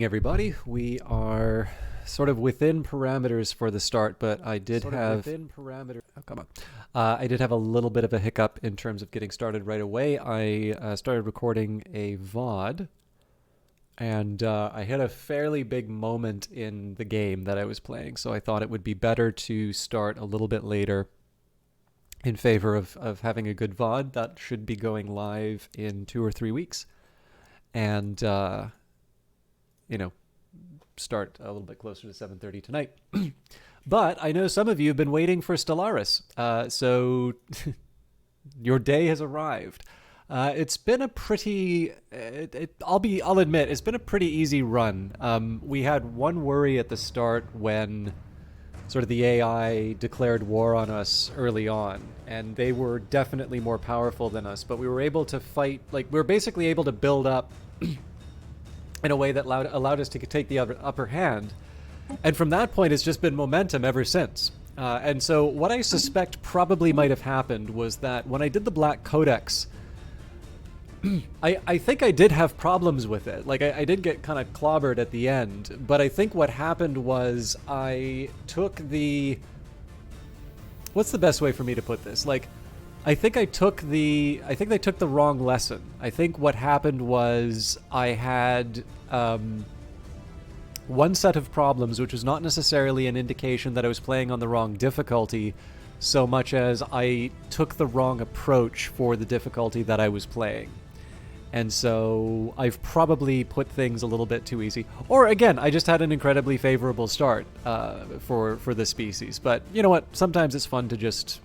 Everybody, we are sort of within parameters for the start, but I did have oh, come on. I did have a little bit of a hiccup in terms of getting started right away. I started recording a VOD, and I hit a fairly big moment in the game that I was playing, so I thought it would be better to start a little bit later in favor of having a good VOD. That should be going live in 2 or 3 weeks. And you know, start a little bit closer to 7:30 tonight. But I know some of you have been waiting for Stellaris, so your day has arrived. It's been a pretty, I'll admit, it's been a pretty easy run. We had one worry at the start when sort of the AI declared war on us early on, and they were definitely more powerful than us, but we were able to fight, like, we were basically able to build up in a way that allowed us to take the upper hand. And from that point, it's just been momentum ever since. And so what I suspect probably might have happened was that when I did the Black Codex, I think I did have problems with it. Like, I did get kind of clobbered at the end. But I think what happened was I took the... What's the best way for me to put this? Like, I think I took the wrong lesson. I think what happened was I had one set of problems, which was not necessarily an indication that I was playing on the wrong difficulty, so much as I took the wrong approach for the difficulty that I was playing. And so I've probably put things a little bit too easy. Or again, I just had an incredibly favorable start for the species. But you know what? Sometimes it's fun to just,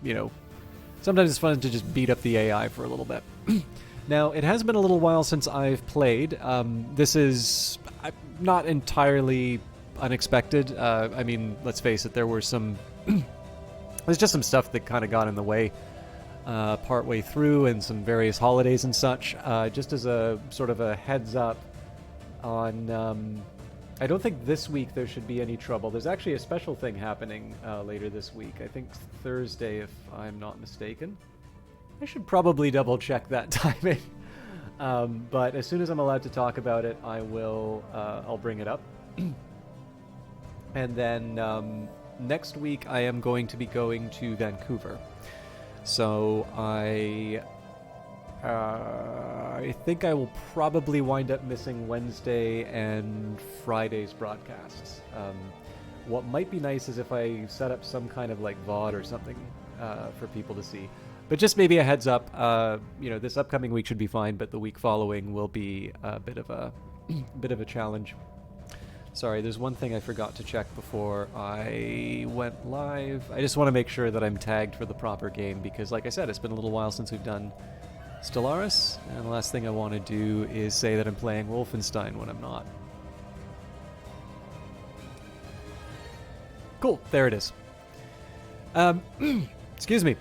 sometimes it's fun to just beat up the AI for a little bit. Now, it has been a little while since I've played. This is not entirely unexpected. I mean, let's face it, there were some... there's just some stuff that kind of got in the way partway through, and some various holidays and such. Just as a sort of a heads up on... I don't think this week there should be any trouble. There's actually a special thing happening later this week. I think Thursday, if I'm not mistaken. I should probably double check that timing. But as soon as I'm allowed to talk about it, I'll bring it up. And then next week I am going to be going to Vancouver. So I think I will probably wind up missing Wednesday and Friday's broadcasts. What might be nice is if I set up some kind of like VOD or something for people to see. But just maybe a heads up, this upcoming week should be fine, but the week following will be a bit of a challenge. Sorry, there's one thing I forgot to check before I went live. I just want to make sure that I'm tagged for the proper game because, like I said, it's been a little while since we've done Stellaris, and the last thing I want to do is say that I'm playing Wolfenstein when I'm not. Cool, there it is. Excuse me.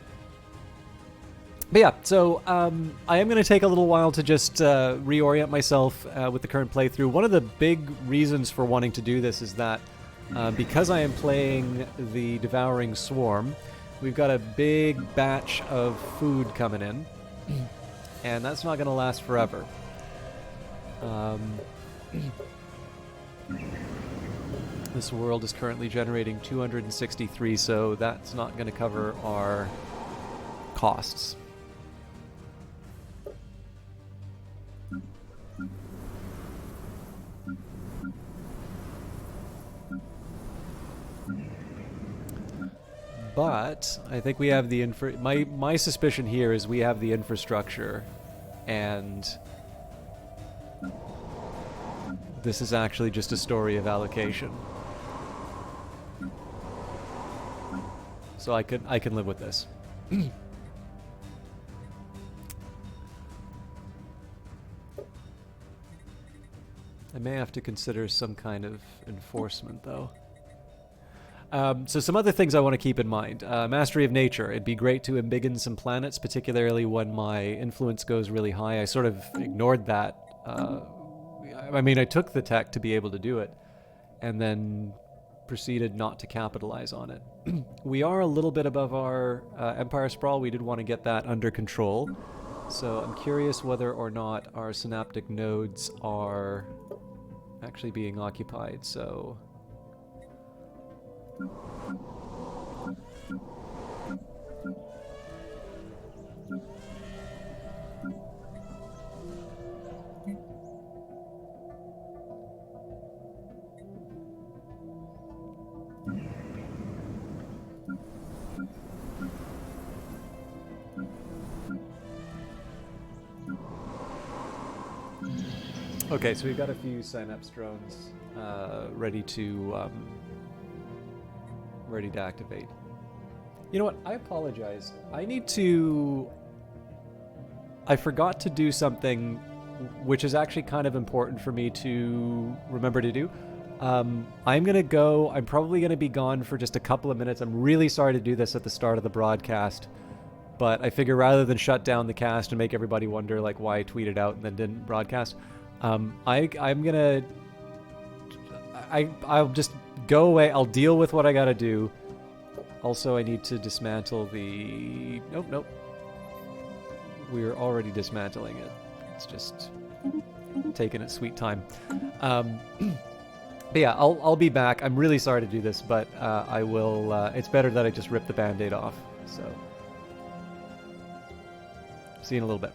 But yeah, so I am going to take a little while to just reorient myself with the current playthrough. One of the big reasons for wanting to do this is that because I am playing the Devouring Swarm, we've got a big batch of food coming in, and that's not going to last forever. This world is currently generating 263, so that's not going to cover our costs. But I think we have the my suspicion here is we have the infrastructure, and this is actually just a story of allocation. So I can live with this. I may have to consider some kind of enforcement, though. So some other things I want to keep in mind. Mastery of nature. It'd be great to embiggen some planets, particularly when my influence goes really high. I sort of ignored that. I mean, I took the tech to be able to do it, and then proceeded not to capitalize on it. We are a little bit above our Empire Sprawl. We did want to get that under control. So I'm curious whether or not our synaptic nodes are actually being occupied, so... Okay, so we've got a few Synapse drones ready to activate. You know what? I apologize. I forgot to do something which is actually kind of important for me to remember to do. I'm going to go. I'm probably going to be gone for just a couple of minutes. I'm really sorry to do this at the start of the broadcast, but I figure rather than shut down the cast and make everybody wonder like why I tweeted out and then didn't broadcast, I'll just go away. I'll deal with what I gotta do. Also, I need to dismantle the... Nope. We're already dismantling it. It's just taking its sweet time. But yeah, I'll be back. I'm really sorry to do this, but I will... it's better that I just rip the Band-Aid off. So, see you in a little bit.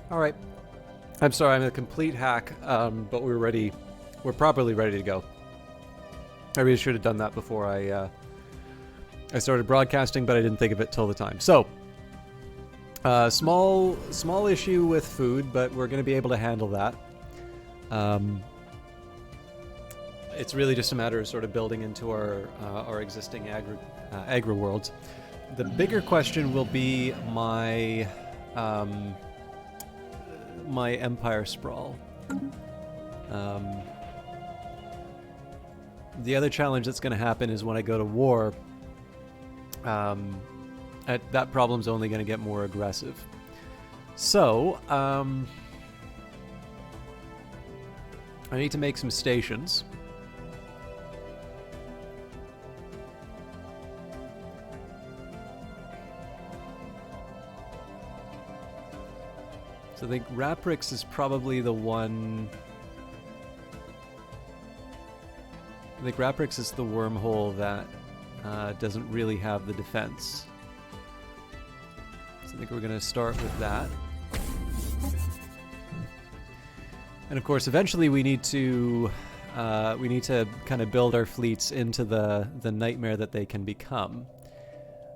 All right. I'm sorry, I'm a complete hack, but we're ready. We're properly ready to go. I really should have done that before I started broadcasting, but I didn't think of it till the time. So, small issue with food, but we're going to be able to handle that. It's really just a matter of sort of building into our existing agri worlds. The bigger question will be my my empire sprawl. The other challenge that's going to happen is when I go to war, that problem's only going to get more aggressive. So, I need to make some stations. So I think Raprix is probably the one... I think Raprix is the wormhole that doesn't really have the defense. So I think we're going to start with that. And of course, eventually we need to kind of build our fleets into the nightmare that they can become.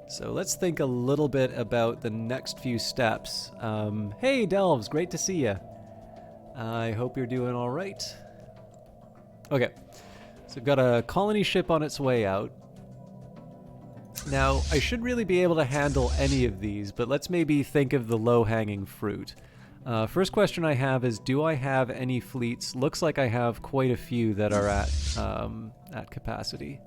So let's think a little bit about the next few steps. Hey, Delves, great to see you. I hope you're doing all right. Okay, so we've got a colony ship on its way out. Now, I should really be able to handle any of these, but let's maybe think of the low-hanging fruit. First question I have is, do I have any fleets? Looks like I have quite a few that are at capacity.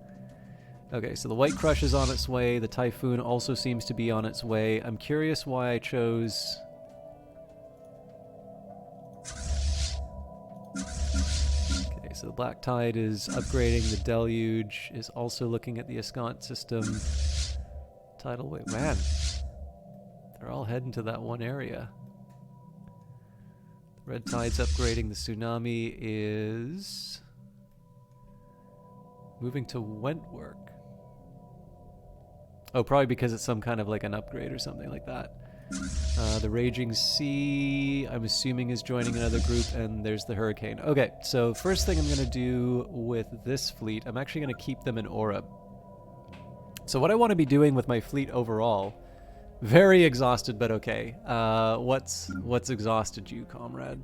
Okay, so the White Crush is on its way. The Typhoon also seems to be on its way. I'm curious why I chose... Okay, so the Black Tide is upgrading. The Deluge is also looking at the Escant system. Tidal Wave... Man, they're all heading to that one area. The Red Tide's upgrading. The Tsunami is... moving to Wentworth. Oh, probably because it's some kind of like an upgrade or something like that. The Raging Sea, I'm assuming, is joining another group, and there's the Hurricane. Okay, so first thing I'm going to do with this fleet, I'm actually going to keep them in Aura. So what I want to be doing with my fleet overall, very exhausted, but okay. What's exhausted you, comrade?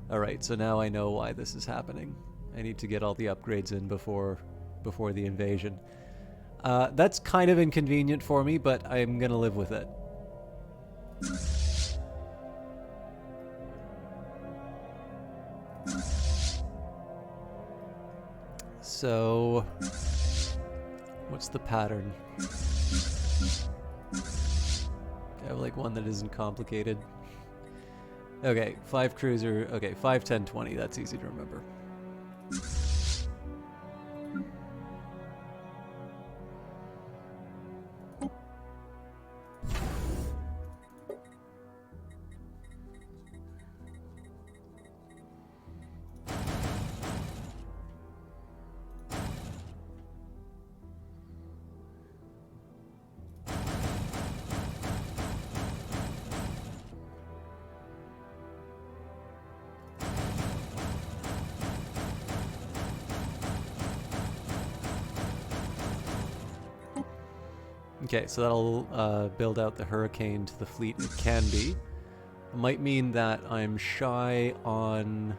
Alright, so now I know why this is happening. I need to get all the upgrades in before the invasion. That's kind of inconvenient for me, but I'm gonna live with it. So, what's the pattern? I have like one that isn't complicated. Okay, 5 cruiser, okay, 5, 10, 20, that's easy to remember. Okay, so that'll build out the Hurricane to the fleet it can be. It might mean that I'm shy on...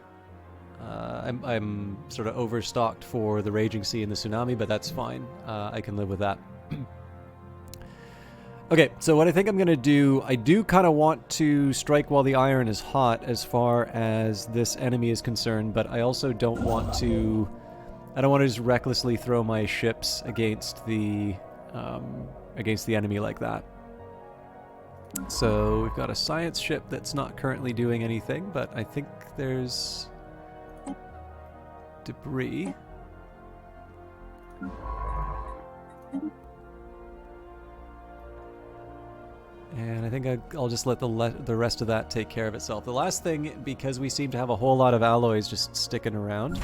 I'm sort of overstocked for the Raging Sea and the Tsunami, but that's fine. I can live with that. Okay, so what I think I'm going to do, I do kind of want to strike while the iron is hot as far as this enemy is concerned, but I also don't want to... I don't want to just recklessly throw my ships against the enemy like that. So we've got a science ship that's not currently doing anything, but I think there's debris. And I think I'll just let the rest of that take care of itself. The last thing, because we seem to have a whole lot of alloys just sticking around,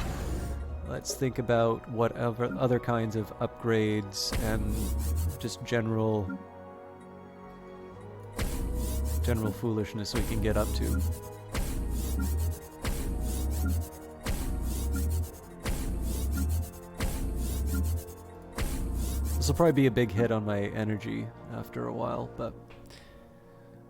let's think about what other kinds of upgrades and just general general foolishness we can get up to. This will probably be a big hit on my energy after a while, but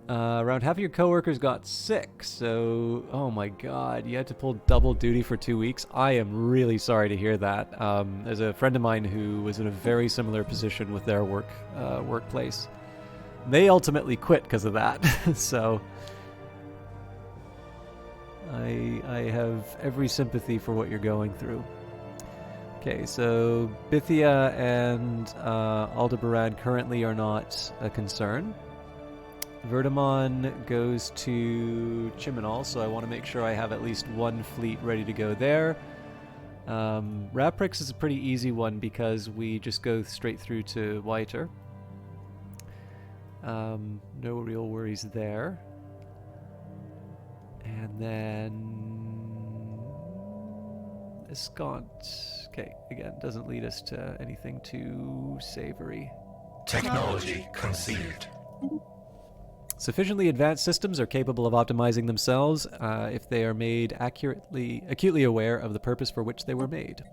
around half of your coworkers got sick, so oh my god, you had to pull double duty for 2 weeks. I am really sorry to hear that. There's a friend of mine who was in a very similar position with their workplace. They ultimately quit because of that, so I have every sympathy for what you're going through. Okay, so Bithia and Aldebaran currently are not a concern. Verdamon goes to Chiminal, so I want to make sure I have at least one fleet ready to go there. Raprix is a pretty easy one because we just go straight through to Whiter. No real worries there. And then Escant. Okay, again, doesn't lead us to anything too savory. Technology conceived. Sufficiently advanced systems are capable of optimizing themselves if they are made acutely aware of the purpose for which they were made.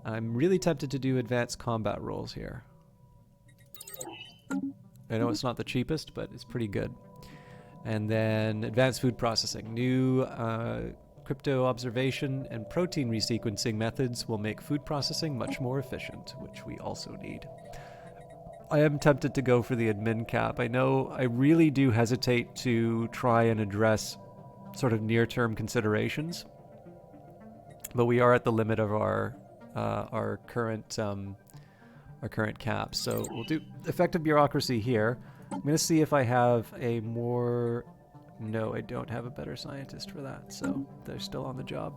I'm really tempted to do advanced combat rolls here. I know it's not the cheapest, but it's pretty good. And then advanced food processing. New crypto observation and protein resequencing methods will make food processing much more efficient, which we also need. I am tempted to go for the admin cap. I know I really do hesitate to try and address sort of near-term considerations, but we are at the limit of our current cap. So we'll do effective bureaucracy here. I'm going to see if I have a more... No, I don't have a better scientist for that, so they're still on the job.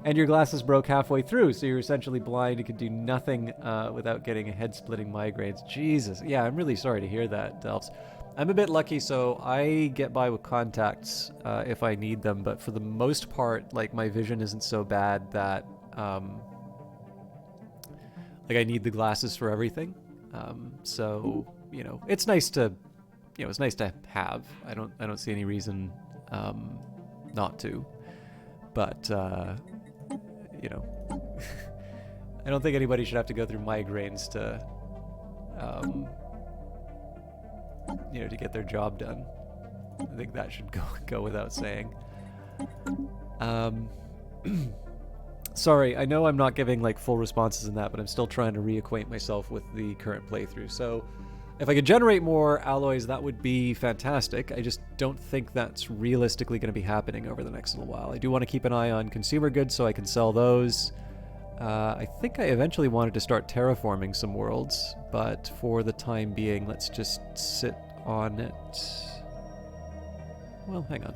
And your glasses broke halfway through, so you're essentially blind. You could do nothing without getting a head-splitting migraines. Jesus. Yeah, I'm really sorry to hear that, Delphs. I'm a bit lucky, so I get by with contacts if I need them, but for the most part, like, my vision isn't so bad that like I need the glasses for everything. So, you know, it's nice to have. I don't see any reason not to. But you know, I don't think anybody should have to go through migraines to you know, to get their job done. I think that should go without saying. Sorry, I know I'm not giving like full responses in that, but I'm still trying to reacquaint myself with the current playthrough. So if I could generate more alloys, that would be fantastic. I just don't think that's realistically going to be happening over the next little while. I do want to keep an eye on consumer goods so I can sell those. I think I eventually wanted to start terraforming some worlds, but for the time being, let's just sit on it. Well, hang on.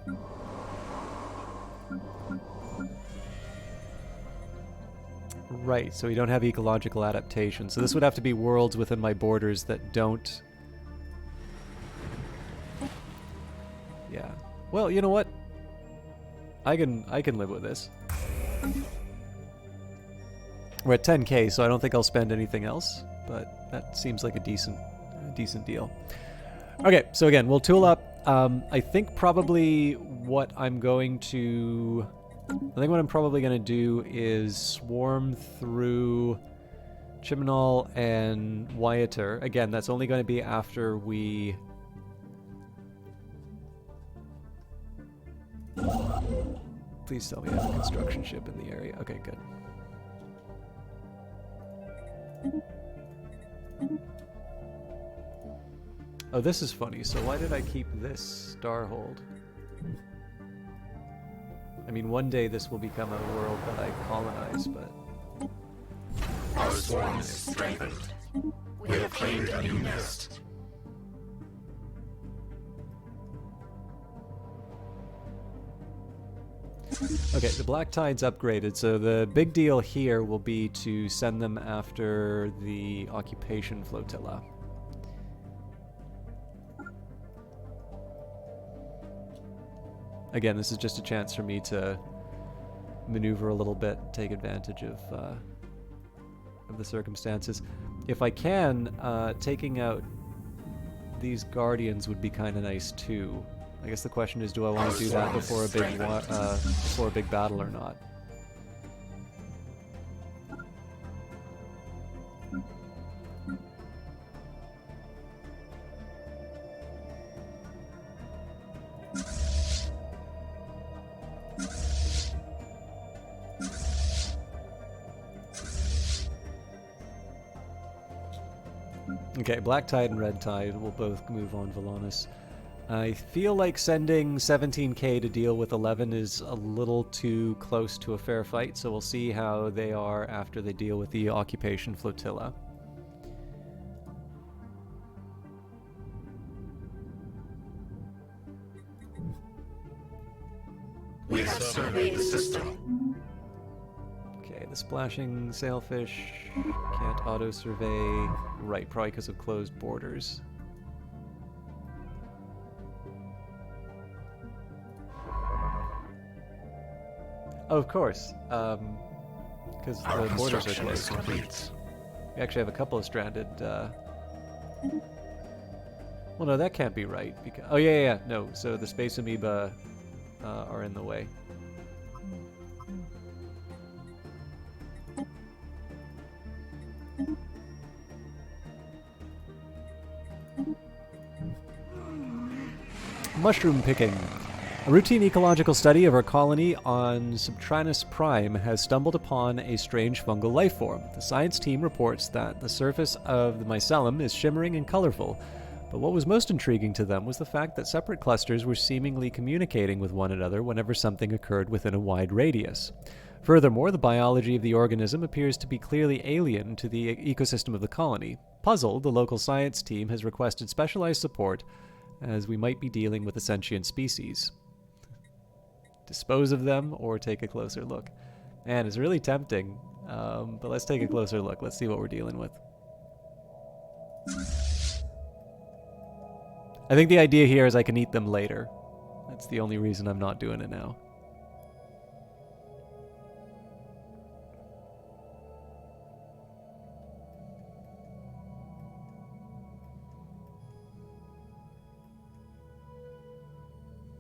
Right, so we don't have ecological adaptation. So this would have to be worlds within my borders that don't... Yeah. Well, you know what? I can live with this. We're at 10k, so I don't think I'll spend anything else, but that seems like a decent deal. Okay, so again, we'll tool up. I think probably what I'm probably going to do is swarm through Chiminal and Wyatter. Again, that's only going to be after we... Please tell me I have a construction ship in the area. Okay, good. Oh, this is funny. So why did I keep this Starhold? I mean, one day this will become a world that I colonize, but... Our swarm is strengthened. We have claimed a new nest. Okay, the Black Tide's upgraded, so the big deal here will be to send them after the occupation flotilla. Again, this is just a chance for me to maneuver a little bit, take advantage of the circumstances. If I can, taking out these guardians would be kind of nice too. I guess the question is, do I want to do that before a big battle or not? Okay, Black Tide and Red Tide will both move on Volanus. I feel like sending 17k to deal with 11 is a little too close to a fair fight, so we'll see how they are after they deal with the Occupation Flotilla. We have surveyed the system. Okay, the Splashing Sailfish can't auto-survey. Right, probably because of closed borders. Oh, of course, because the borders are closed. We actually have a couple of stranded, well, no, that can't be right, because... Oh, yeah, no, so the Space Amoeba are in the way. Mushroom picking. A routine ecological study of our colony on Stellaris Prime has stumbled upon a strange fungal life form. The science team reports that the surface of the mycelium is shimmering and colorful, but what was most intriguing to them was the fact that separate clusters were seemingly communicating with one another whenever something occurred within a wide radius. Furthermore, the biology of the organism appears to be clearly alien to the ecosystem of the colony. Puzzled, the local science team has requested specialized support, as we might be dealing with a sentient species. Dispose of them or take a closer look. Man, it's really tempting, but let's take a closer look. Let's see what we're dealing with. I think the idea here is I can eat them later. That's the only reason I'm not doing it now.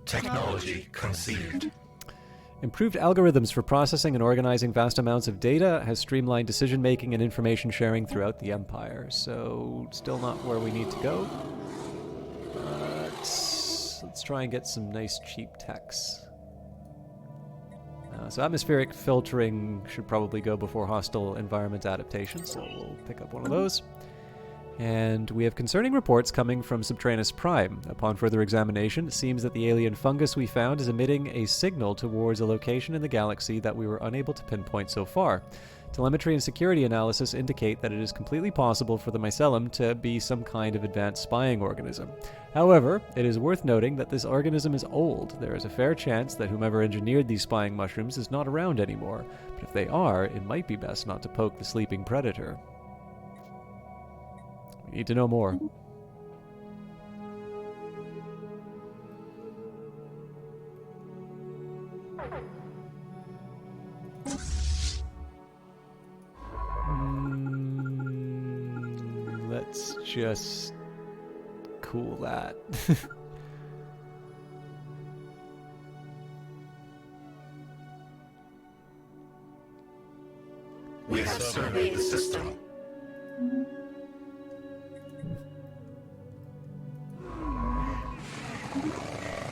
Technology conceived. Improved algorithms for processing and organizing vast amounts of data has streamlined decision-making and information sharing throughout the Empire. So, still not where we need to go. But let's try and get some nice cheap techs. So atmospheric filtering should probably go before hostile environment adaptation, so we'll pick up one of those. And we have concerning reports coming from Stellaris Prime. Upon further examination, it seems that the alien fungus we found is emitting a signal towards a location in the galaxy that we were unable to pinpoint so far. Telemetry and security analysis indicate that it is completely possible for the mycelium to be some kind of advanced spying organism. However, it is worth noting that this organism is old. There is a fair chance that whomever engineered these spying mushrooms is not around anymore. But if they are, it might be best not to poke the sleeping predator. We need to know more. Let's just cool that. We have surveyed the system.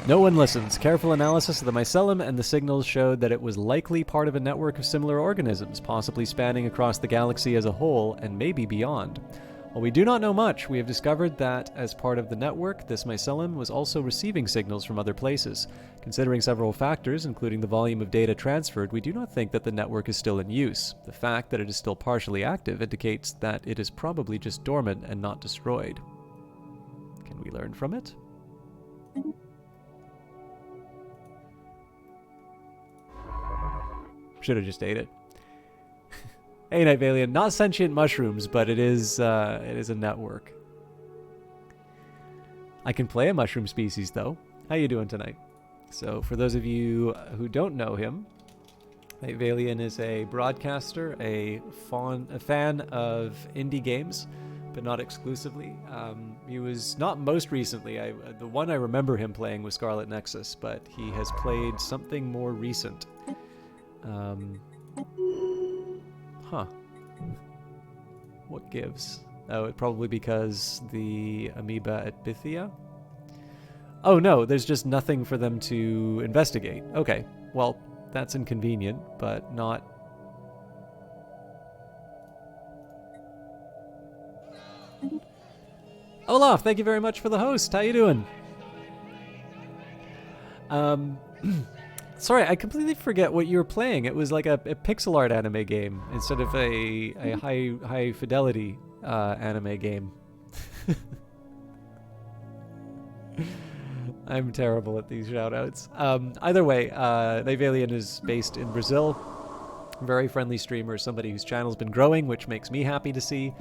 No one listens. Careful analysis of the mycelium and the signals showed that it was likely part of a network of similar organisms, possibly spanning across the galaxy as a whole and maybe beyond. While we do not know much, we have discovered that, as part of the network, this mycelium was also receiving signals from other places. Considering several factors, including the volume of data transferred, we do not think that the network is still in use. The fact that it is still partially active indicates that it is probably just dormant and not destroyed. Can we learn from it? Should have just ate it. Hey, Night Valiant. Not sentient mushrooms, but it is a network. I can play a mushroom species, though. How you doing tonight? So, for those of you who don't know him, Night Valiant is a broadcaster, a fan of indie games, but not exclusively. He was not most recently. The one I remember him playing was Scarlet Nexus, but he has played something more recent. What gives? Oh, probably because the amoeba at Bithia? Oh no, there's just nothing for them to investigate. Okay, well, that's inconvenient, but not... Olaf, thank you very much for the host. How you doing? Sorry, I completely forget what you were playing. It was like a pixel art anime game instead of a high fidelity anime game. I'm terrible at these shoutouts. Either way, Navalian is based in Brazil. Very friendly streamer, somebody whose channel's been growing, which makes me happy to see.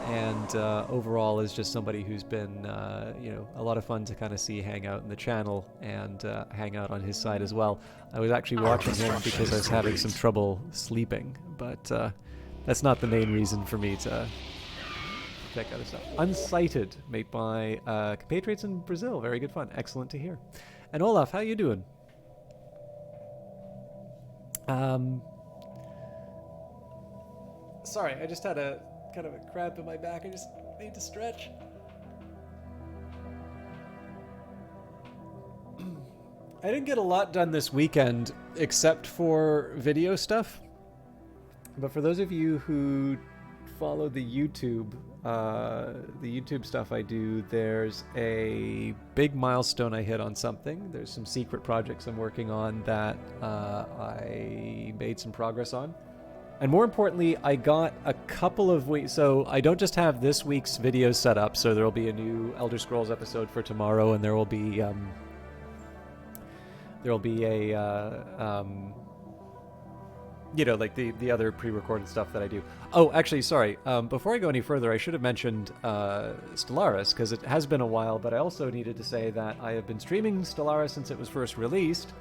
And overall is just somebody who's been, a lot of fun to kind of see hang out in the channel and hang out on his side as well. I was actually watching him because I was having some trouble sleeping, but that's not the main reason for me to check out his stuff. Unsighted, made by compatriots in Brazil. Very good fun. Excellent to hear. And Olaf, how you doing? Sorry, I just had a kind of a cramp in my back. I just need to stretch. I didn't get a lot done this weekend except for video stuff. But for those of you who follow the YouTube stuff I do, there's a big milestone I hit on something. There's some secret projects I'm working on that I made some progress on. And more importantly, I got a couple of weeks. So I don't just have this week's videos set up. So there will be a new Elder Scrolls episode for tomorrow, and there will be a like the other pre-recorded stuff that I do. Oh, actually, sorry. Before I go any further, I should have mentioned Stellaris, because it has been a while. But I also needed to say that I have been streaming Stellaris since it was first released.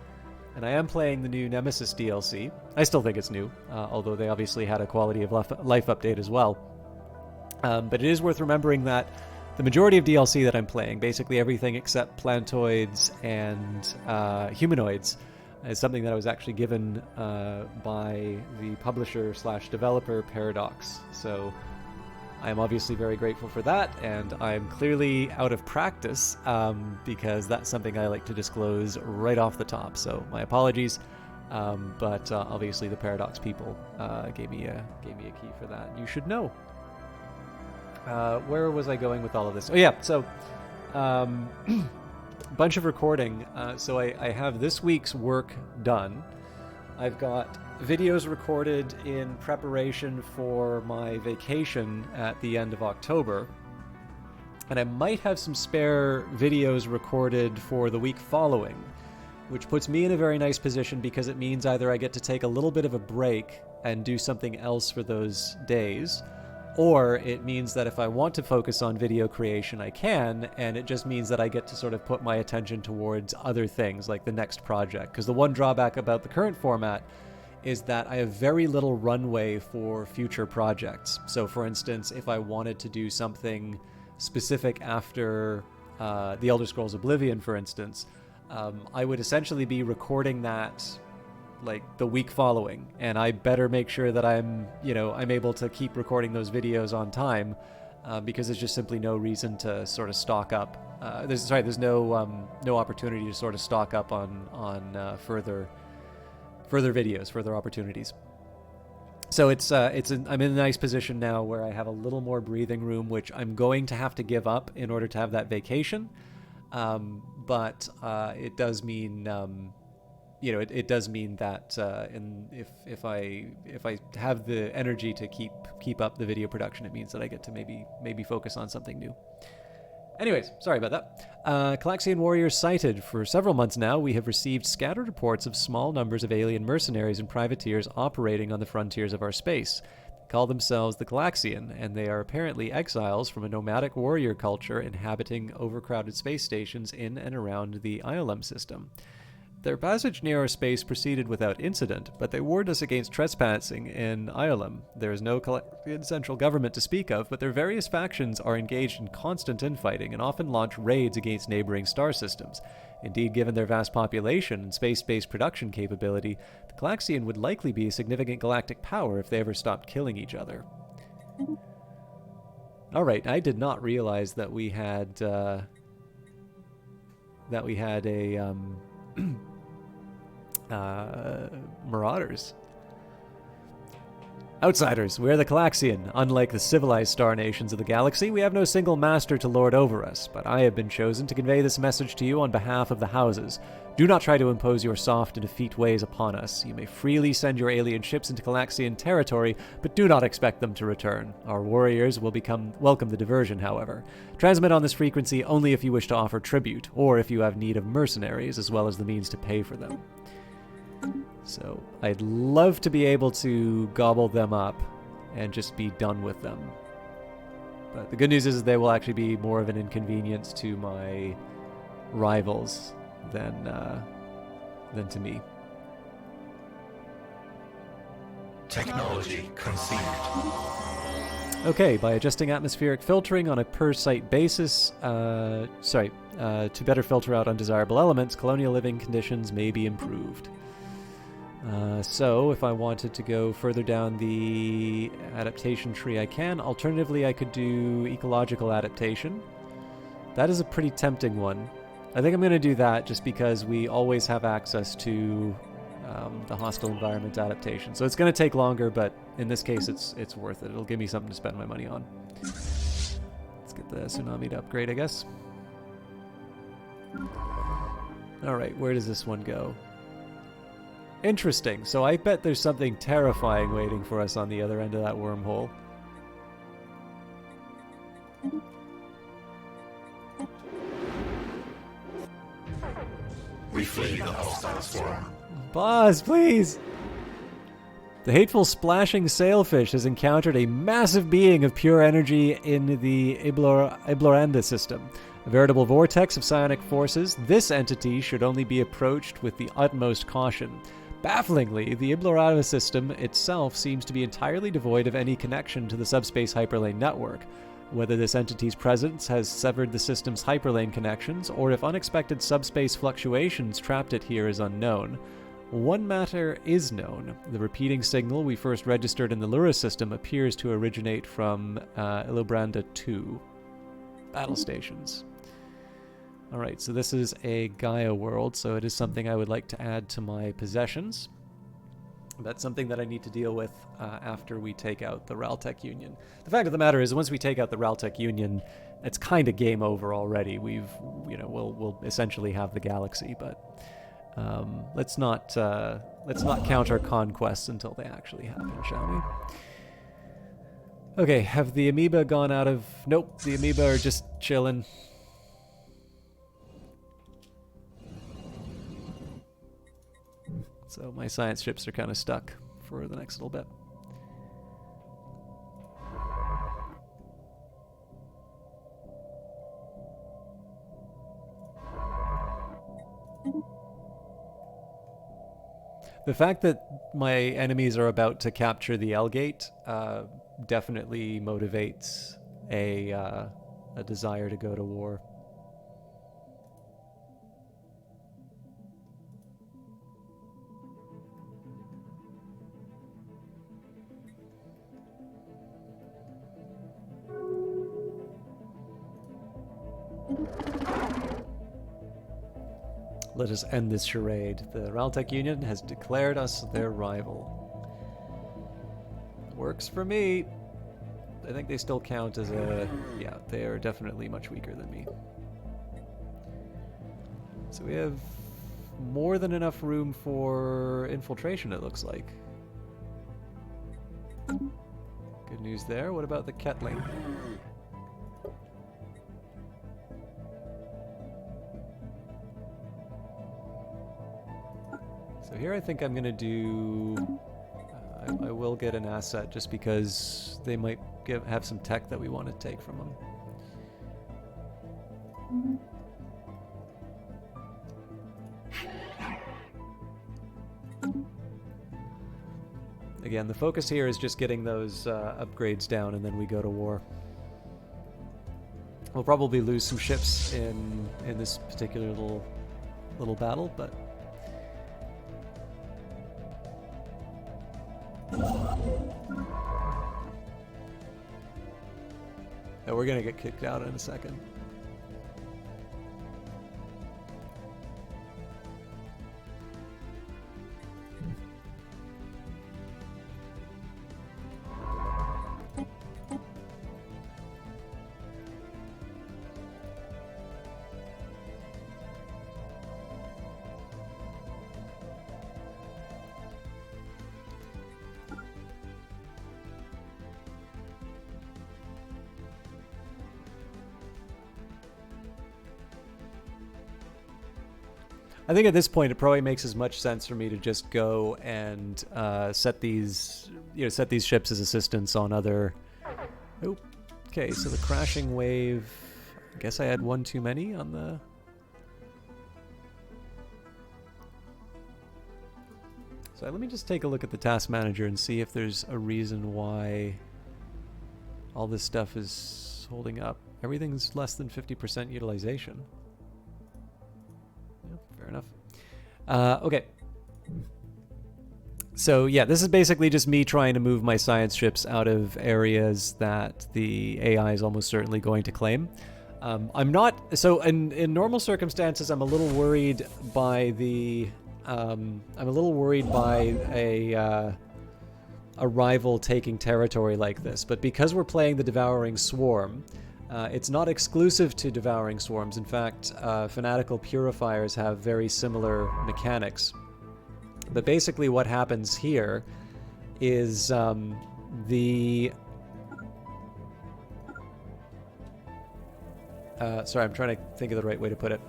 And I am playing the new Nemesis DLC. I still think it's new, although they obviously had a quality of life update as well. But it is worth remembering that the majority of DLC that I'm playing, basically everything except plantoids and humanoids, is something that I was actually given by the publisher/developer Paradox. So I am obviously very grateful for that, and I'm clearly out of practice because that's something I like to disclose right off the top. So my apologies, but obviously the Paradox people gave me a key for that. You should know. Where was I going with all of this? Oh yeah, so bunch of recording. So I have this week's work done. I've got videos recorded in preparation for my vacation at the end of October. And I might have some spare videos recorded for the week following, which puts me in a very nice position because it means either I get to take a little bit of a break and do something else for those days, or it means that if I want to focus on video creation, I can, and it just means that I get to sort of put my attention towards other things, like the next project. Because the one drawback about the current format is that I have very little runway for future projects. So for instance, if I wanted to do something specific after the Elder Scrolls Oblivion, for instance, I would essentially be recording that like the week following, and I better make sure that I'm able to keep recording those videos on time, because there's just simply no reason to sort of stock up. There's no opportunity to sort of stock up on further videos, further opportunities. So I'm in a nice position now where I have a little more breathing room, which I'm going to have to give up in order to have that vacation. But it does mean, it does mean that if I have the energy to keep up the video production, it means that I get to maybe focus on something new. Anyways, sorry about that. Calaxian warriors sighted. For several months now, we have received scattered reports of small numbers of alien mercenaries and privateers operating on the frontiers of our space. They call themselves the Galaxian, and they are apparently exiles from a nomadic warrior culture inhabiting overcrowded space stations in and around the Iolem system. Their passage near our space proceeded without incident, but they warned us against trespassing in Iolum. There is no collected central government to speak of, but their various factions are engaged in constant infighting and often launch raids against neighboring star systems. Indeed, given their vast population and space-based production capability, the Galaxian would likely be a significant galactic power if they ever stopped killing each other. Alright, I did not realize that we had a Marauders. Outsiders, we are the Galaxian. Unlike the civilized star nations of the galaxy, we have no single master to lord over us, but I have been chosen to convey this message to you on behalf of the houses. Do not try to impose your soft and effete ways upon us. You may freely send your alien ships into Galaxian territory, but do not expect them to return. Our warriors will welcome the diversion, however. Transmit on this frequency only if you wish to offer tribute, or if you have need of mercenaries, as well as the means to pay for them. So, I'd love to be able to gobble them up and just be done with them. But the good news is they will actually be more of an inconvenience to my rivals than to me. Technology conceived. Okay, by adjusting atmospheric filtering on a per-site basis, to better filter out undesirable elements, colonial living conditions may be improved. So, if I wanted to go further down the adaptation tree, I can. Alternatively, I could do Ecological Adaptation. That is a pretty tempting one. I think I'm going to do that just because we always have access to the hostile environment adaptation. So it's going to take longer, but in this case, it's worth it. It'll give me something to spend my money on. Let's get the tsunami to upgrade, I guess. Alright, where does this one go? Interesting. So I bet there's something terrifying waiting for us on the other end of that wormhole. We flee the hostile swarm. Boss, please! The hateful splashing sailfish has encountered a massive being of pure energy in the Ibloranda system. A veritable vortex of psionic forces, this entity should only be approached with the utmost caution. Bafflingly, the Ibloranda system itself seems to be entirely devoid of any connection to the subspace hyperlane network. Whether this entity's presence has severed the system's hyperlane connections, or if unexpected subspace fluctuations trapped it here is unknown. One matter is known. The repeating signal we first registered in the Lura system appears to originate from Ilobranda 2 battle stations. Alright, so this is a Gaia world, so it is something I would like to add to my possessions. That's something that I need to deal with after we take out the Raltec Union. The fact of the matter is, once we take out the Raltec Union, it's kind of game over already. We'll essentially have the galaxy, but let's not count our conquests until they actually happen, shall we? Okay, have the amoeba gone out of... Nope, the amoeba are just chilling. So my science ships are kind of stuck for the next little bit. The fact that my enemies are about to capture the L-Gate definitely motivates a desire to go to war. Let us end this charade. The Raltec Union has declared us their rival. Works for me. I think they still count as a... Yeah, they are definitely much weaker than me. So we have more than enough room for infiltration, it looks like. Good news there. What about the Ketling? So here I think I'm going to do... I will get an asset just because they might have some tech that we want to take from them. again, the focus here is just getting those upgrades down, and then we go to war. We'll probably lose some ships in this particular little battle, but yeah, we're gonna get kicked out in a second. I think at this point it probably makes as much sense for me to just go and set these ships as assistants on other. Oh, okay. So the crashing wave. I guess I had one too many on the. So let me just take a look at the task manager and see if there's a reason why all this stuff is holding up. Everything's less than 50% utilization. Fair enough. Okay. So yeah, this is basically just me trying to move my science ships out of areas that the AI is almost certainly going to claim. I'm not. So in normal circumstances, I'm a little worried by the. I'm a little worried by a rival taking territory like this, but because we're playing the Devouring Swarm. It's not exclusive to Devouring Swarms. In fact, Fanatical Purifiers have very similar mechanics. But basically what happens here is sorry, I'm trying to think of the right way to put it.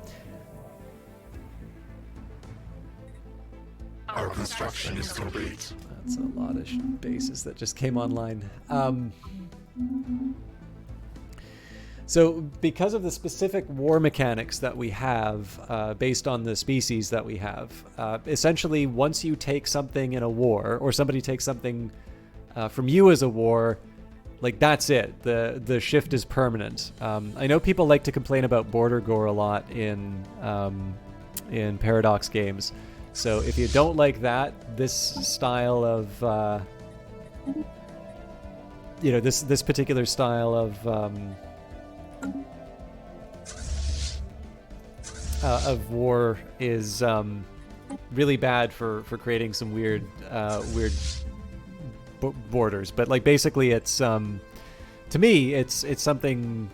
Our construction is complete. That's a lot of bases that just came online. So because of the specific war mechanics that we have, based on the species that we have, essentially once you take something in a war, or somebody takes something from you as a war, like that's it. The shift is permanent. I know people like to complain about border gore a lot in Paradox games. So if you don't like that, this style of, this particular style of war is really bad for creating some weird borders. But like basically, it's to me, it's something.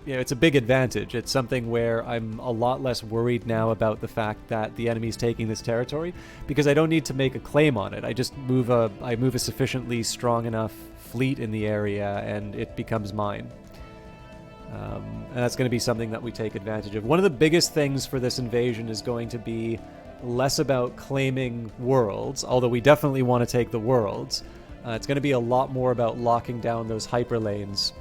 It's a big advantage. It's something where I'm a lot less worried now about the fact that the enemy's taking this territory, because I don't need to make a claim on it. I just move a sufficiently strong enough fleet in the area, and it becomes mine. And that's going to be something that we take advantage of. One of the biggest things for this invasion is going to be less about claiming worlds, although we definitely want to take the worlds. It's going to be a lot more about locking down those hyperlanes.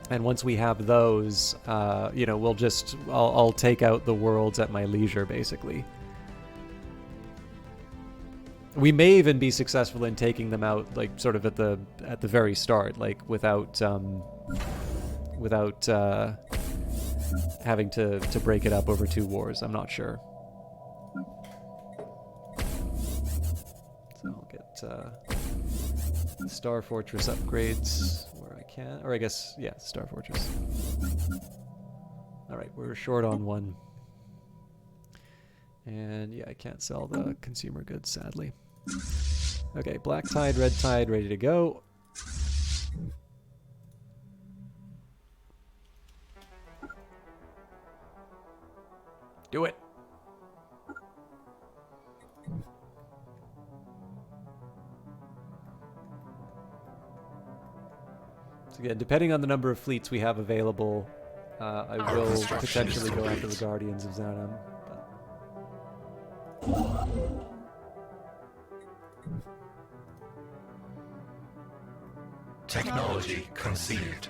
And once we have those, I'll take out the worlds at my leisure, basically. We may even be successful in taking them out, like sort of at the very start, like without having to break it up over 2 wars. I'm not sure. So I'll get Star Fortress upgrades where I can, or I guess, yeah, Star Fortress. All right, we're short on 1. And yeah, I can't sell the consumer goods, sadly. Okay, Black Tide, Red Tide, ready to go. Do it. So again, depending on the number of fleets we have available, I will potentially go after the Guardians of Xanam. Technology conceived.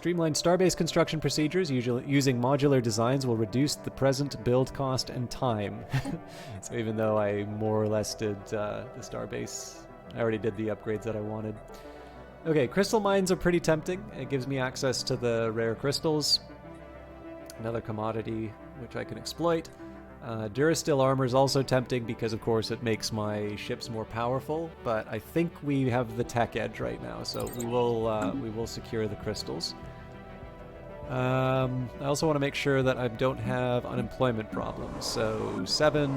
Streamlined starbase construction procedures using modular designs will reduce the present build cost and time. So even though I more or less did the starbase, I already did the upgrades that I wanted. Okay, crystal mines are pretty tempting. It gives me access to the rare crystals. Another commodity which I can exploit. Durasteel armor is also tempting because, of course, it makes my ships more powerful. But I think we have the tech edge right now, so we will secure the crystals. I also want to make sure that I don't have unemployment problems. So 7-1.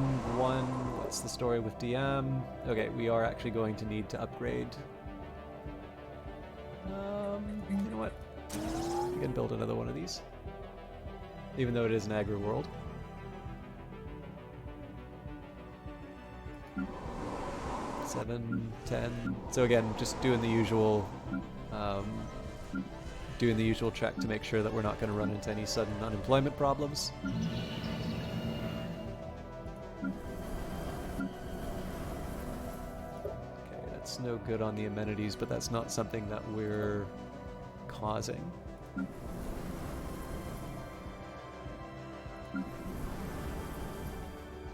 What's the story with DM? Okay, we are actually going to need to upgrade. You know what? We can build another one of these, even though it is an agri world. 7, 10. So again, just doing the usual check to make sure that we're not going to run into any sudden unemployment problems. Okay, that's no good on the amenities, but that's not something that we're causing.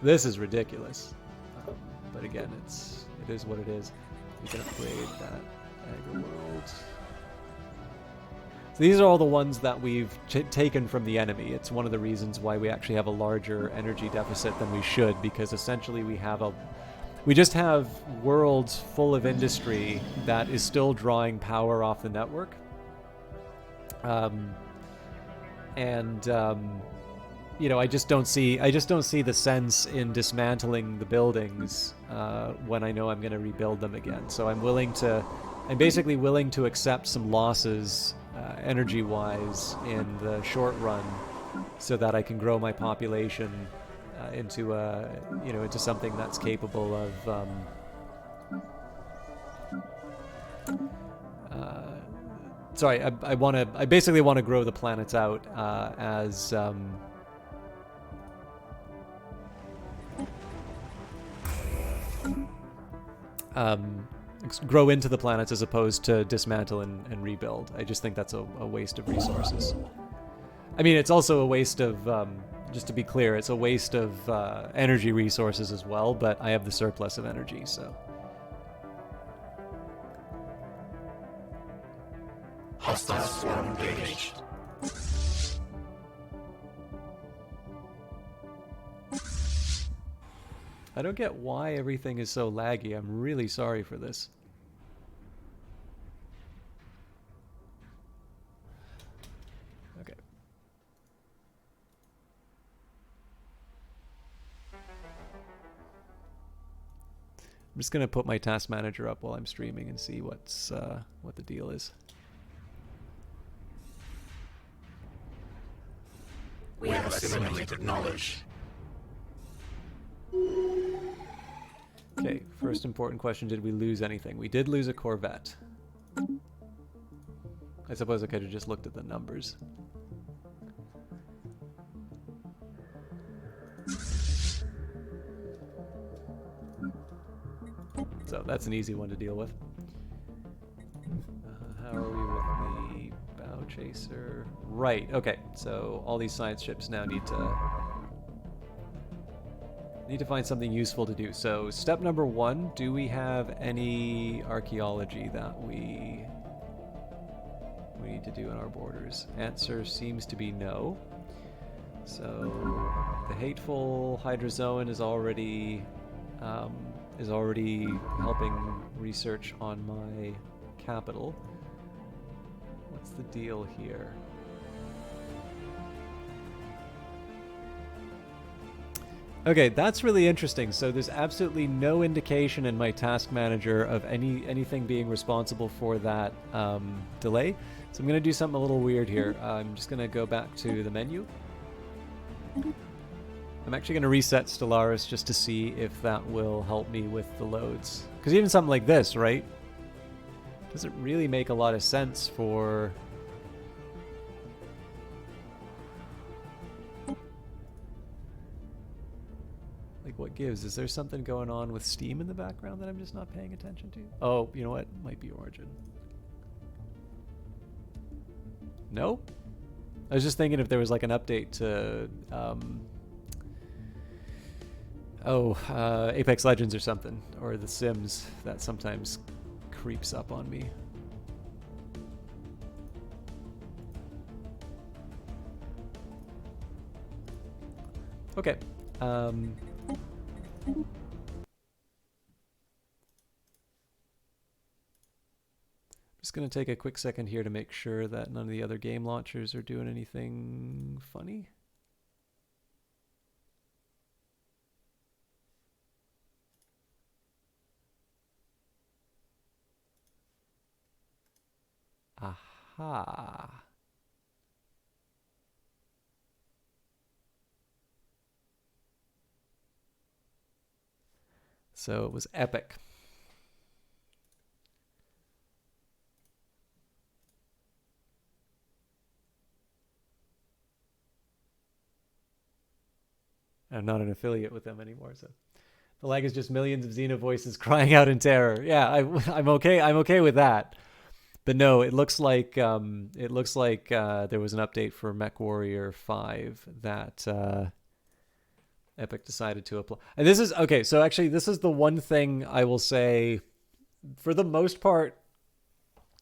This is ridiculous. But again, it is what it is. We can upgrade that agri world. So these are all the ones that we've taken from the enemy. It's one of the reasons why we actually have a larger energy deficit than we should, because essentially we just have worlds full of industry that is still drawing power off the network. You know, I just don't see the sense in dismantling the buildings when I know I'm going to rebuild them again. So I'm basically willing to accept some losses energy-wise in the short run, so that I can grow my population into something that's capable of I basically want to grow the planets out as grow into the planets as opposed to dismantle and rebuild. I just think that's a waste of resources. I mean, it's also a waste of, just to be clear, it's a waste of energy resources as well, but I have the surplus of energy, so. Hostile swarm engaged. I don't get why everything is so laggy. I'm really sorry for this. Okay. I'm just gonna put my task manager up while I'm streaming and see what the deal is. We have assimilated knowledge. Okay, first important question, did we lose anything? We did lose a Corvette. I suppose I could have just looked at the numbers. So that's an easy one to deal with. How are we with the bow chaser? Right, okay, so all these science ships now need to find something useful to do. So step number 1, do we have any archaeology that we need to do in our borders? Answer seems to be no. So the hateful hydrozoan is already helping research on my capital. What's the deal here? Okay, that's really interesting. So there's absolutely no indication in my task manager of anything being responsible for that delay. So I'm going to do something a little weird here. I'm just going to go back to the menu. I'm actually going to reset Stellaris just to see if that will help me with the loads. Because even something like this, right? Doesn't really make a lot of sense for... Like, what gives? Is there something going on with Steam in the background that I'm just not paying attention to? Oh, you know what? Might be Origin. Nope. I was just thinking if there was like an update to, Apex Legends or something, or The Sims, that sometimes creeps up on me. Okay. Just going to take a quick second here to make sure that none of the other game launchers are doing anything funny. Aha. So it was Epic. I'm not an affiliate with them anymore, so the lag is just millions of Xena voices crying out in terror. Yeah, I'm okay. I'm okay with that. But no, it looks like there was an update for MechWarrior 5 that Epic decided to apply. And this is okay. So actually, this is the one thing I will say, for the most part,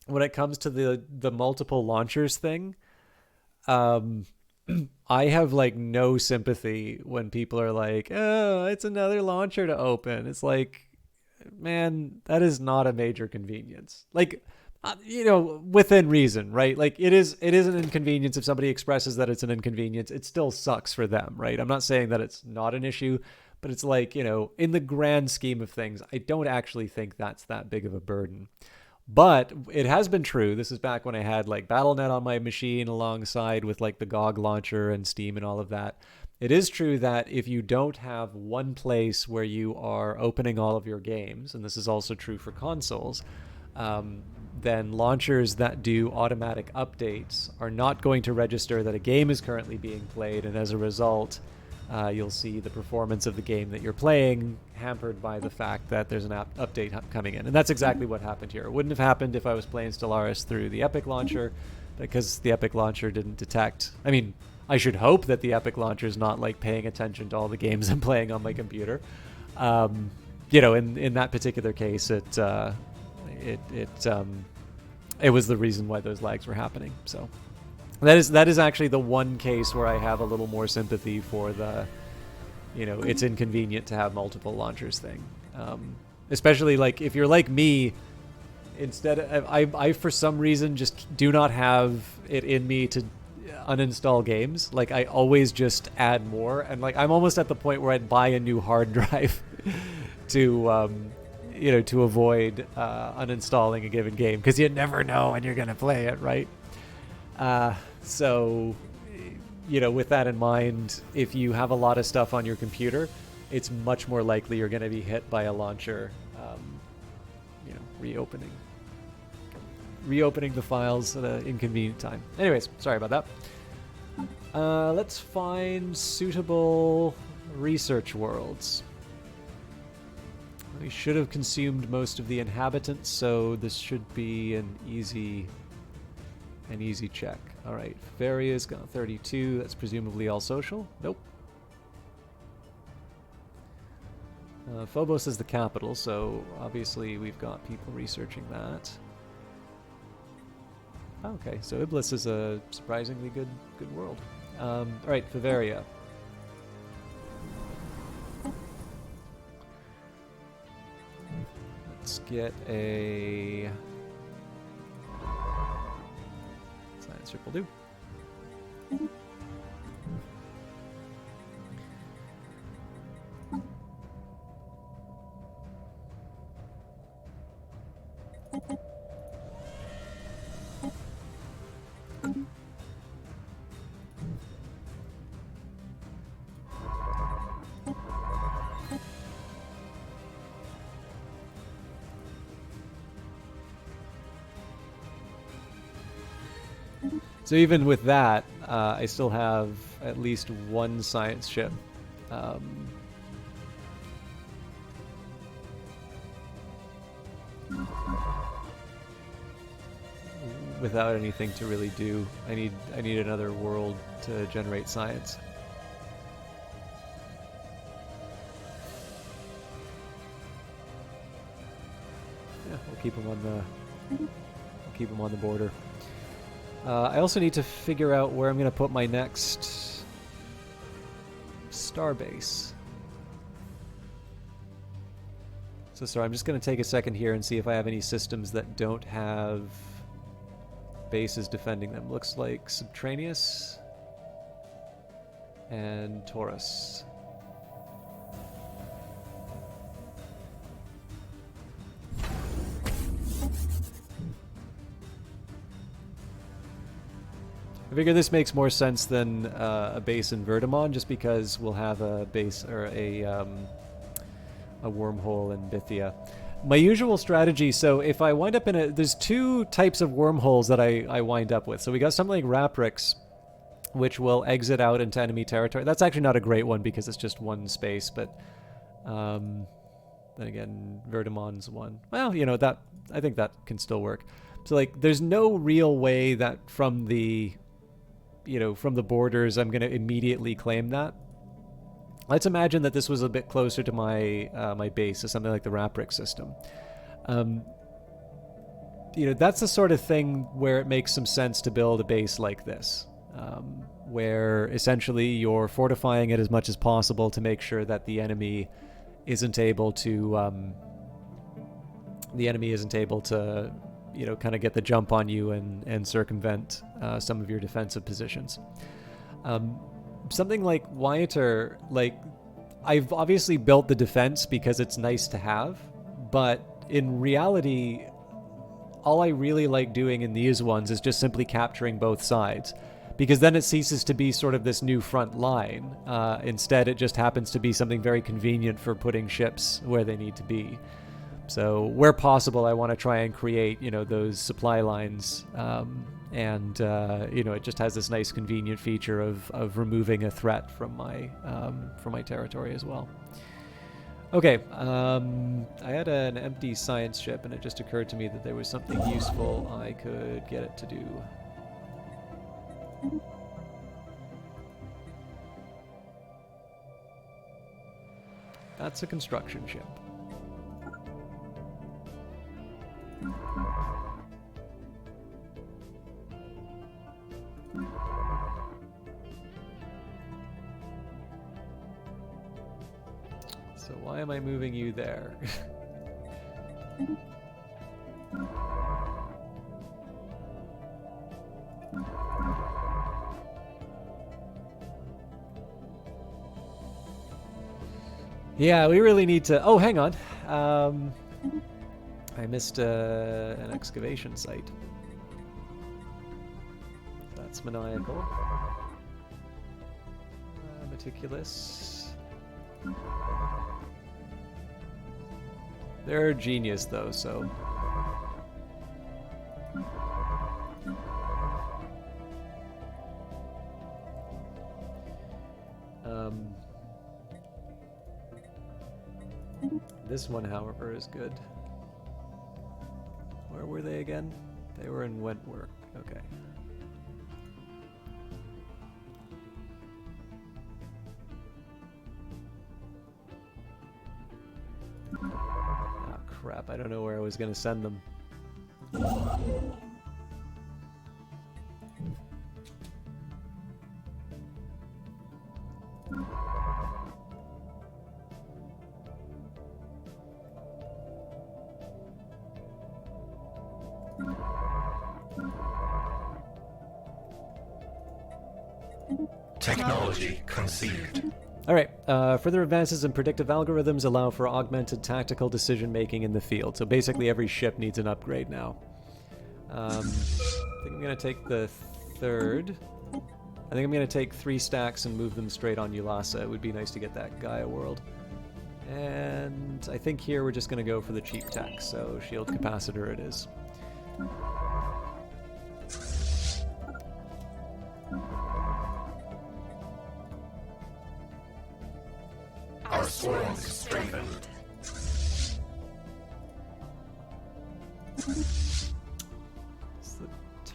when it comes to the multiple launchers thing. I have like no sympathy when people are like, oh, it's another launcher to open. It's like, man, that is not a major convenience. Like, within reason, right? Like it is an inconvenience. If somebody expresses that it's an inconvenience, it still sucks for them, right? I'm not saying that it's not an issue, but it's like, in the grand scheme of things, I don't actually think that's that big of a burden. But it has been true. This is back when I had like BattleNet on my machine alongside with like the GOG launcher and Steam and all of that. It is true that if you don't have one place where you are opening all of your games, and this is also true for consoles, then launchers that do automatic updates are not going to register that a game is currently being played, and as a result, you'll see the performance of the game that you're playing hampered by the fact that there's an update coming in. And that's exactly what happened here. It wouldn't have happened if I was playing Stellaris through the Epic launcher, because the Epic launcher didn't detect. I mean, I should hope that the Epic launcher is not like paying attention to all the games I'm playing on my computer. In that particular case, it was the reason why those lags were happening. So that is actually the one case where I have a little more sympathy for the, it's inconvenient to have multiple launchers thing. Especially like if you're like me, instead I for some reason just do not have it in me to uninstall games. Like I always just add more, and like I'm almost at the point where I'd buy a new hard drive to to avoid uninstalling a given game, because you never know when you're going to play it, right? So, with that in mind, if you have a lot of stuff on your computer, it's much more likely you're going to be hit by a launcher, reopening the files at an inconvenient time. Anyways, sorry about that. Let's find suitable research worlds. We should have consumed most of the inhabitants, so this should be an easy check. All right, Varia's got 32. That's presumably all social. Nope. Phobos is the capital, so obviously we've got people researching that. Okay, so Iblis is a surprisingly good world. All right, Bavaria. Let's get a science triple do. So even with that, I still have at least one science ship. without anything to really do. I need another world to generate science. Yeah, we'll keep them on the border. I also need to figure out where I'm going to put my next starbase. So sorry, I'm just going to take a second here and see if I have any systems that don't have bases defending them. Looks like Subterraneous and Taurus. I figure this makes more sense than a base in Verdamon, just because we'll have a base or a wormhole in Bithia. My usual strategy, so if I wind up in a... There's two types of wormholes that I wind up with. So we got something like Raprix, which will exit out into enemy territory. That's actually not a great one because it's just one space, but then again, Verdamon's one. Well, you know, that I think that can still work. So like, there's no real way that from the... You know, from the borders, I'm going to immediately claim that. Let's imagine that this was a bit closer to my my base, so something like the Raprix system. You know, that's the sort of thing where it makes some sense to build a base like this, where essentially you're fortifying it as much as possible to make sure that the enemy isn't able to you know, kind of get the jump on you and circumvent some of your defensive positions. Something like Wyatter, like, I've obviously built the defense because it's nice to have, but in reality, all I really like doing in these ones is just simply capturing both sides, because then it ceases to be sort of this new front line. Instead, it just happens to be something very convenient for putting ships where they need to be. So where possible, I want to try and create, you know, those supply lines, and you know, it just has this nice convenient feature of removing a threat from my territory as well. Okay, I had an empty science ship, and it just occurred to me that there was something useful I could get it to do. That's a construction ship. So why am I moving you there? Yeah, we really need to... Oh, hang on. I missed an excavation site. That's maniacal. Meticulous. They're genius, though, so... This one, however, is good. Where were they again? They were in Wentworth. Okay. Ah, crap. I don't know where I was going to send them. Technology conceived. All right. Further advances in predictive algorithms allow for augmented tactical decision-making in the field. So basically every ship needs an upgrade now. I think I'm going to take the third. I think I'm going to take 3 stacks and move them straight on Ulasa. It would be nice to get that Gaia world. And I think here we're just going to go for the cheap tech. So shield capacitor it is. Our swarms strengthened. It's the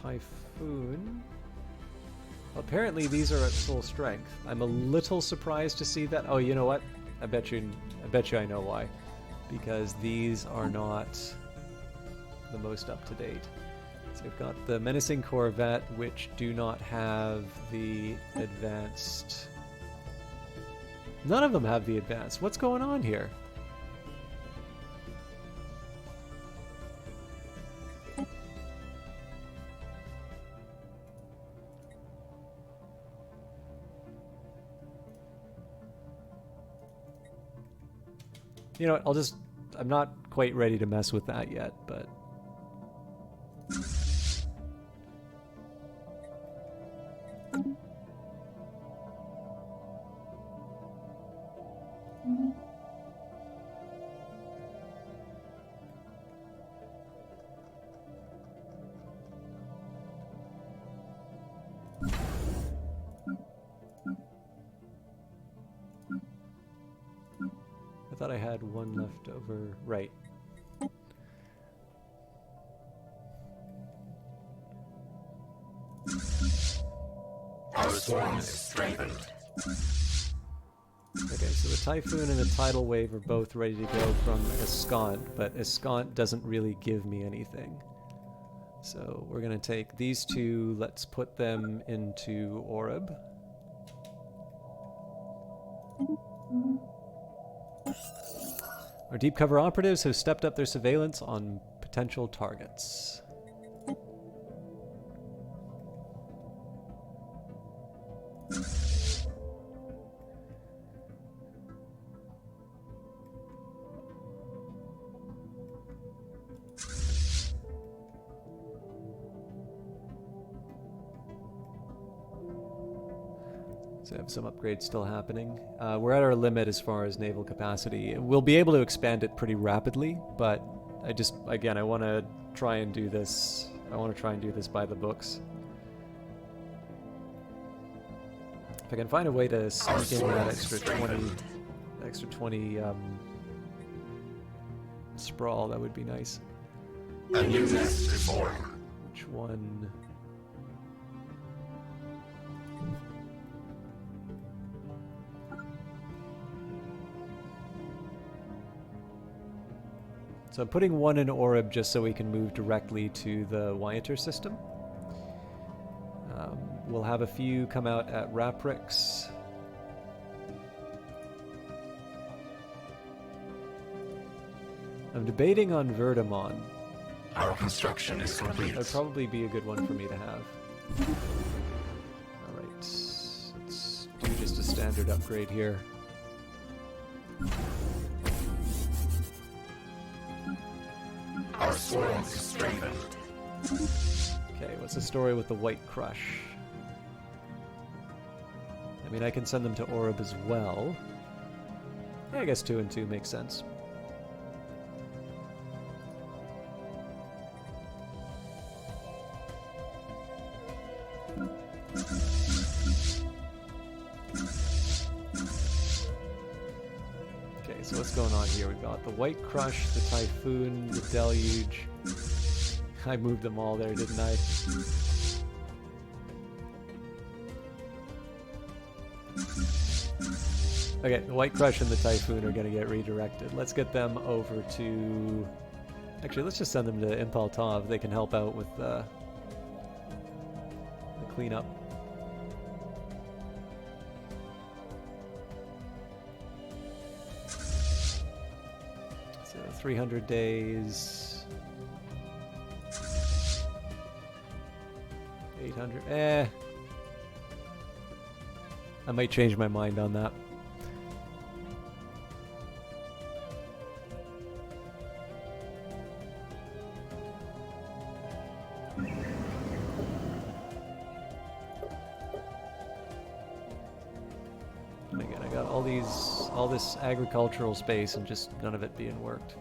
Typhoon. Apparently these are at full strength. I'm a little surprised to see that. Oh, you know what? I bet you I know why. Because these are not the most up to date. So we've got the Menacing Corvette, which do not have the advanced. None of them have the advanced. What's going on here? You know what, I'm not quite ready to mess with that yet, but... I thought I had one left over. Right. Our swarm is strengthened. Okay, so the Typhoon and the Tidal Wave are both ready to go from Escant, but Escant doesn't really give me anything. So we're going to take these two, let's put them into Orb. Our deep cover operatives have stepped up their surveillance on potential targets. So I have some upgrades still happening. We're at our limit as far as naval capacity. We'll be able to expand it pretty rapidly, but I want to try and do this. I want to try and do this by the books. If I can find a way to sneak in that extra 20 sprawl, that would be nice. A new nest is formed. Which one? So I'm putting one in Orb just so we can move directly to the Wyanter system. We'll have a few come out at Raprix. I'm debating on Verdamon. Our construction is complete. That'd probably be a good one for me to have. Alright, let's do just a standard upgrade here. Our swarm is strengthened. Okay, what's the story with the White Crush? I mean, I can send them to Orb as well. Yeah, I guess 2 and 2 makes sense. Okay, so what's going on here? We've got the White Crush, the Typhoon, the Deluge. I moved them all there, didn't I? Okay, the White Crush and the Typhoon are going to get redirected. Let's get them over to... Actually, let's just send them to Impel Tov. They can help out with the cleanup. So 300 days... 800... I might change my mind on that. And again, I got all this agricultural space and just none of it being worked.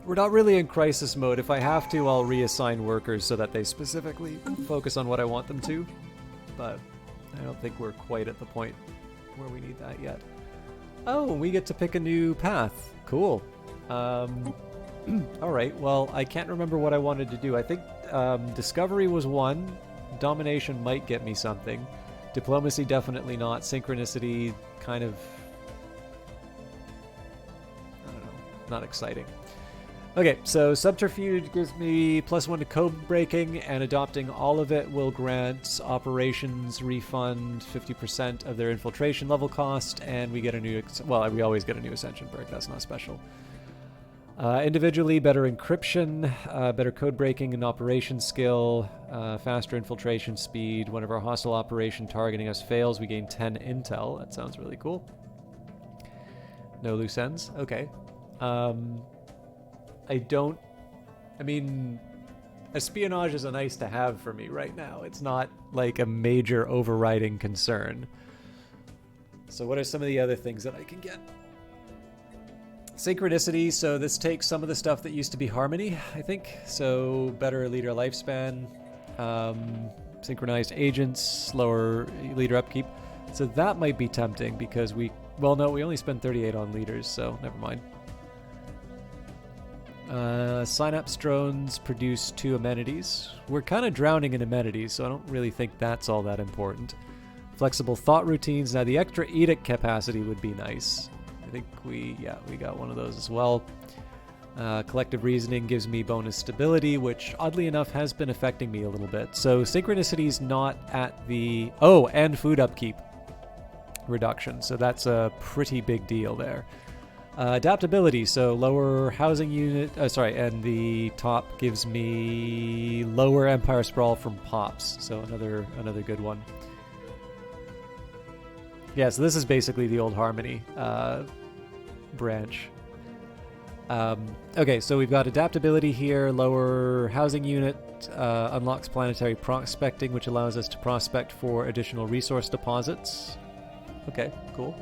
We're not really in crisis mode. If I have to, I'll reassign workers so that they specifically focus on what I want them to. But I don't think we're quite at the point where we need that yet. Oh, we get to pick a new path. Cool. All right, well, I can't remember what I wanted to do. I think Discovery was one. Domination might get me something. Diplomacy, definitely not. Synchronicity, kind of... I don't know. Not exciting. Okay, so Subterfuge gives me +1 to code breaking, and adopting all of it will grant operations refund 50% of their infiltration level cost, and we get a new... well, we always get a new Ascension perk. That's not special. Individually, better encryption, better code breaking and operation skill, faster infiltration speed. Whenever a hostile operation targeting us fails, we gain 10 intel. That sounds really cool. No loose ends. Okay. I mean, espionage is a nice to have for me right now. It's not like a major overriding concern. So what are some of the other things that I can get? Synchronicity, so this takes some of the stuff that used to be harmony, I think. So better leader lifespan, synchronized agents, slower leader upkeep. So that might be tempting because we only spend 38 on leaders, so never mind. Synapse drones produce 2 amenities. We're kind of drowning in amenities, so I don't really think that's all that important. Flexible thought routines. Now the extra edict capacity would be nice. I think we got one of those as well. Collective reasoning gives me bonus stability, which oddly enough has been affecting me a little bit. So synchronicity's not at the... oh, and food upkeep reduction. So that's a pretty big deal there. Adaptability, so lower housing unit, and the top gives me lower Empire Sprawl from pops, so another good one. Yeah, so this is basically the old Harmony branch. Okay, so we've got adaptability here, lower housing unit, unlocks planetary prospecting, which allows us to prospect for additional resource deposits. Okay, cool.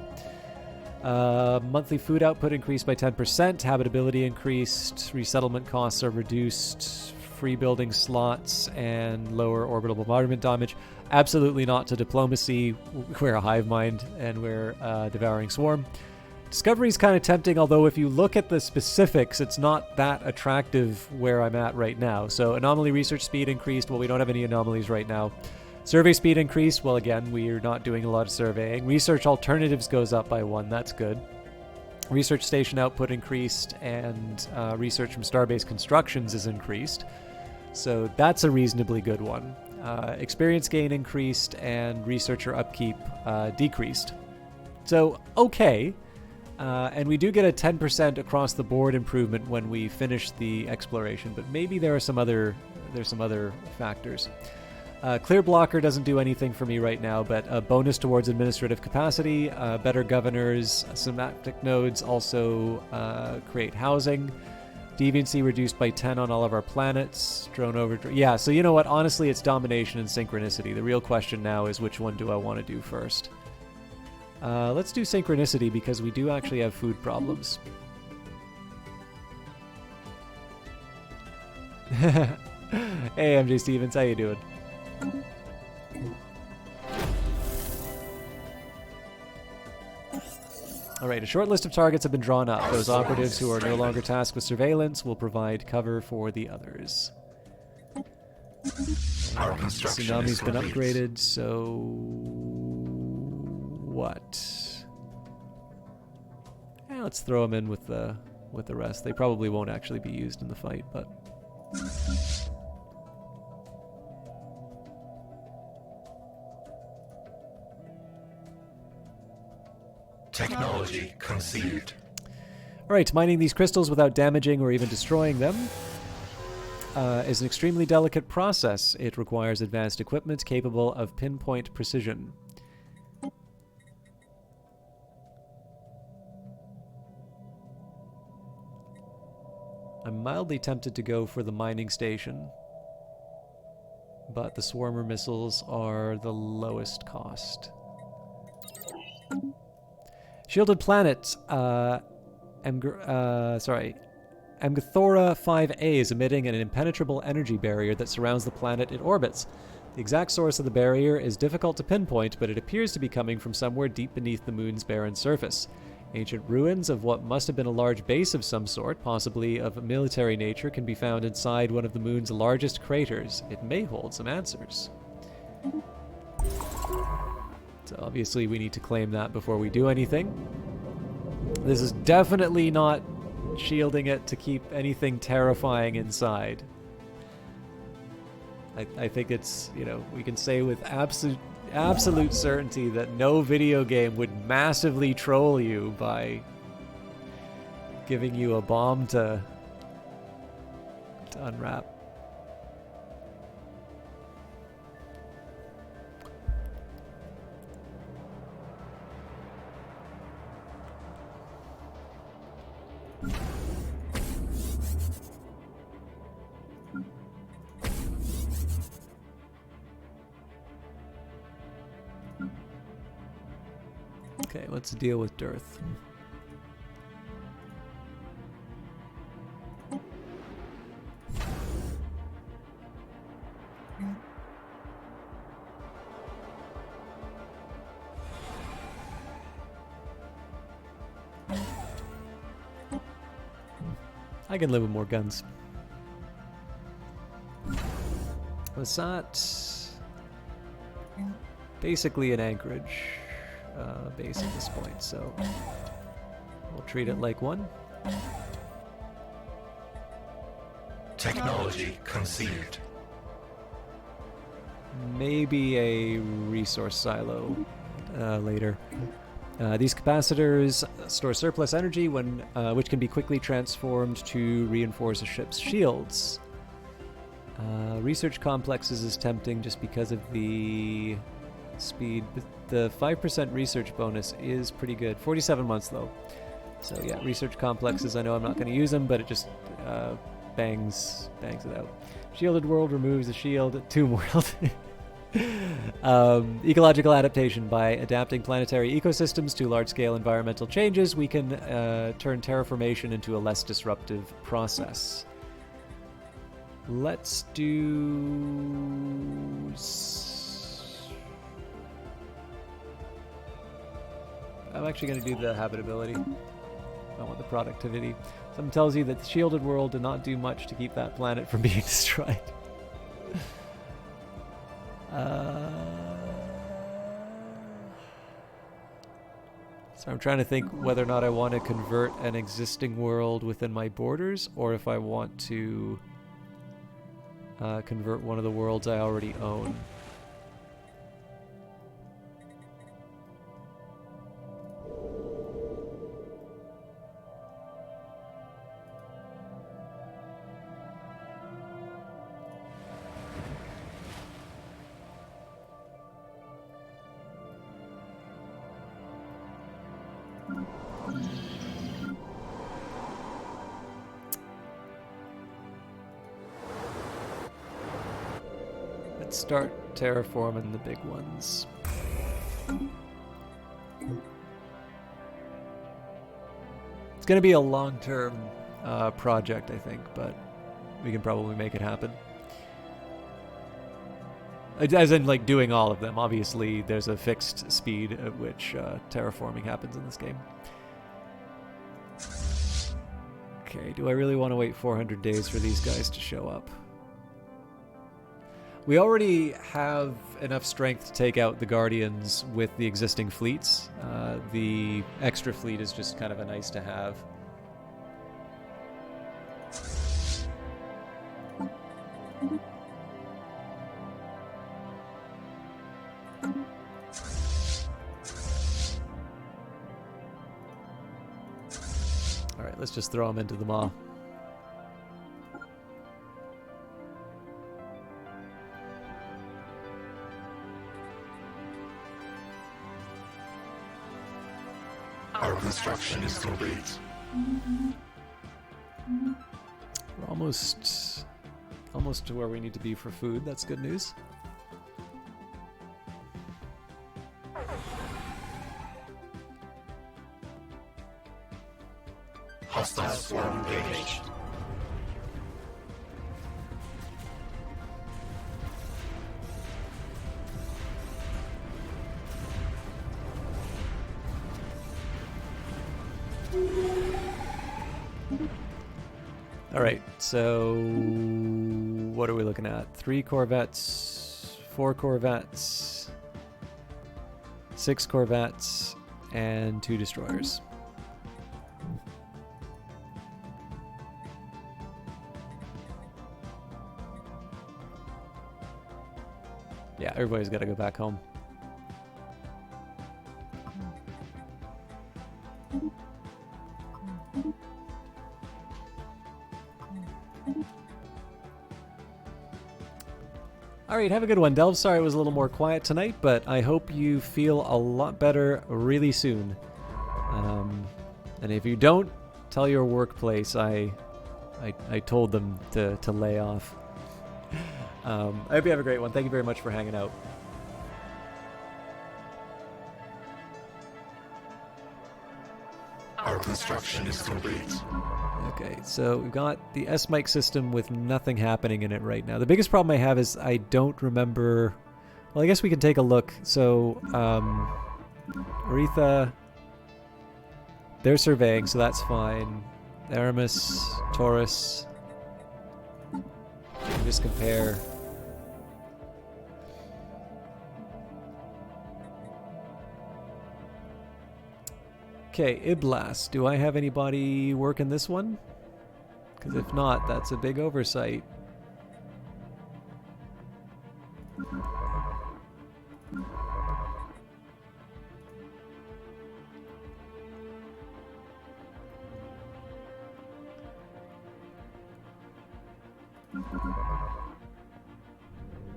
Monthly food output increased by 10%, habitability increased, resettlement costs are reduced, free building slots, and lower orbital bombardment damage. Absolutely not to diplomacy. We're a hive mind, and we're devouring swarm. Discovery is kind of tempting, although if you look at the specifics, it's not that attractive where I'm at right now. So anomaly research speed increased. Well, we don't have any anomalies right now. Survey speed increased. Well, again, we're not doing a lot of surveying. Research alternatives goes up by 1. That's good. Research station output increased, and research from starbase constructions is increased. So that's a reasonably good one. Experience gain increased, and researcher upkeep decreased. So, okay. And we do get a 10% across the board improvement when we finish the exploration, but maybe there's some other factors. Clear blocker doesn't do anything for me right now, but a bonus towards administrative capacity, better governors, synaptic nodes also create housing, deviancy reduced by 10 on all of our planets, drone over... yeah, so you know what, honestly it's domination and synchronicity. The real question now is which one do I want to do first? Let's do synchronicity because we do actually have food problems. Hey MJ Stevens, how you doing? Alright, a short list of targets have been drawn up. Those operatives who are no longer tasked with surveillance will provide cover for the others. Tsunami's been upgraded, so... what? Yeah, let's throw them in with the rest. They probably won't actually be used in the fight, but... Technology conceived. Alright, mining these crystals without damaging or even destroying them is an extremely delicate process. It requires advanced equipment capable of pinpoint precision. I'm mildly tempted to go for the mining station, but the swarmer missiles are the lowest cost. Shielded planet, Amgathora 5A is emitting an impenetrable energy barrier that surrounds the planet it orbits. The exact source of the barrier is difficult to pinpoint, but it appears to be coming from somewhere deep beneath the moon's barren surface. Ancient ruins of what must have been a large base of some sort, possibly of a military nature, can be found inside one of the moon's largest craters. It may hold some answers. So obviously we need to claim that before we do anything. This is definitely not shielding it to keep anything terrifying inside. I think it's, you know, we can say with absolute certainty that no video game would massively troll you by giving you a bomb to unwrap. Okay, let's deal with dearth. I can live with more guns. Was that basically an anchorage base at this point, so we'll treat it like one. Technology conceived. Maybe a resource silo later. These capacitors store surplus energy which can be quickly transformed to reinforce a ship's shields. Research complexes is tempting just because of the speed, but the 5% research bonus is pretty good. 47 months though. So yeah, research complexes, I know I'm not going to use them, but it just bangs it out. Shielded world removes a shield. Tomb world. Ecological adaptation. By adapting planetary ecosystems to large-scale environmental changes, we can turn terraformation into a less disruptive process. Let's do... I'm actually going to do the habitability. I want the productivity. Something tells you that the shielded world did not do much to keep that planet from being destroyed. So I'm trying to think whether or not I want to convert an existing world within my borders, or if I want to convert one of the worlds I already own. Let's start terraforming the big ones. It's going to be a long-term project, I think, but we can probably make it happen. As in, like, doing all of them. Obviously, there's a fixed speed at which terraforming happens in this game. Okay, do I really want to wait 400 days for these guys to show up? We already have enough strength to take out the Guardians with the existing fleets. The extra fleet is just kind of a nice to have. Alright, let's just throw them into the maw. Our construction is complete. We're almost to where we need to be for food. That's good news. Hostile swarm engaged. so what are we looking at? 3 corvettes, 4 corvettes, 6 corvettes, and 2 destroyers. Yeah, everybody's got to go back home. Alright, have a good one, Delv. Sorry it was a little more quiet tonight, but I hope you feel a lot better really soon. And if you don't, tell your workplace I told them to lay off. I hope you have a great one. Thank you very much for hanging out. Our construction is complete. Okay, so we've got the S-Mic system with nothing happening in it right now. The biggest problem I have is I don't remember... Well, I guess we can take a look. So, Aretha... They're surveying, so that's fine. Aramis, Taurus... We can just compare... Okay, Iblas. Do I have anybody working this one? Because if not, that's a big oversight.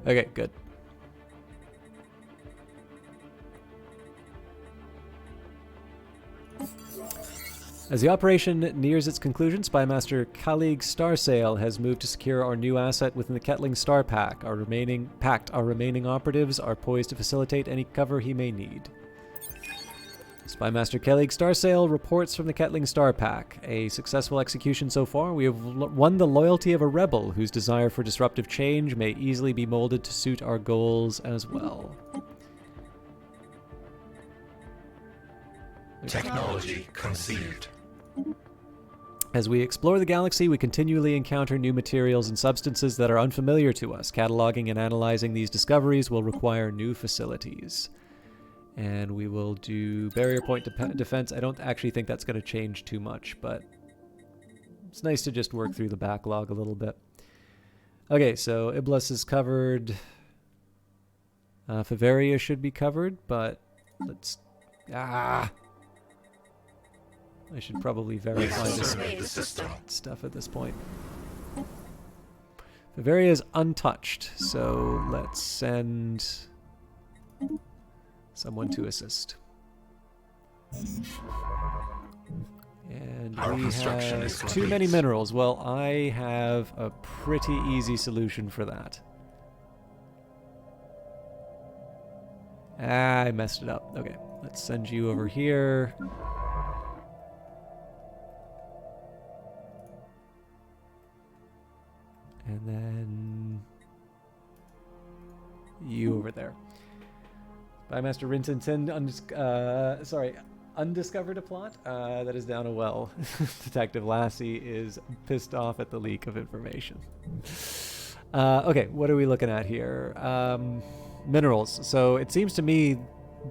Okay, good. As the operation nears its conclusion, Spymaster Kalig Starsail has moved to secure our new asset within the Kettling Star Pack. Our remaining operatives are poised to facilitate any cover he may need. Spymaster Kalig Starsail reports from the Kettling Star Pack. A successful execution so far. We have won the loyalty of a rebel whose desire for disruptive change may easily be molded to suit our goals as well. Technology conceived. As we explore the galaxy, we continually encounter new materials and substances that are unfamiliar to us. Cataloging and analyzing these discoveries will require new facilities. And we will do barrier point defense. I don't actually think that's going to change too much, but it's nice to just work through the backlog a little bit. Okay, so Iblis is covered. Faveria should be covered, but let's... I should probably verify this stuff at this point. Faveria is untouched, so let's send someone to assist. And we have too many minerals. Well, I have a pretty easy solution for that. I messed it up. Okay, let's send you over here. And then you over there. Bymaster Rintintin, undiscovered a plot that is down a well. Detective Lassie is pissed off at the leak of information. Okay, what are we looking at here? Minerals. So it seems to me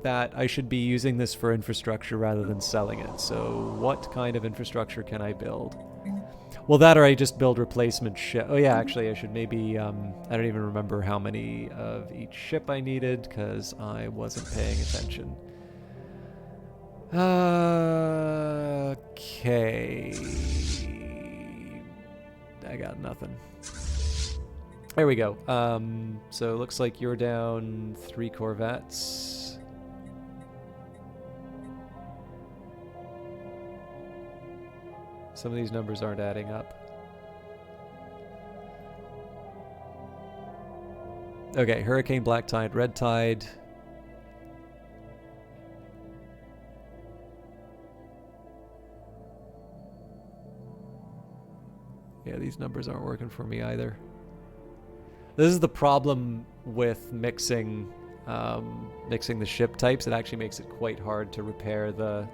that I should be using this for infrastructure rather than selling it. So what kind of infrastructure can I build? Well, that or I just build replacement ship. Oh yeah, actually I should maybe, I don't even remember how many of each ship I needed because I wasn't paying attention. Okay. I got nothing. There we go. So it looks like you're down 3 corvettes. Some of these numbers aren't adding up. Okay, Hurricane, Black Tide, Red Tide. Yeah, these numbers aren't working for me either. This is the problem with mixing the ship types. It actually makes it quite hard to repair the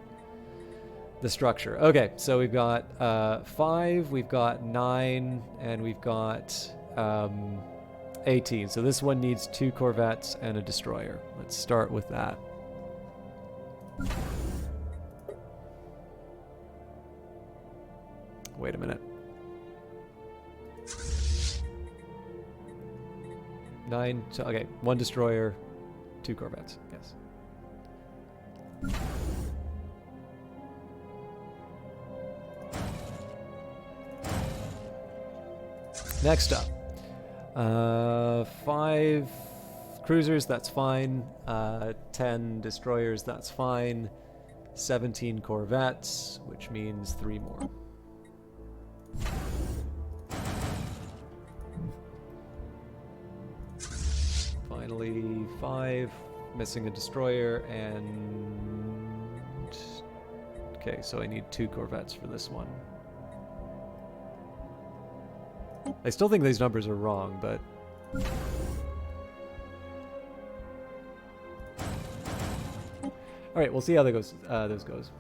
the structure. Okay, so we've got 5, we've got 9, and we've got 18. So this one needs 2 corvettes and a destroyer. Let's start with that. Wait a minute. 9, so, okay, 1 destroyer, 2 corvettes, yes. Next up, 5 cruisers, that's fine. 10 destroyers, that's fine. 17 corvettes, which means 3 more. Finally, 5, missing a destroyer, and... Okay, so I need 2 corvettes for this one. I still think these numbers are wrong, but... Alright, we'll see how that goes. This goes.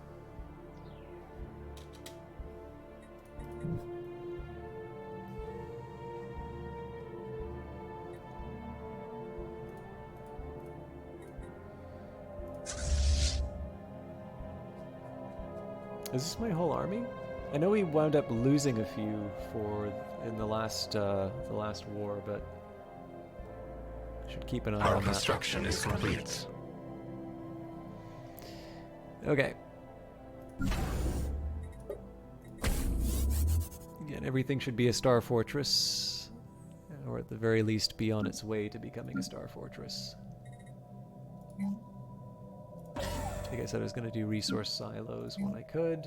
Is this my whole army? I know we wound up losing a few in the last war, but should keep an eye on that. Our construction is complete. Okay. Again, everything should be a star fortress, or at the very least be on its way to becoming a star fortress. Like I said, I was going to do resource silos when I could.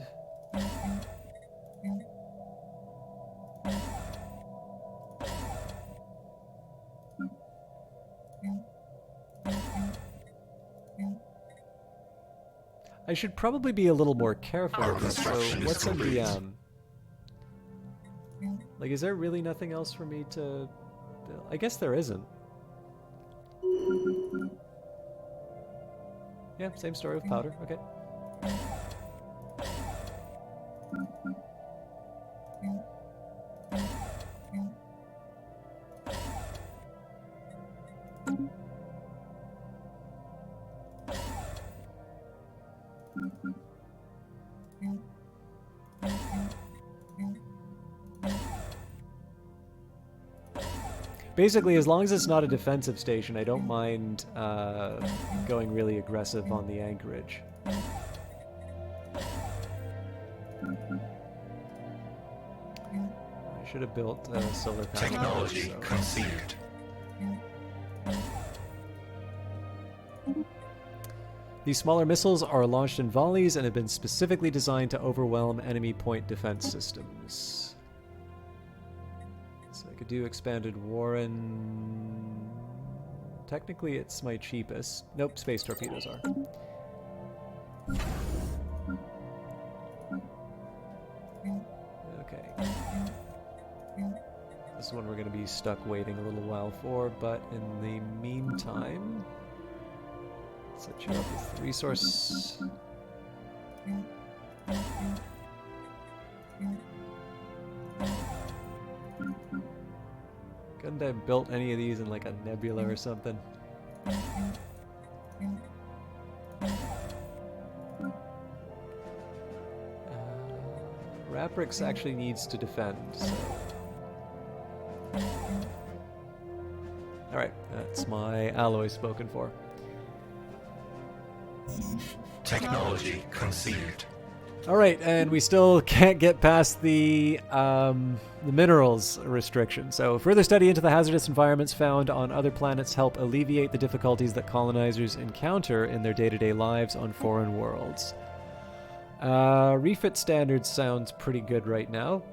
I should probably be a little more careful with this. So what's in the like, is there really nothing else for me to build? I guess there isn't. Yeah, same story with powder. Okay. Basically, as long as it's not a defensive station, I don't mind going really aggressive on the anchorage. I should have built solar panels. Technology conceived. These smaller missiles are launched in volleys and have been specifically designed to overwhelm enemy point defense systems. So I could do expanded Warren. Technically, it's my cheapest. Nope, space torpedoes are. Okay. This one we're going to be stuck waiting a little while for, but in the meantime, set you up with resource. Couldn't I have built any of these in like a nebula or something? Raprix actually needs to defend, so... Alright, that's my alloy spoken for. Technology conceived. Alright, and we still can't get past the minerals restriction. So, further study into the hazardous environments found on other planets help alleviate the difficulties that colonizers encounter in their day-to-day lives on foreign worlds. Refit standards sounds pretty good right now.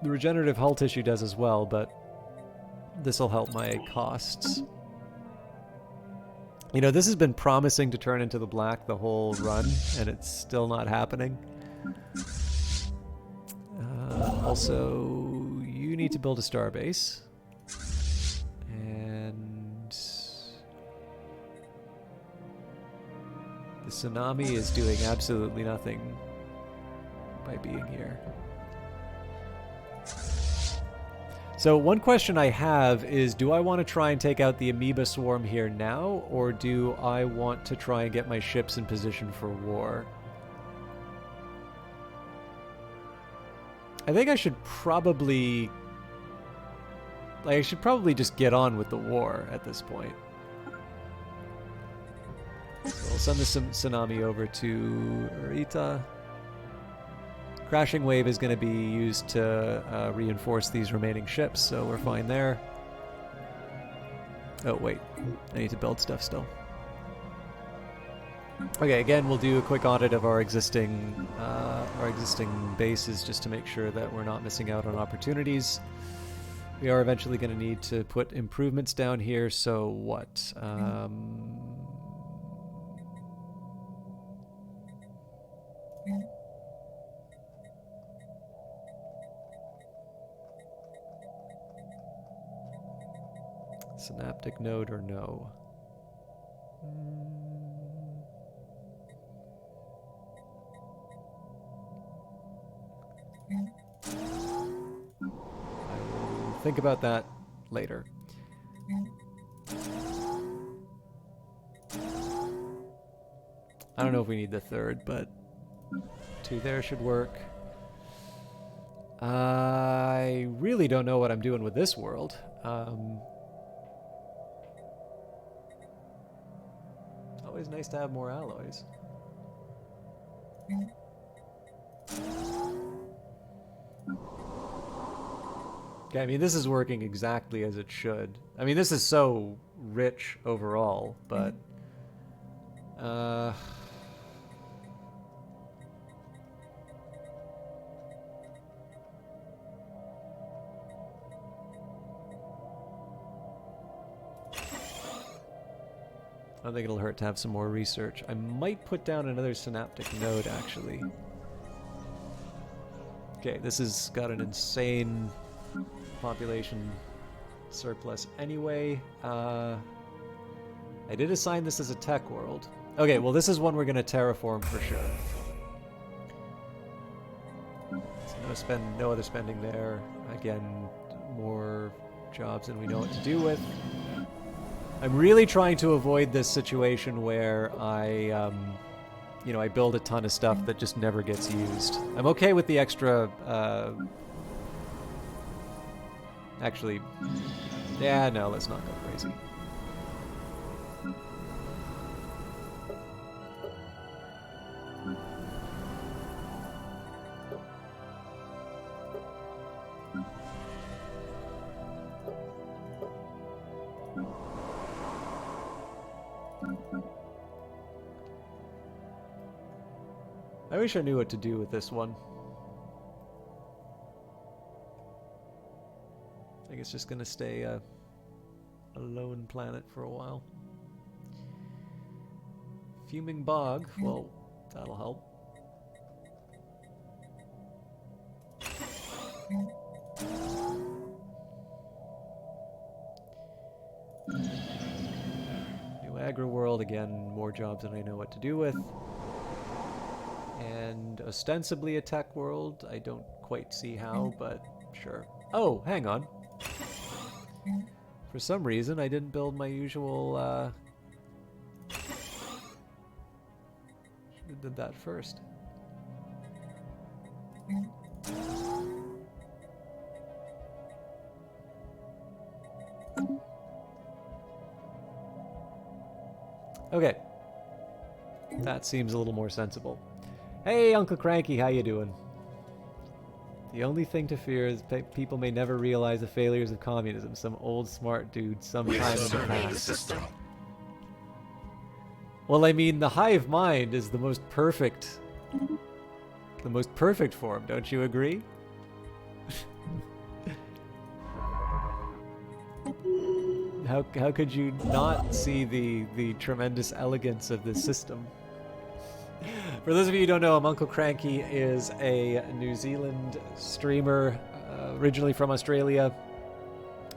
The regenerative hull tissue does as well, but this will help my costs. You know, this has been promising to turn into the black the whole run, and it's still not happening. Also, you need to build a starbase. And... the tsunami is doing absolutely nothing by being here. So one question I have is, do I want to try and take out the amoeba swarm here now, or do I want to try and get my ships in position for war? I think I should probably... like, I should probably just get on with the war at this point. So we'll send this tsunami over to Urita. Crashing wave is going to be used to reinforce these remaining ships, so we're fine there. Oh wait, I need to build stuff still. Okay, again, we'll do a quick audit of our existing bases just to make sure that we're not missing out on opportunities. We are eventually going to need to put improvements down here. So what? Synaptic node or no? I will think about that later. I don't know if we need the third, but 2 there should work. I really don't know what I'm doing with this world. Always nice to have more alloys. Okay, I mean, this is working exactly as it should. I mean, this is so rich overall, but... I don't think it'll hurt to have some more research. I might put down another synaptic node, actually. Okay, this has got an insane population surplus anyway. I did assign this as a tech world. Okay, well this is one we're going to terraform for sure. So no other spending there. Again, more jobs than we know what to do with. I'm really trying to avoid this situation where I build a ton of stuff that just never gets used. I'm okay with the extra, actually, yeah, no, let's not go crazy. I wish I knew what to do with this one. I think it's just gonna stay a lone planet for a while. Fuming bog, well, that'll help. New agri world, again, more jobs than I know what to do with. And ostensibly a tech world. I don't quite see how, but sure. Oh, hang on. For some reason, I didn't build my usual, should have did that first. Okay. That seems a little more sensible. Hey, Uncle Cranky, how you doing? The only thing to fear is people may never realize the failures of communism. Some old smart dude sometime in the past. Well, I mean, the hive mind is the most perfect form, don't you agree? How could you not see the tremendous elegance of this system? For those of you who don't know him, Uncle Cranky is a New Zealand streamer, originally from Australia,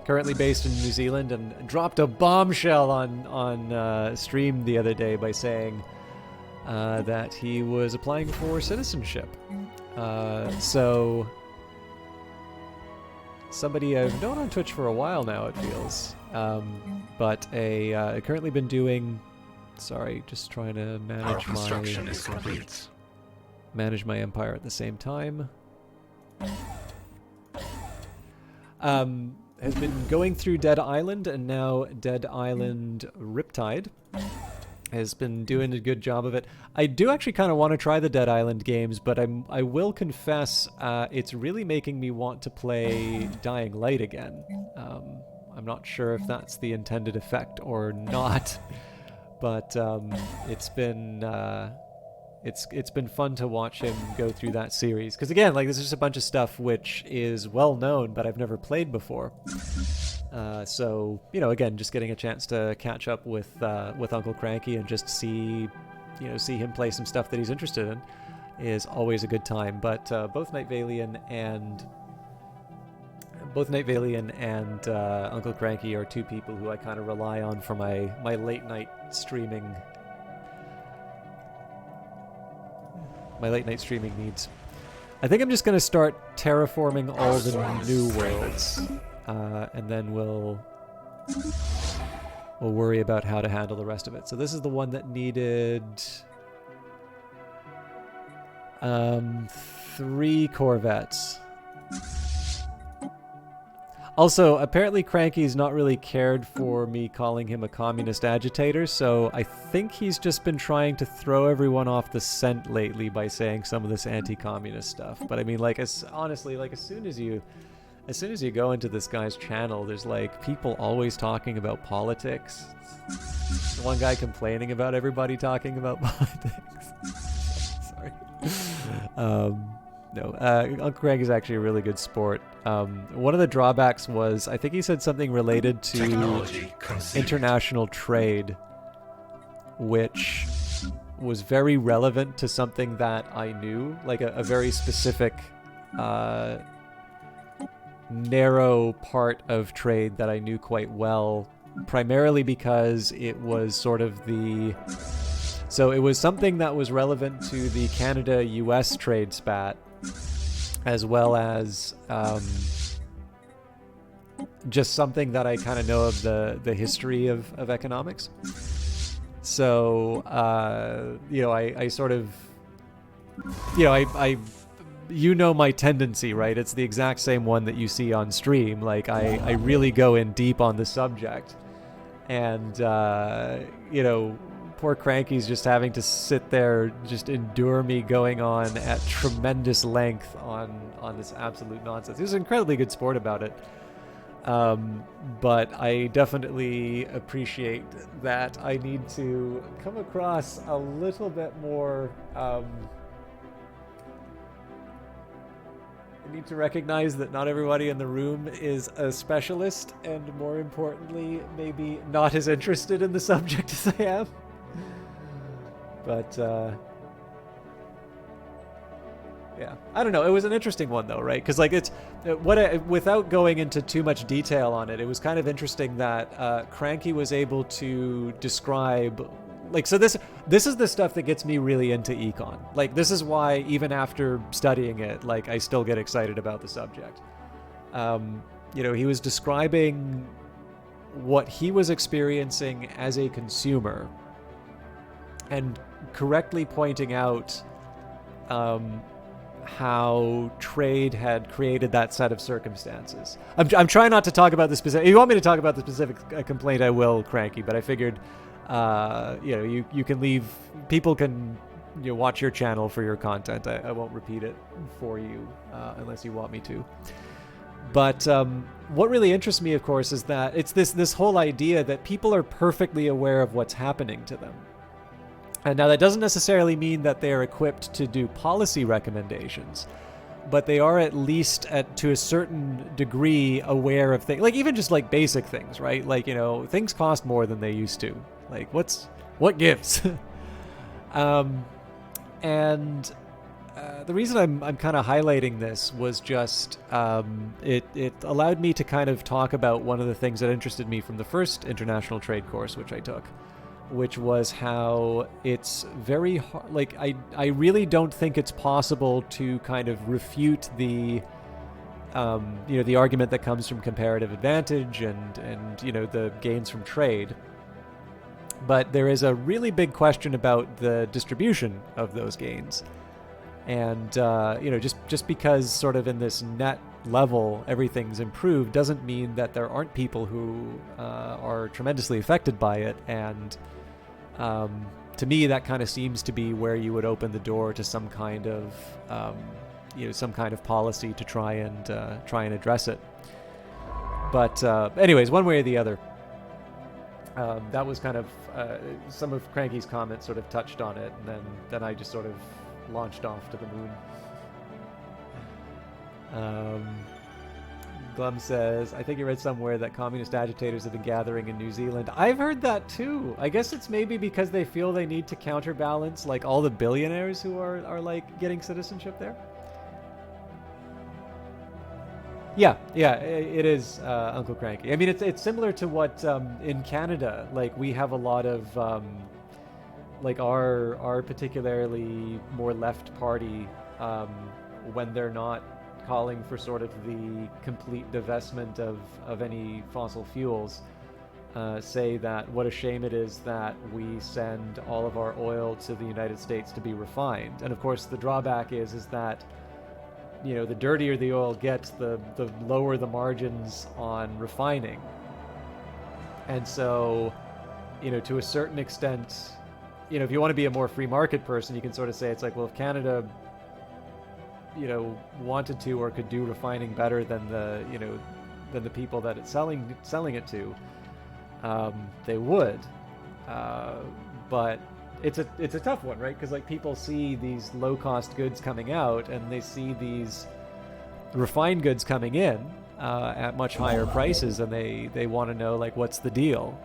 currently based in New Zealand, and dropped a bombshell on stream the other day by saying, that he was applying for citizenship. So somebody I've known on Twitch for a while now, it feels. But I've currently been doing... Sorry, just trying to manage my empire at the same time. Has been going through Dead Island, and now Dead Island Riptide. Has been doing a good job of it. I do actually kind of want to try the Dead Island games, but I will confess it's really making me want to play Dying Light again. I'm not sure if that's the intended effect or not, but it's been fun to watch him go through that series. Because again, like, this is just a bunch of stuff which is well known, but I've never played before. So, you know, again, just getting a chance to catch up with Uncle Cranky and just see him play some stuff that he's interested in is always a good time. But both Night Valian and Uncle Cranky are two people who I kind of rely on for my late night streaming. My late night streaming needs. I think I'm just going to start terraforming all the new worlds, and then we'll worry about how to handle the rest of it. So this is the one that needed 3 Corvettes. Also, apparently Cranky's not really cared for me calling him a communist agitator, so I think he's just been trying to throw everyone off the scent lately by saying some of this anti-communist stuff. But I mean, like, honestly, like, as soon as you go into this guy's channel, there's like people always talking about politics. One guy complaining about everybody talking about politics. Sorry. No, Uncle Crank is actually a really good sport. One of the drawbacks was, I think he said something related to international trade, which was very relevant to something that I knew, like a very specific, narrow part of trade that I knew quite well, primarily because it was sort of so it was something that was relevant to the Canada-US trade spat, as well as just something that I kind of know of the history of economics. So, I sort of, my tendency, right? It's the exact same one that you see on stream. Like, I really go in deep on the subject. And, poor Cranky's just having to sit there, just endure me going on at tremendous length on this absolute nonsense. He was an incredibly good sport about it. But I definitely appreciate that I need to come across a little bit more... I need to recognize that not everybody in the room is a specialist, and more importantly, maybe not as interested in the subject as I am. But, yeah, I don't know. It was an interesting one, though, right? Because, like, without going into too much detail on it, it was kind of interesting that Cranky was able to describe, like, so this is the stuff that gets me really into econ. Like, this is why, even after studying it, like, I still get excited about the subject. He was describing what he was experiencing as a consumer, and correctly pointing out how trade had created that set of circumstances. I'm trying not to talk about the specific... If you want me to talk about the specific complaint, I will, Cranky, but I figured, you can leave... People can watch your channel for your content. I won't repeat it for you unless you want me to. But what really interests me, of course, is that it's this whole idea that people are perfectly aware of what's happening to them. And now that doesn't necessarily mean that they're equipped to do policy recommendations, but they are at least to a certain degree aware of things, like even just like basic things, right? Like, things cost more than they used to. Like, what gives? And the reason I'm kind of highlighting this was just it allowed me to kind of talk about one of the things that interested me from the first international trade course, which I took. which was how it's very hard. Like, I really don't think it's possible to kind of refute the the argument that comes from comparative advantage and the gains from trade. But there is a really big question about the distribution of those gains. And, just because sort of in this net level everything's improved doesn't mean that there aren't people who are tremendously affected by it. And to me, that kind of seems to be where you would open the door to some kind of policy to try and address it. But anyways, one way or the other, that was kind of some of Cranky's comments sort of touched on it, and then I just sort of launched off to the moon. Glum says, I think you read somewhere that communist agitators have been gathering in New Zealand. I've heard that too. I guess it's maybe because they feel they need to counterbalance like all the billionaires who are like getting citizenship there. Yeah, it is, Uncle Cranky. I mean, it's similar to what in Canada, like we have a lot of like our particularly more left party, when they're not calling for sort of the complete divestment of any fossil fuels, say that what a shame it is that we send all of our oil to the United States to be refined. And of course, the drawback is that the dirtier the oil gets, the lower the margins on refining. And so, to a certain extent, if you want to be a more free market person, you can sort of say it's like, well, if Canada, wanted to or could do refining better than the people that it's selling it to, they would. But it's a tough one, right? Because like people see these low-cost goods coming out, and they see these refined goods coming in at much higher prices, and they want to know like what's the deal.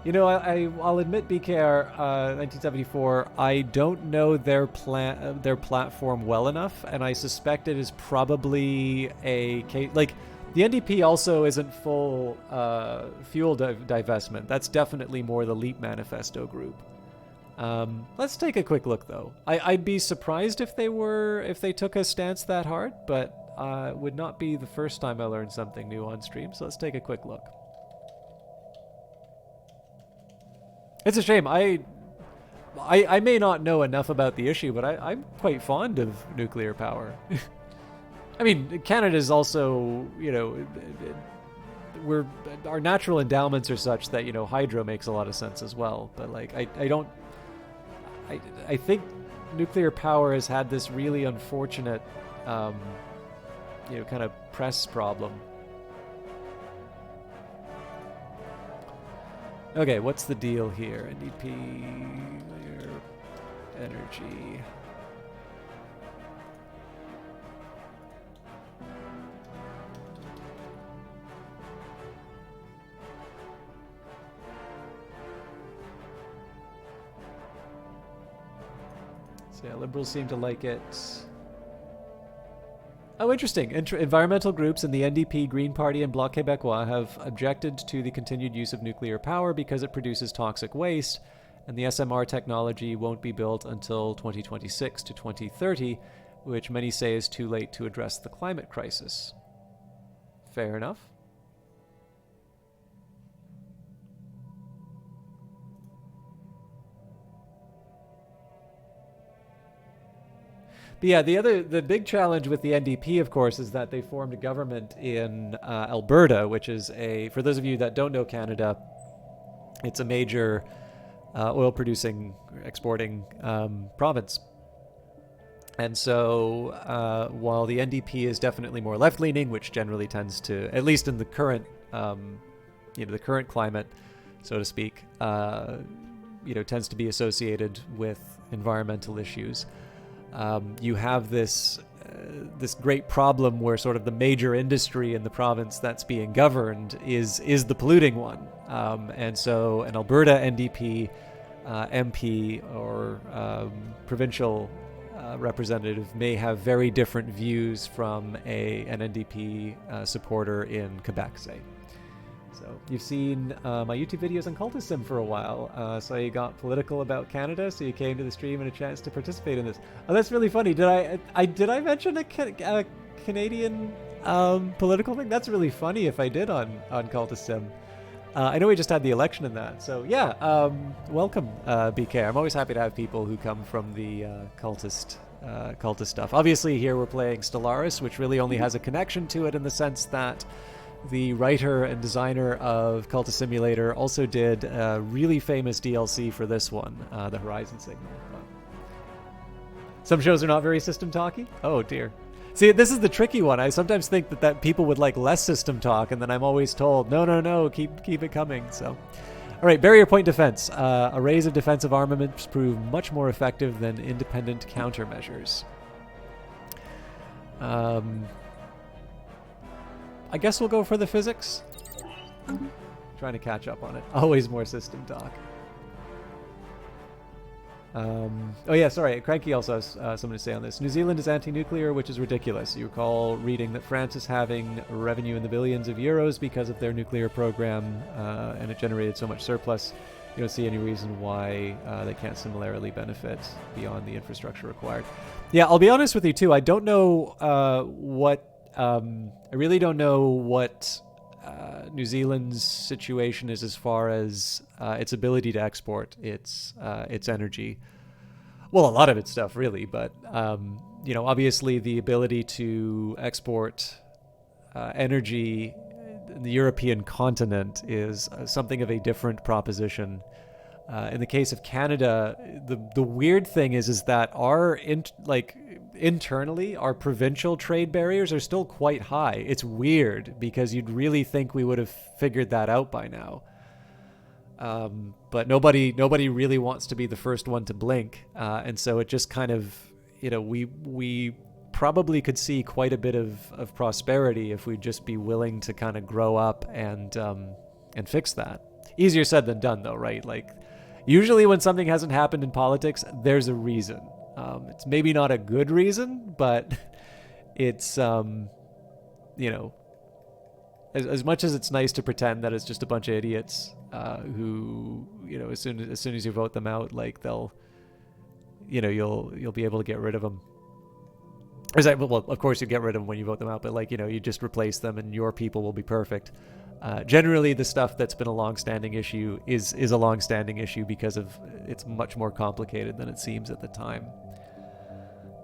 I'll admit, BKR 1974. I don't know their platform well enough, and I suspect it is probably a case like. The NDP also isn't full fuel divestment. That's definitely more the LEAP manifesto group. Let's take a quick look, though. I'd be surprised if they took a stance that hard, but it would not be the first time I learned something new on stream. So let's take a quick look. It's a shame. I may not know enough about the issue, but I'm quite fond of nuclear power. I mean, Canada is also, our natural endowments are such that, hydro makes a lot of sense as well. But like, I think nuclear power has had this really unfortunate, kind of press problem. Okay, what's the deal here? NDP, energy. Yeah, Liberals seem to like it. Oh, interesting. Environmental groups in the NDP, Green Party, and Bloc Québécois have objected to the continued use of nuclear power because it produces toxic waste, and the SMR technology won't be built until 2026 to 2030, which many say is too late to address the climate crisis. Fair enough. But yeah, the big challenge with the NDP, of course, is that they formed a government in Alberta, which is for those of you that don't know Canada, it's a major oil-producing, exporting province. And so while the NDP is definitely more left-leaning, which generally tends to, at least in the current, the current climate, so to speak, tends to be associated with environmental issues. You have this great problem where sort of the major industry in the province that's being governed is the polluting one, and so an Alberta NDP MP or provincial representative may have very different views from an NDP supporter in Quebec, say. So you've seen my YouTube videos on cultism for a while, so you got political about Canada, so you came to the stream and a chance to participate in this. Oh, that's really funny. Did I mention a Canadian political thing? That's really funny if I did on cultism. I know we just had the election in that, so yeah. Welcome, BK. I'm always happy to have people who come from the cultist stuff. Obviously, here we're playing Stellaris, which really only has a connection to it in the sense that the writer and designer of Cultist Simulator also did a really famous DLC for this one, the Horizon Signal. Some shows are not very system talky. Oh dear. See, this is the tricky one. I sometimes think that people would like less system talk, and then I'm always told, no, keep it coming. So, all right, barrier point defense. Arrays of defensive armaments prove much more effective than independent countermeasures. I guess we'll go for the physics. Trying to catch up on it. Always more system talk. Oh yeah, sorry. Cranky also has something to say on this. New Zealand is anti-nuclear, which is ridiculous. You recall reading that France is having revenue in the billions of euros because of their nuclear program, and it generated so much surplus. You don't see any reason why they can't similarly benefit beyond the infrastructure required. Yeah, I'll be honest with you too. I don't know I really don't know what New Zealand's situation is as far as its ability to export its energy. Well, a lot of its stuff, really, but you know, obviously the ability to export energy in the European continent is something of a different proposition. In the case of Canada, the weird thing is that our internally, our provincial trade barriers are still quite high. It's weird because you'd really think we would have figured that out by now. But nobody really wants to be the first one to blink. And so it just kind of, you know, we probably could see quite a bit of prosperity if we'd just be willing to kind of grow up and fix that. Easier said than done though, right? Like usually when something hasn't happened in politics, there's a reason. It's maybe not a good reason, but it's, you know, as much as it's nice to pretend that it's just a bunch of idiots who, you know, as soon as you vote them out, like they'll, you know, you'll be able to get rid of them. Well, of course you get rid of them when you vote them out, but like, you know, you just replace them and your people will be perfect. Generally, the stuff that's been a long-standing issue is a long-standing issue because of it's much more complicated than it seems at the time.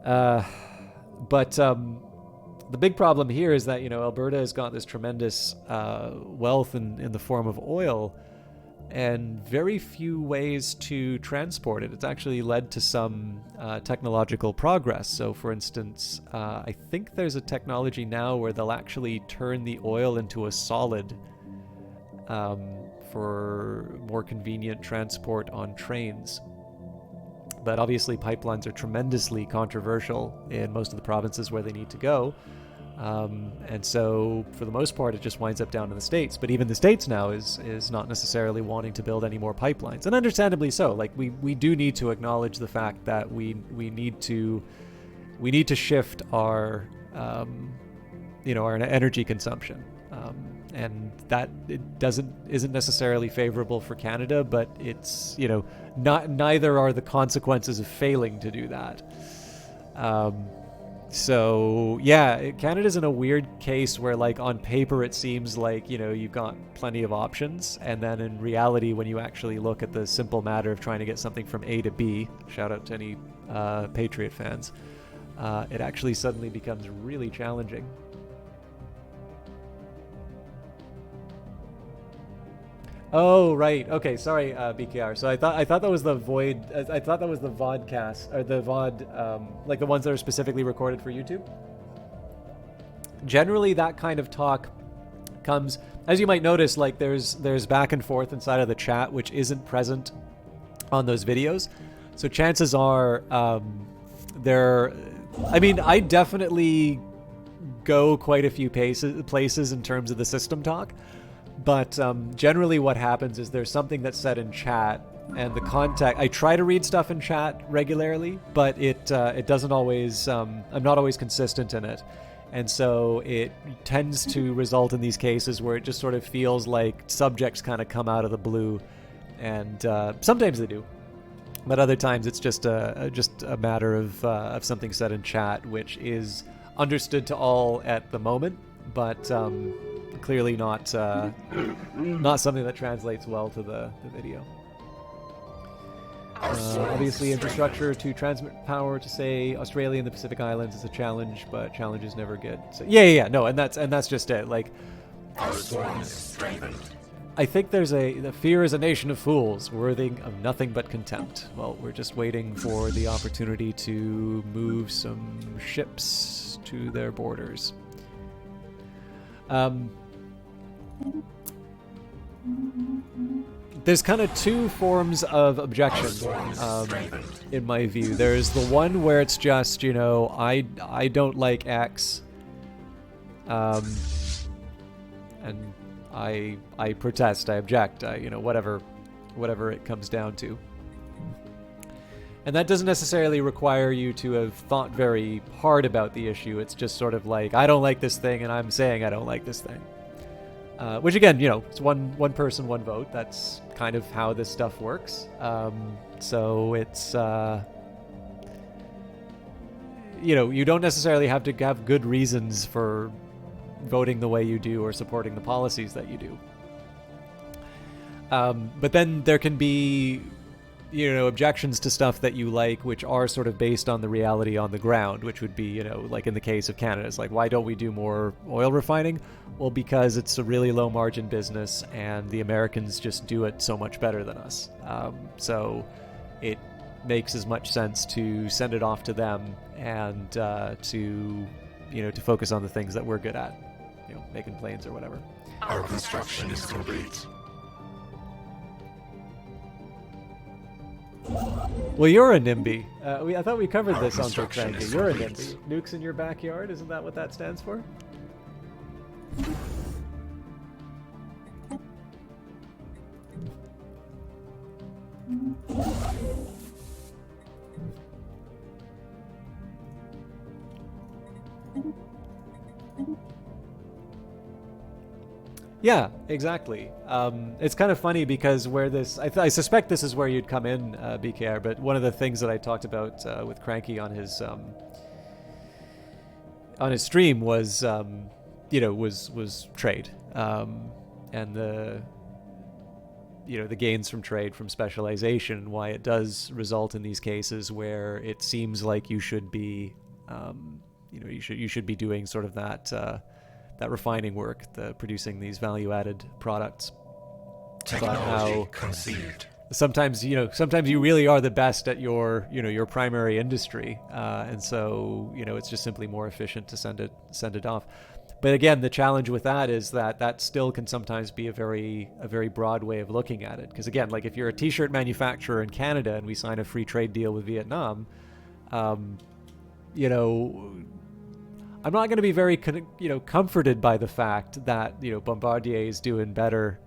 But the big problem here is that, you know, Alberta has got this tremendous wealth in the form of oil and very few ways to transport it. It's actually led to some technological progress. So, for instance, I think there's a technology now where they'll actually turn the oil into a solid for more convenient transport on trains. But obviously pipelines are tremendously controversial in most of the provinces where they need to go. And so for the most part, it just winds up down in the States. But even the States now is not necessarily wanting to build any more pipelines. And understandably so. Like we do need to acknowledge the fact that we need to shift our you know, our energy consumption. And that isn't necessarily favorable for Canada, but it's, you know, neither are the consequences of failing to do that. So yeah, Canada's in a weird case where, like, on paper it seems like, you know, you've got plenty of options, and then in reality, when you actually look at the simple matter of trying to get something from A to B, shout out to any Patriot fans, it actually suddenly becomes really challenging. Oh right, okay, sorry, BKR. So I thought that was the void. I thought that was the vodcast or the VOD, like the ones that are specifically recorded for YouTube. Generally, that kind of talk comes, as you might notice, like there's back and forth inside of the chat, which isn't present on those videos. So chances are, I mean, I definitely go quite a few places in terms of the system talk. But generally what happens is there's something that's said in chat, and the context, I try to read stuff in chat regularly, but it doesn't always, I'm not always consistent in it. And so it tends to result in these cases where it just sort of feels like subjects kind of come out of the blue, and sometimes they do, but other times it's just a matter of something said in chat, which is understood to all at the moment, but clearly not something that translates well to the video. Obviously, infrastructure to transmit power to, say, Australia and the Pacific Islands is a challenge, but challenges never get. So, no, and that's just it. Like, Our swarm is strengthened. I think there's the fear is a nation of fools, worthy of nothing but contempt. Well, we're just waiting for the opportunity to move some ships to their borders. There's kind of two forms of objection in my view. There's the one where it's just, I don't like X, and I protest, I object, whatever it comes down to. And that doesn't necessarily require you to have thought very hard about the issue. It's just sort of like, I don't like this thing, and I'm saying I don't like this thing. Which again, it's one person, one vote. That's kind of how this stuff works. So it's, you don't necessarily have to have good reasons for voting the way you do or supporting the policies that you do. But then there can be, objections to stuff that you like, which are sort of based on the reality on the ground, which would be, like in the case of Canada, it's like, why don't we do more oil refining? Well, because it's a really low margin business and the Americans just do it so much better than us. So it makes as much sense to send it off to them and to focus on the things that we're good at, making planes or whatever. Our construction is complete. Well, you're a NIMBY. I thought we covered this on Cranky. You're a NIMBY. Nukes in your backyard, isn't that what that stands for? Yeah, exactly. It's kind of funny because where this, I suspect this is where you'd come in, BKR. But one of the things that I talked about with Cranky on his stream was, was trade, and the gains from trade, from specialization, and why it does result in these cases where it seems like you should be, you should be doing sort of that refining work, the producing these value-added products. Technology conceived. Sometimes you really are the best at your primary industry, and so it's just simply more efficient to send it off. But again, the challenge with that is that still can sometimes be a very broad way of looking at it. Because again, like if you're a T-shirt manufacturer in Canada and we sign a free trade deal with Vietnam, I'm not going to be very, comforted by the fact that, Bombardier is doing better,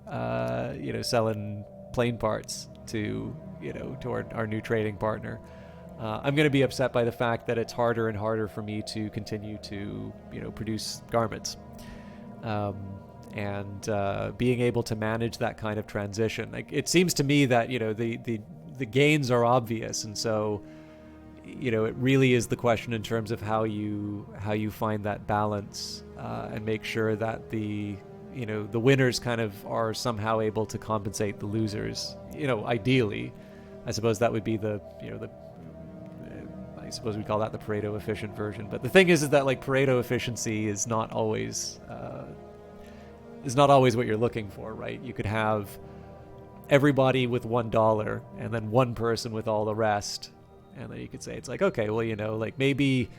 selling plane parts to our new trading partner. I'm going to be upset by the fact that it's harder and harder for me to continue to, produce garments. And being able to manage that kind of transition. Like, it seems to me that, the gains are obvious, and so it really is the question in terms of how you find that balance and make sure that the winners kind of are somehow able to compensate the losers. Ideally, I suppose that would be I suppose we call that the Pareto efficient version. But the thing is that like Pareto efficiency is not always what you're looking for, right? You could have everybody with $1 and then one person with all the rest. And then you could say, it's like, okay, well, like maybe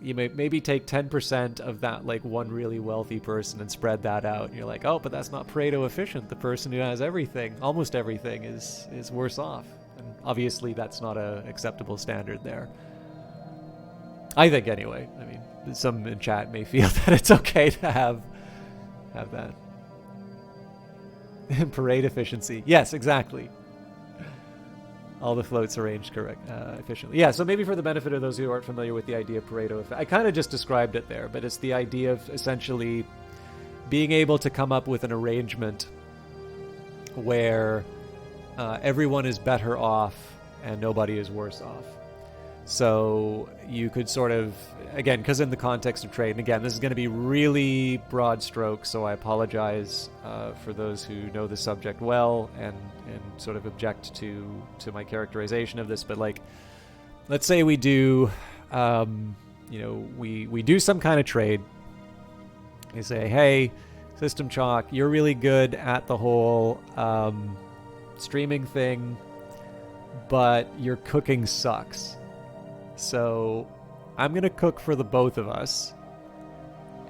you maybe take 10% of that, like one really wealthy person and spread that out. And you're like, oh, but that's not Pareto efficient. The person who has everything, almost everything, is worse off. And obviously that's not a acceptable standard there. I think anyway. I mean, some in chat may feel that it's okay to have that. Parade efficiency. Yes, exactly. All the floats arranged correct, efficiently. Yeah, so maybe for the benefit of those who aren't familiar with the idea of Pareto effect, I kind of just described it there, but it's the idea of essentially being able to come up with an arrangement where everyone is better off and nobody is worse off. So you could sort of, again, because in the context of trade, and again, this is going to be really broad strokes, so I apologize for those who know the subject well and sort of object to my characterization of this, but like, let's say we do, we do some kind of trade. They say, hey, System Chalk, you're really good at the whole streaming thing, but your cooking sucks. So I'm going to cook for the both of us,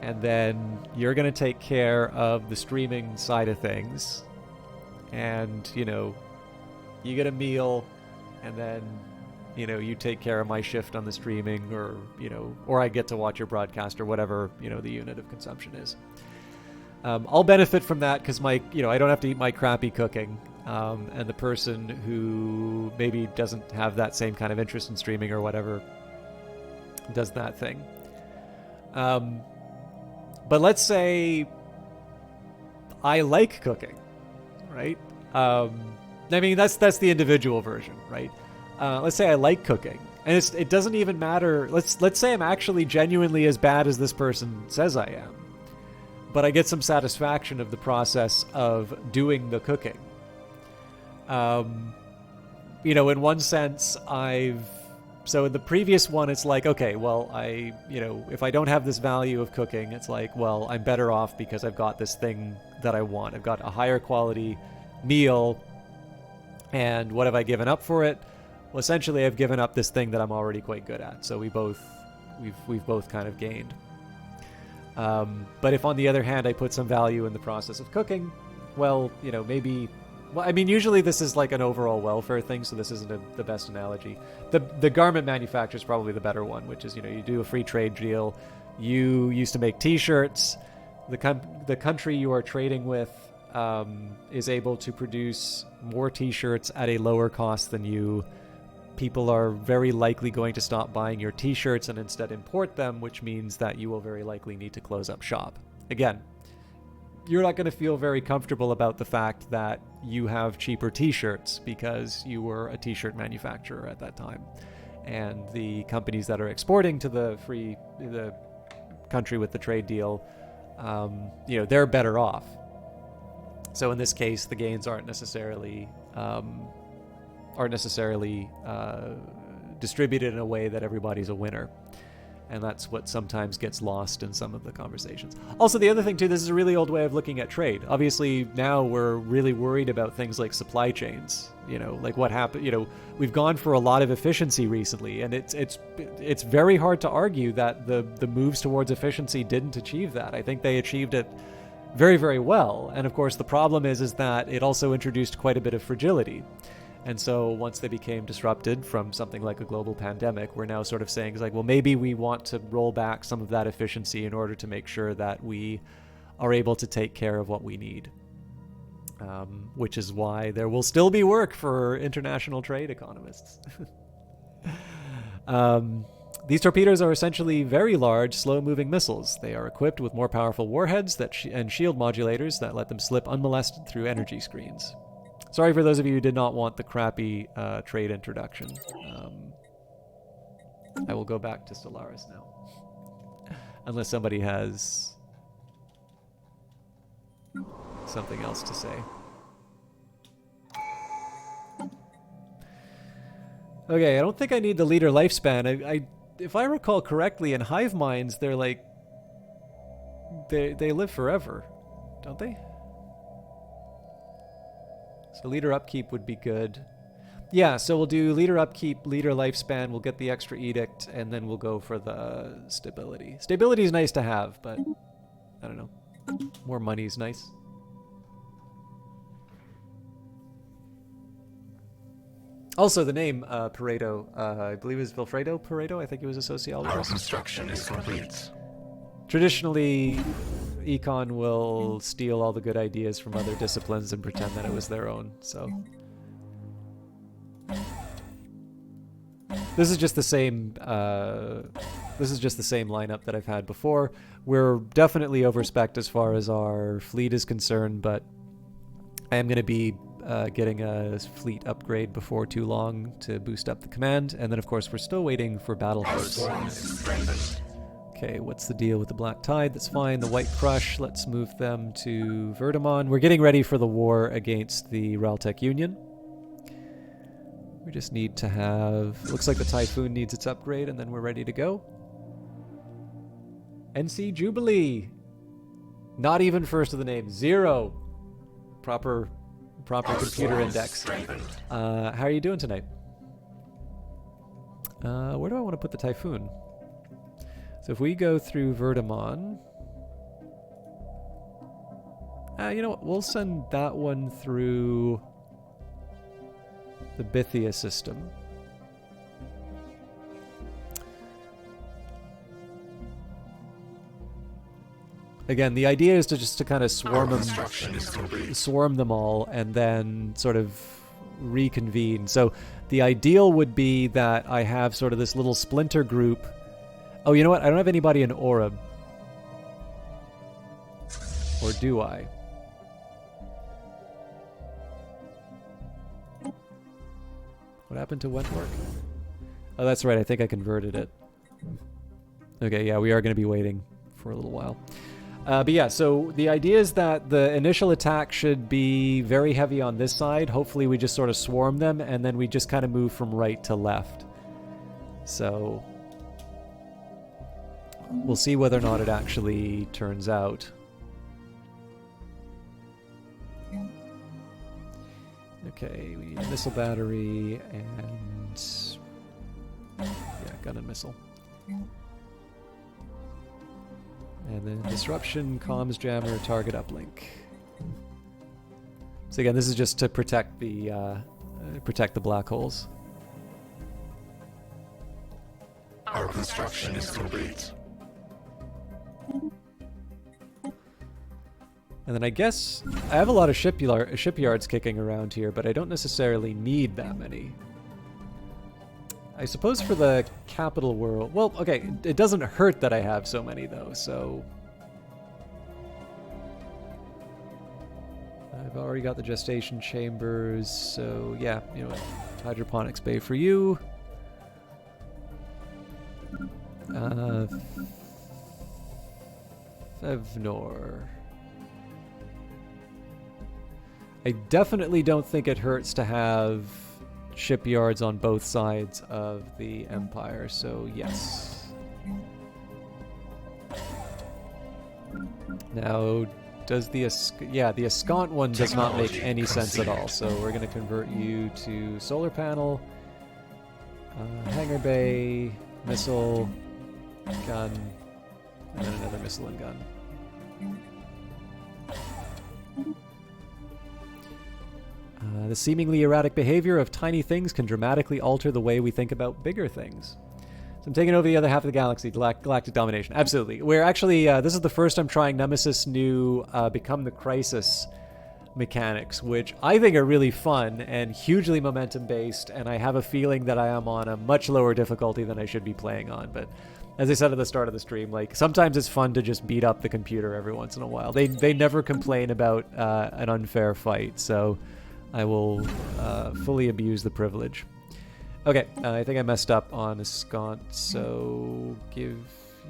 and then you're going to take care of the streaming side of things, and, you get a meal, and then, you take care of my shift on the streaming, or I get to watch your broadcast, or whatever, the unit of consumption is. I'll benefit from that because I don't have to eat my crappy cooking. And the person who maybe doesn't have that same kind of interest in streaming or whatever does that thing. But let's say I like cooking, right? I mean, that's the individual version, right? Let's say I like cooking, and it doesn't even matter. Let's say I'm actually genuinely as bad as this person says I am, but I get some satisfaction of the process of doing the cooking. In one sense, so in the previous one, it's like, okay, well, if I don't have this value of cooking, it's like, well, I'm better off because I've got this thing that I want. I've got a higher quality meal, and what have I given up for it? Well, essentially, I've given up this thing that I'm already quite good at. So we've both kind of gained. But if on the other hand, I put some value in the process of cooking, well, maybe. Well, I mean, usually this is like an overall welfare thing, so this isn't the best analogy. The garment manufacturer is probably the better one, which is, you do a free trade deal. You used to make T-shirts. The country you are trading with is able to produce more T-shirts at a lower cost than you. People are very likely going to stop buying your T-shirts and instead import them, which means that you will very likely need to close up shop. Again, you're not going to feel very comfortable about the fact that you have cheaper T-shirts because you were a T-shirt manufacturer at that time. And the companies that are exporting to the country with the trade deal, they're better off. So in this case, the gains aren't necessarily distributed in a way that everybody's a winner. And that's what sometimes gets lost in some of the conversations. Also, the other thing, too, this is a really old way of looking at trade. Obviously, now we're really worried about things like supply chains. Like what happened. We've gone for a lot of efficiency recently, and it's very hard to argue that the moves towards efficiency didn't achieve that. I think they achieved it very, very well. And of course, the problem is that it also introduced quite a bit of fragility. And so once they became disrupted from something like a global pandemic, we're now sort of saying, well, maybe we want to roll back some of that efficiency in order to make sure that we are able to take care of what we need. Which is why there will still be work for international trade economists. These torpedoes are essentially very large, slow-moving missiles. They are equipped with more powerful warheads and shield modulators that let them slip unmolested through energy screens. Sorry for those of you who did not want the crappy trade introduction. I will go back to Stellaris now. Unless somebody has something else to say. Okay, I don't think I need the leader lifespan. If I recall correctly, in hive minds, they're like... They live forever, don't they? So leader upkeep would be good. Yeah, so we'll do leader upkeep, leader lifespan, we'll get the extra edict, and then we'll go for the stability. Stability is nice to have, but I don't know. More money is nice. Also, the name Pareto, I believe it was Vilfredo Pareto. I think he was a sociologist. Our construction is complete. Traditionally, econ will steal all the good ideas from other disciplines and pretend that it was their own, so... This is just the same. This is just the same lineup that I've had before. We're definitely overspec'd as far as our fleet is concerned, but I am going to be getting a fleet upgrade before too long to boost up the command, and then of course we're still waiting for battle horse. Okay, what's the deal with the Black Tide? That's fine. The White Crush, let's move them to Verdamon. We're getting ready for the war against the Realtech Union. We just need to have... Looks like the Typhoon needs its upgrade, and then we're ready to go. NC Jubilee! Not even first of the name. 0! Proper computer index. How are you doing tonight? Where do I want to put the Typhoon? So if we go through Verdamon... you know what? We'll send that one through the Bithia system. Again, the idea is to just to kind of swarm them all and then sort of reconvene. So the ideal would be that I have sort of this little splinter group. Oh, you know what? I don't have anybody in Oreb. Or do I? What happened to Wentwork? Oh, that's right. I think I converted it. Okay, yeah, we are going to be waiting for a little while. But yeah, so the idea is that the initial attack should be very heavy on this side. Hopefully we just sort of swarm them, and then we just kind of move from right to left. So we'll see whether or not it actually turns out. Okay, we need a missile battery and... yeah, gun and missile. And then disruption, comms jammer, target uplink. So again, this is just to protect the black holes. Our construction is complete. And then I guess I have a lot of shipyards kicking around here, but I don't necessarily need that many. I suppose for the capital world... Well, okay, it doesn't hurt that I have so many, though, so... I've already got the gestation chambers, so yeah, you know, hydroponics bay for you. Fevnor. I definitely don't think it hurts to have shipyards on both sides of the Empire, so yes. Now, does the Ascant one does not make any sense at all, so we're going to convert you to solar panel, hangar bay, missile, gun, and then another missile and gun. The seemingly erratic behavior of tiny things can dramatically alter the way we think about bigger things. So I'm taking over the other half of the galaxy, Galactic Domination. Absolutely. We're actually, this is the first I'm trying Nemesis' new Become the Crisis mechanics, which I think are really fun and hugely momentum-based, and I have a feeling that I am on a much lower difficulty than I should be playing on, but... As I said at the start of the stream, like, sometimes it's fun to just beat up the computer every once in a while. They never complain about an unfair fight, so... I will fully abuse the privilege. Okay, I think I messed up on Ascant, so give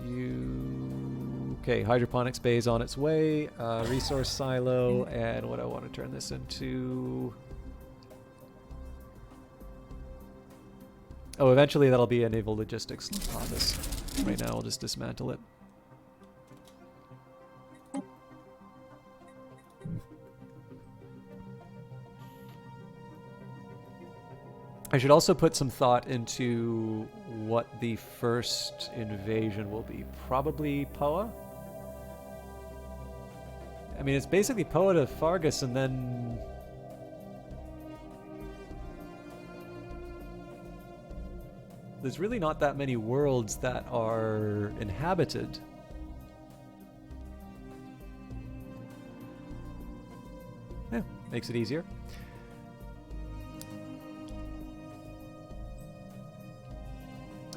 you... Okay, hydroponics bay is on its way, resource silo, and what I want to turn this into... Oh, eventually that'll be a naval logistics office. Right now I'll just dismantle it. I should also put some thought into what the first invasion will be. Probably Poa? I mean, it's basically Poa to Fargus and then... There's really not that many worlds that are inhabited. Yeah, makes it easier.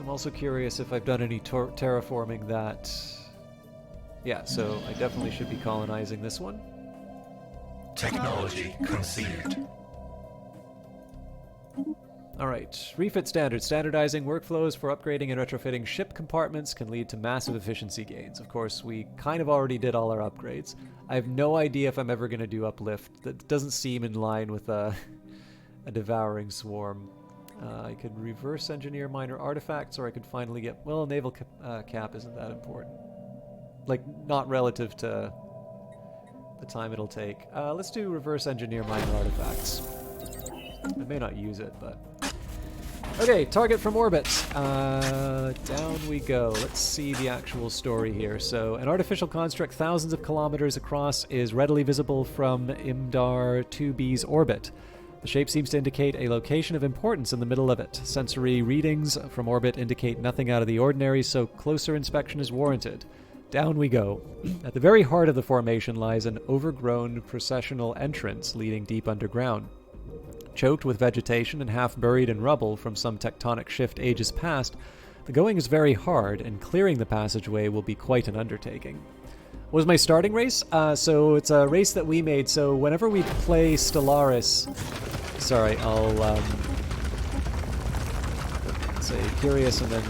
I'm also curious if I've done any terraforming that... Yeah, so I definitely should be colonizing this one. Technology conceived. Alright, refit standards. Standardizing workflows for upgrading and retrofitting ship compartments can lead to massive efficiency gains. Of course, we kind of already did all our upgrades. I have no idea if I'm ever going to do uplift. That doesn't seem in line with a devouring swarm. I could reverse engineer minor artifacts, or I could finally get... Well, a naval cap isn't that important. Like, not relative to the time it'll take. Let's do reverse engineer minor artifacts. I may not use it, but... Okay, target from orbit. Down we go. Let's see the actual story here. So, an artificial construct thousands of kilometers across is readily visible from Imdar 2B's orbit. The shape seems to indicate a location of importance in the middle of it. Sensory readings from orbit indicate nothing out of the ordinary, so closer inspection is warranted. Down we go. At the very heart of the formation lies an overgrown processional entrance leading deep underground. Choked with vegetation and half buried in rubble from some tectonic shift ages past, the going is very hard, and clearing the passageway will be quite an undertaking. What was my starting race? So it's a race that we made, so whenever we play Stellaris... Sorry, I'll say curious and then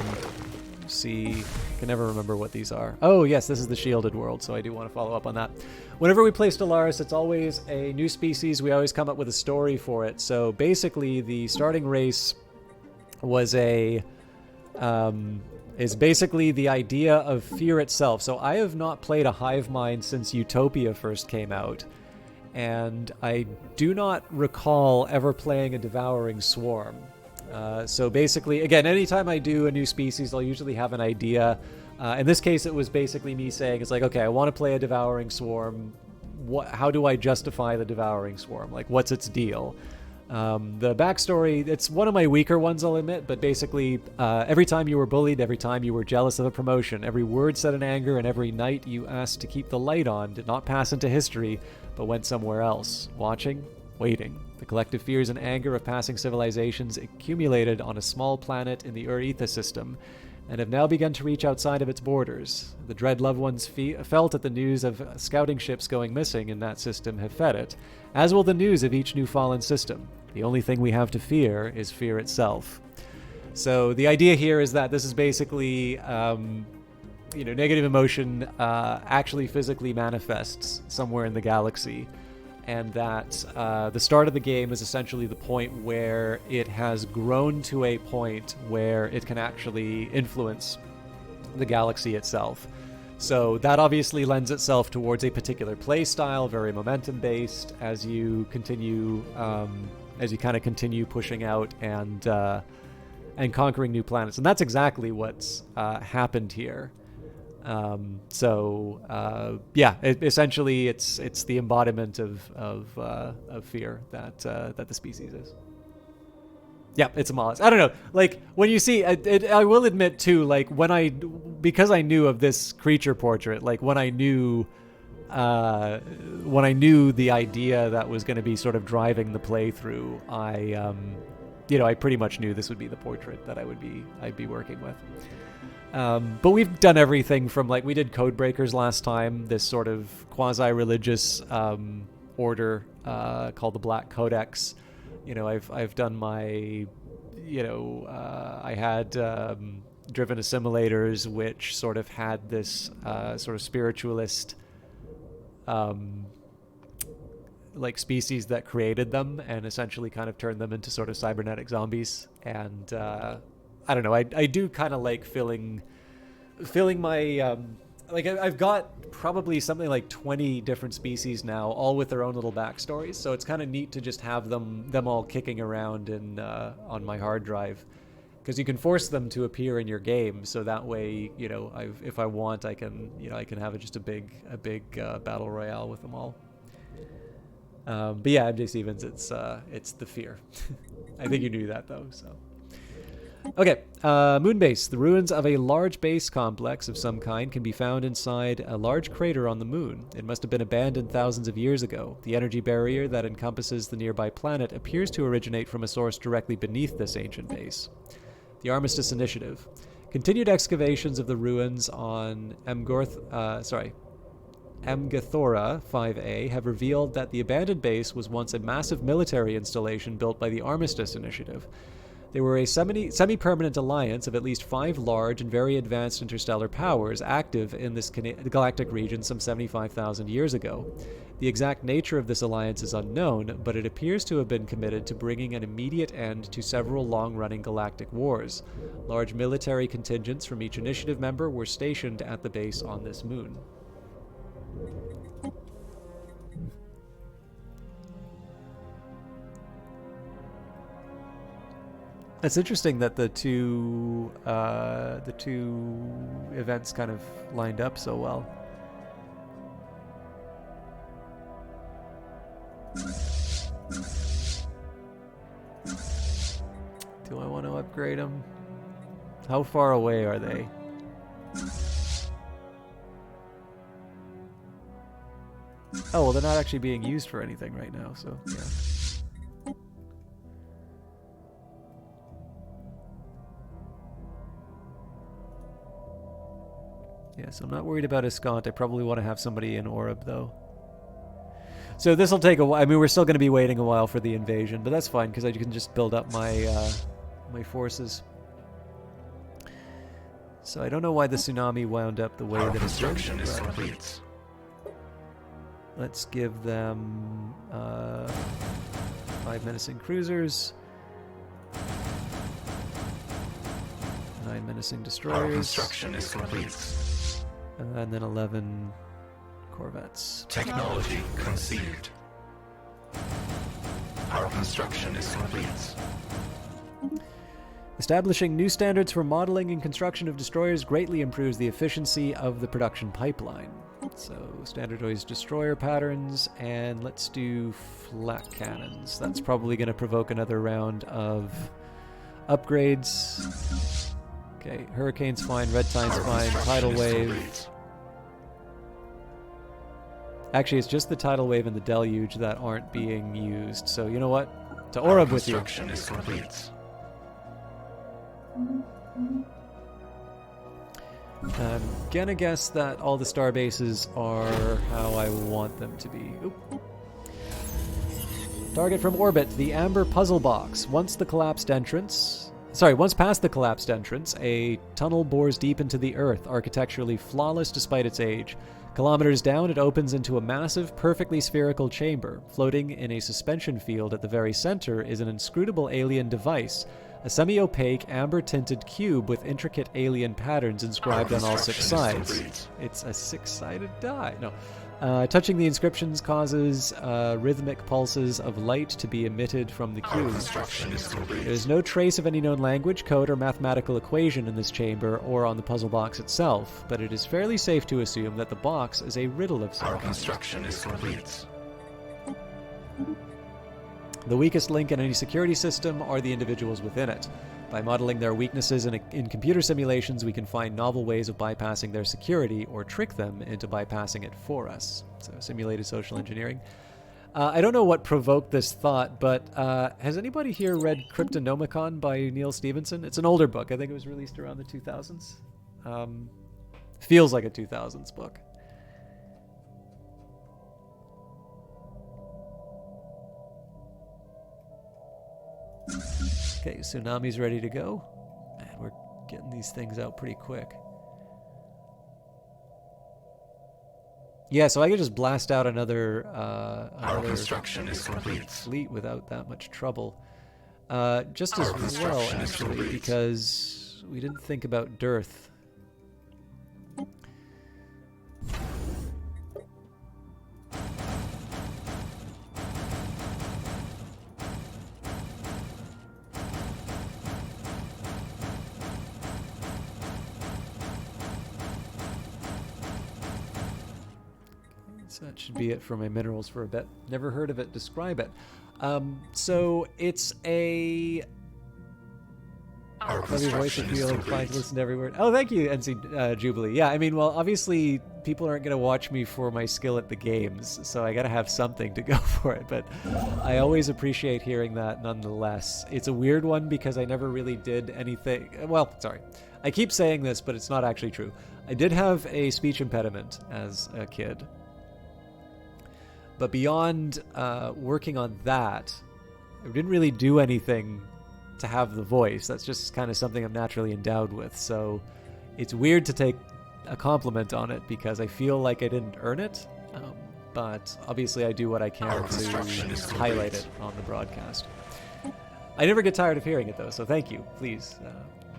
see... I can never remember what these are. Oh, yes, this is the shielded world, so I do want to follow up on that. Whenever we play Stellaris, it's always a new species. We always come up with a story for it. So basically, the starting race was is basically the idea of fear itself. So I have not played a hive mind since Utopia first came out, and I do not recall ever playing a devouring swarm. So basically, again, anytime I do a new species, I'll usually have an idea. In this case, it was basically me saying, it's like, okay, I want to play a devouring swarm. How do I justify the devouring swarm? Like, what's its deal? The backstory, it's one of my weaker ones, I'll admit, but basically, every time you were bullied, every time you were jealous of a promotion, every word said in anger, and every night you asked to keep the light on did not pass into history, but went somewhere else, watching, waiting. The collective fears and anger of passing civilizations accumulated on a small planet in the Ur-Ether system, and have now begun to reach outside of its borders. The dread loved ones felt at the news of scouting ships going missing in that system have fed it, as will the news of each new fallen system. The only thing we have to fear is fear itself. So the idea here is that this is basically, negative emotion actually physically manifests somewhere in the galaxy, and that the start of the game is essentially the point where it has grown to a point where it can actually influence the galaxy itself. So that obviously lends itself towards a particular play style, very momentum-based, as you continue, continue pushing out and conquering new planets. And that's exactly what's happened here. Essentially, it's the embodiment of fear that the species is. Yeah, it's a mollusk. I don't know. Like, when you see, I will admit too. Like, because I knew of this creature portrait, like when I knew the idea that was going to be sort of driving the playthrough, I pretty much knew this would be the portrait that I'd be working with. But we've done everything from, like, we did Codebreakers last time, this sort of quasi-religious order called the Black Codex. I've done my, I had driven assimilators, which sort of had this sort of spiritualist like species that created them and essentially kind of turned them into sort of cybernetic zombies. And I don't know. I do kind of like filling my I've got probably something like 20 different species now, all with their own little backstories. So it's kind of neat to just have them all kicking around in on my hard drive, because you can force them to appear in your game. So that way, if I want, I can have just a big battle royale with them all. But yeah, MJ Stevens, it's the fear. I think you knew that though. So. Okay, moon base. The ruins of a large base complex of some kind can be found inside a large crater on the moon. It must have been abandoned thousands of years ago. The energy barrier that encompasses the nearby planet appears to originate from a source directly beneath this ancient base. The Armistice Initiative. Continued excavations of the ruins on Amgathora 5A have revealed that the abandoned base was once a massive military installation built by the Armistice Initiative. They were a semi-permanent alliance of at least 5 large and very advanced interstellar powers active in this galactic region some 75,000 years ago. The exact nature of this alliance is unknown, but it appears to have been committed to bringing an immediate end to several long-running galactic wars. Large military contingents from each initiative member were stationed at the base on this moon. It's interesting that the two events kind of lined up so well. Do I want to upgrade them? How far away are they? Oh, well, they're not actually being used for anything right now, so yeah. Yeah, so I'm not worried about Escant. I probably want to have somebody in Oreb, though. So this will take a while. I mean, we're still going to be waiting a while for the invasion, but that's fine, because I can just build up my my forces. So I don't know why the tsunami wound up the way that it did. Is complete. Let's give them 5 menacing cruisers, 9 menacing destroyers. Our construction is complete. And then 11 corvettes. Technology conceived. Our construction is complete. Establishing new standards for modeling and construction of destroyers greatly improves the efficiency of the production pipeline. So, standardized destroyer patterns, and let's do flat cannons. That's probably going to provoke another round of upgrades. Okay, Hurricane's fine, Red Tide's fine, Tidal Wave. Actually, it's just the Tidal Wave and the Deluge that aren't being used. So, you know what? To Oreb with you. Construction is complete. I'm gonna guess that all the star bases are how I want them to be. Oop. Target from orbit, the Amber Puzzle Box. Once past the collapsed entrance, a tunnel bores deep into the Earth, architecturally flawless despite its age. Kilometers down, it opens into a massive, perfectly spherical chamber. Floating in a suspension field at the very center is an inscrutable alien device, a semi-opaque, amber-tinted cube with intricate alien patterns inscribed on all 6 sides. It's a 6-sided die. No. Touching the inscriptions causes rhythmic pulses of light to be emitted from the cube. There is no trace of any known language, code, or mathematical equation in this chamber or on the puzzle box itself, but it is fairly safe to assume that the box is a riddle of some Our kind. construction is complete. The weakest link in any security system are the individuals within it. By modeling their weaknesses in computer simulations, we can find novel ways of bypassing their security or trick them into bypassing it for us. So, simulated social engineering. I don't know what provoked this thought, but has anybody here read Cryptonomicon by Neil Stephenson? It's an older book. I think it was released around the 2000s. Feels like a 2000s book. Okay, Tsunami's ready to go. Man, we're getting these things out pretty quick. Yeah, so I could just blast out another construction is complete. fleet without that much trouble. Just as well, actually, because we didn't think about dearth. That should be it for my minerals for a bit. Never heard of it. Describe it. So it's a... Every voice of feel inclined to listen to every word. Oh, thank you, NC Jubilee. Yeah, I mean, well, obviously people aren't going to watch me for my skill at the games, so I got to have something to go for it. But I always appreciate hearing that nonetheless. It's a weird one because I never really did anything. Well, sorry. I keep saying this, but it's not actually true. I did have a speech impediment as a kid. But beyond working on that, I didn't really do anything to have the voice. That's just kind of something I'm naturally endowed with. So it's weird to take a compliment on it because I feel like I didn't earn it. But obviously I do what I can to highlight it on the broadcast. I never get tired of hearing it though, so thank you. Please,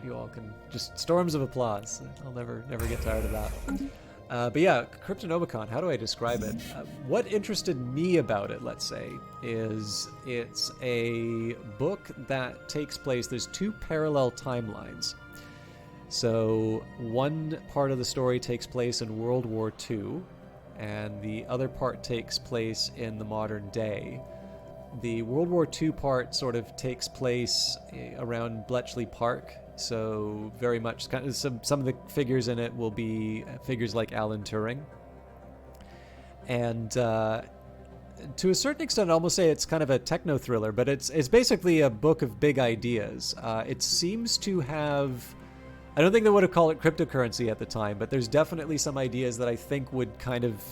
you all can just storms of applause. I'll never get tired of that. But yeah, Cryptonomicon, how do I describe it? What interested me about it, let's say, is it's a book that takes place, there's two parallel timelines. So one part of the story takes place in World War II, and the other part takes place in the modern day. The World War II part sort of takes place around Bletchley Park, so very much kind of some of the figures in it will be figures like Alan Turing. And to a certain extent, I'd almost say it's kind of a techno thriller, but it's basically a book of big ideas. It seems to have, I don't think they would have called it cryptocurrency at the time, but there's definitely some ideas that I think would kind of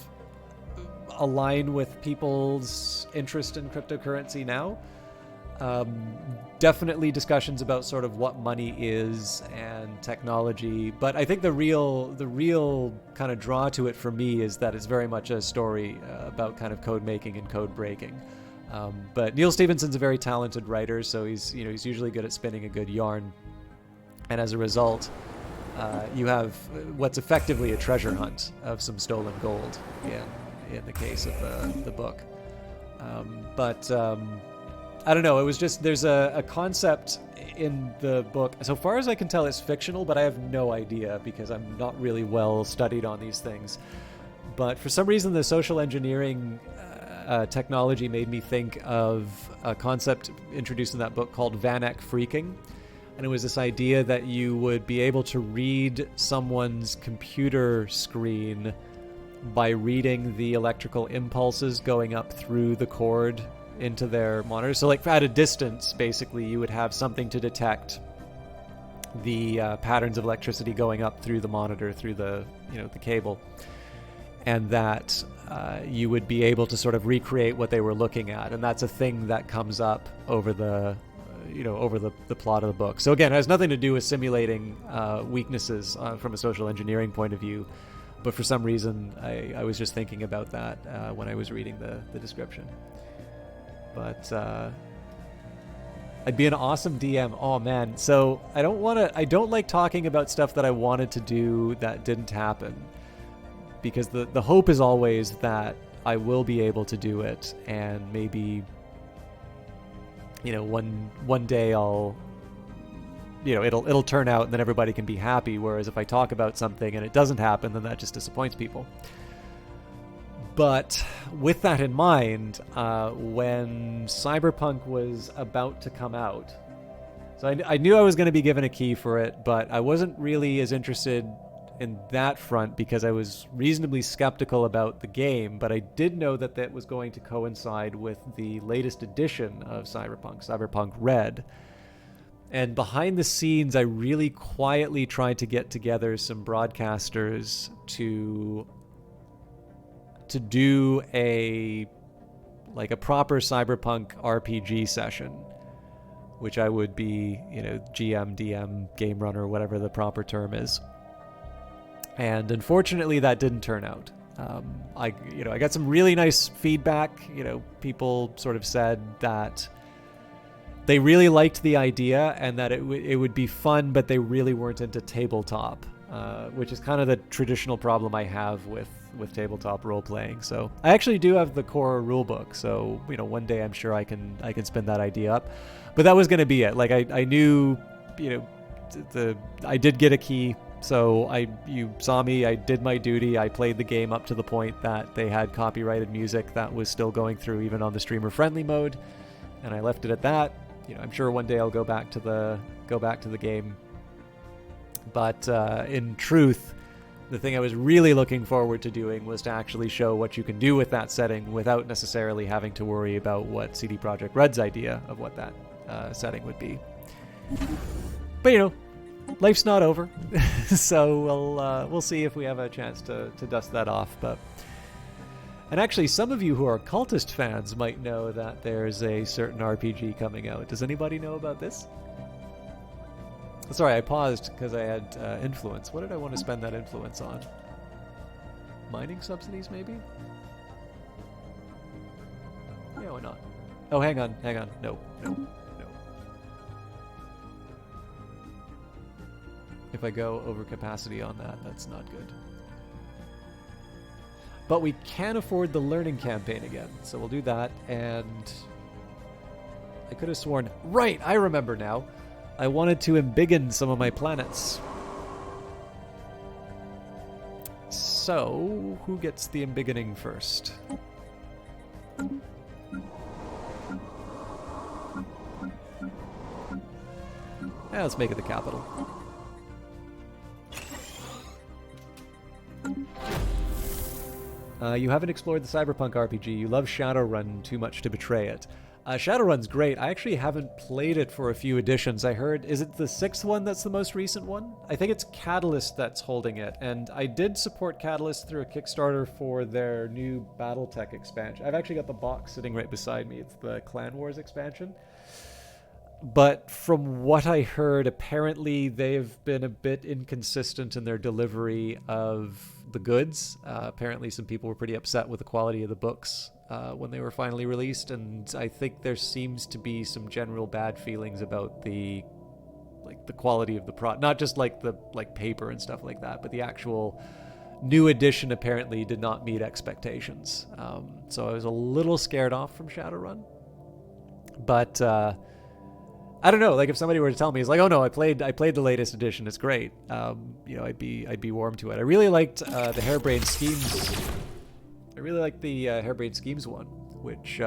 align with people's interest in cryptocurrency now. Definitely discussions about sort of what money is and technology, but I think the real kind of draw to it for me is that it's very much a story about kind of code making and code breaking. But Neil Stephenson's a very talented writer, so he's usually good at spinning a good yarn, and as a result, you have what's effectively a treasure hunt of some stolen gold in the case of the book. I don't know, it was just, there's a concept in the book. So far as I can tell, it's fictional, but I have no idea because I'm not really well studied on these things. But for some reason, the social engineering technology made me think of a concept introduced in that book called Van Eck freaking. And it was this idea that you would be able to read someone's computer screen by reading the electrical impulses going up through the cord into their monitor. So like at a distance, basically, you would have something to detect the patterns of electricity going up through the monitor, through the cable, and that you would be able to sort of recreate what they were looking at. And that's a thing that comes up over the plot of the book. So again, it has nothing to do with simulating weaknesses from a social engineering point of view, but for some reason I was just thinking about that when I was reading the description. But I'd be an awesome DM. Oh man, so I don't like talking about stuff that I wanted to do that didn't happen, because the hope is always that I will be able to do it, and maybe one day I'll it'll turn out and then everybody can be happy, whereas if I talk about something and it doesn't happen, then that just disappoints people. But with that in mind, when Cyberpunk was about to come out, so I knew I was going to be given a key for it, but I wasn't really as interested in that front because I was reasonably skeptical about the game, but I did know that that was going to coincide with the latest edition of Cyberpunk Red. And behind the scenes, I really quietly tried to get together some broadcasters to do a proper Cyberpunk RPG session, which I would be, GM, DM, game runner, whatever the proper term is. And unfortunately, that didn't turn out. I got some really nice feedback. People sort of said that they really liked the idea and that it would be fun, but they really weren't into tabletop, which is kind of the traditional problem I have with tabletop role playing. So I actually do have the core rulebook, so one day I'm sure I can spin that idea up. But that was going to be it. Like I knew, I did get a key, so you saw me. I did my duty. I played the game up to the point that they had copyrighted music that was still going through even on the streamer friendly mode, and I left it at that. I'm sure one day I'll go back to the game. But in truth, The thing I was really looking forward to doing was to actually show what you can do with that setting without necessarily having to worry about what CD Projekt Red's idea of what that setting would be. But you know, life's not over, so we'll see if we have a chance to dust that off. And actually, some of you who are Cultist fans might know that there's a certain RPG coming out. Does anybody know about this? Sorry, I paused because I had influence. What did I want to spend that influence on? Mining subsidies, maybe? Yeah, why not? Oh, hang on. No. If I go over capacity on that, that's not good. But we can afford the learning campaign again, so we'll do that, and I could have sworn... Right, I remember now. I wanted to embiggen some of my planets. So, who gets the embiggening first? Yeah, let's make it the capital. You haven't explored the Cyberpunk RPG. You love Shadowrun too much to betray it. Shadowrun's great. I actually haven't played it for a few editions. I heard, is it the 6th one that's the most recent one? I think it's Catalyst that's holding it, and I did support Catalyst through a Kickstarter for their new Battletech expansion. I've actually got the box sitting right beside me. It's the Clan Wars expansion. But from what I heard, apparently they've been a bit inconsistent in their delivery of the goods. Apparently some people were pretty upset with the quality of the books when they were finally released, and I think there seems to be some general bad feelings about the quality of the product, not just the paper and stuff like that, but the actual new edition apparently did not meet expectations. So I was a little scared off from Shadowrun, but I don't know. If somebody were to tell me, it's like, oh no, I played the latest edition, it's great. I'd be warm to it. I really liked the Harebrained Schemes. I really like the Harebrained Schemes one, which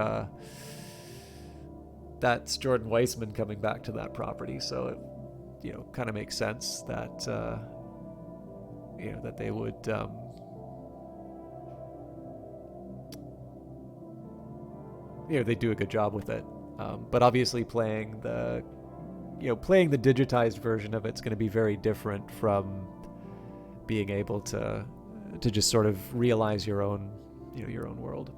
that's Jordan Weissman coming back to that property, so it kind of makes sense that that they would they do a good job with it. But obviously playing the digitized version of it's going to be very different from being able to just sort of realize your own world.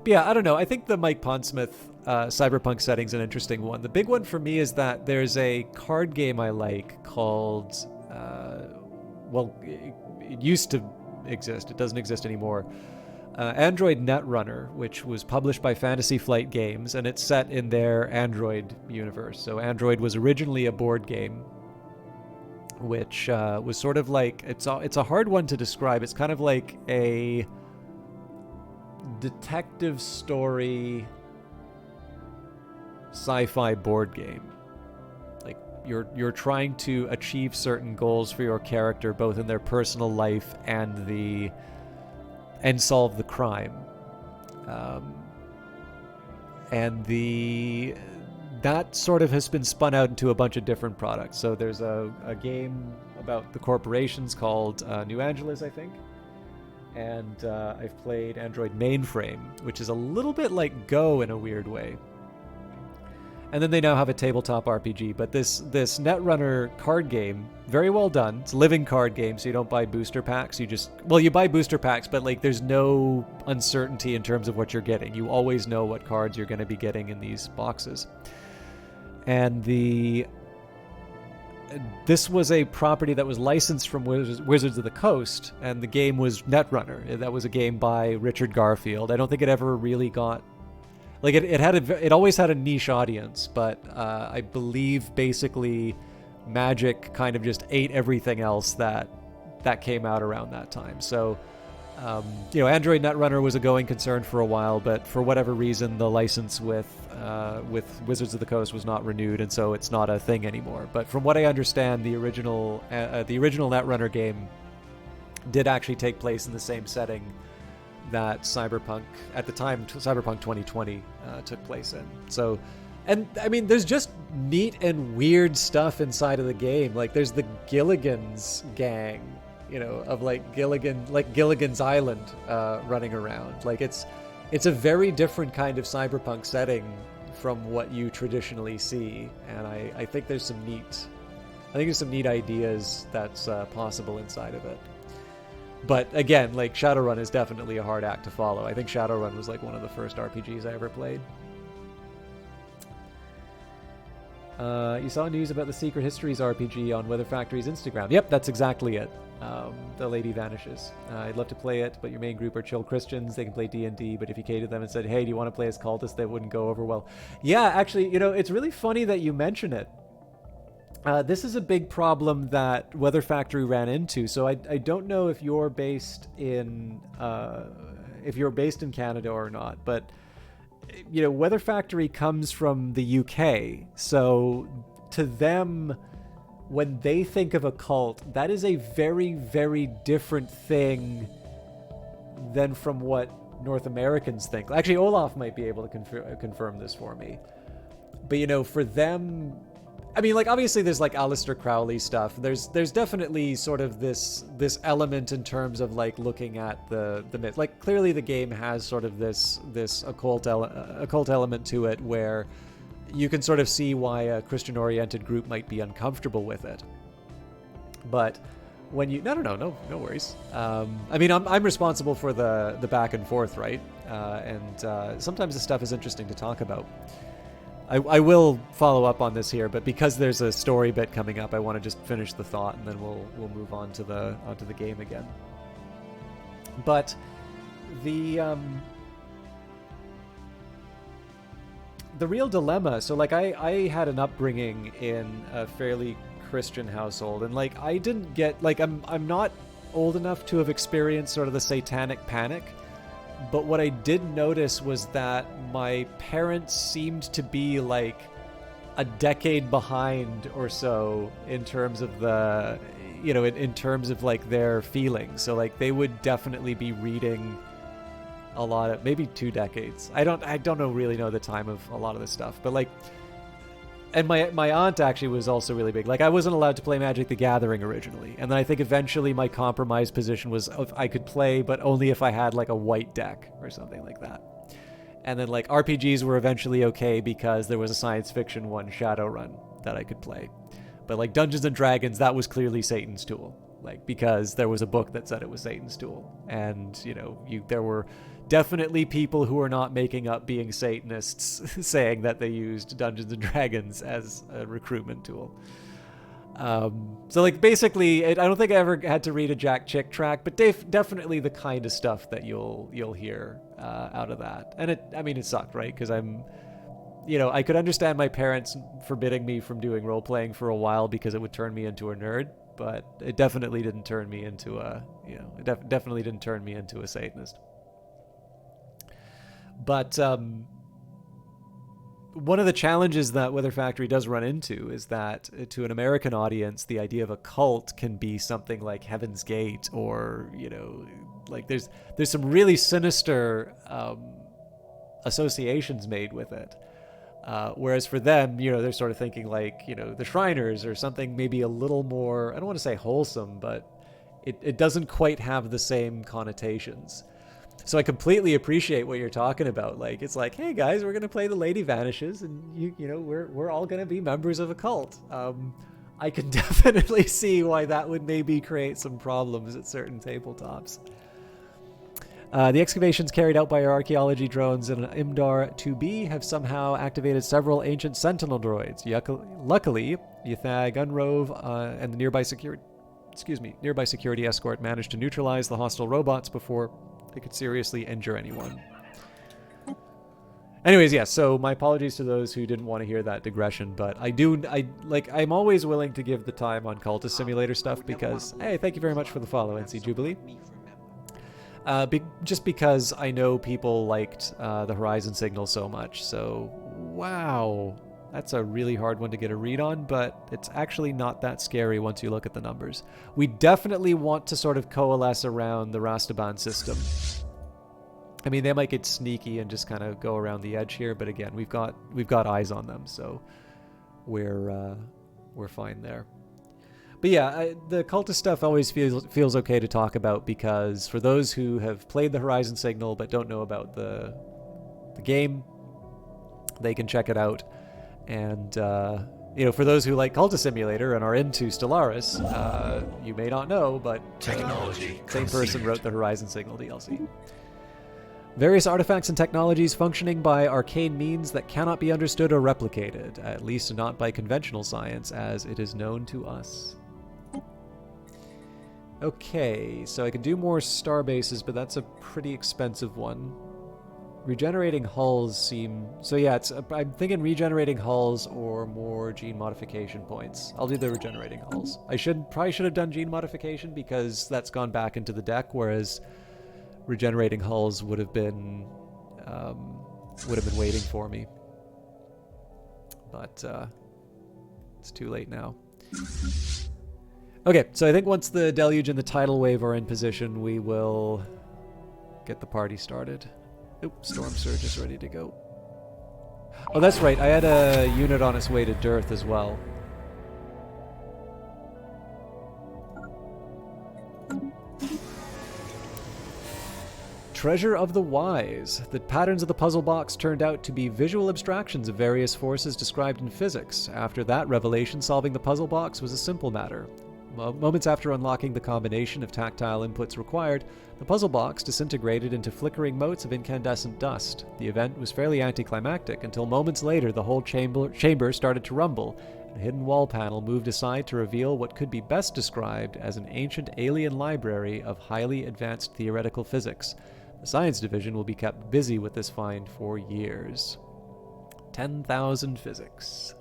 But yeah, I don't know. I think the Mike Pondsmith Cyberpunk setting's an interesting one. The big one for me is that there's a card game I like called, it used to exist. It doesn't exist anymore. Android Netrunner, which was published by Fantasy Flight Games, and it's set in their Android universe. So Android was originally a board game, which was sort of like, it's a hard one to describe. It's kind of like a detective story sci-fi board game. Like you're trying to achieve certain goals for your character, both in their personal life and solve the crime. That sort of has been spun out into a bunch of different products. So there's a game about the corporations called New Angeles, I think. And I've played Android Mainframe, which is a little bit like Go in a weird way. And then they now have a tabletop RPG. But this Netrunner card game, very well done. It's a living card game, so you don't buy booster packs. You buy booster packs, but there's no uncertainty in terms of what you're getting. You always know what cards you're going to be getting in these boxes. And this was a property that was licensed from Wizards of the Coast, and the game was Netrunner. That was a game by Richard Garfield. I don't think it ever really got... it always had a niche audience, but I believe basically Magic kind of just ate everything else that came out around that time. So, Android Netrunner was a going concern for a while, but for whatever reason, the license with Wizards of the Coast was not renewed, and so it's not a thing anymore. But from what I understand, the original Netrunner game did actually take place in the same setting that Cyberpunk, at the time, Cyberpunk 2020 took place in. So, and I mean, there's just neat and weird stuff inside of the game. There's the Gilligan's gang, of like Gilligan's Island running around. Like it's a very different kind of cyberpunk setting from what you traditionally see, and I think there's some neat ideas that's possible inside of it. But again, like Shadowrun is definitely a hard act to follow. I think Shadowrun was like one of the first RPGs I ever played. You saw news about the Secret Histories RPG on Weather Factory's Instagram. Yep, that's exactly it. The lady vanishes. I'd love to play it, but your main group are chill Christians. They can play D&D, but if you came to them and said, hey, do you want to play as cultists, that wouldn't go over well. Yeah, actually, it's really funny that you mention it. This is a big problem that Weather Factory ran into. So I don't know if you're based in Canada or not, but Weather Factory comes from the UK. So to them, when they think of a cult, that is a very, very different thing than from what North Americans think. Actually, Olaf might be able to confirm this for me. But for them, I mean, like, obviously there's like Aleister Crowley stuff. There's definitely sort of this element in terms of like looking at the myth. Like, clearly the game has sort of this occult element to it, where you can sort of see why a Christian-oriented group might be uncomfortable with it. But when you no worries. I mean, I'm responsible for the back and forth, right? And sometimes this stuff is interesting to talk about. I will follow up on this here, but because there's a story bit coming up, I want to just finish the thought, and then we'll move on to the game again. But the real dilemma. So like I had an upbringing in a fairly Christian household, and like I didn't get like I'm not old enough to have experienced sort of the satanic panic. But what I did notice was that my parents seemed to be like a decade behind or so in terms of the, in terms of like their feelings. So like they would definitely be reading a lot of, maybe 2 decades. I don't really know the time of a lot of this stuff, but like, and my aunt actually was also really big. Like, I wasn't allowed to play Magic the Gathering originally. And then I think eventually my compromise position was I could play, but only if I had like a white deck or something like that. And then like RPGs were eventually okay because there was a science fiction one, Shadowrun, that I could play. But like Dungeons and Dragons, that was clearly Satan's tool. Like, because there was a book that said it was Satan's tool. And, there were definitely people who are not making up being Satanists saying that they used Dungeons and Dragons as a recruitment tool. So like basically, I don't think I ever had to read a Jack Chick track, but definitely the kind of stuff that you'll hear out of that. And it sucked, right? Because I could understand my parents forbidding me from doing role playing for a while because it would turn me into a nerd, but it definitely didn't turn me into a Satanist. But one of the challenges that Weather Factory does run into is that to an American audience, the idea of a cult can be something like Heaven's Gate, or like there's some really sinister associations made with it. Whereas for them, they're sort of thinking like, the Shriners or something maybe a little more, I don't want to say wholesome, but it doesn't quite have the same connotations. So I completely appreciate what you're talking about. Like, it's like, hey guys, we're going to play The Lady Vanishes, and we're all going to be members of a cult. I can definitely see why that would maybe create some problems at certain tabletops. The excavations carried out by our archaeology drones in Imdar 2B have somehow activated several ancient sentinel droids. Luckily, Ythag Unrove and the nearby security escort managed to neutralize the hostile robots before they could seriously injure anyone. Anyways, yeah, so my apologies to those who didn't want to hear that digression, but I'm always willing to give the time on Cultist Simulator stuff because, hey, thank you very much for the follow, NC Jubilee. Just because I know people liked the Horizon Signal so much. So, wow, that's a really hard one to get a read on, but it's actually not that scary once you look at the numbers. We definitely want to sort of coalesce around the Rastaban system. I mean, they might get sneaky and just kind of go around the edge here, but again, we've got eyes on them, so we're fine there. But yeah, the cultist stuff always feels okay to talk about, because for those who have played the Horizon Signal but don't know about the game, they can check it out. And for those who like Cultist Simulator and are into Stellaris, you may not know, but same person wrote the Horizon Signal DLC. Various artifacts and technologies functioning by arcane means that cannot be understood or replicated, at least not by conventional science as it is known to us. Okay, so I can do more star bases, but that's a pretty expensive one. Regenerating hulls seem... So yeah, I'm thinking regenerating hulls or more gene modification points. I'll do the regenerating hulls. I probably should have done gene modification because that's gone back into the deck, whereas regenerating hulls would have been waiting for me. But it's too late now. Okay, so I think once the deluge and the tidal wave are in position, we will get the party started. Oop, Storm Surge is ready to go. Oh, that's right. I had a unit on its way to Dearth as well. Treasure of the Wise. The patterns of the puzzle box turned out to be visual abstractions of various forces described in physics. After that revelation, solving the puzzle box was a simple matter. Moments after unlocking the combination of tactile inputs required, the puzzle box disintegrated into flickering motes of incandescent dust. The event was fairly anticlimactic until moments later the whole chamber started to rumble, and a hidden wall panel moved aside to reveal what could be best described as an ancient alien library of highly advanced theoretical physics. The science division will be kept busy with this find for years. 10,000 physics.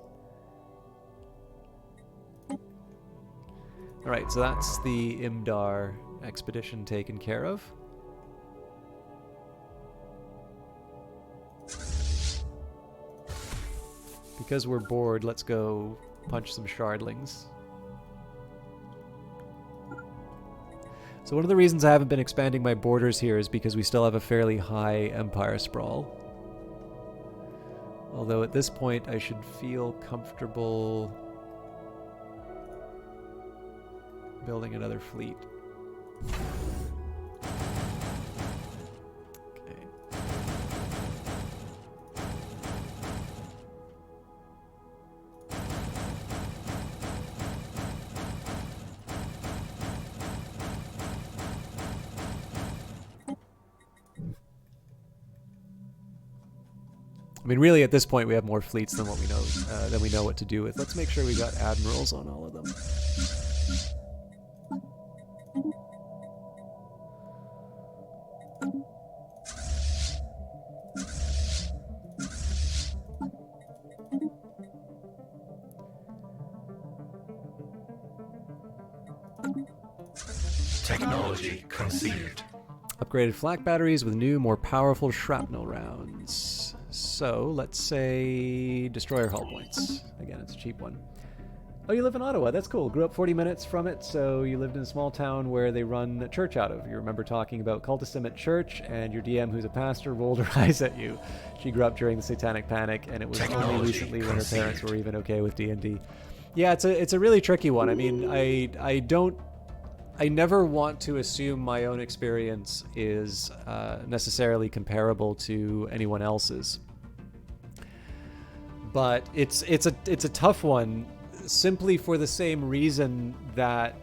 Alright, so that's the Imdar expedition taken care of. Because we're bored, let's go punch some shardlings. So one of the reasons I haven't been expanding my borders here is because we still have a fairly high Empire sprawl. Although at this point I should feel comfortable building another fleet. Okay. I mean, really, at this point, we have more fleets than what we know what to do with. Let's make sure we got admirals on all of them. Technology conceived. Upgraded flak batteries with new, more powerful shrapnel rounds. So, let's say destroyer hull points. Again, it's a cheap one. Oh, you live in Ottawa. That's cool. Grew up 40 minutes from it, so you lived in a small town where they run a church out of. You remember talking about cultism at church, and your DM, who's a pastor, rolled her eyes at you. She grew up during the Satanic Panic, and it was only recently when her parents were even okay with D&D. Yeah, it's a really tricky one. I mean, I never want to assume my own experience is necessarily comparable to anyone else's. But it's a tough one, simply for the same reason that,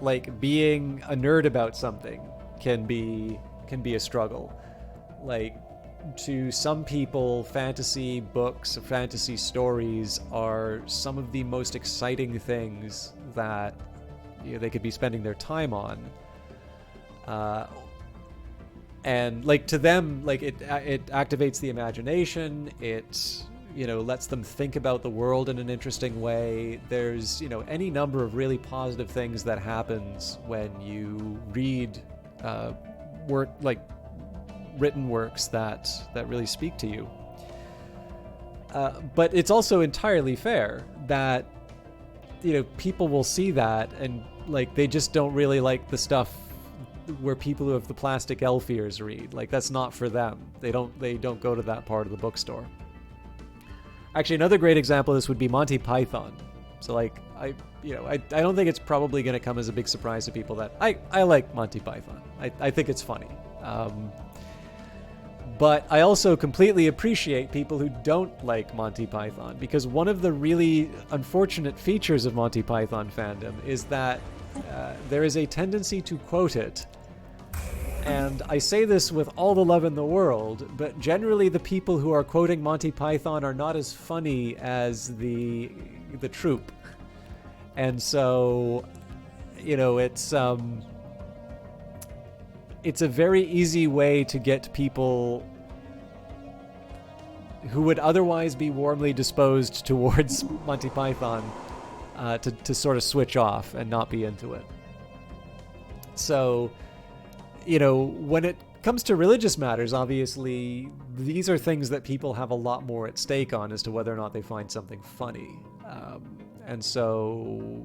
like, being a nerd about something can be a struggle. Like, to some people, fantasy books, fantasy stories are some of the most exciting things that they could be spending their time on. And like, to them, like, it activates the imagination. It lets them think about the world in an interesting way. There's any number of really positive things that happens when you read written works that really speak to you. But it's also entirely fair that people will see that and, like, they just don't really like the stuff where people who have the plastic elf ears read. Like, that's not for them. They don't go to that part of the bookstore. Actually, another great example of this would be Monty Python. So, like, I don't think it's probably going to come as a big surprise to people that I like Monty Python. I think it's funny. But I also completely appreciate people who don't like Monty Python, because one of the really unfortunate features of Monty Python fandom is that there is a tendency to quote it. And I say this with all the love in the world, but generally the people who are quoting Monty Python are not as funny as the troupe. And so, it's a very easy way to get people who would otherwise be warmly disposed towards Monty Python to sort of switch off and not be into it. So, when it comes to religious matters, obviously, these are things that people have a lot more at stake on as to whether or not they find something funny. And so,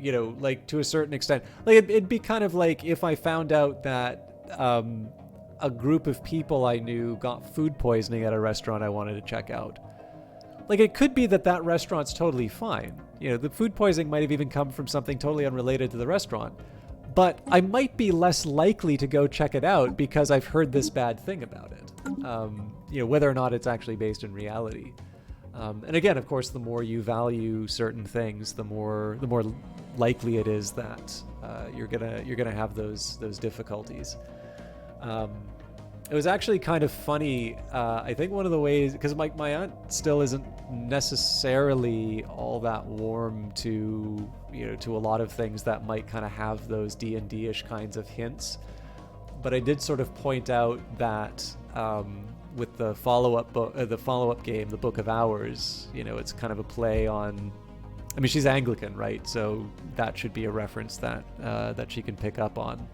to a certain extent, it'd be kind of like if I found out that a group of people I knew got food poisoning at a restaurant I wanted to check out. It could be that restaurant's totally fine. The food poisoning might have even come from something totally unrelated to the restaurant. But I might be less likely to go check it out because I've heard this bad thing about it. Whether or not it's actually based in reality. And again, of course, the more you value certain things, the more likely it is that you're gonna have those difficulties. It was actually kind of funny. I think one of the ways, because my aunt still isn't necessarily all that warm to a lot of things that might kind of have those D&D-ish kinds of hints, but I did sort of point out that with the follow-up game, the Book of Hours, it's kind of a play on. I mean, she's Anglican, right? So that should be a reference that she can pick up on.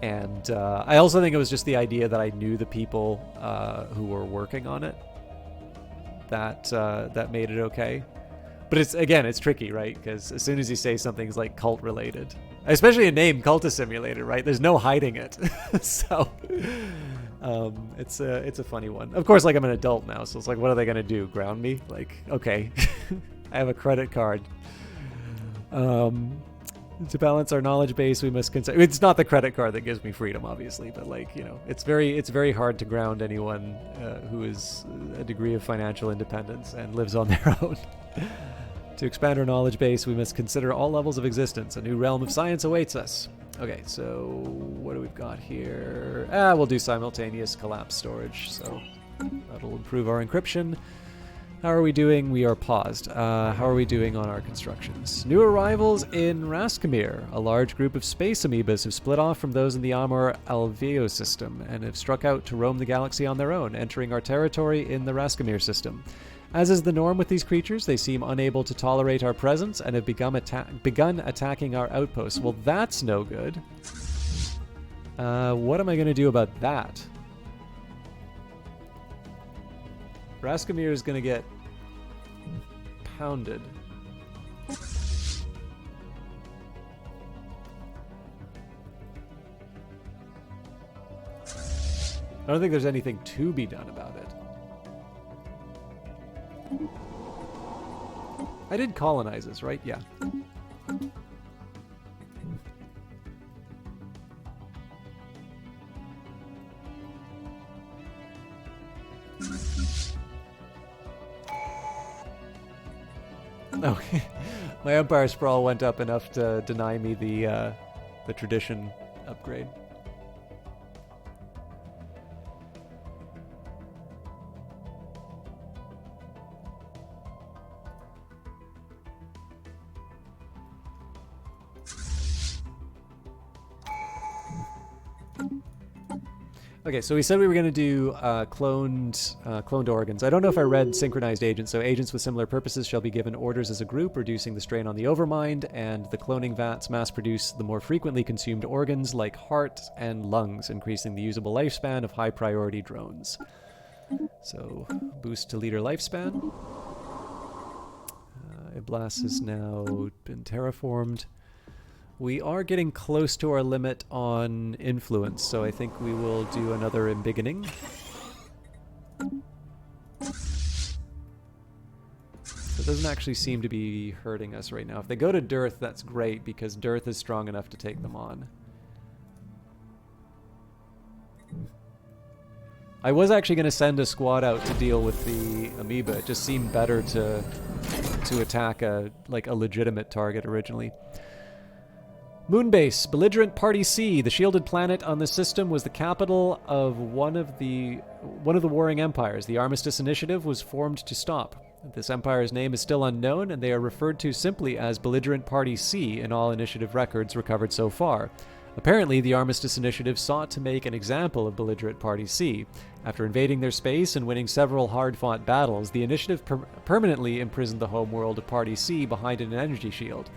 And I also think it was just the idea that I knew the people who were working on it that made it okay. But it's tricky, right? Because as soon as you say something's like cult related, especially a name, Cultist Simulator, right? There's no hiding it. So it's a funny one. Of course, I'm an adult now, so it's what are they gonna do? Ground me? Okay, I have a credit card. To balance our knowledge base, we must consider. It's not the credit card that gives me freedom, obviously, but it's very hard to ground anyone who is a degree of financial independence and lives on their own. To expand our knowledge base, we must consider all levels of existence. A new realm of science awaits us. Okay, so what do we've got here? We'll do simultaneous collapse storage, so that'll improve our encryption. How are we doing? We are paused. How are we doing on our constructions? New arrivals in Raskamir. A large group of space amoebas have split off from those in the Amor Alveo system and have struck out to roam the galaxy on their own, entering our territory in the Raskamir system. As is the norm with these creatures, they seem unable to tolerate our presence and have begun attacking our outposts. Well, that's no good. What am I going to do about that? Raskamir is going to get pounded. I don't think there's anything to be done about it. I did colonize this, right? Yeah. Oh, my Empire Sprawl went up enough to deny me the tradition upgrade. Okay, so we said we were going to do cloned organs. I don't know if I read synchronized agents. So agents with similar purposes shall be given orders as a group, reducing the strain on the overmind, and the cloning vats mass produce the more frequently consumed organs like heart and lungs, increasing the usable lifespan of high priority drones. So boost to leader lifespan. Iblas has now been terraformed. We are getting close to our limit on influence, so I think we will do another embiggening. So it doesn't actually seem to be hurting us right now. If they go to Dearth, that's great, because Dearth is strong enough to take them on. I was actually going to send a squad out to deal with the amoeba. It just seemed better to attack a legitimate target originally. Moonbase, belligerent Party C. The shielded planet on the system was the capital of one of the warring empires. The Armistice Initiative was formed to stop. This empire's name is still unknown, and they are referred to simply as Belligerent Party C in all initiative records recovered so far. Apparently, the Armistice Initiative sought to make an example of Belligerent Party C. After invading their space and winning several hard-fought battles, the initiative permanently imprisoned the homeworld of Party C behind an energy shield.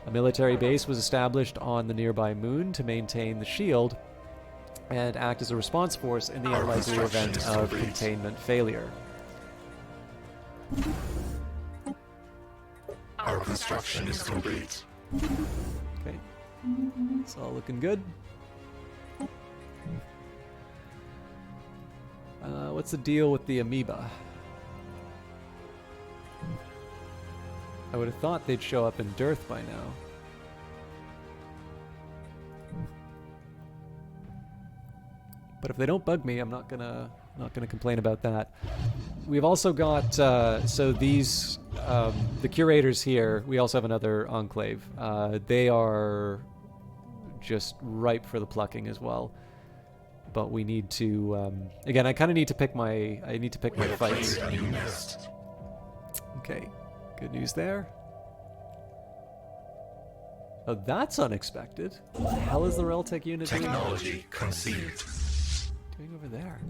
A military base was established on the nearby moon to maintain the shield and act as a response force in the unlikely event of containment failure. Our construction is complete. Okay. It's all looking good. What's the deal with the amoeba? I would have thought they'd show up in Dearth by now. But if they don't bug me, I'm not gonna complain about that. We've also got so these the curators here. We also have another enclave. They are just ripe for the plucking as well. But we need to again. I kind of need to pick my. I need to pick my fights. Okay, good news there. Oh, that's unexpected. What the hell is the Reltech unit doing? Technology conceived. Doing over there?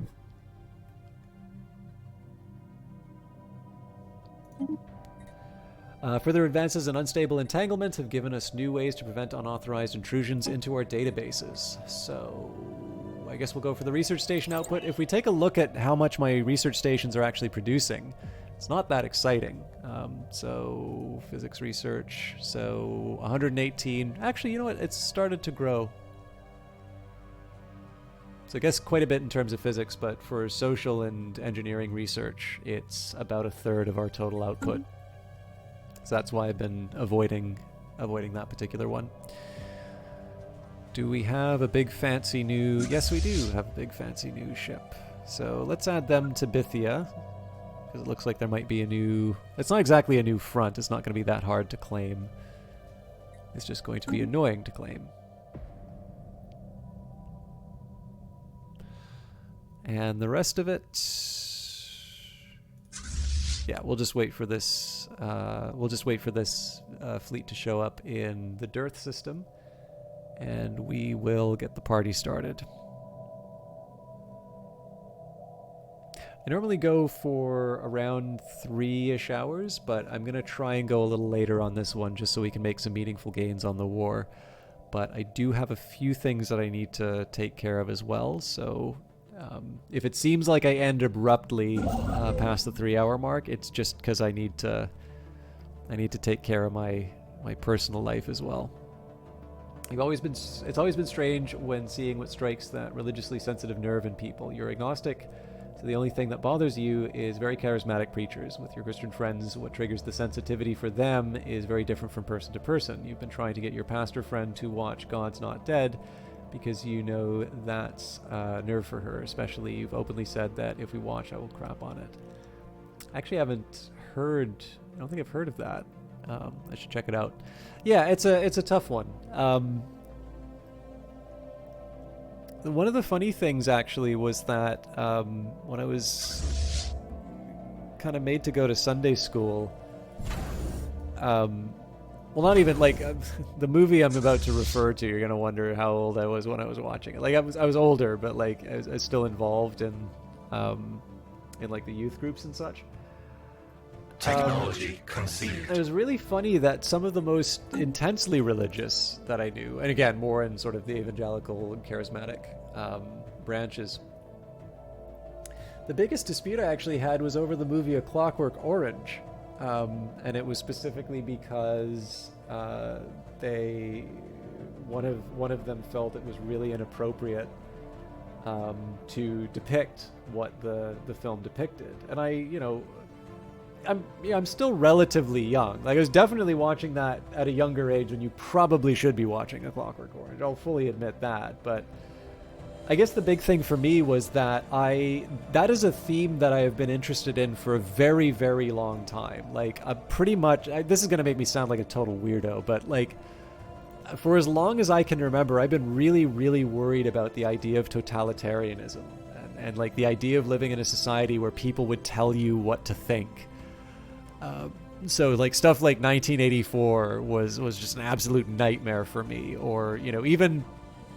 Further advances in unstable entanglement have given us new ways to prevent unauthorized intrusions into our databases. So I guess we'll go for the research station output. If we take a look at how much my research stations are actually producing, it's not that exciting. So physics research, so 118. Actually, you know what? It's started to grow. So I guess quite a bit in terms of physics, but for social and engineering research, it's about a third of our total output. So that's why I've been avoiding that particular one. Do we have a big fancy new... Yes, we do have a big fancy new ship. So let's add them to Bithia, because it looks like there might be a new... It's not exactly a new front. It's not going to be that hard to claim. It's just going to be annoying to claim. And the rest of it... Yeah, we'll just wait for this. Fleet to show up in the Dearth system, and we will get the party started. I normally go for around 3-ish hours, but I'm gonna try and go a little later on this one, just so we can make some meaningful gains on the war. But I do have a few things that I need to take care of as well, so. If it seems like I end abruptly past the 3-hour mark, it's just because I need to take care of my personal life as well. It's always been strange when seeing what strikes that religiously sensitive nerve in people. You're agnostic, so the only thing that bothers you is very charismatic preachers. With your Christian friends, what triggers the sensitivity for them is very different from person to person. You've been trying to get your pastor friend to watch God's Not Dead, because you know that's nerve for her. Especially, you've openly said that if we watch, I will crap on it. I actually haven't heard. I don't think I've heard of that. I should check it out. Yeah, it's a tough one. One of the funny things actually was that when I was kind of made to go to Sunday school. Well, not even like the movie I'm about to refer to. You're gonna wonder how old I was when I was watching it. Like I was older, but like I was still involved in like the youth groups and such. Technology conceived. It was really funny that some of the most intensely religious that I knew, and again more in sort of the evangelical and charismatic branches. The biggest dispute I actually had was over the movie A Clockwork Orange. And it was specifically because one of them felt it was really inappropriate to depict what the film depicted. And I I'm still relatively young. Like, I was definitely watching that at a younger age than you probably should be watching A Clockwork Orange. I'll fully admit that. But I guess the big thing for me was that that is a theme that I have been interested in for a very, very long time. Like, this is going to make me sound like a total weirdo, but like, for as long as I can remember, I've been really, really worried about the idea of totalitarianism and like the idea of living in a society where people would tell you what to think. So like stuff like 1984 was just an absolute nightmare for me, or even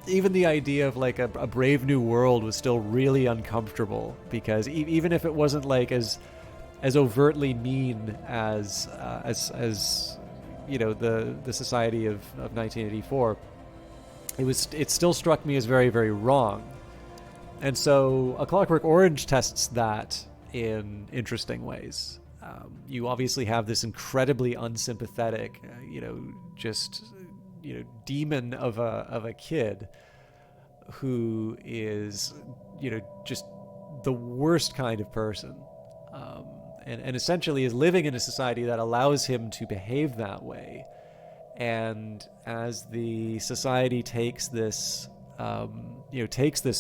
the idea of like a Brave New World was still really uncomfortable, because even if it wasn't like as overtly mean as the society of 1984, it still struck me as very, very wrong. And so A Clockwork Orange tests that in interesting ways. You obviously have this incredibly unsympathetic, demon of a kid who is, just the worst kind of person, and essentially is living in a society that allows him to behave that way. And as the society takes this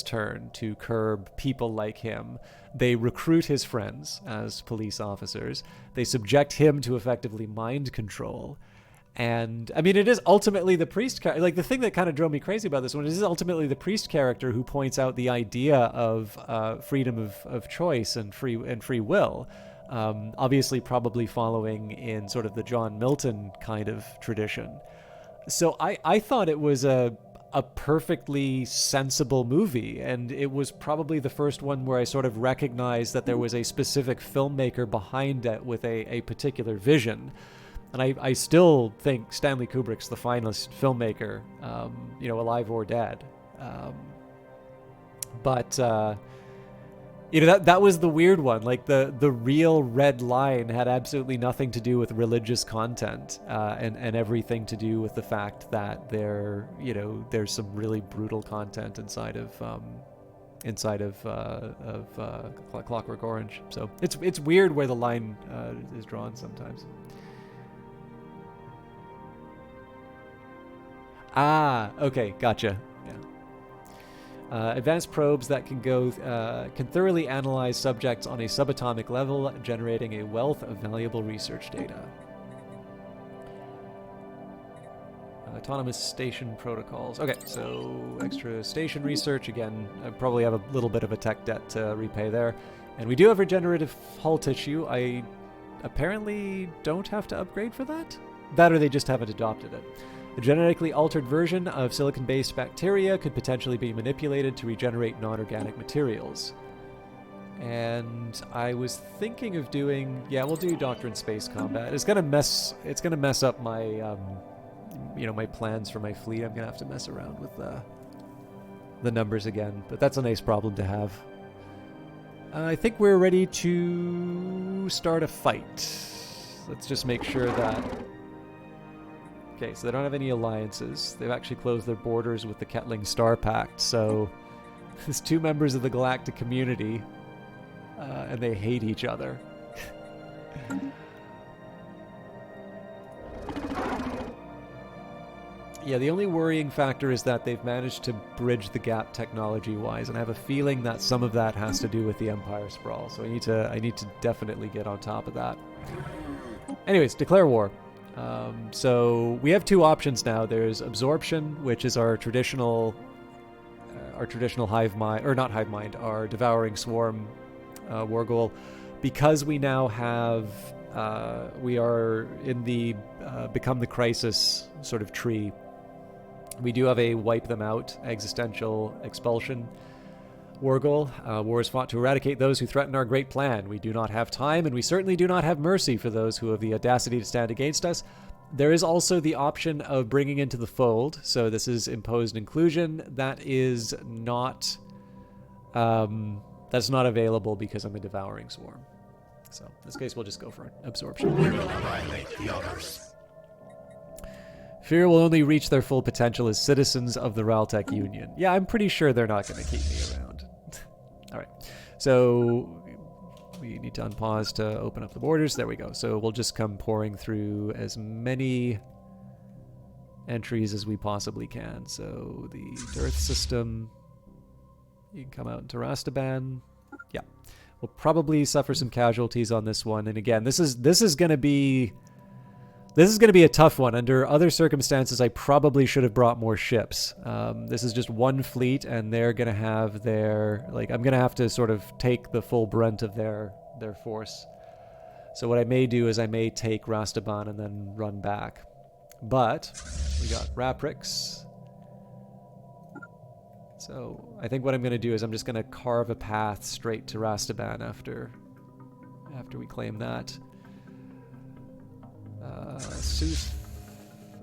turn to curb people like him, they recruit his friends as police officers. They subject him to effectively mind control. And I mean, it is ultimately the priest like the thing that kind of drove me crazy about this one is ultimately the priest character who points out the idea of freedom of choice and free will. Obviously, probably following in sort of the John Milton kind of tradition. So I thought it was a perfectly sensible movie, and it was probably the first one where I sort of recognized that there was a specific filmmaker behind it with a particular vision. And I still think Stanley Kubrick's the finest filmmaker, alive or dead. But that was the weird one. Like the real red line had absolutely nothing to do with religious content, and everything to do with the fact that there's some really brutal content inside of Clockwork Orange. So it's weird where the line is drawn sometimes. Ah, okay, gotcha. Yeah. Advanced probes that can thoroughly analyze subjects on a subatomic level, generating a wealth of valuable research data. Autonomous station protocols. Okay, so extra station research. Again, I probably have a little bit of a tech debt to repay there. And we do have regenerative hull tissue. I apparently don't have to upgrade for that? That or they just haven't adopted it. A genetically altered version of silicon-based bacteria could potentially be manipulated to regenerate non-organic materials. And I was thinking of doing, we'll do Doctrine Space Combat. It's gonna mess up my, my plans for my fleet. I'm gonna have to mess around with the numbers again, but that's a nice problem to have. I think we're ready to start a fight. Let's just make sure that. Okay, so they don't have any alliances. They've actually closed their borders with the Kettling Star Pact, so there's two members of the Galactic community, and they hate each other. Yeah, the only worrying factor is that they've managed to bridge the gap technology-wise, and I have a feeling that some of that has to do with the Empire Sprawl, so I need to definitely get on top of that. Anyways, declare war. So we have two options now. There's absorption, which is our traditional hive mind, or not hive mind, our devouring swarm war goal. Because we now have, we are in the become the crisis sort of tree. We do have a wipe them out existential expulsion war goal. War is fought to eradicate those who threaten our great plan. We do not have time, and we certainly do not have mercy for those who have the audacity to stand against us. There is also the option of bringing into the fold. So this is imposed inclusion. That is not, that's not available because I'm a devouring swarm. So in this case, we'll just go for absorption. We will annihilate the others. Fear will only reach their full potential as citizens of the Raltec Union. Yeah, I'm pretty sure they're not going to keep me around. All right. So we need to unpause to open up the borders. There we go. So we'll just come pouring through as many entries as we possibly can. So the Earth system, you can come out into Rastaban. Yeah, we'll probably suffer some casualties on this one. And again, this is going to be a tough one. Under other circumstances, I probably should have brought more ships. This is just one fleet, and they're going to have their I'm going to have to sort of take the full brunt of their force. So what I may do is I may take Rastaban and then run back. But we got Raprix. So I think what I'm going to do is I'm just going to carve a path straight to Rastaban after we claim that. Sooth.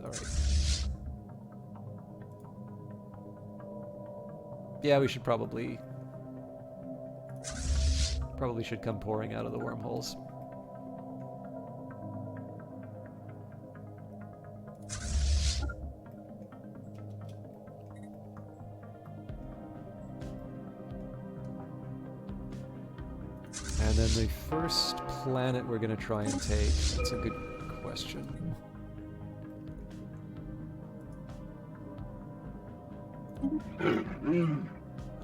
Alright. Yeah, we should probably should come pouring out of the wormholes. And then the first planet we're going to try and take, that's a good question.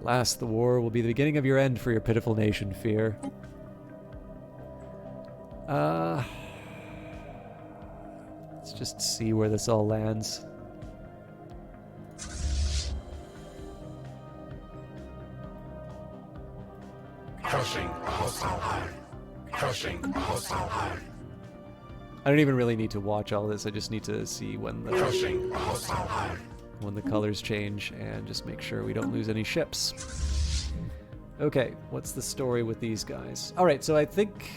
Alas, the war will be the beginning of your end for your pitiful nation, Fear. Let's just see where this all lands. Crushing a hostile hive. Crushing a hostile hive. I don't even really need to watch all this. I just need to see when the colors change and just make sure we don't lose any ships. Okay, what's the story with these guys? All right, so I think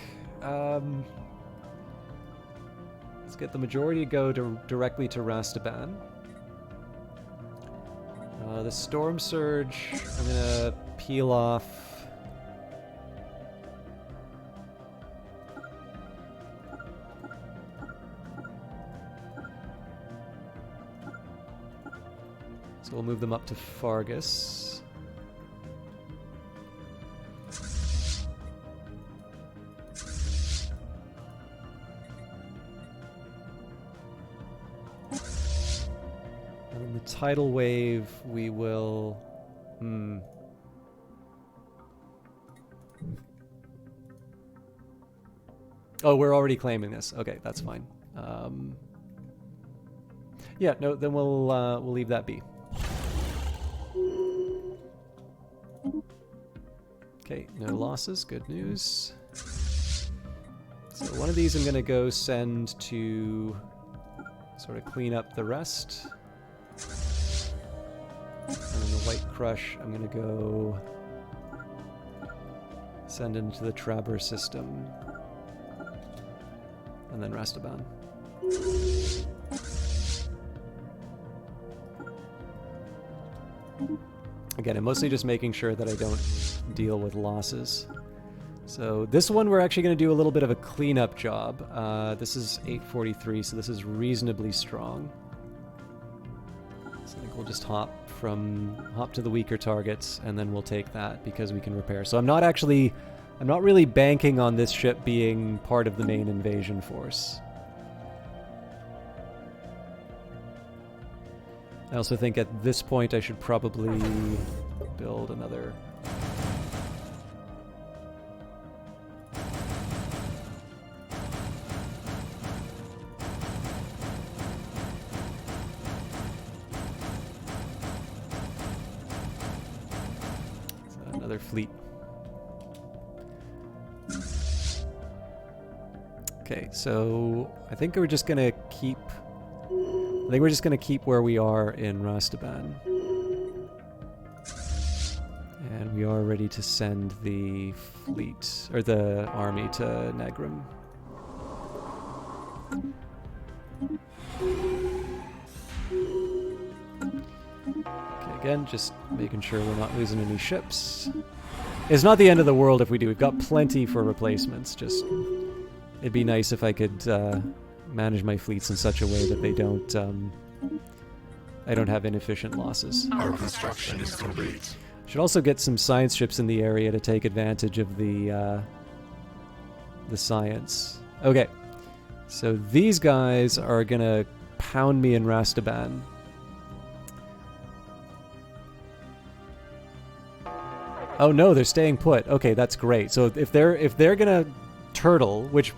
let's get the majority to go directly to Rastaban. The Storm Surge, I'm gonna peel off. So we'll move them up to Fargus. And in the tidal wave, we will... Oh, we're already claiming this. Okay, that's fine. Yeah, no, then we'll leave that be. Okay, no losses, good news. So one of these I'm going to go send to sort of clean up the rest. And then the White Crush I'm going to go send into the Traber system. And then Rastaban. Again, I'm mostly just making sure that I don't deal with losses. So this one we're actually going to do a little bit of a cleanup job. This is 843, so this is reasonably strong. So I think we'll just hop to the weaker targets, and then we'll take that because we can repair. So I'm not really banking on this ship being part of the main invasion force. I also think at this point I should probably build another... another fleet. Okay, so I think we're just gonna keep... I think we're just going to keep where we are in Rastaban. And we are ready to send the fleet, or the army to Negrim. Okay, again, just making sure we're not losing any ships. It's not the end of the world if we do. We've got plenty for replacements. Just, it'd be nice if I could... manage my fleets in such a way that they don't I don't have inefficient losses. Our construction is complete. Should also get some science ships in the area to take advantage of the the science. Okay, so these guys are gonna pound me in Rastaban. Oh no, they're staying put. Okay, that's great. So if they're gonna turtle, which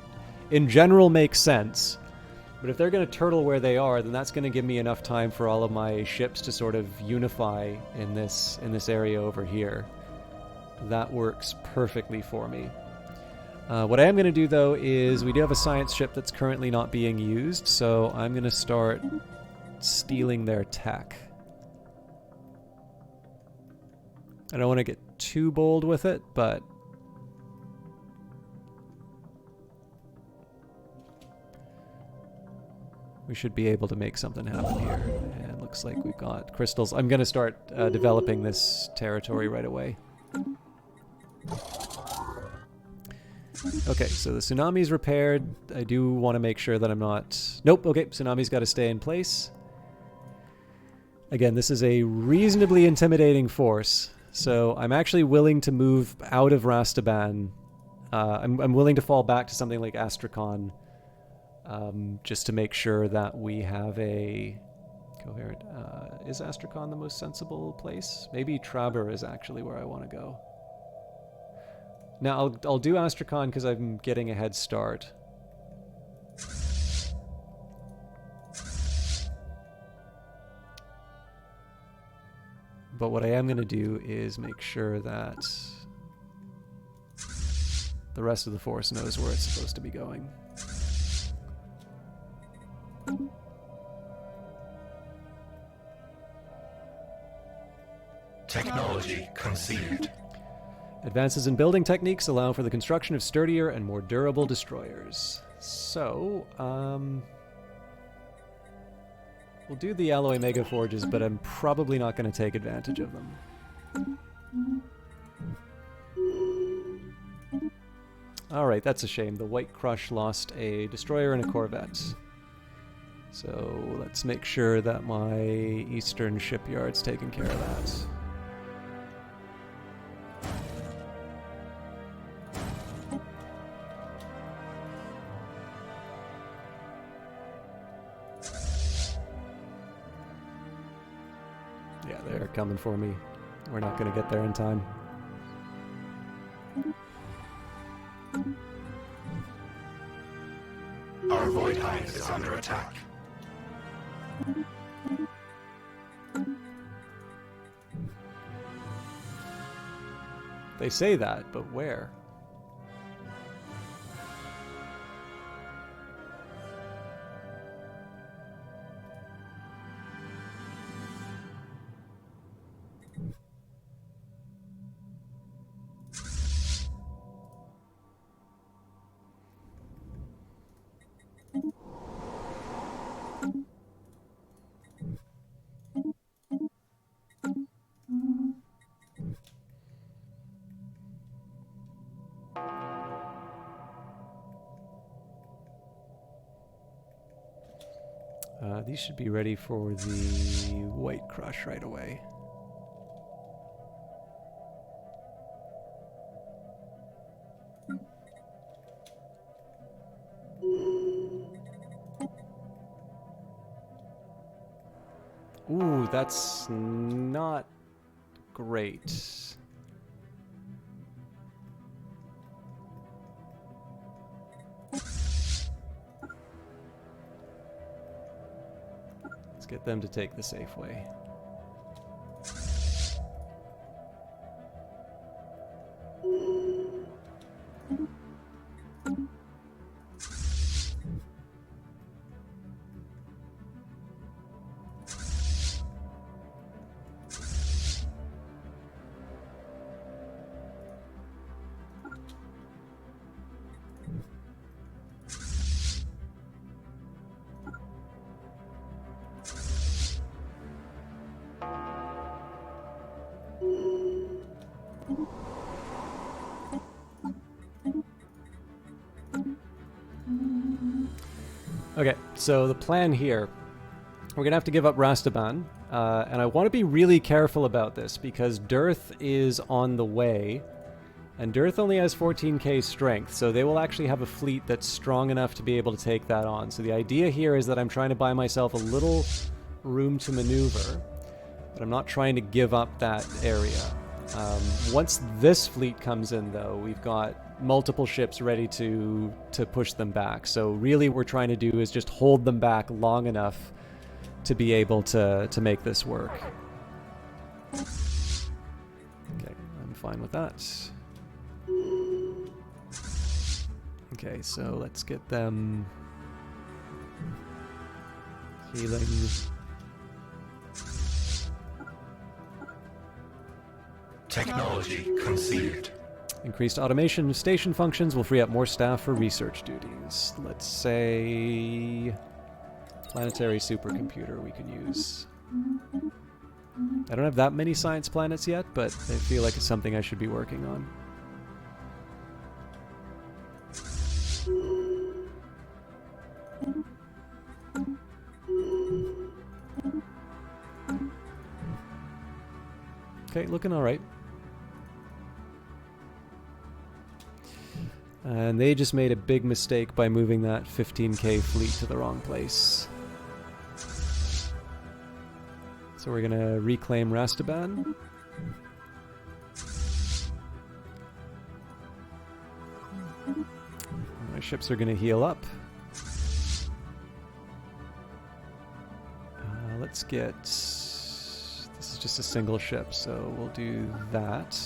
in general makes sense, but if they're gonna turtle where they are, then that's gonna give me enough time for all of my ships to sort of unify in this area over here. That works perfectly for me. What I am gonna do though is we do have a science ship that's currently not being used, so I'm gonna start stealing their tech. I don't want to get too bold with it, but we should be able to make something happen here. And it looks like we've got crystals. I'm going to start developing this territory right away. Okay, so the tsunami's repaired. I do want to make sure that I'm not... Nope, okay, tsunami's got to stay in place. Again, this is a reasonably intimidating force. So I'm actually willing to move out of Rastaban. I'm willing to fall back to something like Astrakhan, just to make sure that we have a coherent... is Astrakhan the most sensible place? Maybe Traber is actually where I want to go. Now, I'll do Astrakhan because I'm getting a head start. But what I am going to do is make sure that the rest of the force knows where it's supposed to be going. Technology conceived. Advances in building techniques allow for the construction of sturdier and more durable destroyers. So, we'll do the alloy mega forges, but I'm probably not going to take advantage of them. Alright, that's a shame. The White Crush lost a destroyer and a corvette. So let's make sure that my eastern shipyard's taking care of that. Yeah, they're coming for me. We're not going to get there in time. Our void hive is under attack. They say that, but where? These should be ready for the White Crush right away. Ooh, that's not great. Get them to take the safe way. Okay, so the plan here, we're going to have to give up Rastaban, and I want to be really careful about this because Dearth is on the way, And Dearth only has 14k strength, so they will actually have a fleet that's strong enough to be able to take that on. So the idea here is that I'm trying to buy myself a little room to maneuver, but I'm not trying to give up that area. Once this fleet comes in, though, we've got multiple ships ready to push them back. So really what we're trying to do is just hold them back long enough to be able to make this work. Okay, I'm fine with that. Okay, so let's get them healing. Technology conceived. Increased automation of station functions will free up more staff for research duties. Let's say planetary supercomputer we can use. I don't have that many science planets yet, but I feel like it's something I should be working on. Okay, looking all right. And they just made a big mistake by moving that 15k fleet to the wrong place. So we're gonna reclaim Rastaban. My ships are gonna heal up. Let's get... This is just a single ship, so we'll do that.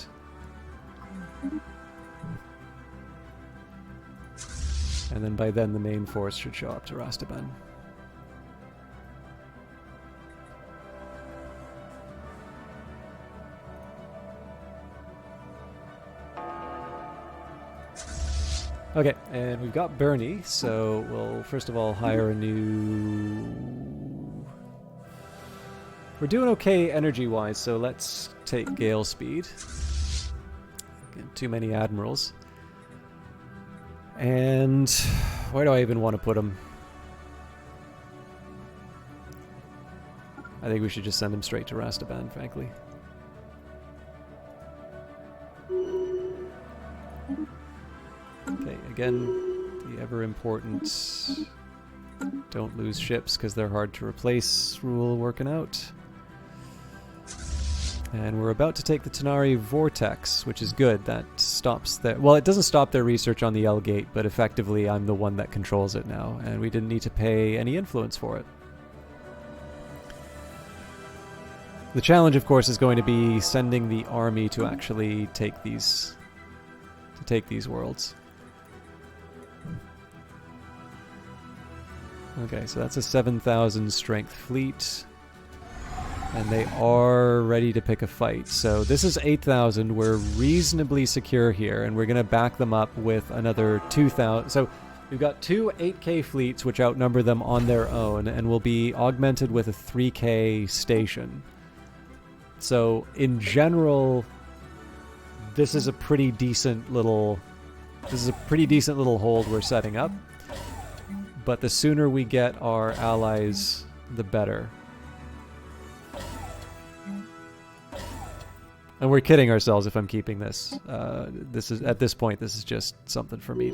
And then by then the main force should show up to Rastaban. Okay, and we've got Bernie, so we'll first of all hire a new... We're doing okay energy-wise, so let's take Gale Speed. Again, too many admirals. And where do I even want to put him? I think we should just send him straight to Rastaban, frankly. Okay, again, the ever-important don't lose ships because they're hard to replace rule working out. And we're about to take the Tanari Vortex, which is good. That stops their... Well, it doesn't stop their research on the L Gate, but effectively I'm the one that controls it now, and we didn't need to pay any influence for it. The challenge, of course, is going to be sending the army to actually take these... worlds. Okay, so that's a 7,000 strength fleet. And they are ready to pick a fight. So this is 8,000. We're reasonably secure here, and we're going to back them up with another 2,000. So we've got two 8k fleets, which outnumber them on their own, and will be augmented with a 3k station. So in general, this is a pretty decent little... hold we're setting up. But the sooner we get our allies, the better. And we're kidding ourselves if I'm keeping this. This is at this point. This is just something for me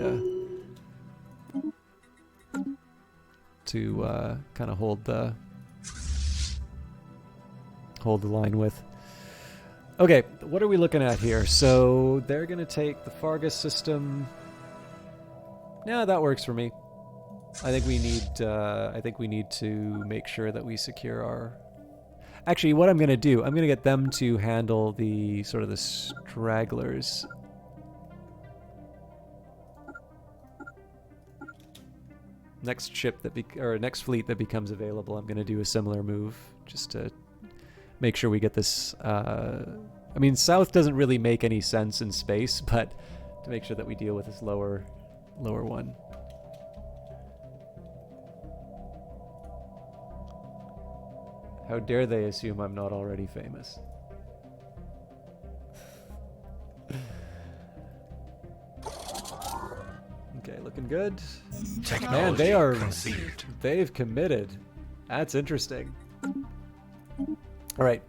to kind of hold the line with. Okay, what are we looking at here? So they're gonna take the Fargus system. Yeah, that works for me. I think we need to make sure that we secure our. Actually, what I'm going to do, I'm going to get them to handle the sort of the stragglers. Next ship that next fleet that becomes available, I'm going to do a similar move just to make sure we get this. I mean, south doesn't really make any sense in space, but to make sure that we deal with this lower one. How dare they assume I'm not already famous? Okay, looking good. Man, they've committed. That's interesting. All right.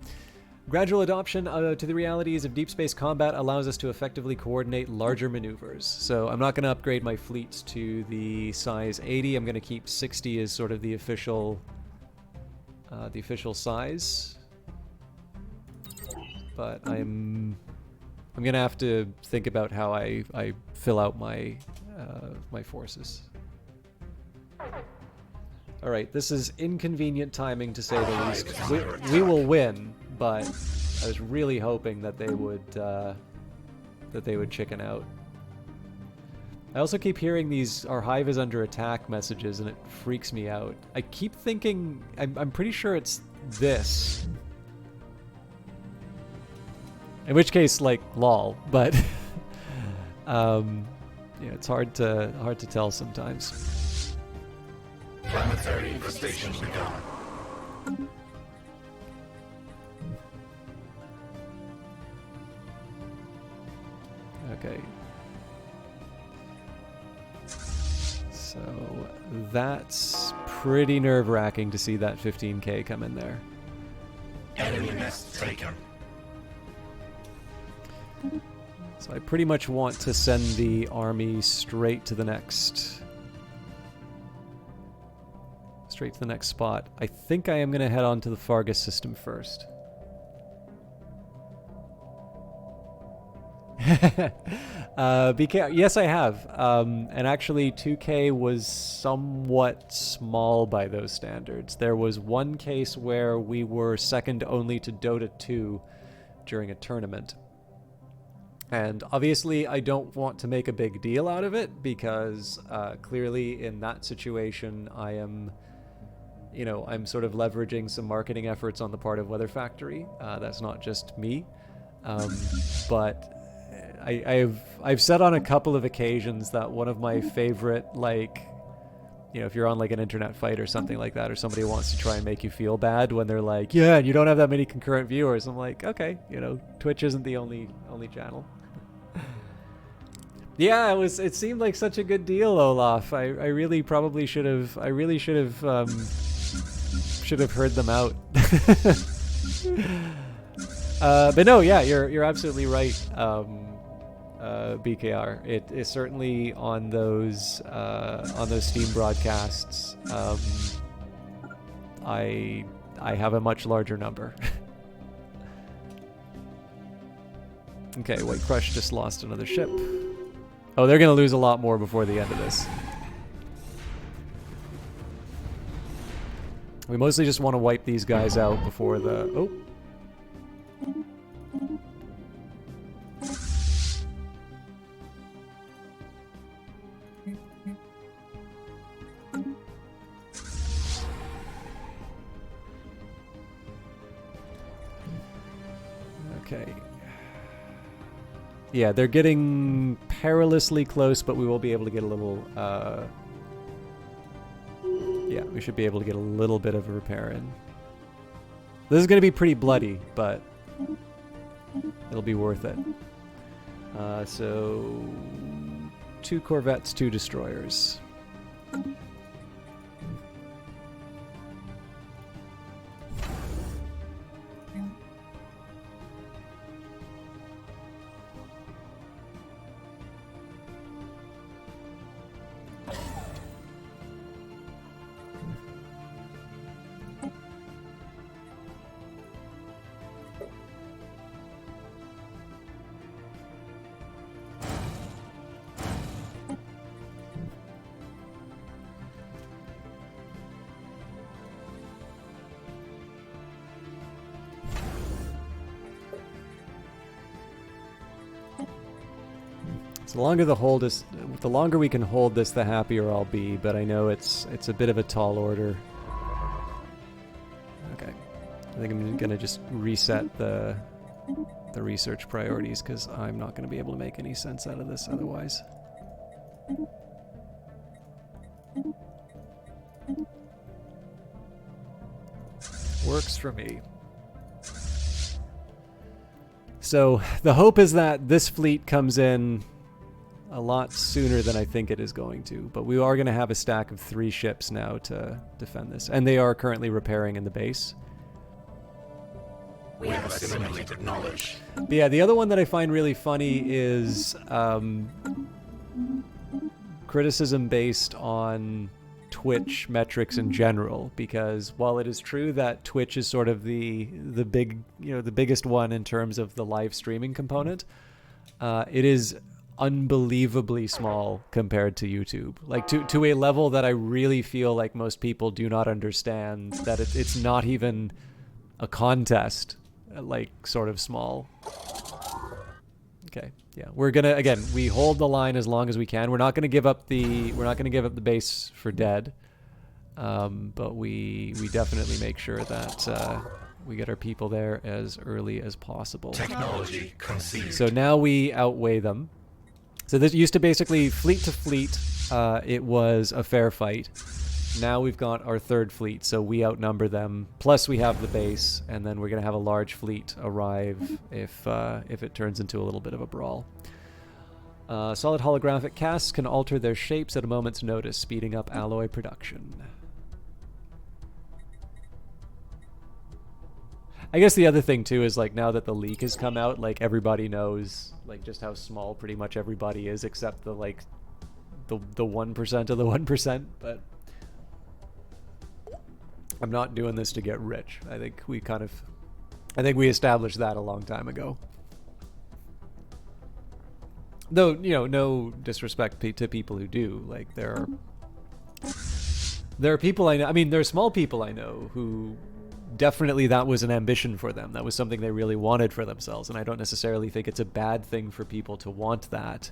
Gradual adoption to the realities of deep space combat allows us to effectively coordinate larger maneuvers. So I'm not going to upgrade my fleets to the size 80. I'm going to keep 60 as sort of the official size. But I'm going to have to think about how I fill out my my forces. All right, this is inconvenient timing to say the least. We will win, but I was really hoping that they would chicken out. I also keep hearing these "our hive is under attack" messages, and it freaks me out. I keep thinking I'm pretty sure it's this. In which case, like, lol. But yeah, it's hard to tell sometimes. Planetary infestation begun. Okay. So that's pretty nerve-wracking to see that 15k come in there. Enemy nest taken. So I pretty much want to send the army straight to the next spot. I think I am going to head on to the Fargus system first. BK, yes, I have. And actually 2K was somewhat small by those standards. There was one case where we were second only to Dota 2 during a tournament. And obviously I don't want to make a big deal out of it because clearly in that situation I am, you know, I'm sort of leveraging some marketing efforts on the part of Weather Factory. That's not just me. But I've said on a couple of occasions that one of my favorite, like, you know, if you're on like an internet fight or something like that, or somebody wants to try and make you feel bad when they're like, yeah, and you don't have that many concurrent viewers. I'm like, okay, you know, Twitch isn't the only channel. Yeah, it seemed like such a good deal, Olaf. I really probably should have heard them out. But no, yeah, you're absolutely right. BKR. It is certainly on those Steam broadcasts. I have a much larger number. Okay, White Crush just lost another ship. Oh, they're gonna lose a lot more before the end of this. We mostly just want to wipe these guys out before the... Oh. Okay. Yeah, they're getting perilously close, but we will be able to get a little... yeah, we should be able to get a little bit of a repair in. This is going to be pretty bloody, but it'll be worth it. So 2 corvettes, 2 destroyers. So the longer we can hold this, the happier I'll be. But I know it's a bit of a tall order. Okay, I think I'm gonna just reset the research priorities because I'm not gonna be able to make any sense out of this otherwise. Works for me. So the hope is that this fleet comes in a lot sooner than I think it is going to, but we are going to have a stack of 3 ships now to defend this, and they are currently repairing in the base. We have assimilated knowledge. But yeah, the other one that I find really funny is criticism based on Twitch metrics in general, because while it is true that Twitch is sort of the biggest one in terms of the live streaming component, it is unbelievably small compared to YouTube, like to a level that I really feel like most people do not understand, that it's not even a contest, like sort of small. Okay, yeah, we're gonna, again, we hold the line as long as we can. We're not gonna give up the base for dead, but we definitely make sure that we get our people there as early as possible. Technology conceived. So now we outweigh them. So this used to basically fleet to fleet, it was a fair fight. Now we've got our third fleet, so we outnumber them. Plus we have the base, and then we're going to have a large fleet arrive if it turns into a little bit of a brawl. Solid holographic casts can alter their shapes at a moment's notice, speeding up alloy production. I guess the other thing too is, like, now that the leak has come out, like, everybody knows, like, just how small pretty much everybody is, except the, like, the 1% of the 1%, but I'm not doing this to get rich. I think we established that a long time ago. Though, you know, no disrespect to people who do. Like, there are people I know, I mean, there are small people I know who definitely that was an ambition for them. That was something they really wanted for themselves, and I don't necessarily think it's a bad thing for people to want that.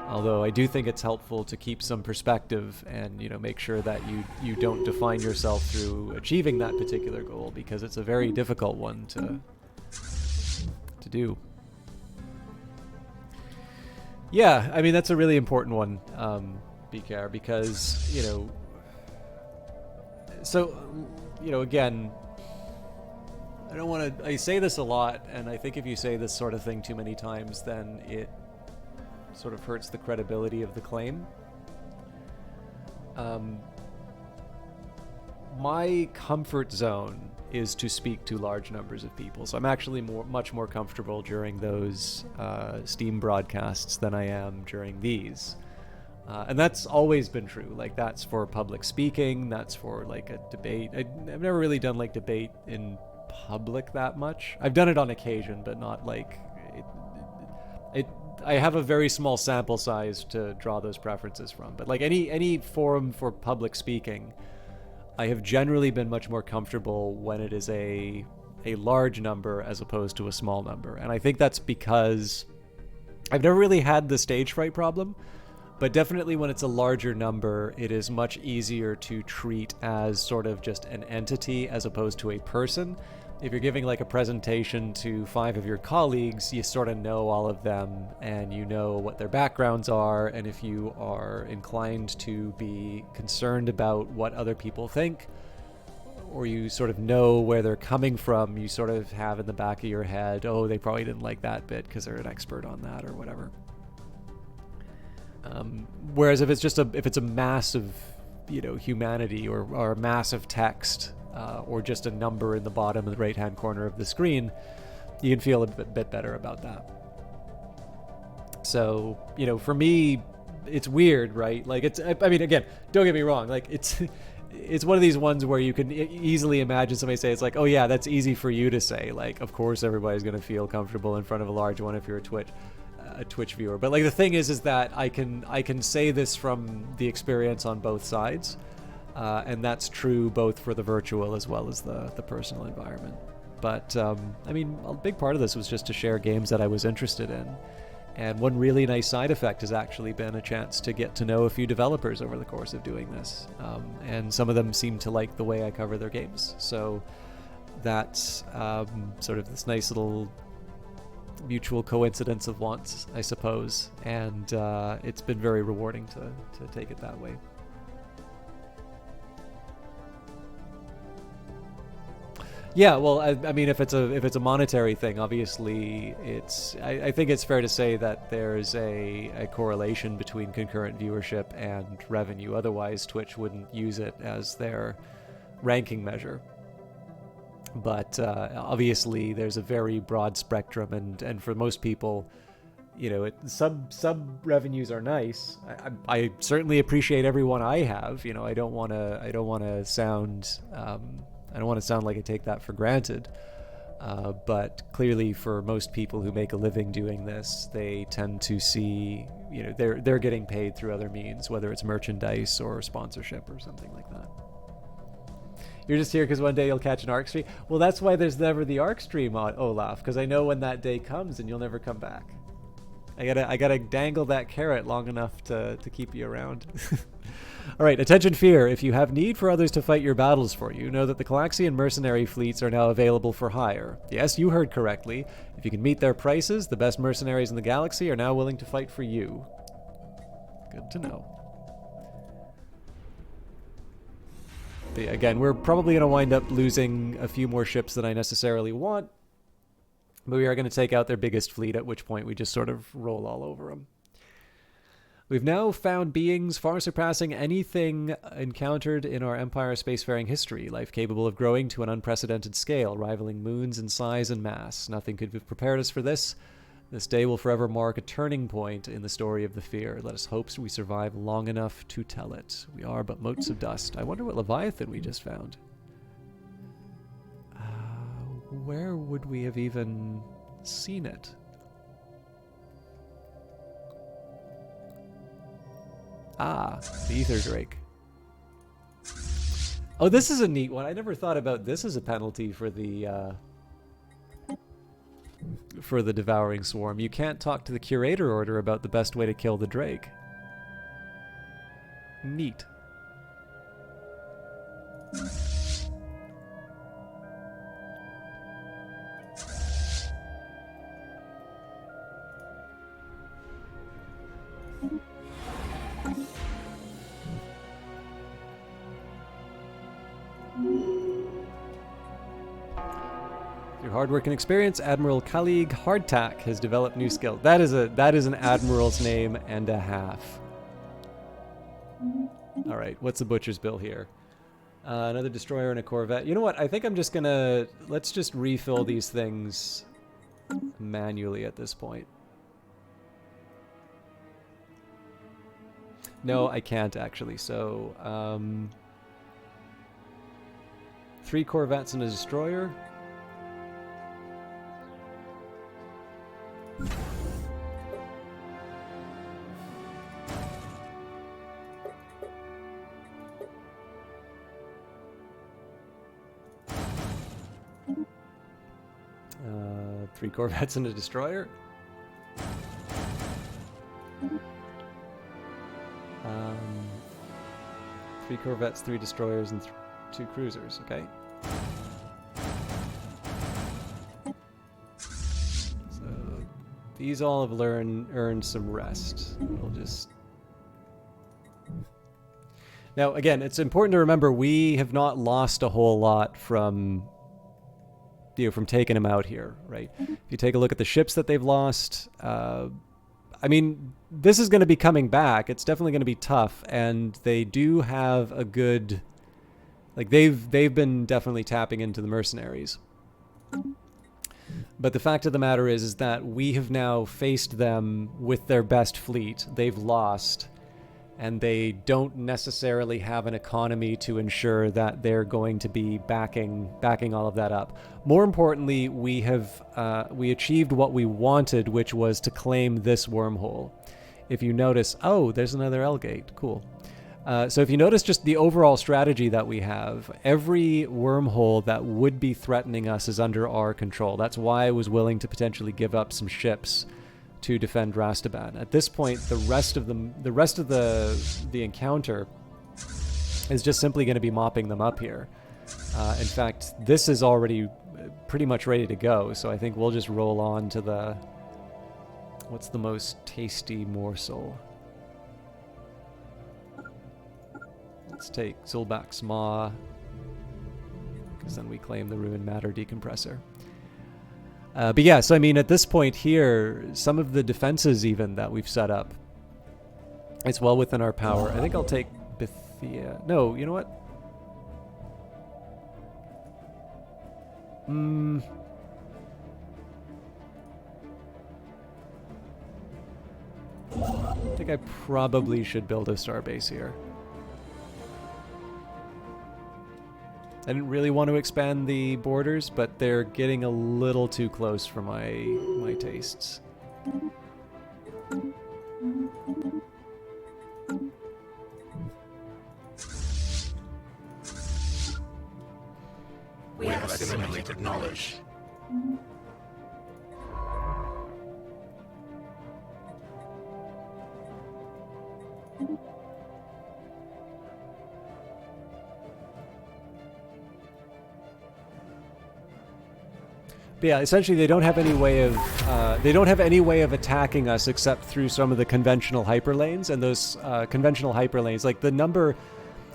Although I do think it's helpful to keep some perspective and, you know, make sure that you don't define yourself through achieving that particular goal, because it's a very difficult one to do. Yeah, I mean, that's a really important one, BKR, because, you know, so, you know, again, I say this a lot, and I think if you say this sort of thing too many times, then it sort of hurts the credibility of the claim. My comfort zone is to speak to large numbers of people, so I'm actually much more comfortable during those Steam broadcasts than I am during these. And that's always been true. Like, that's for public speaking, that's for, like, a debate. I've never really done, like, debate in public that much. I've done it on occasion, but not, like, I have a very small sample size to draw those preferences from. But, like, any forum for public speaking, I have generally been much more comfortable when it is a large number as opposed to a small number. And I think that's because I've never really had the stage fright problem, but definitely when it's a larger number, it is much easier to treat as sort of just an entity as opposed to a person. If you're giving, like, a presentation to 5 of your colleagues, you sort of know all of them, and you know what their backgrounds are, and if you are inclined to be concerned about what other people think, or you sort of know where they're coming from, you sort of have in the back of your head, oh, they probably didn't like that bit because they're an expert on that or whatever. Whereas if it's a mass of, you know, humanity or a mass of text, or just a number in the bottom of the right-hand corner of the screen, you can feel a bit better about that. So, you know, for me, it's weird, right? Like, I mean, again, don't get me wrong. Like, it's one of these ones where you can easily imagine somebody say, it's like, oh yeah, that's easy for you to say. Like, of course everybody's going to feel comfortable in front of a large one if you're a Twitch viewer. But, like, the thing is that I can say this from the experience on both sides. And that's true both for the virtual as well as the personal environment. But, I mean, a big part of this was just to share games that I was interested in. And one really nice side effect has actually been a chance to get to know a few developers over the course of doing this. And some of them seem to like the way I cover their games. So that's sort of this nice little mutual coincidence of wants, I suppose. And it's been very rewarding to take it that way. Yeah, well, I mean, if it's a monetary thing, obviously, I think it's fair to say that there's a correlation between concurrent viewership and revenue. Otherwise, Twitch wouldn't use it as their ranking measure. But obviously, there's a very broad spectrum, and for most people, you know, sub revenues are nice. I certainly appreciate every one I have. You know, I don't want to sound like I take that for granted. But clearly, for most people who make a living doing this, they tend to see, you know, they're getting paid through other means, whether it's merchandise or sponsorship or something like that. You're just here because one day you'll catch an ARC stream. Well, that's why there's never the ARC stream on Olaf, because I know when that day comes and you'll never come back. I gotta dangle that carrot long enough to keep you around. All right, attention fear. If you have need for others to fight your battles for you, know that the Calaxian mercenary fleets are now available for hire. Yes, you heard correctly. If you can meet their prices, the best mercenaries in the galaxy are now willing to fight for you. Good to know. But again, we're probably going to wind up losing a few more ships than I necessarily want. But we are going to take out their biggest fleet, at which point we just sort of roll all over them. We've now found beings far surpassing anything encountered in our Empire spacefaring history, life capable of growing to an unprecedented scale, rivaling moons in size and mass. Nothing could have prepared us for this. This day will forever mark a turning point in the story of the Fear. Let us hope we survive long enough to tell it. We are but motes of dust. I wonder what Leviathan we just found. Where would we have even seen it? Ah, the Ether Drake. Oh, this is a neat one. I never thought about this as a penalty for the Devouring Swarm. You can't talk to the Curator Order about the best way to kill the Drake. Neat. Through hard work and experience, Admiral Khalid Hardtack has developed new skills. That is an admiral's name and a half. All right, what's the butcher's bill here? Another destroyer and a corvette. You know what? I think I'm just gonna let's just refill these things manually at this point. No, I can't actually. So, 3 corvettes and a destroyer. Three corvettes and a destroyer. 3 corvettes, 3 destroyers, and 2 cruisers. Okay. So these all have earned some rest. We'll just. Now, again, it's important to remember we have not lost a whole lot from taking them out here, right? If you take a look at the ships that they've lost, I mean, this is going to be coming back. It's definitely going to be tough, and they do have a good, like they've been definitely tapping into the mercenaries. But the fact of the matter is that we have now faced them with their best fleet. They've lost, and they don't necessarily have an economy to ensure that they're going to be backing all of that up. More importantly, we achieved what we wanted, which was to claim this wormhole. If you notice, oh, there's another L-gate. Cool. So if you notice just the overall strategy that we have, every wormhole that would be threatening us is under our control. That's why I was willing to potentially give up some ships to defend Rastaban. At this point, the rest of the encounter is just simply going to be mopping them up here. In fact, this is already pretty much ready to go, so I think we'll just roll on to the what's the most tasty morsel. Let's take Zulbak's Maw, because then we claim the Ruined Matter decompressor. But yeah, so I mean, at this point here, some of the defenses even that we've set up, it's well within our power. I think I'll take Bithia. No, you know what? I think I probably should build a starbase here. I didn't really want to expand the borders, but they're getting a little too close for my tastes. We have assimilated knowledge. But yeah, essentially they don't have any way of attacking us except through some of the conventional hyperlanes, and those conventional hyperlanes, like the number,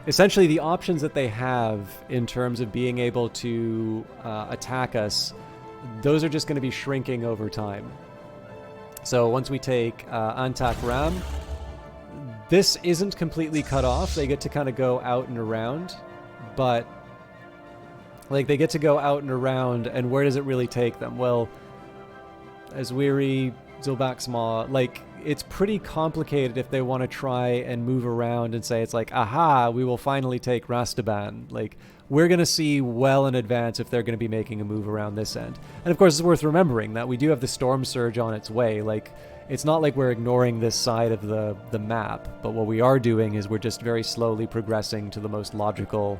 essentially the options that they have in terms of being able to attack us, those are just going to be shrinking over time. So once we take Antak Ram, this isn't completely cut off. They get to kind of go out and around, but like, they get to go out and around, and where does it really take them? Well, Azwiri, Zilbaxmaw, like, it's pretty complicated if they want to try and move around and say it's like, aha, we will finally take Rastaban. Like, we're going to see well in advance if they're going to be making a move around this end. And of course, it's worth remembering that we do have the Storm Surge on its way. Like, it's not like we're ignoring this side of the map, but what we are doing is we're just very slowly progressing to the most logical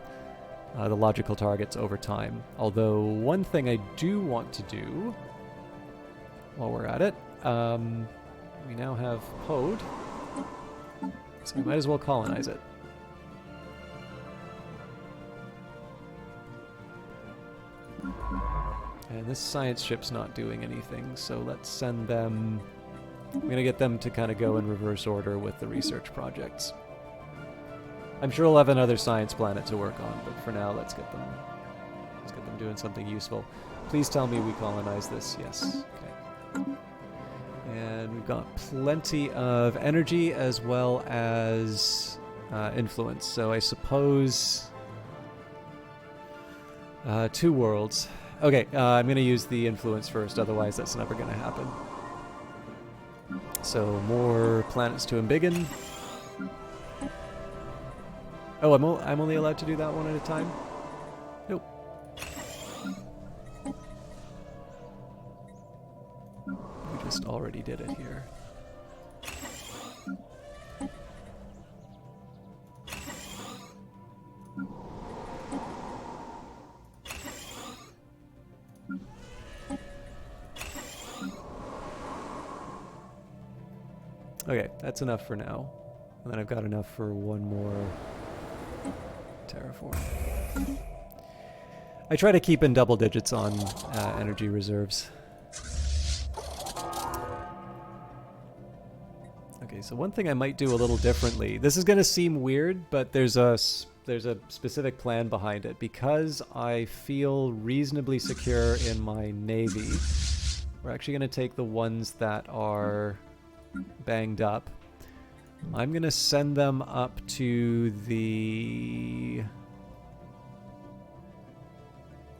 targets over time. Although one thing I do want to do while we're at it, we now have Hode, so we might as well colonize it. And this science ship's not doing anything, so let's send them. I'm gonna get them to kind of go in reverse order with the research projects. I'm sure we'll have another science planet to work on, but for now, let's get them doing something useful. Please tell me we colonize this. Yes. Okay. And we've got plenty of energy as well as influence. So I suppose 2 worlds. Okay, I'm going to use the influence first, otherwise that's never going to happen. So more planets to embiggen. Oh, I'm only allowed to do that one at a time? Nope. We just already did it here. Okay, that's enough for now. And then I've got enough for one more terraform. I try to keep in double digits on energy reserves. Okay, so one thing I might do a little differently. This is going to seem weird, but there's a specific plan behind it. Because I feel reasonably secure in my navy, we're actually going to take the ones that are banged up. I'm going to send them up to the...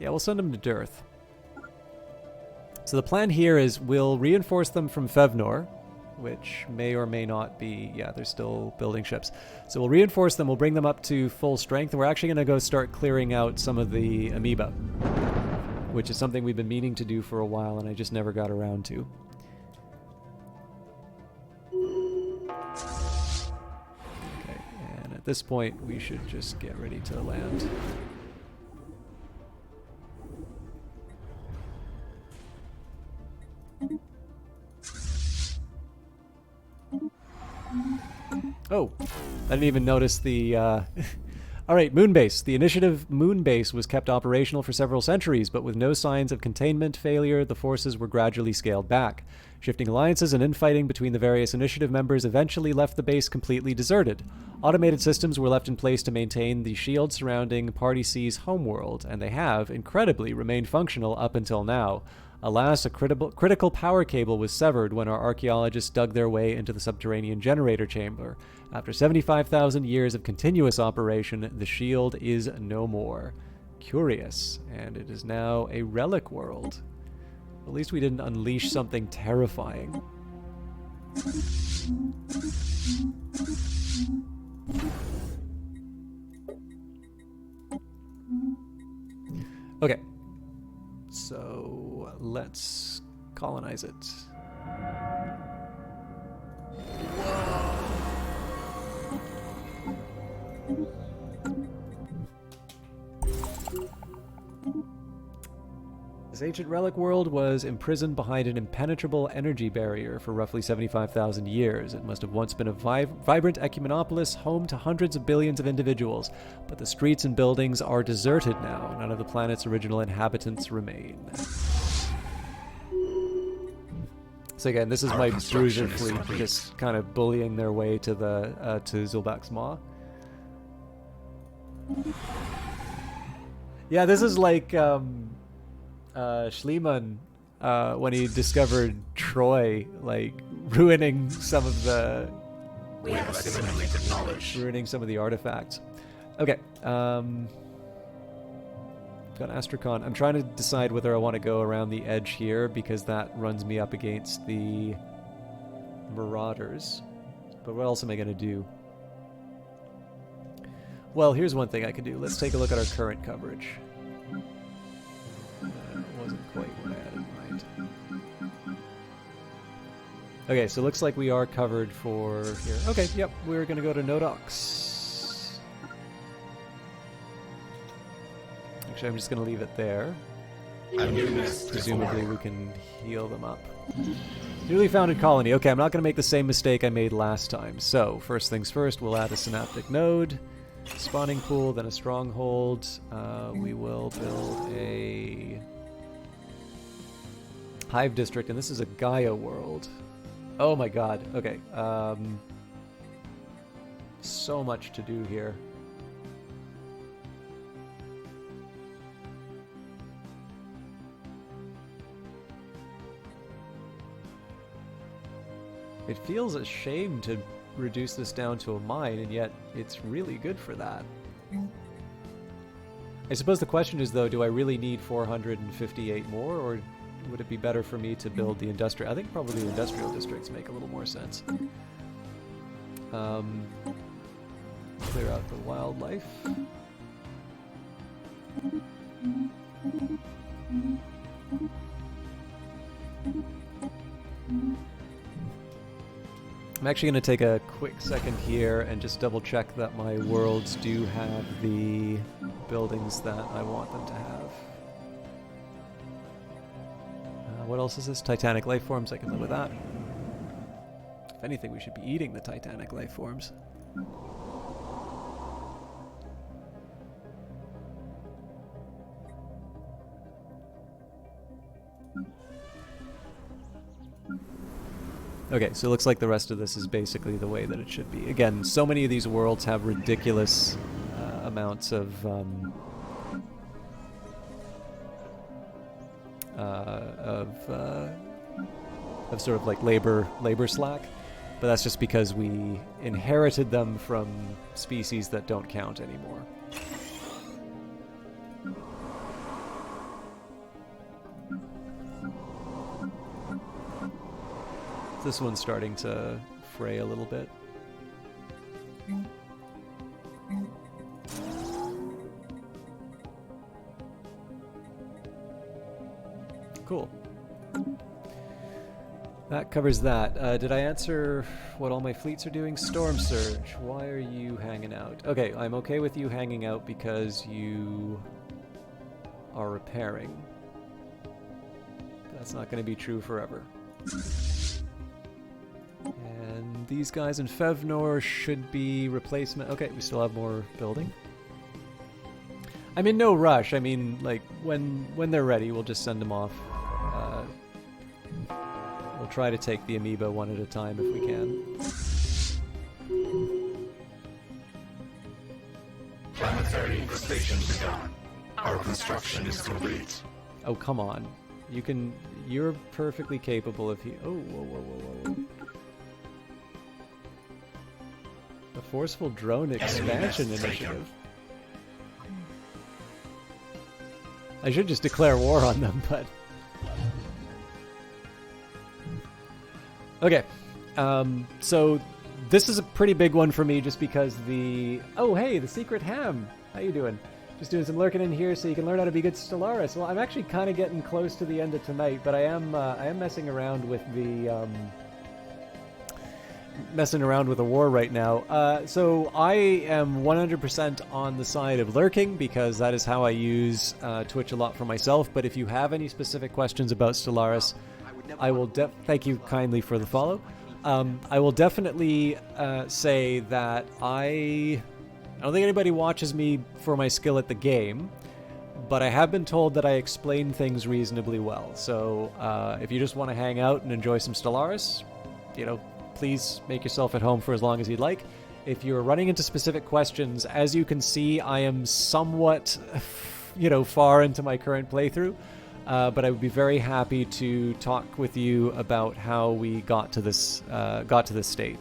Yeah, we'll send them to Dearth. So the plan here is we'll reinforce them from Fevnor, which may or may not be... Yeah, they're still building ships. So we'll reinforce them, we'll bring them up to full strength, and we're actually going to go start clearing out some of the amoeba, which is something we've been meaning to do for a while, and I just never got around to. At this point, we should just get ready to land. Oh, I didn't even notice the... Alright, Moonbase. The initiative Moonbase was kept operational for several centuries, but with no signs of containment failure, the forces were gradually scaled back. Shifting alliances and infighting between the various initiative members eventually left the base completely deserted. Automated systems were left in place to maintain the shield surrounding Party C's homeworld, and they have, incredibly, remained functional up until now. Alas, a critical power cable was severed when our archaeologists dug their way into the subterranean generator chamber. After 75,000 years of continuous operation, the shield is no more. Curious. And it is now a relic world. At least we didn't unleash something terrifying. Okay. So let's colonize it. This ancient relic world was imprisoned behind an impenetrable energy barrier for roughly 75,000 years. It must have once been a vibrant ecumenopolis, home to hundreds of billions of individuals. But the streets and buildings are deserted now. None of the planet's original inhabitants remain. So again, this is my bruiser fleet just kind of bullying their way to the to Zulbak's Maw. Yeah, this is like Schliemann when he discovered Troy, like ruining some of the ruining some of the artifacts. Okay, got Astrakhan. I'm trying to decide whether I want to go around the edge here because that runs me up against the Marauders. But what else am I going to do? Well, here's one thing I can do. Let's take a look at our current coverage. Wasn't quite what I had in mind. Okay, so it looks like we are covered for here. Okay, yep, we're going to go to Nodox. Actually, I'm just going to leave it there. Presumably we can heal them up. Newly founded colony. Okay, I'm not going to make the same mistake I made last time. So, first things first, we'll add a synaptic node, spawning pool, then a stronghold. We will build a hive district, and this is a Gaia world. Oh my god. Okay. So much to do here. It feels a shame to reduce this down to a mine, and yet it's really good for that. I suppose the question is, though, do I really need 458 more, or would it be better for me to build the industrial? I think probably the industrial districts make a little more sense. Clear out the wildlife. I'm actually going to take a quick second here and just double check that my worlds do have the buildings that I want them to have. What else is this? Titanic life forms. I can live with that. If anything, we should be eating the Titanic life forms. Okay, so it looks like the rest of this is basically the way that it should be. Again, so many of these worlds have ridiculous amounts of sort of like labor slack, but that's just because we inherited them from species that don't count anymore. This one's starting to fray a little bit. Cool. That covers that. Did I answer what all my fleets are doing? Storm Surge, why are you hanging out? Okay, I'm okay with you hanging out because you are repairing. That's not going to be true forever. And these guys in Fevnor should be replacement. Okay, we still have more building. I'm in no rush. I mean, like, when they're ready, we'll just send them off. We'll try to take the amoeba one at a time if we can. Planetary infestation begun. Our construction is complete. Oh, come on. You're perfectly capable of Oh, whoa. The Forceful Drone Expansion Initiative. I should just declare war on them, but... Okay. So this is a pretty big one for me just because the... Oh, hey, the Secret Ham! How you doing? Just doing some lurking in here so you can learn how to be good Stellaris. Well, I'm actually kind of getting close to the end of tonight, but I am messing around with the... messing around with the war right now. So I am 100% on the side of lurking because that is how I use Twitch a lot for myself. But if you have any specific questions about Stellaris, I will thank you kindly for the follow. I will definitely say that I don't think anybody watches me for my skill at the game, but I have been told that I explain things reasonably well. So if you just want to hang out and enjoy some Stellaris, you know, please make yourself at home for as long as you'd like. If you're running into specific questions, as you can see, I am somewhat, you know, far into my current playthrough, but I would be very happy to talk with you about how we got to this state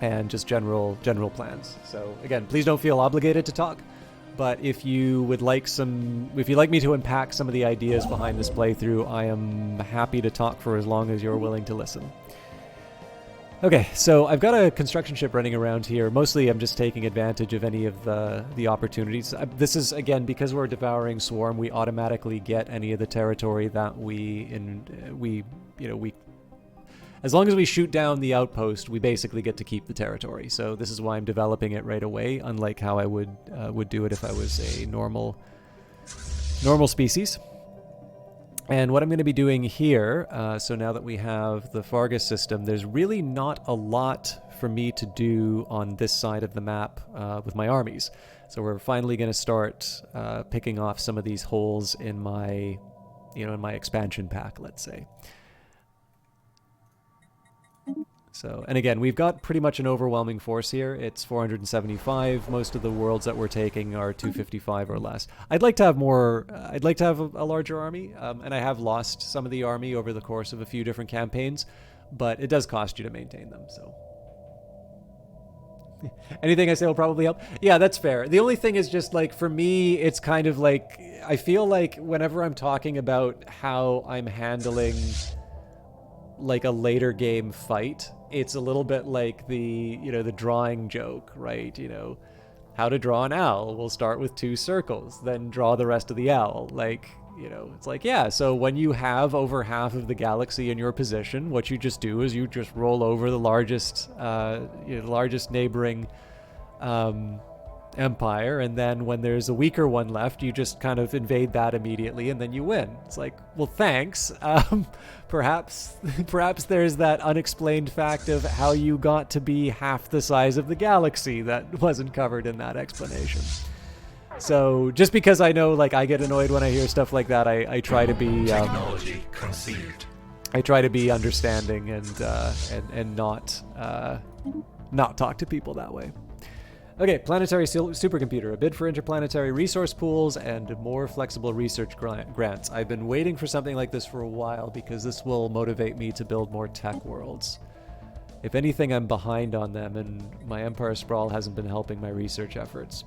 and just general plans. So again, please don't feel obligated to talk, but if you would like if you'd like me to unpack some of the ideas behind this playthrough, I am happy to talk for as long as you're willing to listen. Okay, so I've got a construction ship running around here. Mostly I'm just taking advantage of any of the opportunities. This is, again, because we're devouring Swarm, we automatically get any of the territory that as long as we shoot down the outpost, we basically get to keep the territory. So this is why I'm developing it right away, unlike how I would do it if I was a normal species. And what I'm going to be doing here, so now that we have the Fargus system, there's really not a lot for me to do on this side of the map with my armies. So we're finally going to start picking off some of these holes in my expansion pack, let's say. So, and again, we've got pretty much an overwhelming force here. It's 475. Most of the worlds that we're taking are 255 or less. I'd like to have more. I'd like to have a larger army, and I have lost some of the army over the course of a few different campaigns, but it does cost you to maintain them. So, anything I say will probably help. Yeah, that's fair. The only thing is just like for me, it's kind of like I feel like whenever I'm talking about how I'm handling like a later game fight, it's a little bit like the drawing joke, right? How to draw an owl. We'll start with 2 circles, then draw the rest of the owl. Like, it's like, yeah, so when you have over half of the galaxy in your position, what you just do is you just roll over the largest neighboring empire, and then when there's a weaker one left, you just kind of invade that immediately, and then you win. It's like, well, thanks. Perhaps there's that unexplained fact of how you got to be half the size of the galaxy that wasn't covered in that explanation. So just because I know, like, I get annoyed when I hear stuff like that, I try to be technology conceived. I try to be understanding and not talk to people that way. Okay, planetary supercomputer, a bid for interplanetary resource pools and more flexible research grants. I've been waiting for something like this for a while because this will motivate me to build more tech worlds. If anything, I'm behind on them, and my Empire Sprawl hasn't been helping my research efforts.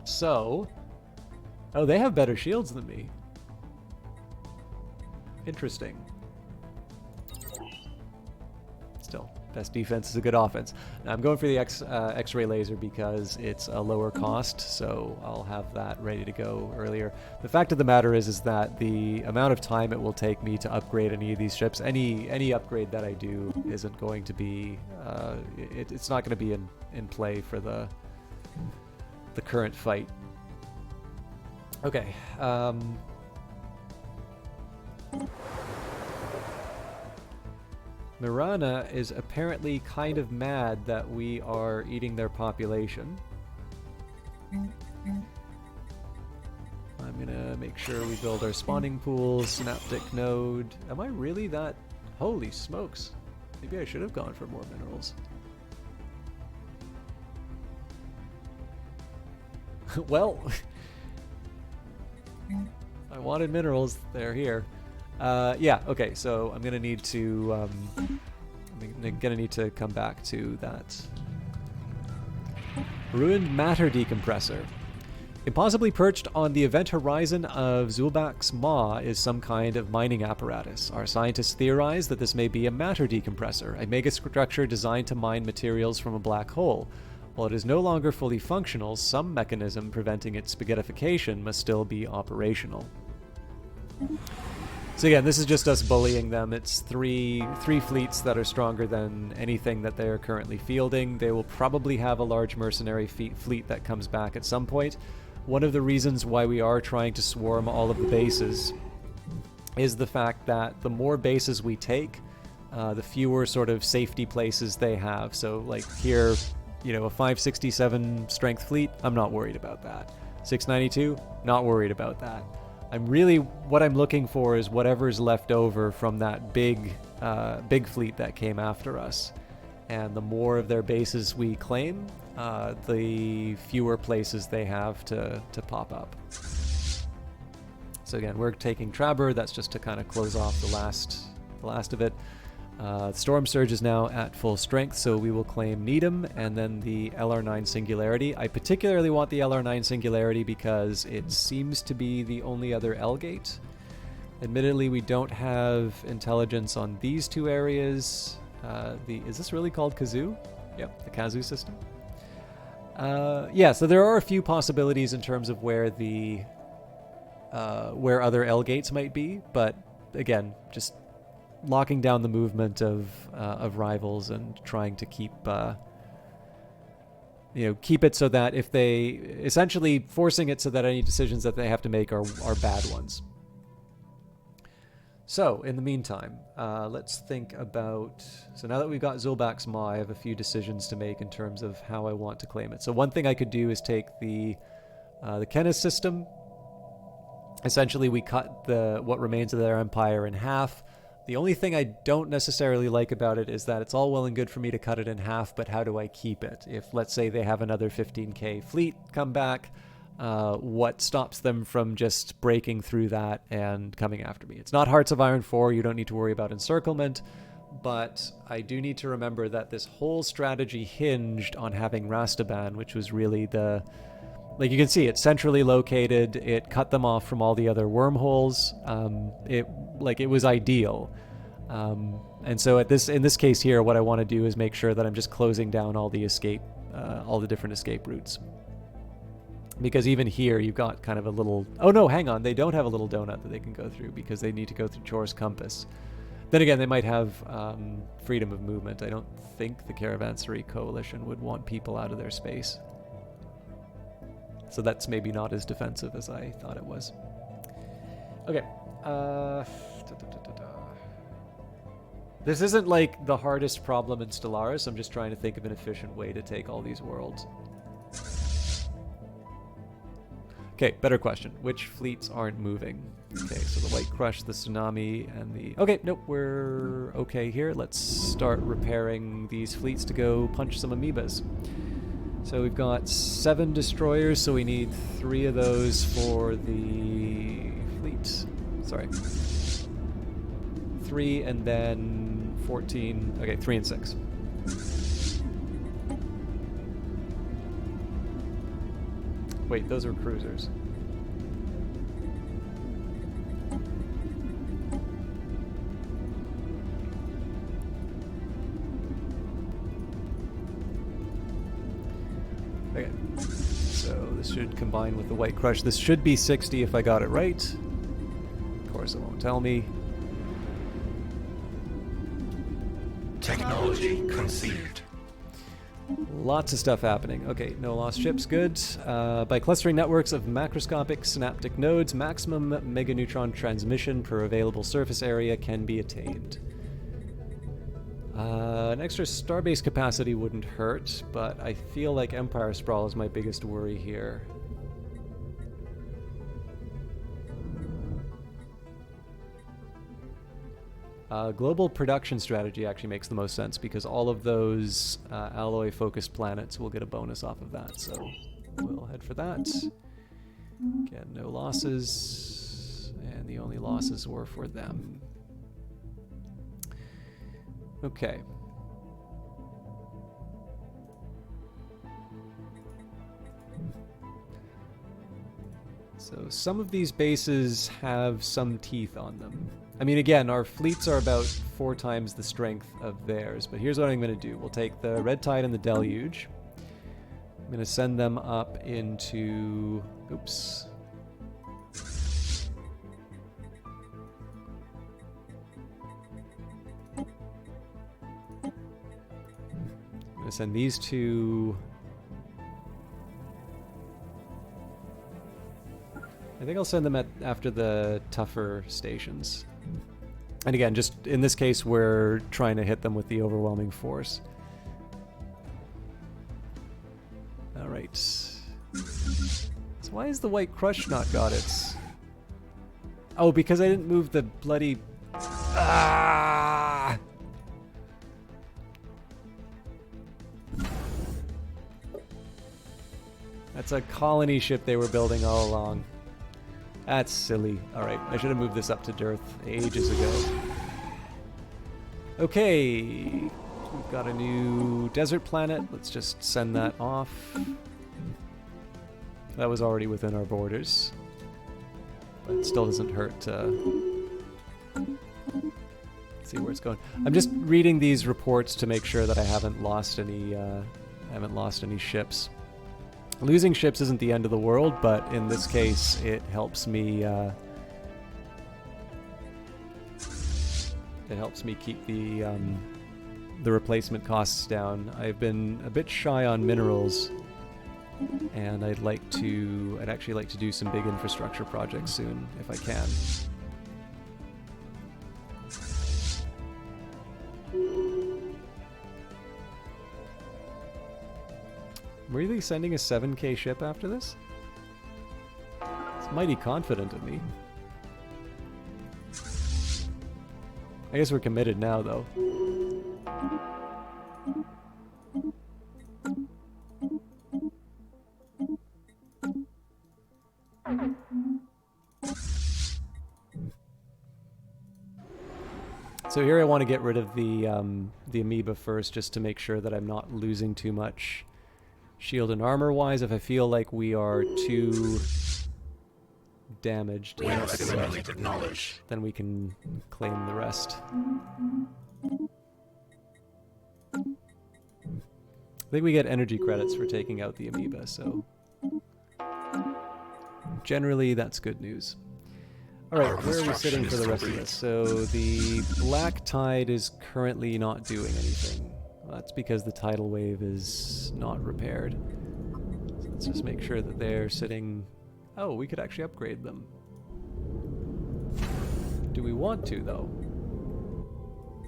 So, oh, they have better shields than me. Interesting. Still, best defense is a good offense. Now, I'm going for the X-ray laser because it's a lower cost, so I'll have that ready to go earlier. The fact of the matter is that the amount of time it will take me to upgrade any of these ships, any upgrade that I do isn't going to be, it's not going to be in play for the current fight. Okay. Mirana is apparently kind of mad that we are eating their population. I'm gonna make sure we build our spawning pools, synaptic node. Am I really that? Holy smokes. Maybe I should have gone for more minerals. Well, I wanted minerals. They're here. Yeah, okay, so I'm gonna need to come back to that. Ruined matter decompressor. Impossibly perched on the event horizon of Zulbak's Maw is some kind of mining apparatus. Our scientists theorize that this may be a matter decompressor, a megastructure designed to mine materials from a black hole. While it is no longer fully functional, some mechanism preventing its spaghettification must still be operational. So again, this is just us bullying them. It's three fleets that are stronger than anything that they are currently fielding. They will probably have a large mercenary fleet that comes back at some point. One of the reasons why we are trying to swarm all of the bases is the fact that the more bases we take, the fewer sort of safety places they have. So like here, you know, a 567 strength fleet, I'm not worried about that. 692, not worried about that. What I'm looking for is whatever's left over from that big fleet that came after us. And the more of their bases we claim, the fewer places they have to pop up. So again, we're taking Traber. That's just to kind of close off the last of it. Storm Surge is now at full strength, so we will claim Needham and then the LR9 Singularity. I particularly want the LR9 Singularity because it seems to be the only other L-gate. Admittedly, we don't have intelligence on these two areas. Is this really called Kazoo? Yep, the Kazoo system. Yeah, so there are a few possibilities in terms of where other L-gates might be, but again, just locking down the movement of rivals and trying to keep it so that if they essentially forcing it so that any decisions that they have to make are bad ones. So in the meantime, let's think about. So now that we've got Zulbak's Maw, I have a few decisions to make in terms of how I want to claim it. So one thing I could do is take the Kennis system. Essentially, we cut what remains of their empire in half. The only thing I don't necessarily like about it is that it's all well and good for me to cut it in half, but how do I keep it? If, let's say, they have another 15k fleet come back, what stops them from just breaking through that and coming after me? It's not Hearts of Iron 4, you don't need to worry about encirclement, but I do need to remember that this whole strategy hinged on having Rastaban, which was really like you can see, it's centrally located. It cut them off from all the other wormholes. It was ideal. And so in this case here, what I want to do is make sure that I'm just closing down all the different escape routes. Because even here, you've got kind of a little. Oh no, hang on, they don't have a little donut that they can go through because they need to go through Chor's Compass. Then again, they might have freedom of movement. I don't think the Caravansary Coalition would want people out of their space. So that's maybe not as defensive as I thought it was. Okay. This isn't like the hardest problem in Stellaris. I'm just trying to think of an efficient way to take all these worlds. Okay, better question. Which fleets aren't moving? Okay, so the White Crush, the Tsunami, and the... Okay, nope, we're okay here. Let's start repairing these fleets to go punch some amoebas. So we've got 7 destroyers, so we need 3 of those for the fleet. Sorry. 3 and then 14. Okay, 3 and 6. Wait, those are cruisers. Okay, so this should combine with the White Crush. This should be 60 if I got it right. Of course, it won't tell me. Technology conceived. Lots of stuff happening. Okay, no lost ships, good. By clustering networks of macroscopic synaptic nodes, maximum meganeutron transmission per available surface area can be attained. An extra starbase capacity wouldn't hurt, but I feel like Empire Sprawl is my biggest worry here. Global production strategy actually makes the most sense because all of those alloy-focused planets will get a bonus off of that, so we'll head for that. Again, no losses, and the only losses were for them. Okay. So some of these bases have some teeth on them. I mean, again, our fleets are about 4 times the strength of theirs, but here's what I'm going to do. We'll take the Red Tide and the Deluge. I'm going to send them up into... Oops. I'm going to send these two... I think I'll send them after the tougher stations. And again, just in this case, we're trying to hit them with the overwhelming force. Alright. So why is the White Crush not got its... Oh, because I didn't move the bloody... Ah! That's a colony ship they were building all along. That's silly. Alright, I should have moved this up to Dearth ages ago. Okay, we've got a new desert planet. Let's just send that off. That was already within our borders. But it still doesn't hurt to see where it's going. I'm just reading these reports to make sure that I haven't lost any ships. Losing ships isn't the end of the world, but in this case, it helps me. It helps me keep the replacement costs down. I've been a bit shy on minerals, and I'd actually like to do some big infrastructure projects soon, if I can. Really sending a 7K ship after this? It's mighty confident of me. I guess we're committed now, though. So here I want to get rid of the amoeba first, just to make sure that I'm not losing too much shield and armor wise. If I feel like we are too damaged, then we can claim the rest. I think we get energy credits for taking out the amoeba, so generally that's good news. Alright, where are we sitting for the rest of this? So the Black Tide is currently not doing anything. That's because the tidal wave is not repaired. So let's just make sure that they're sitting... Oh, we could actually upgrade them. Do we want to, though?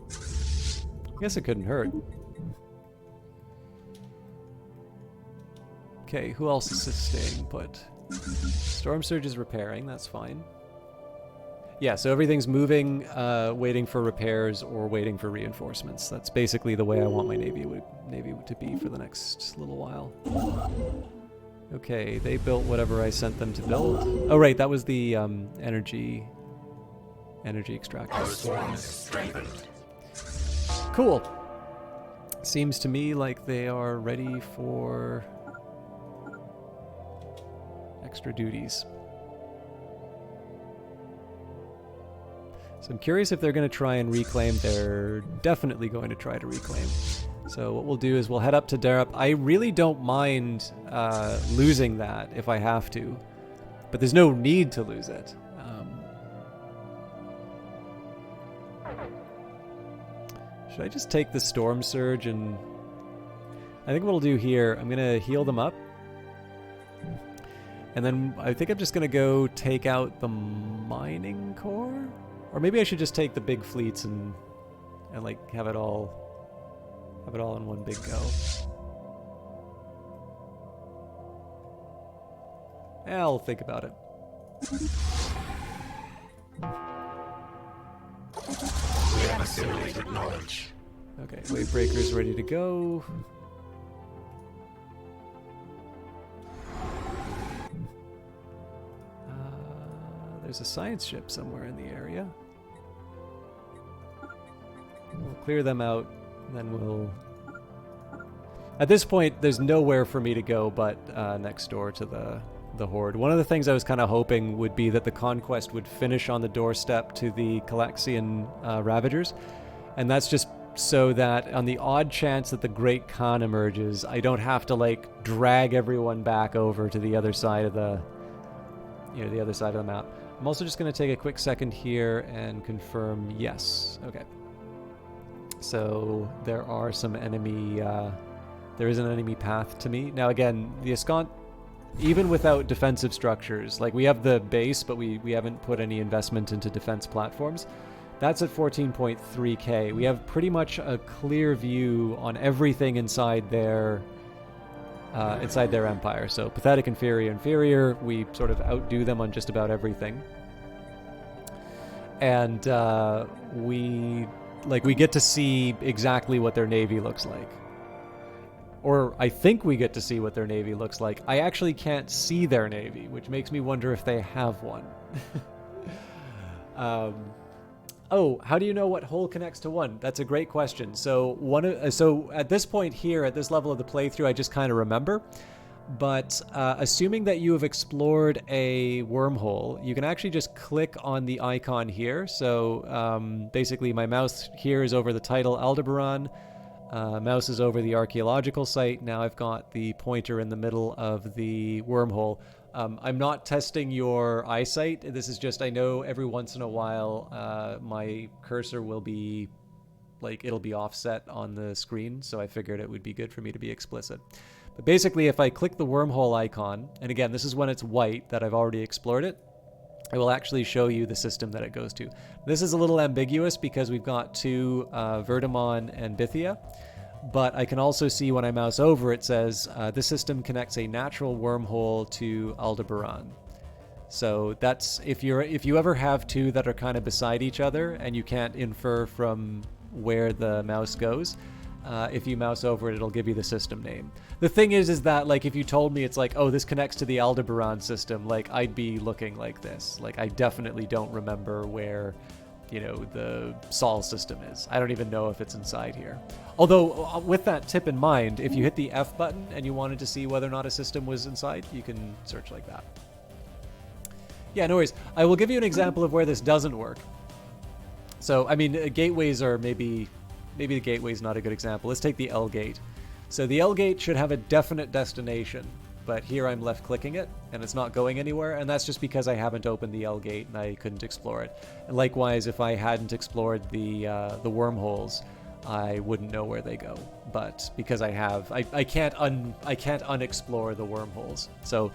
I guess it couldn't hurt. Okay, who else is staying put? Storm Surge is repairing, that's fine. Yeah, so everything's moving, waiting for repairs or waiting for reinforcements. That's basically the way I want my Navy to be for the next little while. Okay, they built whatever I sent them to build. Oh, right, that was the energy extractor. Our swarm is strengthened. Cool. Seems to me like they are ready for extra duties. So I'm curious if they're going to try and reclaim. They're definitely going to try to reclaim. So what we'll do is we'll head up to Darup. I really don't mind losing that if I have to, but there's no need to lose it. Should I just take the Storm Surge and... I think what I'll do here, I'm going to heal them up. And then I think I'm just going to go take out the mining core? Or maybe I should just take the big fleets and like have it all in one big go. I'll think about it. We have assimilated knowledge. Okay, wave breaker's ready to go. There's a science ship somewhere in the area. We'll clear them out, and then we'll... At this point, there's nowhere for me to go but next door to the the Horde. One of the things I was kind of hoping would be that the Conquest would finish on the doorstep to the Calaxian Ravagers, and that's just so that on the odd chance that the Great Khan emerges, I don't have to like drag everyone back over to the other side of the, the other side of the map. I'm also just going to take a quick second here and confirm yes. Okay. So there are some enemy, there is an enemy path to me. Now again, the Escont, even without defensive structures, like we have the base, but we haven't put any investment into defense platforms. That's at 14.3k. We have pretty much a clear view on everything inside their empire. So pathetic, inferior. We sort of outdo them on just about everything. And we get to see exactly what their navy looks like. Or I think we get to see what their navy looks like. I actually can't see their navy, which makes me wonder if they have one. Oh, how do you know what hole connects to one? That's a great question. So at this point here, at this level of the playthrough, I just kind of remember. But assuming that you have explored a wormhole, you can actually just click on the icon here. So basically my mouse here is over the title Aldebaran. Mouse is over the archaeological site. Now I've got the pointer in the middle of the wormhole. I'm not testing your eyesight. This is just, I know every once in a while my cursor will be, it'll be offset on the screen, so I figured it would be good for me to be explicit. But basically, if I click the wormhole icon, and again, this is when it's white that I've already explored it, it will actually show you the system that it goes to. This is a little ambiguous because we've got two Verdamon and Bithia. But I can also see when I mouse over, it says, this system connects a natural wormhole to Aldebaran. So that's, if you ever have two that are kind of beside each other and you can't infer from where the mouse goes, if you mouse over it, it'll give you the system name. The thing is that, if you told me it's oh, this connects to the Aldebaran system, I'd be looking like this. I definitely don't remember where, the Sol system is. I don't even know if it's inside here. Although, with that tip in mind, if you hit the F button and you wanted to see whether or not a system was inside, you can search like that. Yeah, no worries. I will give you an example of where this doesn't work. So, I mean, gateways are maybe the gateway's not a good example. Let's take the L gate. So the L gate should have a definite destination, but here I'm left clicking it and it's not going anywhere, and that's just because I haven't opened the L gate and I couldn't explore it. And likewise, if I hadn't explored the wormholes, I wouldn't know where they go. But because I have, I can't unexplore the wormholes. So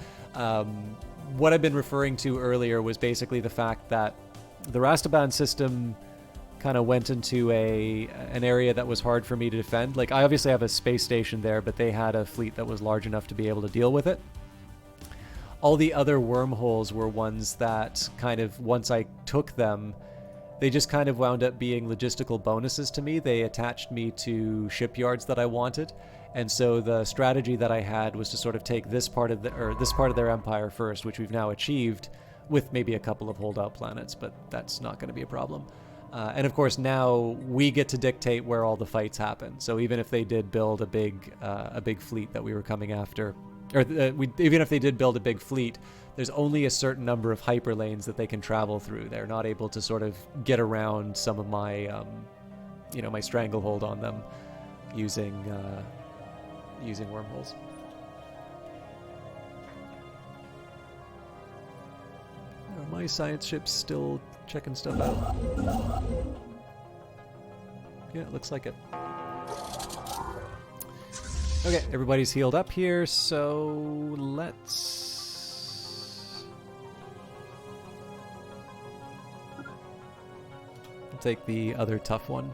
what I've been referring to earlier was basically the fact that the Rastaban system kind of went into an area that was hard for me to defend. I obviously have a space station there, but they had a fleet that was large enough to be able to deal with it. All the other wormholes were ones that kind of, once I took them, they just kind of wound up being logistical bonuses to me. They attached me to shipyards that I wanted. And so the strategy that I had was to sort of take this part of their empire first, which we've now achieved with maybe a couple of holdout planets, but that's not going to be a problem. And of course, now we get to dictate where all the fights happen. So even if they did build a big fleet that we were coming after, or even if they did build a big fleet, there's only a certain number of hyperlanes that they can travel through. They're not able to sort of get around some of my, my stranglehold on them using wormholes. Are my science ships still checking stuff out? Yeah, it looks like it. Okay, everybody's healed up here, so let's take the other tough one.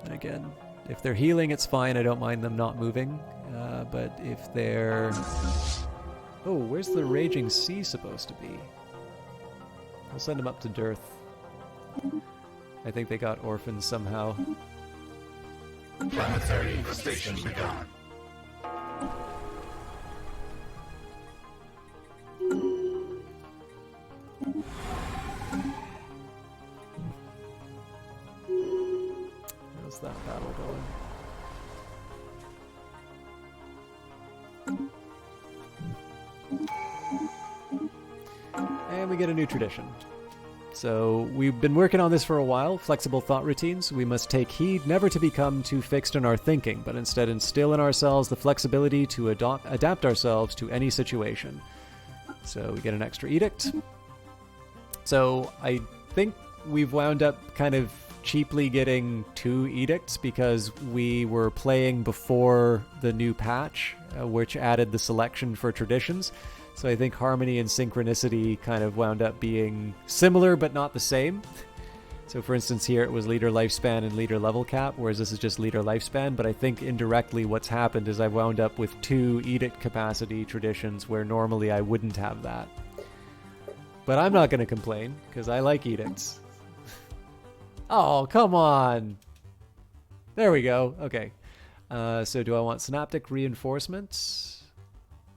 And again, if they're healing, it's fine. I don't mind them not moving. But if they're... Oh, where's the Raging Sea supposed to be? I'll send them up to Dearth. I think they got orphans somehow. Planetary infestation begun. How's that battle going? and we get a new tradition. So we've been working on this for a while. Flexible thought routines. We must take heed never to become too fixed in our thinking, but instead instill in ourselves the flexibility to adapt ourselves to any situation. So we get an extra edict. So I think we've wound up kind of cheaply getting 2 edicts because we were playing before the new patch, which added the selection for traditions. So I think harmony and synchronicity kind of wound up being similar but not the same. So for instance here it was leader lifespan and leader level cap, whereas this is just leader lifespan, but I think indirectly what's happened is I've wound up with 2 edict capacity traditions where normally I wouldn't have that. But I'm not going to complain because I like edicts. Oh, come on. There we go. Okay. So do I want synaptic reinforcements?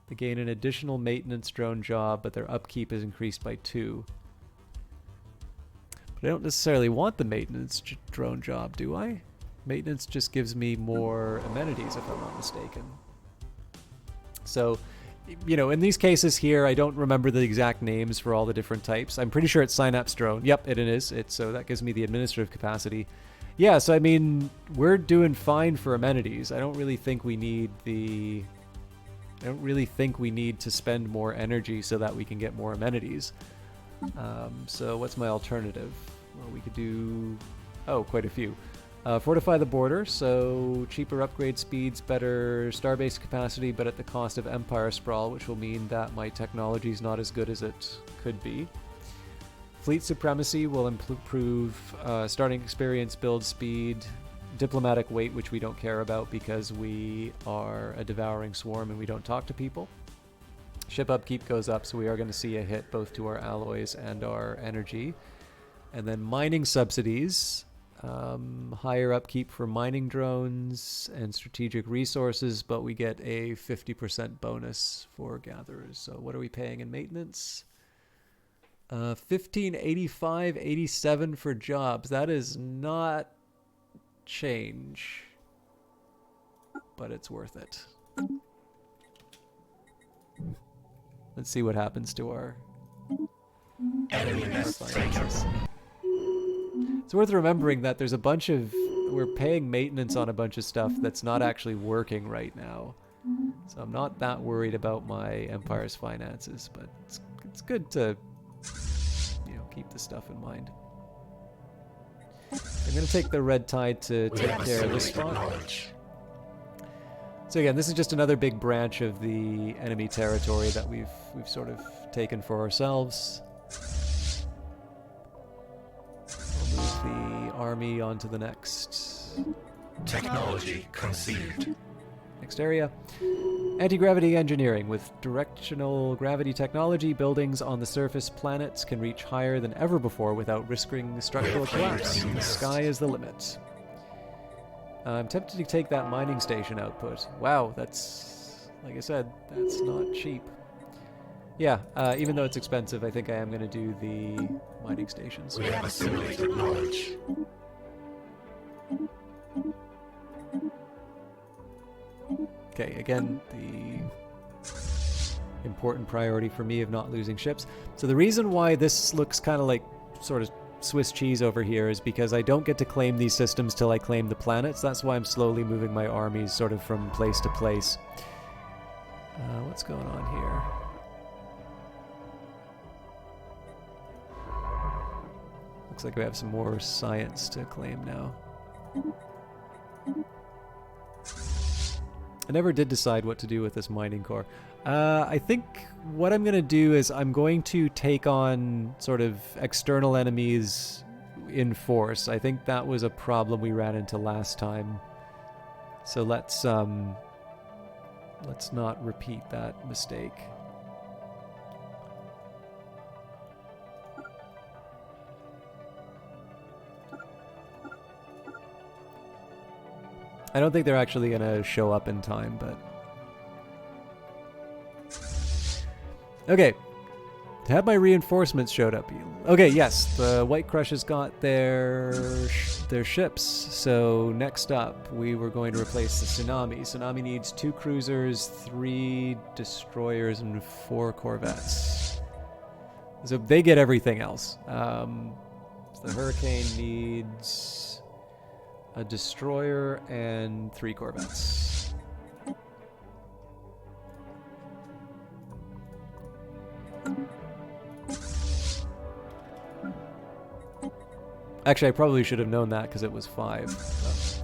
They gain an additional maintenance drone job, but their upkeep is increased by 2. But I don't necessarily want the maintenance drone job, do I? Maintenance just gives me more amenities, if I'm not mistaken. So, you know, in these cases here, I don't remember the exact names for all the different types. I'm pretty sure it's Synapse Drone. Yep, it is. So that gives me the administrative capacity. Yeah, so I mean, we're doing fine for amenities. I don't really think we need to spend more energy so that we can get more amenities. So what's my alternative? Well, we could do... Oh, quite a few. Fortify the border, so cheaper upgrade speeds, better starbase capacity, but at the cost of Empire sprawl, which will mean that my technology is not as good as it could be. Fleet supremacy will improve starting experience, build speed, diplomatic weight, which we don't care about because we are a devouring swarm and we don't talk to people. Ship upkeep goes up, so we are going to see a hit both to our alloys and our energy. And then mining subsidies. Higher upkeep for mining drones and strategic resources, but we get a 50% bonus for gatherers. So what are we paying in maintenance? 1585.87 for jobs. That is not change, but it's worth it. Let's see what happens to our finances. It's worth remembering that there's a bunch of... We're paying maintenance on a bunch of stuff that's not actually working right now. So I'm not that worried about my Empire's finances, but it's good to, you know, keep this stuff in mind. I'm going to take the red tide to take care of this spot. So again, this is just another big branch of the enemy territory that we've sort of taken for ourselves. Move the army onto the next Technology conceived. next area. Anti-gravity engineering. With directional gravity technology, buildings on the surface planets can reach higher than ever before without risking structural collapse. The sky is the limit. I'm tempted to take that mining station output. Wow, that's, like I said, that's not cheap. Yeah, even though it's expensive, I think I am going to do the mining stations. We have assimilated knowledge. Okay, again, the important priority for me of not losing ships. So the reason why this looks kind of like sort of Swiss cheese over here is because I don't get to claim these systems till I claim the planets. That's why I'm slowly moving my armies sort of from place to place. What's going on here? Looks like we have some more science to claim now. I never did decide what to do with this mining core. I think what I'm going to do is I'm going to take on sort of external enemies in force. I think that was a problem we ran into last time. So let's not repeat that mistake. I don't think they're actually going to show up in time, but... Okay. Have my reinforcements showed up? Okay, yes. The White Crush has got their ships. So next up, we were going to replace the Tsunami. Tsunami needs 2 cruisers, 3 destroyers, and 4 corvettes. So they get everything else. So the Hurricane needs a destroyer and 3 corvettes. Actually, I probably should have known that because it was 5.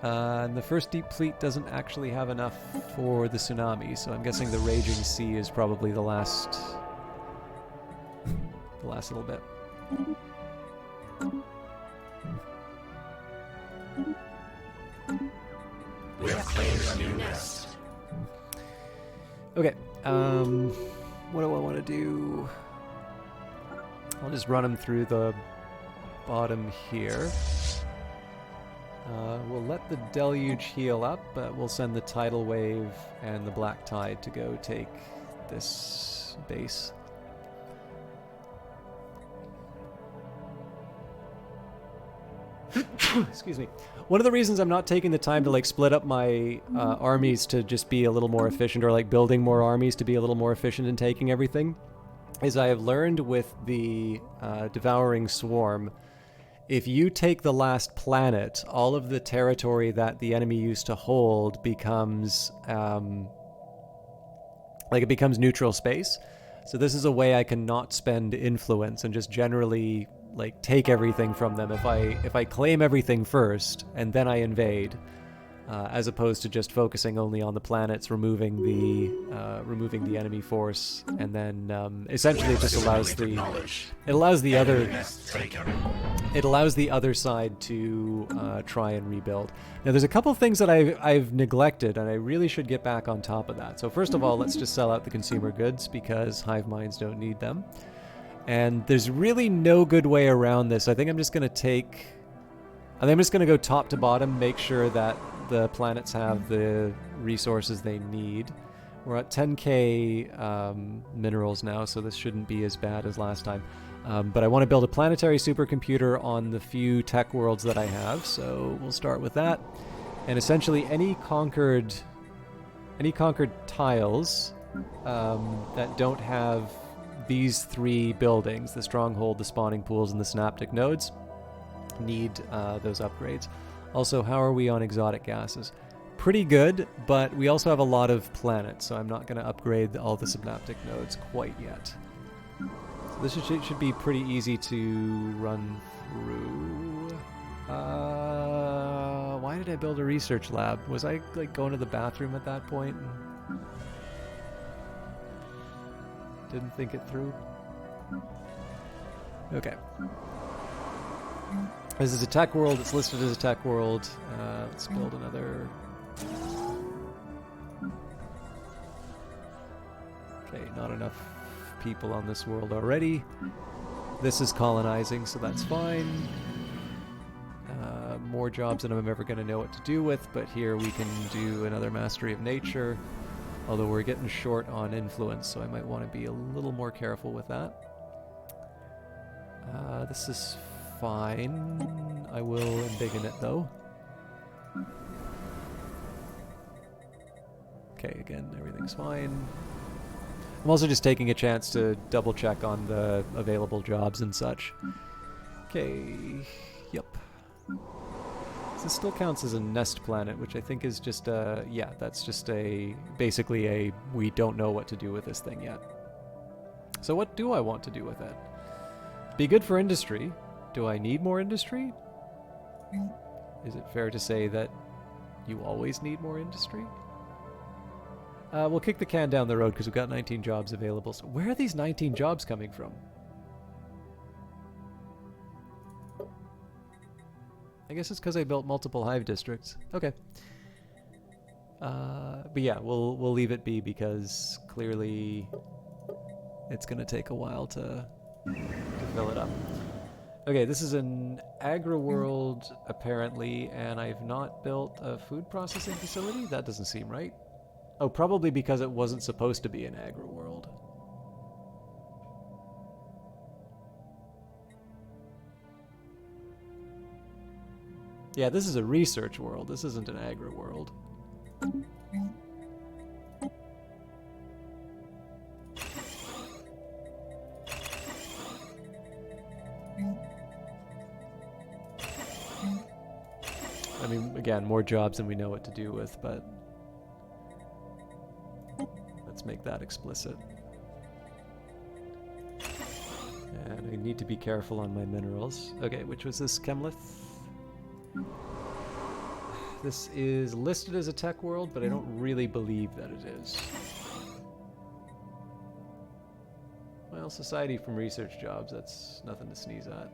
And the first deep fleet doesn't actually have enough for the tsunami, so I'm guessing the Raging Sea is probably the last little bit. We have claimed a new nest. Okay, what do I want to do? I'll just run them through the bottom here. We'll let the Deluge heal up, but we'll send the Tidal Wave and the Black Tide to go take this base. Excuse me. One of the reasons I'm not taking the time to like split up my armies to just be a little more efficient, or like building more armies to be a little more efficient in taking everything, is I have learned with the Devouring Swarm, if you take the last planet, all of the territory that the enemy used to hold becomes it becomes neutral space. So this is a way I can not spend influence and just generally like take everything from them. If I claim everything first and then I invade, as opposed to just focusing only on the planets, removing the enemy force, and then essentially it just allows the other side to try and rebuild. Now there's a couple things that I've neglected, and I really should get back on top of that. So first of all, let's just sell out the consumer goods because hive minds don't need them. And there's really no good way around this. I think I'm just going to go top to bottom, make sure that the planets have the resources they need. We're at 10k minerals now, so this shouldn't be as bad as last time. But I want to build a planetary supercomputer on the few tech worlds that I have, so we'll start with that. And essentially any conquered tiles that don't have these 3 buildings, the stronghold, the spawning pools, and the synaptic nodes, need those upgrades. Also, how are we on exotic gases? Pretty good, but we also have a lot of planets, so I'm not going to upgrade all the synaptic nodes quite yet. So this should be pretty easy to run through. Why did I build a research lab? Was I like going to the bathroom at that point? Didn't think it through. Okay. This is a tech world. It's listed as a tech world. Let's build another. Okay, not enough people on this world already. This is colonizing, so that's fine. More jobs than I'm ever going to know what to do with, but here we can do another Mastery of Nature. Although we're getting short on influence, so I might want to be a little more careful with that. This is fine. I will embiggen it, though. Okay, again, everything's fine. I'm also just taking a chance to double check on the available jobs and such. Okay, yep. This still counts as a nest planet, which I think is just a, yeah, that's just basically a, we don't know what to do with this thing yet. So what do I want to do with it? Be good for industry. Do I need more industry? Is it fair to say that you always need more industry? We'll kick the can down the road because we've got 19 jobs available. So where are these 19 jobs coming from? I guess it's because I built multiple hive districts. Okay. But yeah, we'll leave it be because clearly it's going to take a while to fill it up. Okay, this is an agri-world apparently, and I've not built a food processing facility? That doesn't seem right. Oh, probably because it wasn't supposed to be an agri-world. Yeah, this is a research world. This isn't an agri-world. I mean, again, more jobs than we know what to do with, but let's make that explicit. And I need to be careful on my minerals. Okay, which was this chemlith? This is listed as a tech world, but I don't really believe that it is. Well, society from research jobs, that's nothing to sneeze at.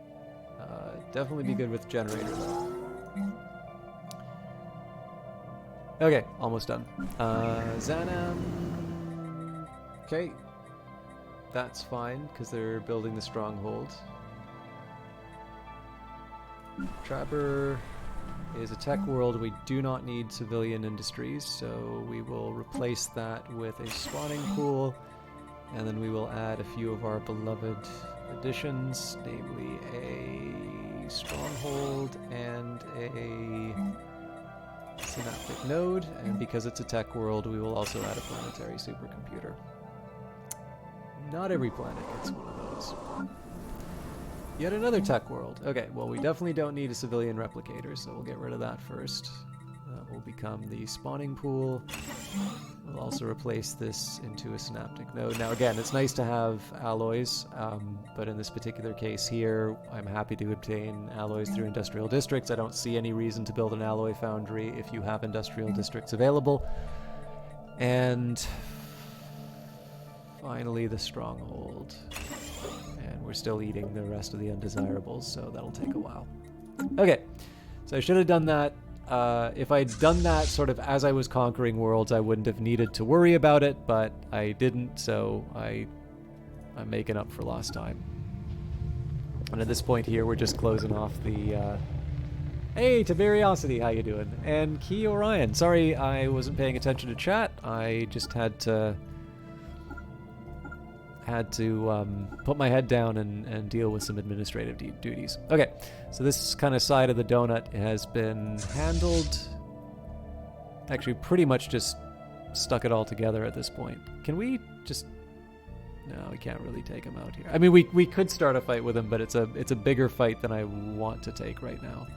Definitely be good with generator though. Okay, almost done. Zanam. Okay. That's fine, because they're building the stronghold. Trapper is a tech world. We do not need civilian industries, so we will replace that with a spawning pool, and then we will add a few of our beloved additions, namely a stronghold and a synaptic node, and because it's a tech world, we will also add a planetary supercomputer. Not every planet gets one of those. Yet another tech world. Okay, well, we definitely don't need a civilian replicator, so we'll get rid of that first. That will become the spawning pool. We'll also replace this into a synaptic node. Now, again, it's nice to have alloys, but in this particular case here, I'm happy to obtain alloys through industrial districts. I don't see any reason to build an alloy foundry if you have industrial districts available. And finally, the stronghold. And we're still eating the rest of the undesirables, so that'll take a while. Okay, so I should have done that. If I'd done that sort of as I was conquering worlds, I wouldn't have needed to worry about it, but I didn't, so I'm making up for lost time. And at this point here, we're just closing off the... Hey, Tiberiosity, how you doing? And Key Orion. Sorry I wasn't paying attention to chat. I just had to put my head down and deal with some administrative duties. Okay, so this kind of side of the donut has been handled. Actually, pretty much just stuck it all together at this point. Can we just... No, we can't really take him out here. I mean, we could start a fight with him, but it's a bigger fight than I want to take right now.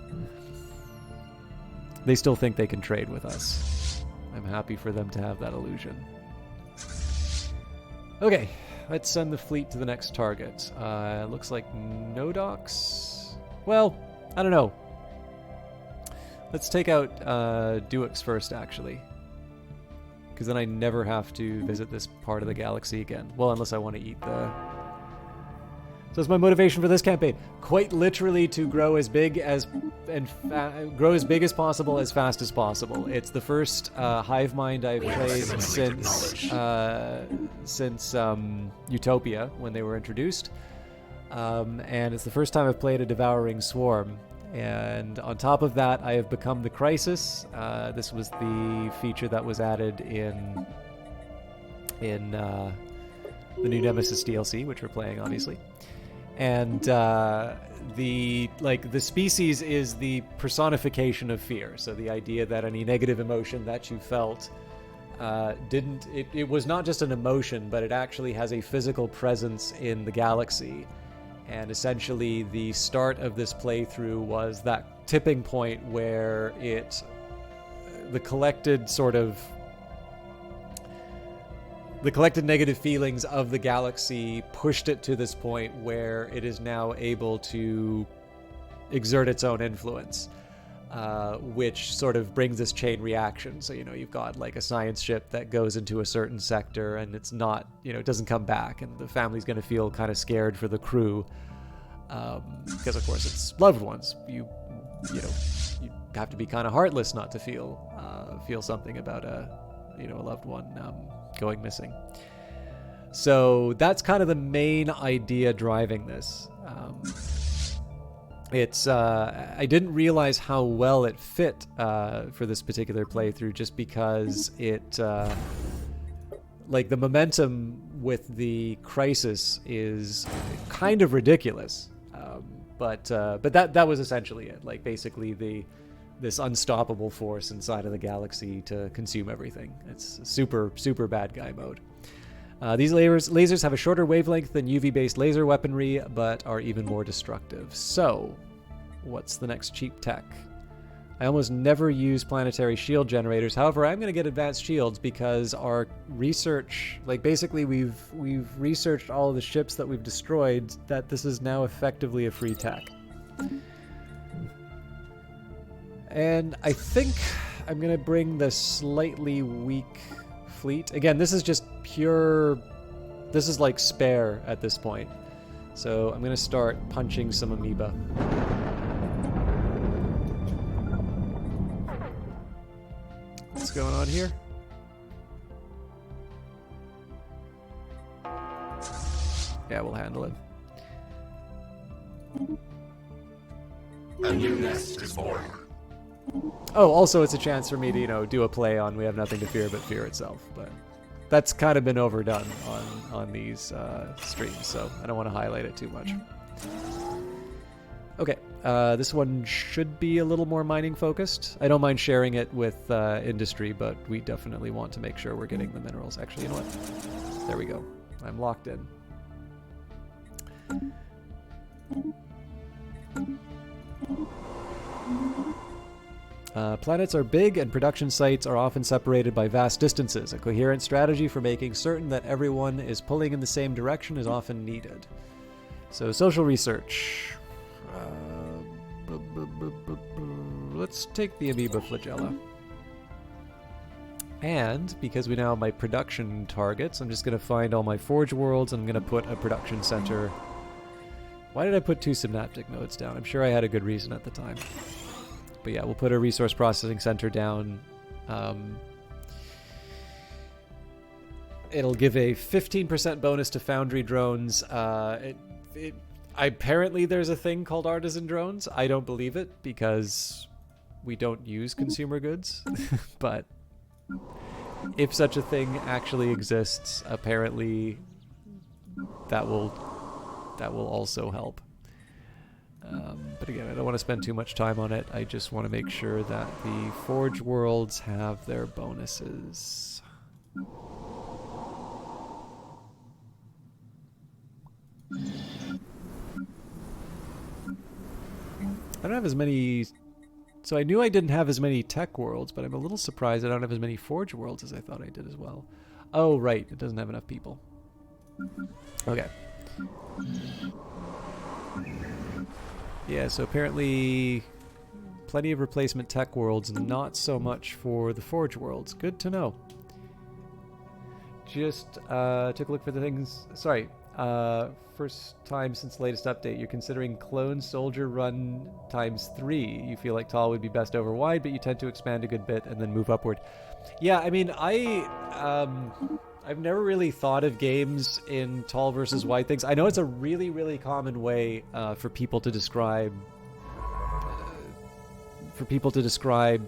They still think they can trade with us. I'm happy for them to have that illusion. Okay. Let's send the fleet to the next target. Looks like no docks. Well, I don't know. Let's take out Duix first, actually. Because then I never have to visit this part of the galaxy again. Well, unless I want to eat the... So that's my motivation for this campaign. Quite literally to grow as big as grow as big as possible, as fast as possible. It's the first hive mind I've played since Utopia, when they were introduced, and it's the first time I've played a devouring swarm. And on top of that, I have become the Crisis. This was the feature that was added in the new Nemesis DLC, which we're playing, obviously. And the species is the personification of fear. So the idea that any negative emotion that you felt it was not just an emotion, but it actually has a physical presence in the galaxy. And essentially the start of this playthrough was that tipping point where the collected negative feelings of the galaxy pushed it to this point where it is now able to exert its own influence, which sort of brings this chain reaction. So, you've got like a science ship that goes into a certain sector and it's not, it doesn't come back, and the family's going to feel kind of scared for the crew, because of course it's loved ones. You have to be kind of heartless not to feel something about a loved one going missing. So that's kind of the main idea driving this. I didn't realize how well it fit for this particular playthrough, just because it the momentum with the Crisis is kind of ridiculous. But that was essentially it. Like, basically this unstoppable force inside of the galaxy to consume everything. It's super, super bad guy mode. These lasers have a shorter wavelength than UV-based laser weaponry, but are even more destructive. So, what's the next cheap tech? I almost never use planetary shield generators. However, I'm going to get advanced shields because our research, like basically we've researched all of the ships that we've destroyed, that this is now effectively a free tech. And I think I'm going to bring the slightly weak fleet. Again, this is just pure, this is like spare at this point. So I'm going to start punching some amoeba. What's going on here? Yeah, we'll handle it. A new nest is born. Oh, also it's a chance for me to, you know, do a play on We Have Nothing to Fear But Fear Itself, but that's kind of been overdone on these streams, so I don't want to highlight it too much. Okay, this one should be a little more mining focused. I don't mind sharing it with industry, but we definitely want to make sure we're getting the minerals. Actually, you know what? There we go. I'm locked in. Planets are big and production sites are often separated by vast distances. A coherent strategy for making certain that everyone is pulling in the same direction is often needed. So, social research. Let's take the amoeba flagella. And because we now have my production targets, I'm just going to find all my forge worlds and I'm going to put a production center. Why did I put 2 synaptic nodes down? I'm sure I had a good reason at the time. But yeah, we'll put a resource processing center down. It'll give a 15% bonus to foundry drones. Apparently there's a thing called artisan drones. I don't believe it because we don't use consumer goods. But if such a thing actually exists, apparently that will also help. But again, I don't want to spend too much time on it. I just want to make sure that the Forge Worlds have their bonuses. I don't have as many... So I knew I didn't have as many tech worlds, but I'm a little surprised I don't have as many Forge Worlds as I thought I did as well. Oh, right. It doesn't have enough people. Okay. Yeah, so apparently plenty of replacement tech worlds, not so much for the Forge Worlds. Good to know. Just took a look for the things... Sorry. First time since the latest update, you're considering Clone Soldier Run ×3. You feel like tall would be best over wide, but you tend to expand a good bit and then move upward. Yeah, I mean, I've never really thought of games in tall versus wide things. I know it's a really, really common way for people to describe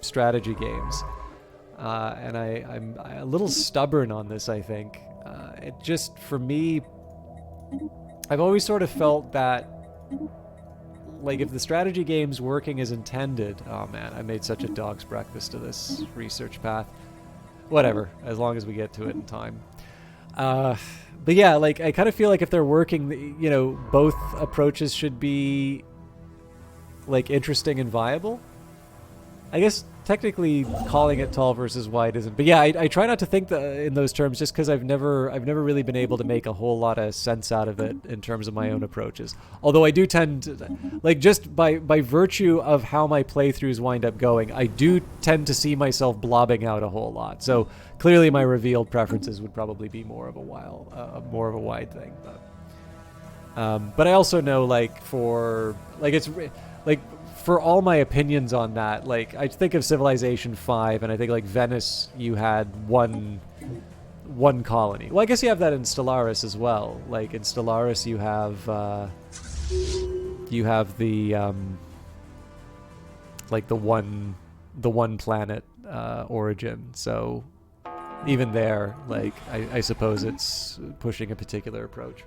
strategy games, and I'm a little stubborn on this. I think it just, for me, I've always sort of felt that, like, if the strategy game's working as intended... Oh man, I made such a dog's breakfast of this research path. Whatever, as long as we get to it in time. But yeah, like, I kind of feel like if they're working, you know, both approaches should be, like, interesting and viable. I guess technically calling it tall versus wide isn't, but yeah, I try not to think in those terms just because I've never really been able to make a whole lot of sense out of it in terms of my own approaches. Although I do tend to, like, just by virtue of how my playthroughs wind up going, I do tend to see myself blobbing out a whole lot. So clearly my revealed preferences would probably be more of a wide thing. But I also know, like, for, like, it's like, for all my opinions on that, like, I think of Civilization 5, and I think, like, Venice, you had one colony. Well, I guess you have that in Stellaris as well. Like, in Stellaris, you have the like the one planet origin. So even there, like, I suppose it's pushing a particular approach.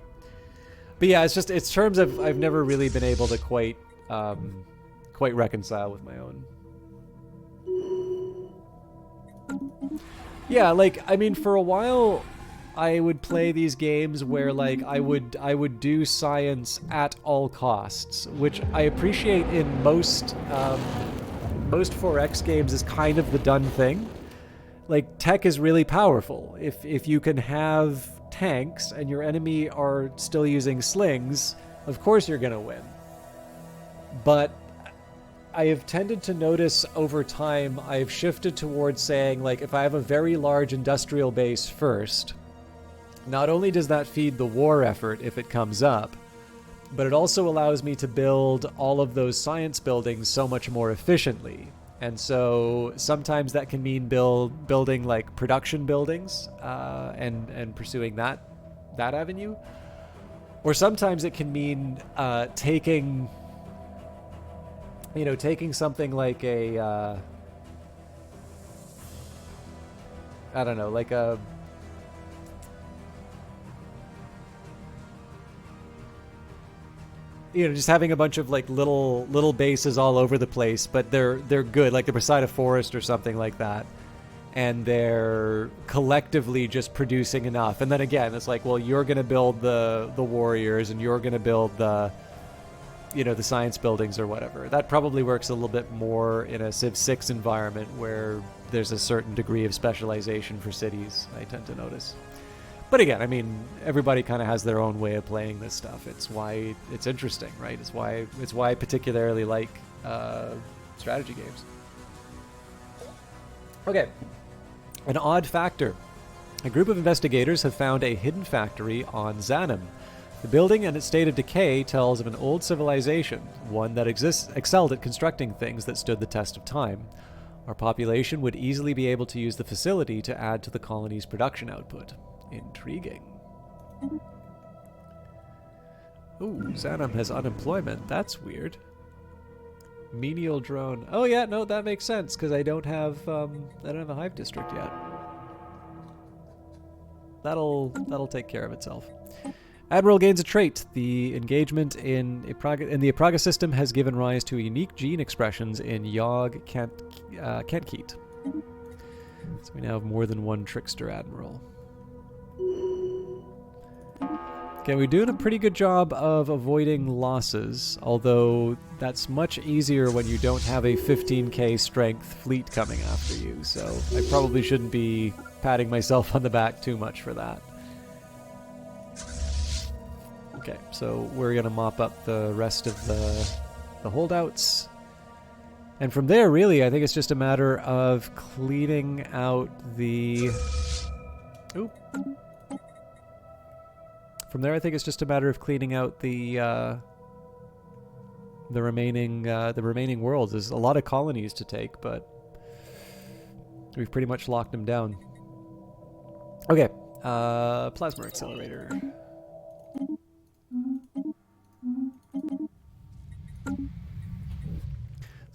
But yeah, it's terms of I've never really been able to quite reconcile with my own. Yeah, like, I mean, for a while I would play these games where, like, I would do science at all costs, which I appreciate in most most 4X games is kind of the done thing. Like, tech is really powerful. If you can have tanks and your enemy are still using slings, of course you're going to win. But I have tended to notice over time, I've shifted towards saying, like, if I have a very large industrial base first, not only does that feed the war effort if it comes up, but it also allows me to build all of those science buildings so much more efficiently. And so sometimes that can mean building like production buildings and pursuing that avenue. Or sometimes it can mean taking something like a I don't know, like a just having a bunch of like little bases all over the place, but they're good, like they're beside a forest or something like that, and they're collectively just producing enough. And then again, it's like, well, you're going to build the warriors, and you're going to build the the science buildings or whatever. That probably works a little bit more in a Civ 6 environment where there's a certain degree of specialization for cities, I tend to notice. But again, I mean, everybody kind of has their own way of playing this stuff. It's why it's interesting, right? It's why I particularly like strategy games. Okay, an odd factor. A group of investigators have found a hidden factory on Xanim. The building and its state of decay tells of an old civilization, one that excelled at constructing things that stood the test of time. Our population would easily be able to use the facility to add to the colony's production output. Intriguing. Ooh, Xanam has unemployment. That's weird. Menial drone. Oh yeah, no, that makes sense because I don't have a hive district yet. That'll take care of itself. Admiral gains a trait. The engagement in the Apraga system has given rise to unique gene expressions in Yogg Kentkeet. So we now have more than one trickster admiral. Okay, we're doing a pretty good job of avoiding losses, although that's much easier when you don't have a 15k strength fleet coming after you, so I probably shouldn't be patting myself on the back too much for that. Okay, so we're going to mop up the rest of the holdouts. And from there, really, I think it's just a matter of cleaning out the... Ooh. From there, I think it's just a matter of cleaning out the remaining worlds. There's a lot of colonies to take, but we've pretty much locked them down. Okay, plasma accelerator.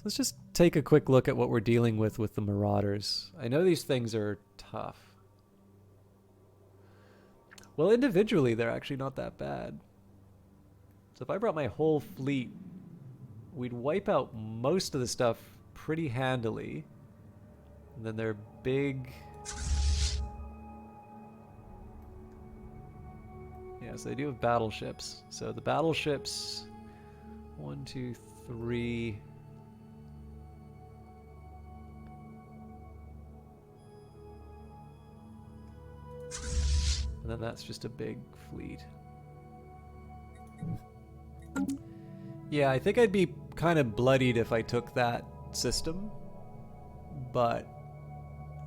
Let's just take a quick look at what we're dealing with the Marauders. I know these things are tough. Well, individually, they're actually not that bad. So if I brought my whole fleet, we'd wipe out most of the stuff pretty handily. And then they're big... Yeah, so they do have battleships. So the battleships... 1, 2, 3... And then that's just a big fleet. Yeah, I think I'd be kind of bloodied if I took that system, but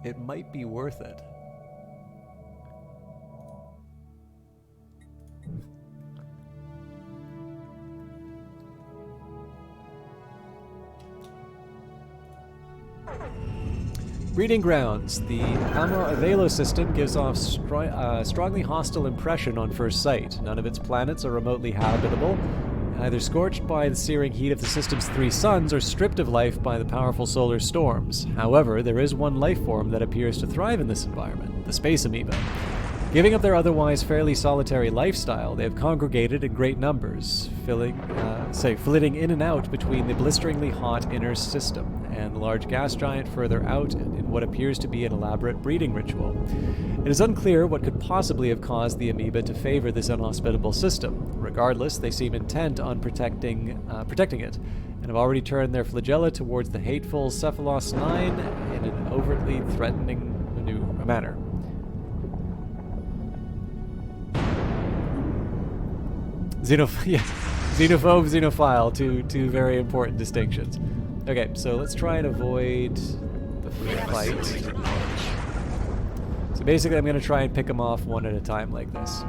it might be worth it. Breeding grounds. The Amor Avelo system gives off strongly hostile impression on first sight. None of its planets are remotely habitable, either scorched by the searing heat of the system's 3 suns or stripped of life by the powerful solar storms. However, there is one life form that appears to thrive in this environment, the space amoeba. Giving up their otherwise fairly solitary lifestyle, they have congregated in great numbers, flitting in and out between the blisteringly hot inner system and the large gas giant further out in what appears to be an elaborate breeding ritual. It is unclear what could possibly have caused the amoeba to favor this inhospitable system. Regardless, they seem intent on protecting it, and have already turned their flagella towards the hateful Cephalos 9 in an overtly threatening manner. Xenophobe, xenophile, two very important distinctions. Okay, so let's try and avoid the fight. So basically I'm going to try and pick them off one at a time like this.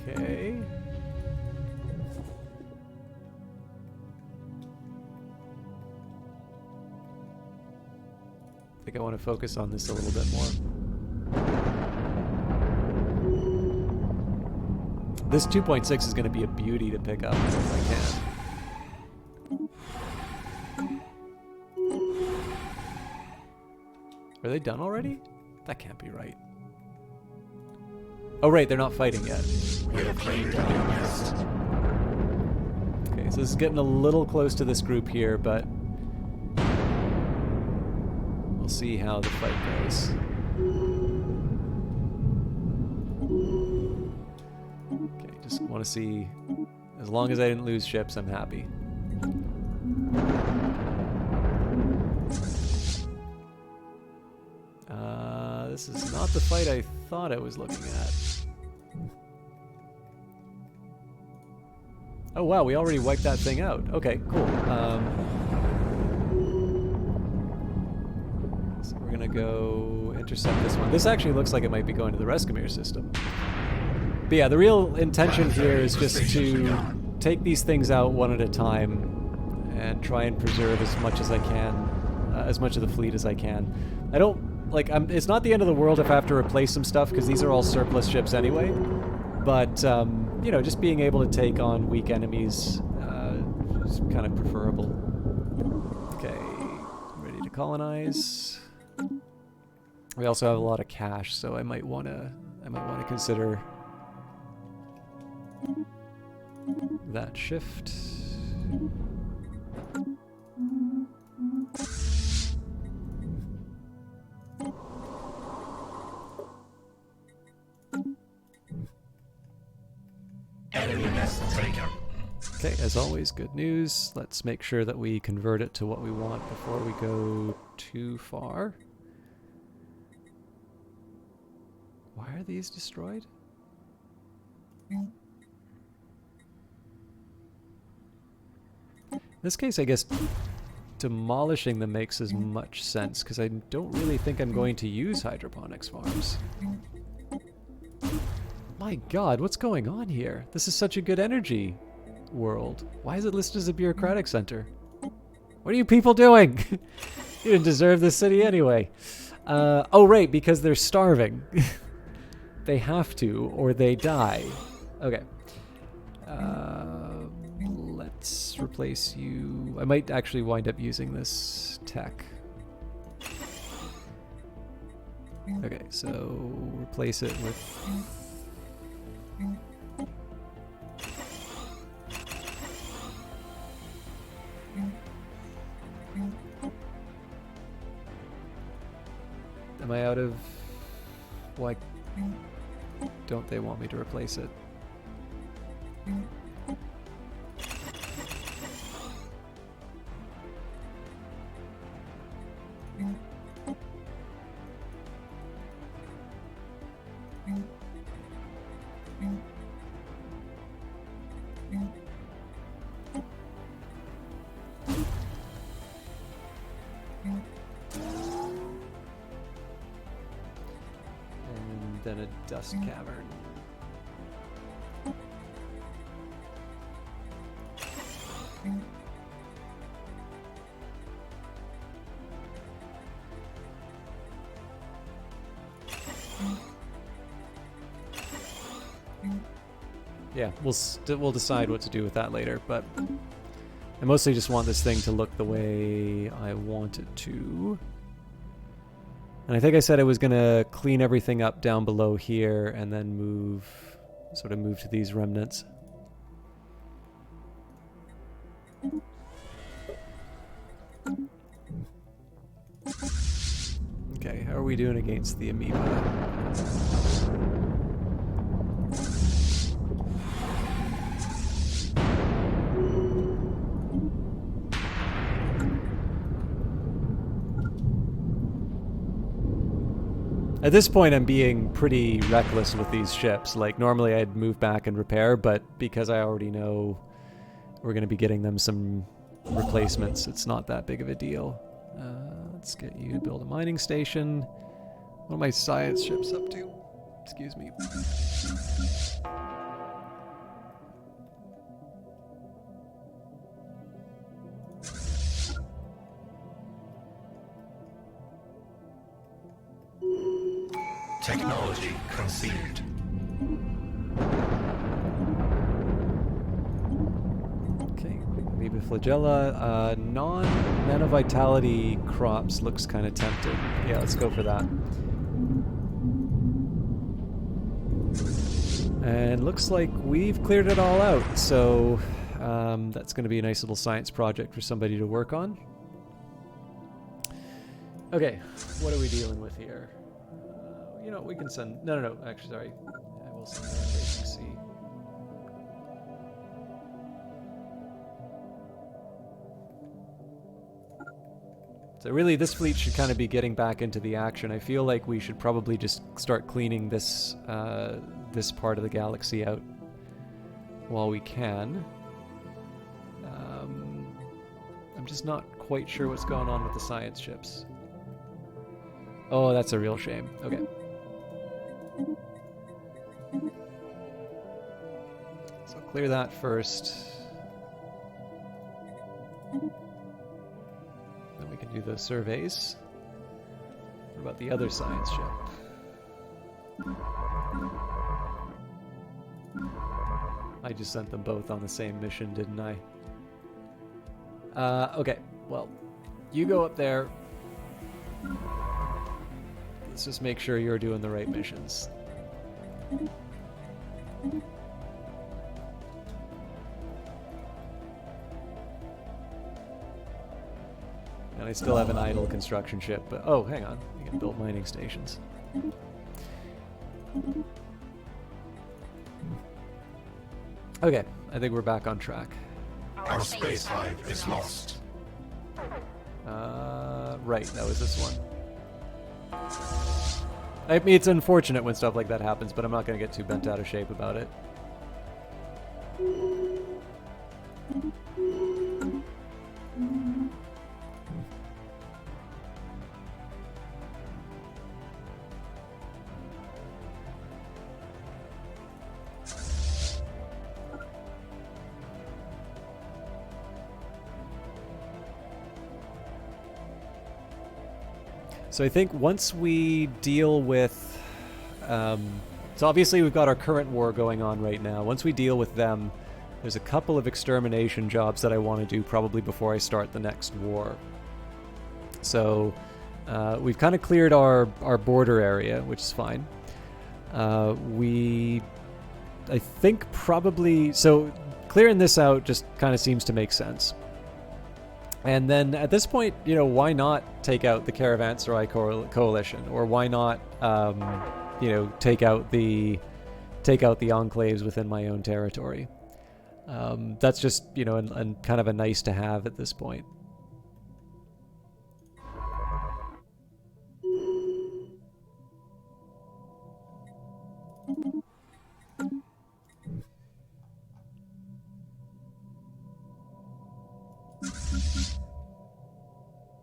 Okay. I think I want to focus on this a little bit more. This 2.6 is going to be a beauty to pick up if I can. Are they done already? That can't be right. Oh right, they're not fighting yet. Okay, so this is getting a little close to this group here, but we'll see how the fight goes. Okay, just want to see, as long as I didn't lose ships, I'm happy. This is not the fight I thought I was looking at. Oh wow, we already wiped that thing out. Okay, cool. So we're gonna go intercept this one. This actually looks like it might be going to the Rescamere system. But yeah, the real intention here is just to take these things out one at a time and try and preserve as much as I can, as much of the fleet as I can. I don't, like, it's not the end of the world if I have to replace some stuff, because these are all surplus ships anyway. But, you know, just being able to take on weak enemies is kind of preferable. Okay, ready to colonize. We also have a lot of cash, so I might want to consider that shift. Okay, as always, good news. Let's make sure that we convert it to what we want before we go too far. Why are these destroyed? In this case, I guess demolishing them makes as much sense, because I don't really think I'm going to use hydroponics farms. My god, what's going on here? This is such a good energy world. Why is it listed as a bureaucratic center? What are you people doing? You didn't deserve this city anyway. Oh right, because they're starving. They have to, or they die. Okay. Let's replace you. I might actually wind up using this tech. Okay, so replace it with... Am I out of... Why don't they want me to replace it? Then a dust cavern. Yeah, we'll decide what to do with that later, but I mostly just want this thing to look the way I want it to. And I think I said I was going to clean everything up down below here and then move to these remnants. Okay, how are we doing against the amoeba? At this point, I'm being pretty reckless with these ships. Like, normally I'd move back and repair, but because I already know we're going to be getting them some replacements, it's not that big of a deal. Let's get you to build a mining station. What are my science ships up to? Excuse me. Technology conceived. Okay, maybe flagella. Non-nanovitality crops looks kind of tempting. Yeah, let's go for that. And looks like we've cleared it all out, so that's going to be a nice little science project for somebody to work on. Okay, what are we dealing with here? You know, we can send... No, actually, sorry. I will send that to C. So really, this fleet should kind of be getting back into the action. I feel like we should probably just start cleaning this this part of the galaxy out while we can. I'm just not quite sure what's going on with the science ships. Oh, that's a real shame. Okay. So clear that first. Then we can do the surveys. What about the other science ship? I just sent them both on the same mission, didn't I? Okay, well, you go up there. Let's just make sure you're doing the right missions. And I still have an idle construction ship, but oh, hang on. We can build mining stations. Okay, I think we're back on track. Our space hive is lost. Right, that was this one. I mean, it's unfortunate when stuff like that happens, but I'm not going to get too bent out of shape about it. So I think once we deal with... so obviously we've got our current war going on right now. Once we deal with them, there's a couple of extermination jobs that I want to do probably before I start the next war. So we've kind of cleared our border area, which is fine. I think probably... So clearing this out just kind of seems to make sense. And then at this point, you know, why not take out the Caravanserai coalition, or why not, you know, take out the enclaves within my own territory? That's just, you know, and kind of a nice to have at this point.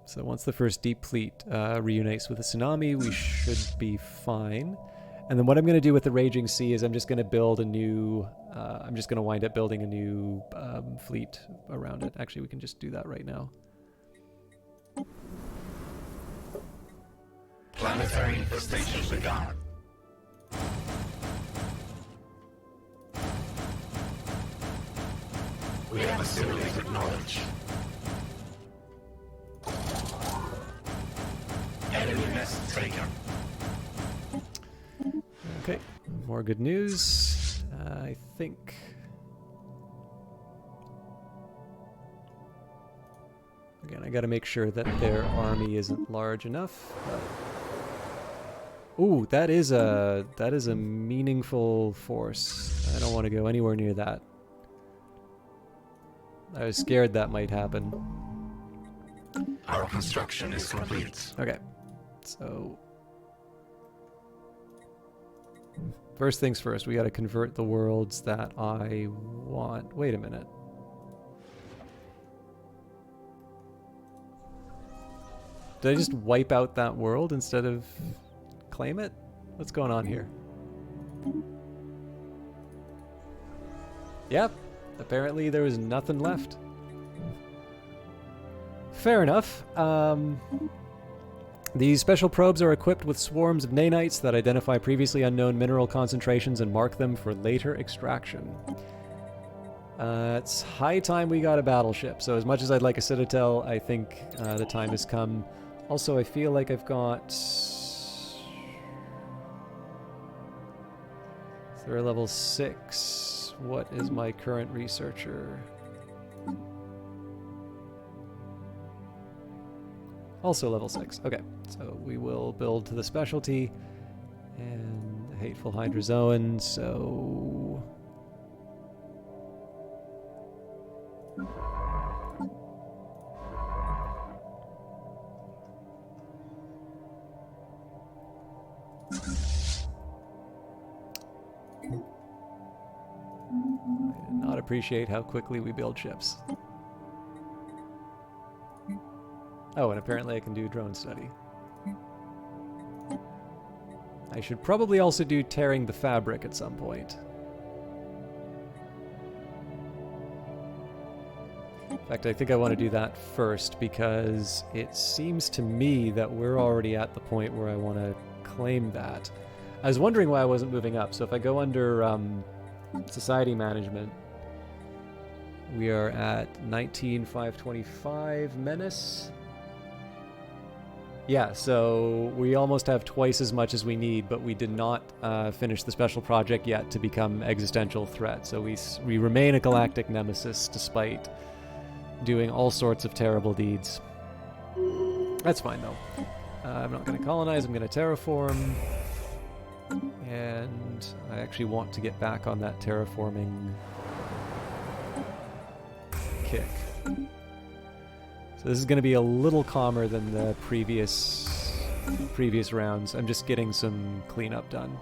So once the first deep fleet reunites with the tsunami, we should be fine. And then what I'm going to do with the Raging Sea is I'm just going to build a new... I'm just going to wind up building a new fleet around it. Actually, we can just do that right now. Planetary infestation begun. We have assimilated knowledge. Enemy nest taken. Okay, more good news. I think... Again, I gotta make sure that their army isn't large enough. Ooh, that is a meaningful force. I don't want to go anywhere near that. I was scared that might happen. Our construction is complete. Okay, so First things first, we got to convert the worlds that I want. Wait a minute. Did I just wipe out that world instead of claim it? What's going on here? Yep. Apparently there was nothing left. Fair enough. These special probes are equipped with swarms of nanites that identify previously unknown mineral concentrations and mark them for later extraction. It's high time we got a battleship, so as much as I'd like a citadel, I think the time has come. Also, I feel like I've got... They're level 6. What is my current researcher? Also level 6. Okay, so we will build to the specialty and the hateful hydrozoan, so... I did not appreciate how quickly we build ships. Oh, and apparently I can do drone study. I should probably also do tearing the fabric at some point. In fact, I think I want to do that first because it seems to me that we're already at the point where I want to claim that. I was wondering why I wasn't moving up, so if I go under society management, we are at 19,525 menace. Yeah, so we almost have twice as much as we need, but we did not finish the special project yet to become existential threat. So we remain a galactic nemesis despite doing all sorts of terrible deeds. That's fine though. I'm not going to colonize, I'm going to terraform. And I actually want to get back on that terraforming kick. So this is going to be a little calmer than the previous rounds. I'm just getting some cleanup done.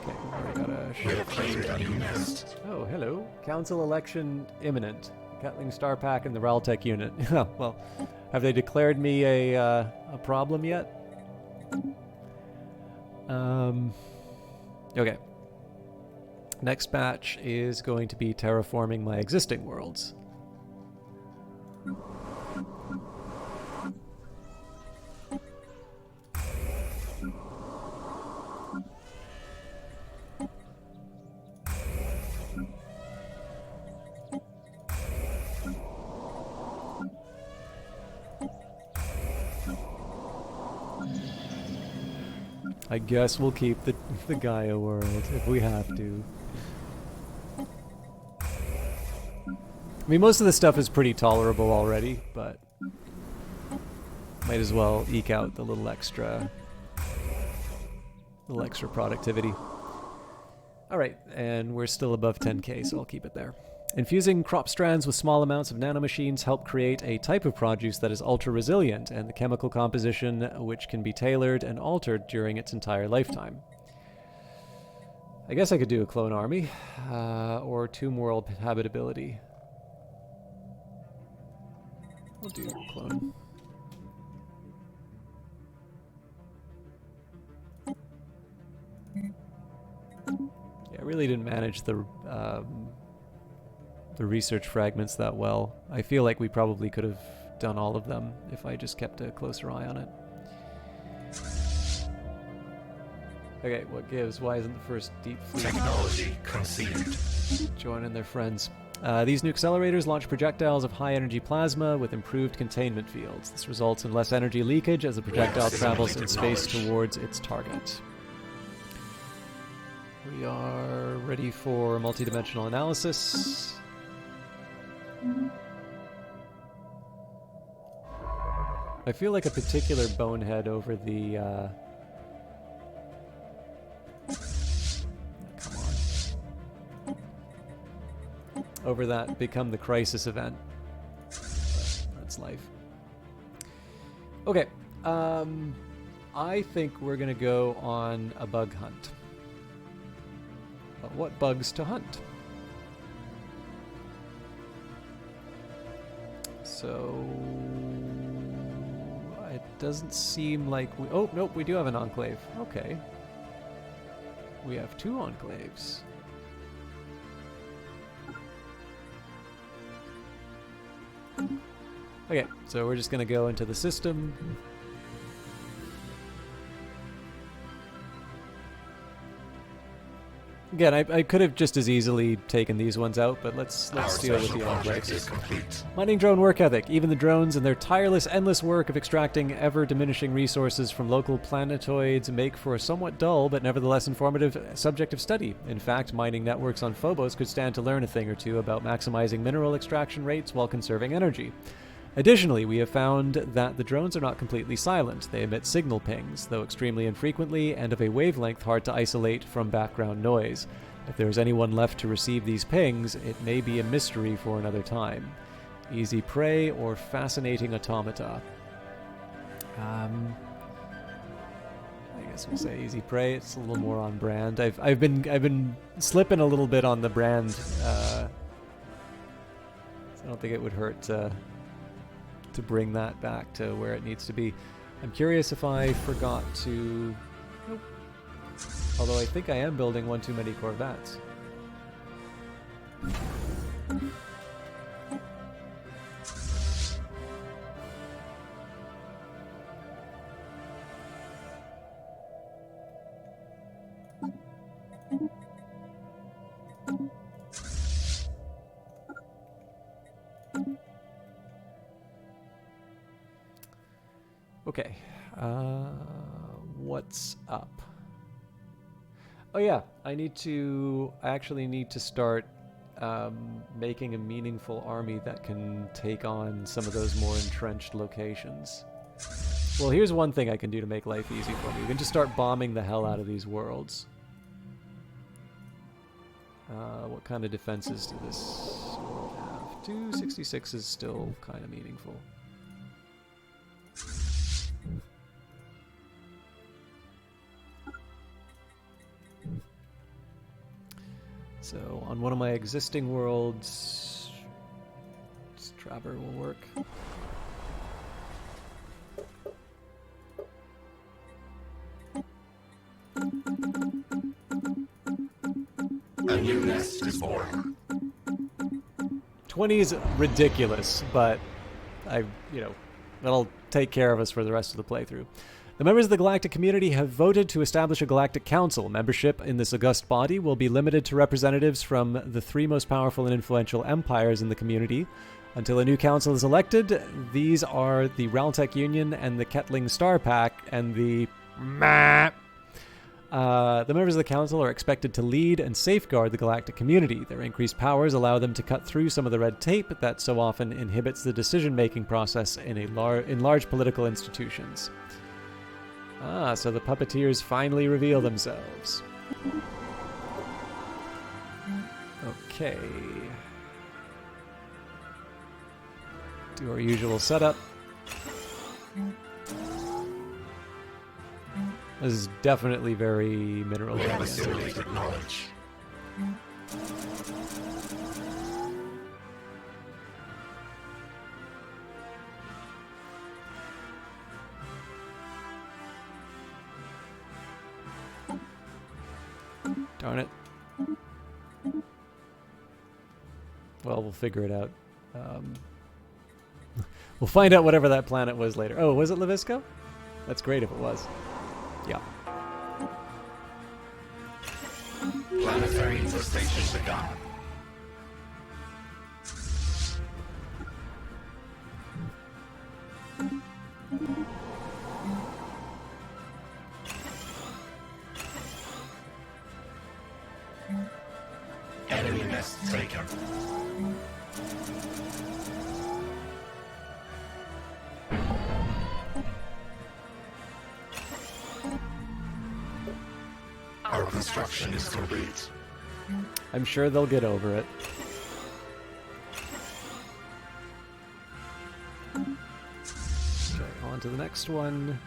Okay, we've already got a ship. Oh, hello. Council election imminent. Catling Star Pack and the Raltech unit. Well, have they declared me a problem yet? Okay. Next batch is going to be terraforming my existing worlds. I guess we'll keep the Gaia world if we have to. I mean, most of the stuff is pretty tolerable already, but might as well eke out the little extra productivity. Alright, and we're still above 10k, so I'll keep it there. Infusing crop strands with small amounts of nanomachines help create a type of produce that is ultra-resilient, and the chemical composition which can be tailored and altered during its entire lifetime. I guess I could do a clone army, or tomb world habitability. We'll do clone. Yeah, I really didn't manage the research fragments that well. I feel like we probably could have done all of them if I just kept a closer eye on it. Okay, what gives? Why isn't the first deep fleet Technology conceived. joining their friends? These new accelerators launch projectiles of high-energy plasma with improved containment fields. This results in less energy leakage as the projectile travels in space towards its target. We are ready for multidimensional analysis. I feel like a particular bonehead over the... Come on. Over that become the crisis event. But that's life. Okay. I think we're going to go on a bug hunt. what bugs to hunt. So it doesn't seem like we... Oh, nope, we do have an enclave. Okay. We have 2 enclaves. Okay, so we're just going to go into the system. Again, I could have just as easily taken these ones out, but let's deal with the enclaves. Mining drone work ethic. Even the drones and their tireless, endless work of extracting ever-diminishing resources from local planetoids make for a somewhat dull but nevertheless informative subject of study. In fact, mining networks on Phobos could stand to learn a thing or two about maximizing mineral extraction rates while conserving energy. Additionally, we have found that the drones are not completely silent. They emit signal pings, though extremely infrequently and of a wavelength hard to isolate from background noise. If there is anyone left to receive these pings, it may be a mystery for another time. Easy prey or fascinating automata. I guess we'll say easy prey. It's a little more on brand. I've been slipping a little bit on the brand. So I don't think it would hurt to bring that back to where it needs to be. I'm curious if I forgot to... Nope. Although I think I am building one too many Corvettes. Okay, what's up? Oh yeah, I actually need to start making a meaningful army that can take on some of those more entrenched locations. Well, here's one thing I can do to make life easy for me. We can just start bombing the hell out of these worlds. What kind of defenses does this world have? 266 is still kind of meaningful. So on one of my existing worlds, Traver will work. A new nest is born. 20 is ridiculous, but that'll take care of us for the rest of the playthrough. The members of the Galactic community have voted to establish a Galactic Council. Membership in this august body will be limited to representatives from the 3 most powerful and influential empires in the community. Until a new council is elected, these are the Realtech Union and the Ketling Star Pack and the members of the council are expected to lead and safeguard the galactic community. Their increased powers allow them to cut through some of the red tape that so often inhibits the decision-making process in large political institutions. So the puppeteers finally reveal themselves. Okay. Do our usual setup. This is definitely very mineral We have oriented. assimilated knowledge. Darn it. Well, we'll figure it out. We'll find out whatever that planet was later. Oh, was it Levisco? That's great if it was. Yeah. Planetary infestation begun. Enemy nest taken. Our construction is complete. I'm sure they'll get over it. Okay, on to the next one.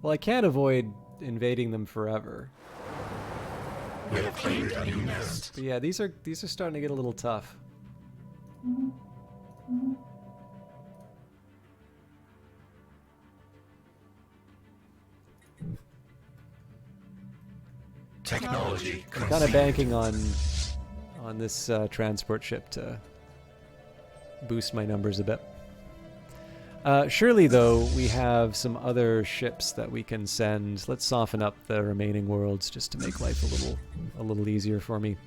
Well, I can't avoid invading them forever. We have claimed a new nest. But yeah, these are starting to get a little tough. Technology I'm kind of banking on this transport ship to boost my numbers a bit. Surely, though, we have some other ships that we can send. Let's soften up the remaining worlds just to make life a little easier for me.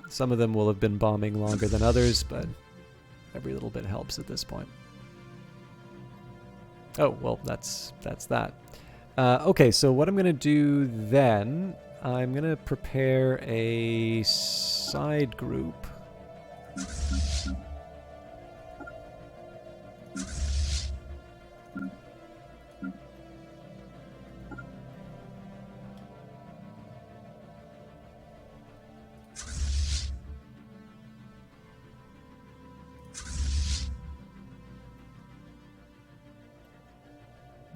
Some of them will have been bombing longer than others, but every little bit helps at this point. Oh, well, that's that. Okay, so what I'm going to do then, I'm going to prepare a side group.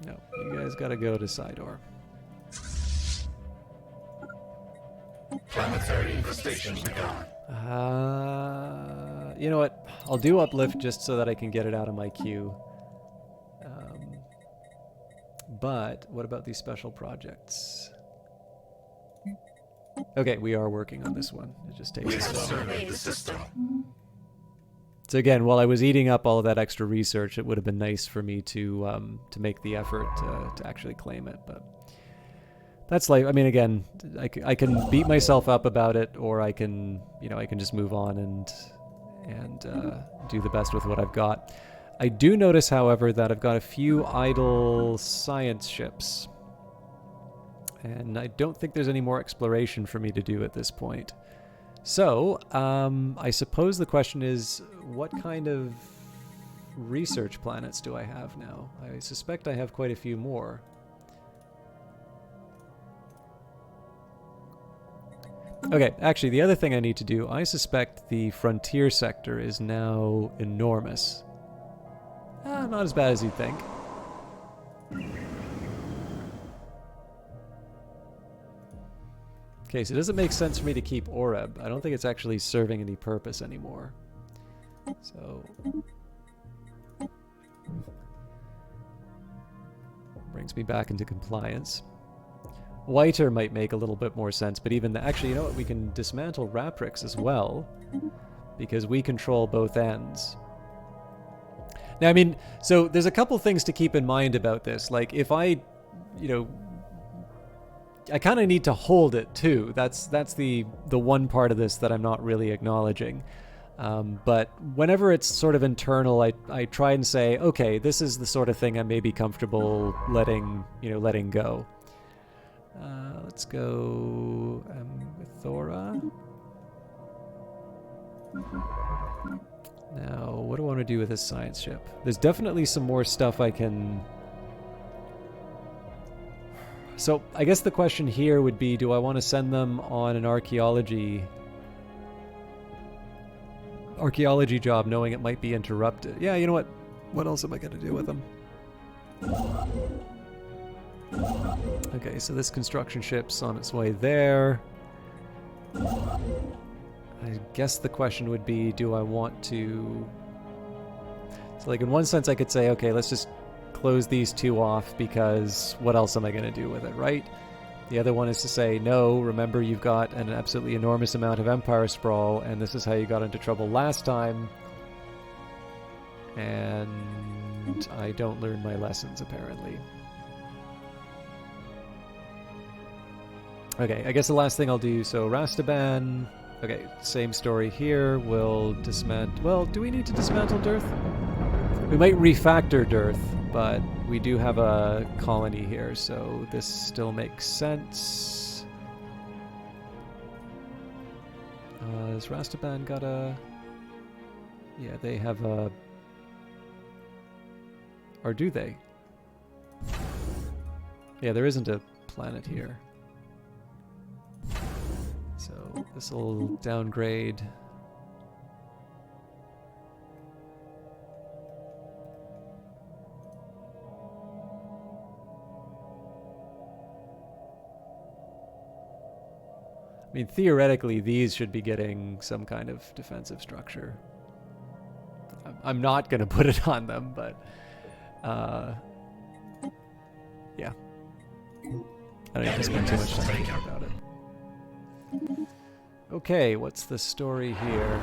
No, you guys gotta go to Sidor. Planetary infestation begun. You know what? I'll do uplift just so that I can get it out of my queue. But what about these special projects? Okay, we are working on this one. It just takes We a have while. surveyed the system. So again, while I was eating up all of that extra research, it would have been nice for me to make the effort to actually claim it. But that's life. I mean, again, I can beat myself up about it, or I can, I can just move on and do the best with what I've got. I do notice, however, that I've got a few idle science ships, and I don't think there's any more exploration for me to do at this point. So, I suppose the question is, what kind of research planets do I have now? I suspect I have quite a few more. Okay, actually, the other thing I need to do, I suspect the frontier sector is now enormous. Not as bad as you'd think. Okay, so does it make sense for me to keep Oreb? I don't think it's actually serving any purpose anymore. So... brings me back into compliance. Whiter might make a little bit more sense, but even actually, you know what? We can dismantle Raprix as well, because we control both ends. Now, I mean, so there's a couple things to keep in mind about this. Like, if I kind of need to hold it too. That's the one part of this that I'm not really acknowledging. But whenever it's sort of internal, I try and say, okay, this is the sort of thing I may be comfortable letting go. Let's go with Thora. Now, what do I want to do with this science ship? There's definitely some more stuff I can... So, I guess the question here would be, do I want to send them on an archaeology job knowing it might be interrupted? Yeah, you know what? What else am I going to do with them? Okay, so this construction ship's on its way there. I guess the question would be, do I want to... So, like, in one sense I could say, okay, let's just close these two off, because what else am I going to do with it, right? The other one is to say, no, remember you've got an absolutely enormous amount of Empire Sprawl, and this is how you got into trouble last time. And I don't learn my lessons, apparently. Okay, I guess the last thing I'll do, so Rastaban... Okay, same story here. We'll dismantle... Well, do we need to dismantle Dearth? We might refactor Dearth, but we do have a colony here, so this still makes sense. Has Rastaban got a... Yeah, they have a... Or do they? Yeah, there isn't a planet here. So this will downgrade. I mean, theoretically, these should be getting some kind of defensive structure. I'm not going to put it on them, but... yeah. I don't need to spend too much time thinking about it. Okay, what's the story here?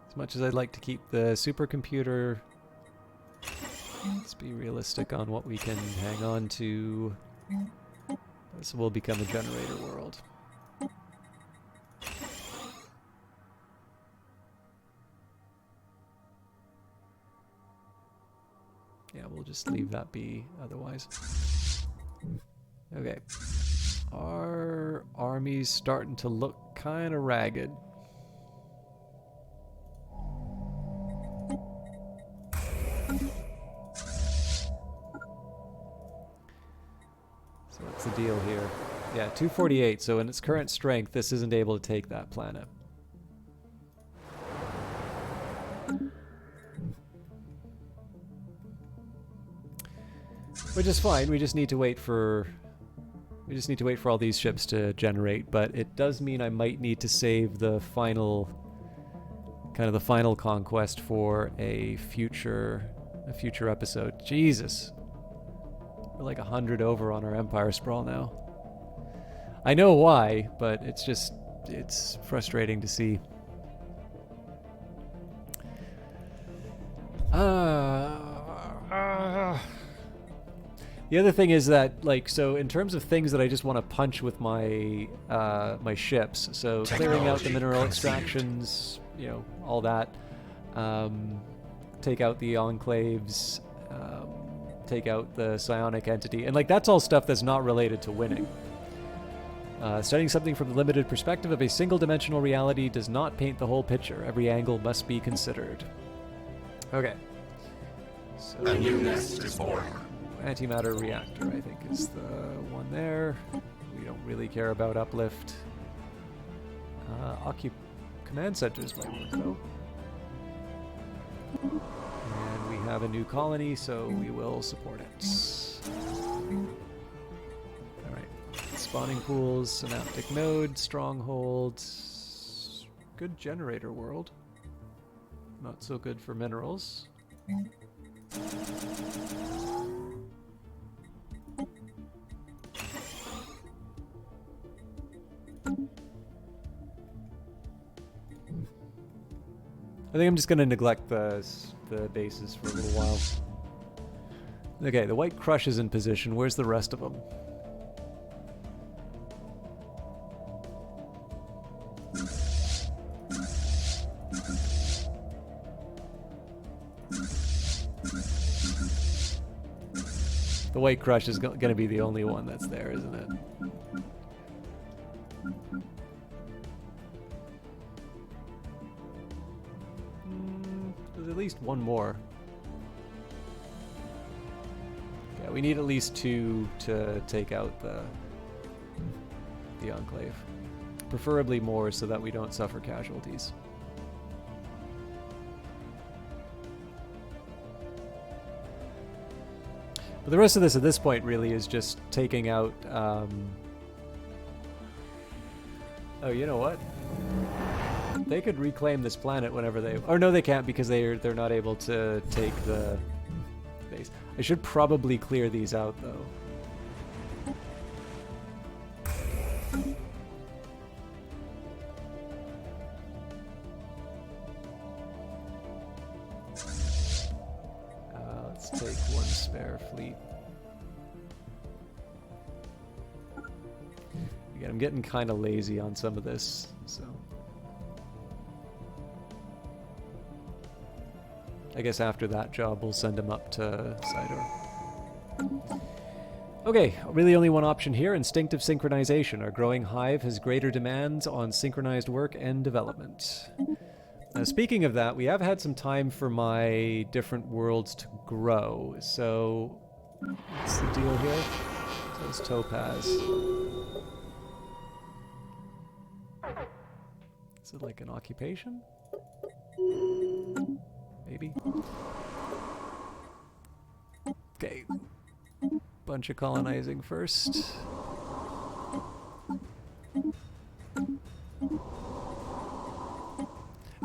As much as I'd like to keep the supercomputer, let's be realistic on what we can hang on to. This will become a generator world. Yeah, we'll just leave that be otherwise. Okay. Our army's starting to look kind of ragged. So what's the deal here? Yeah, 248, so in its current strength, this isn't able to take that planet. Which is fine. We just need to wait for all these ships to generate, but it does mean I might need to save the final conquest for a future episode. Jesus. We're like 100 over on our Empire Sprawl now. I know why, but it's frustrating to see. The other thing is that, like, so in terms of things that I just want to punch with my my ships, so clearing out the mineral extractions, you know, all that, take out the enclaves, take out the psionic entity, and like that's all stuff that's not related to winning. Studying something from the limited perspective of a single-dimensional reality does not paint the whole picture. Every angle must be considered. Okay. So A new nest is born. antimatter reactor, I think, is the one there. We don't really care about uplift. Command centers might work, though. And we have a new colony, so we will support it. Alright. Spawning pools, synaptic node, strongholds. Good generator world. Not so good for minerals. I think I'm just going to neglect the bases for a little while. Okay, the White Crush is in position. Where's the rest of them? The White Crush is going to be the only one that's there, isn't it? There's at least one more. Yeah, we need at least two to take out the Enclave. Preferably more so that we don't suffer casualties. But the rest of this at this point really is just taking out... Oh, you know what? They could reclaim this planet whenever they... Or no, they can't because they're not able to take the base. I should probably clear these out, though. Let's take one spare fleet. Again, I'm getting kind of lazy on some of this, so... I guess after that job, we'll send him up to Sidor. Okay, really only one option here, instinctive synchronization. Our growing hive has greater demands on synchronized work and development. Now, speaking of that, we have had some time for my different worlds to grow. So, what's the deal here? So it's Topaz. Is it like an occupation? Maybe. Okay. Bunch of colonizing first.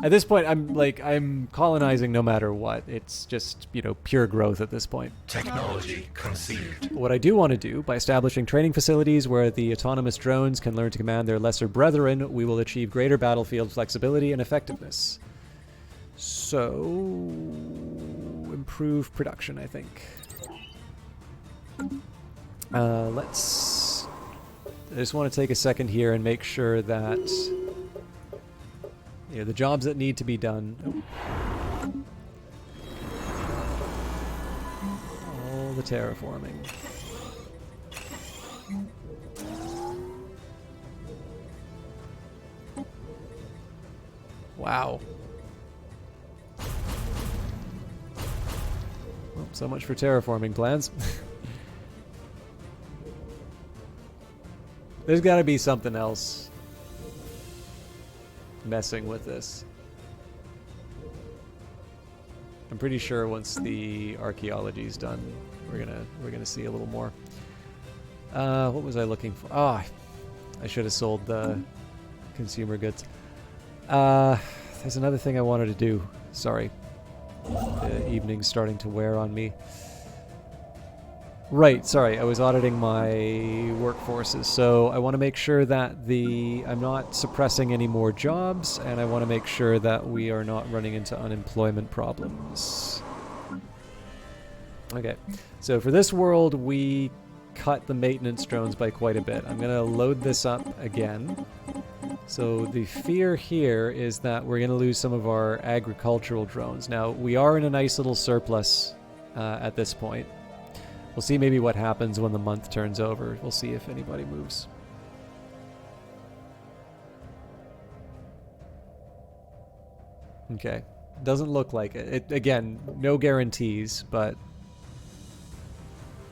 At this point, I'm colonizing no matter what. It's just, pure growth at this point. Technology conceived. What I do want to do, by establishing training facilities where the autonomous drones can learn to command their lesser brethren, we will achieve greater battlefield flexibility and effectiveness. So, improve production, I think. I just want to take a second here and make sure that the jobs that need to be done. All the terraforming. Wow. Well, so much for terraforming plans. There's got to be something else messing with this. I'm pretty sure once the archaeology's done, we're gonna see a little more. What was I looking for? Oh, I should have sold the consumer goods. There's another thing I wanted to do. Sorry, the evening's starting to wear on me. Right, sorry, I was auditing my workforces, so I want to make sure that I'm not suppressing any more jobs, and I want to make sure that we are not running into unemployment problems. Okay, so for this world, we cut the maintenance drones by quite a bit. I'm going to load this up again. So the fear here is that we're going to lose some of our agricultural drones. Now, we are in a nice little surplus at this point. We'll see maybe what happens when the month turns over. We'll see if anybody moves. Okay. Doesn't look like it. Again, no guarantees, but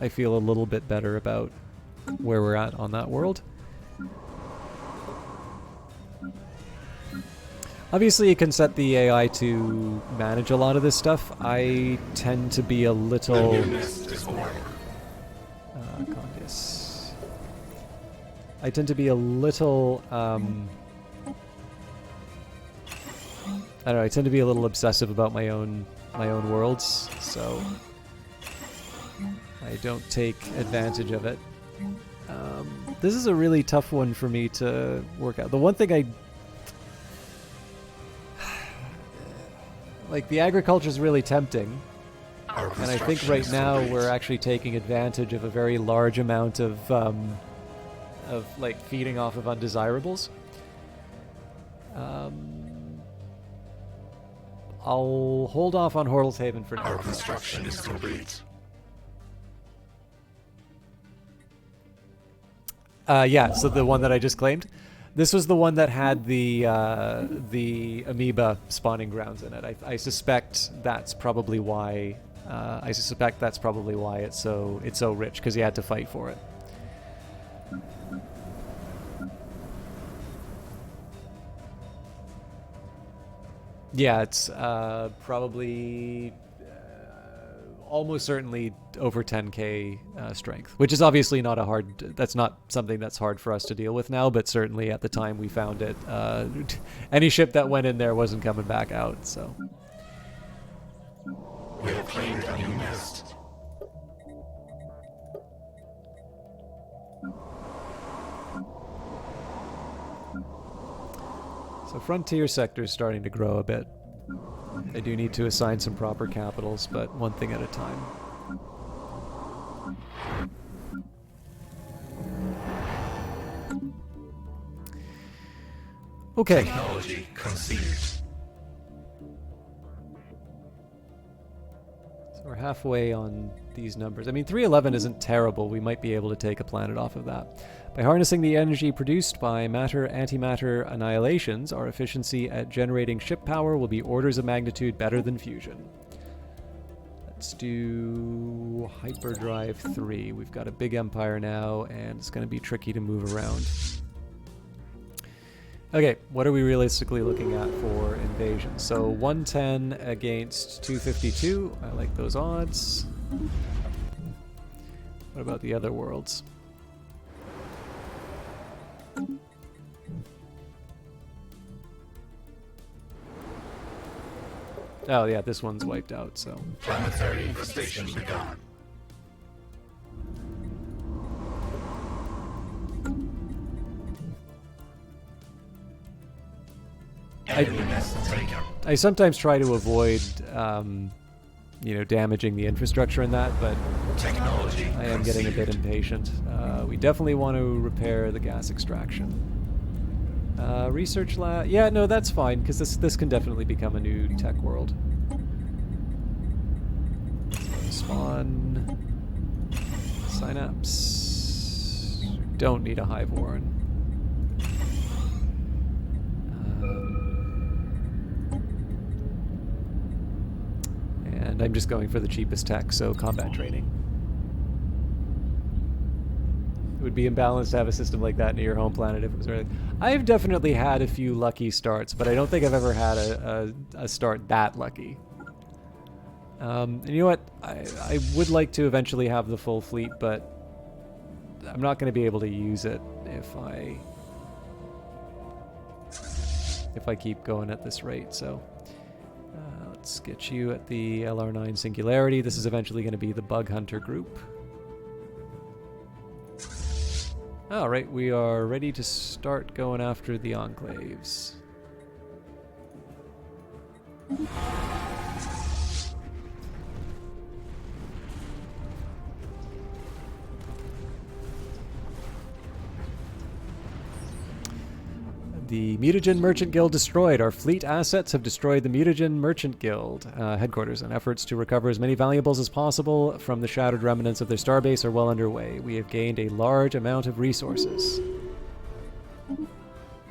I feel a little bit better about where we're at on that world. Obviously, you can set the AI to manage a lot of this stuff. I tend to be a little... I tend to be a little, I don't know, I tend to be a little obsessive about my own worlds, so I don't take advantage of it. This is a really tough one for me to work out. The one thing like, the agriculture is really tempting, and I think right now we're actually taking advantage of a very large amount of like feeding off of undesirables. I'll hold off on Hortleshaven for now. Our construction is complete. Yeah, so the one that I just claimed. This was the one that had the amoeba spawning grounds in it. I suspect that's probably why. It's so rich, because you had to fight for it. Yeah, it's probably almost certainly over 10k strength, which is obviously not that's not something that's hard for us to deal with now, but certainly at the time we found it, any ship that went in there wasn't coming back out, so. We have claimed a new nest. So frontier sector is starting to grow a bit. I do need to assign some proper capitals, but one thing at a time. Okay. Technology conceived. So we're halfway on these numbers. I mean, 311 isn't terrible. We might be able to take a planet off of that. By harnessing the energy produced by matter-antimatter annihilations, our efficiency at generating ship power will be orders of magnitude better than fusion. Let's do hyperdrive 3. We've got a big empire now, and it's going to be tricky to move around. Okay, what are we realistically looking at for invasion? So 110 against 252. I like those odds. What about the other worlds? Oh yeah, this one's wiped out, so. Planetary infestation begun. Enemy nest taken. I sometimes try to avoid, damaging the infrastructure in that, but Technology I am getting a bit impatient. We definitely want to repair the gas extraction. Research lab. Yeah, no, that's fine, because this can definitely become a new tech world. Spawn. Synapse. Don't need a hive warren. And I'm just going for the cheapest tech, so combat training. It would be imbalanced to have a system like that near your home planet if it was really... I've definitely had a few lucky starts, but I don't think I've ever had a start that lucky. And you know what? I would like to eventually have the full fleet, but I'm not going to be able to use it if I keep going at this rate, so... let's get you at the LR9 Singularity. This is eventually going to be the Bug Hunter group. Alright, we are ready to start going after the Enclaves. The Mutagen Merchant Guild destroyed. Our fleet assets have destroyed the Mutagen Merchant Guild headquarters, and efforts to recover as many valuables as possible from the shattered remnants of their starbase are well underway. We have gained a large amount of resources.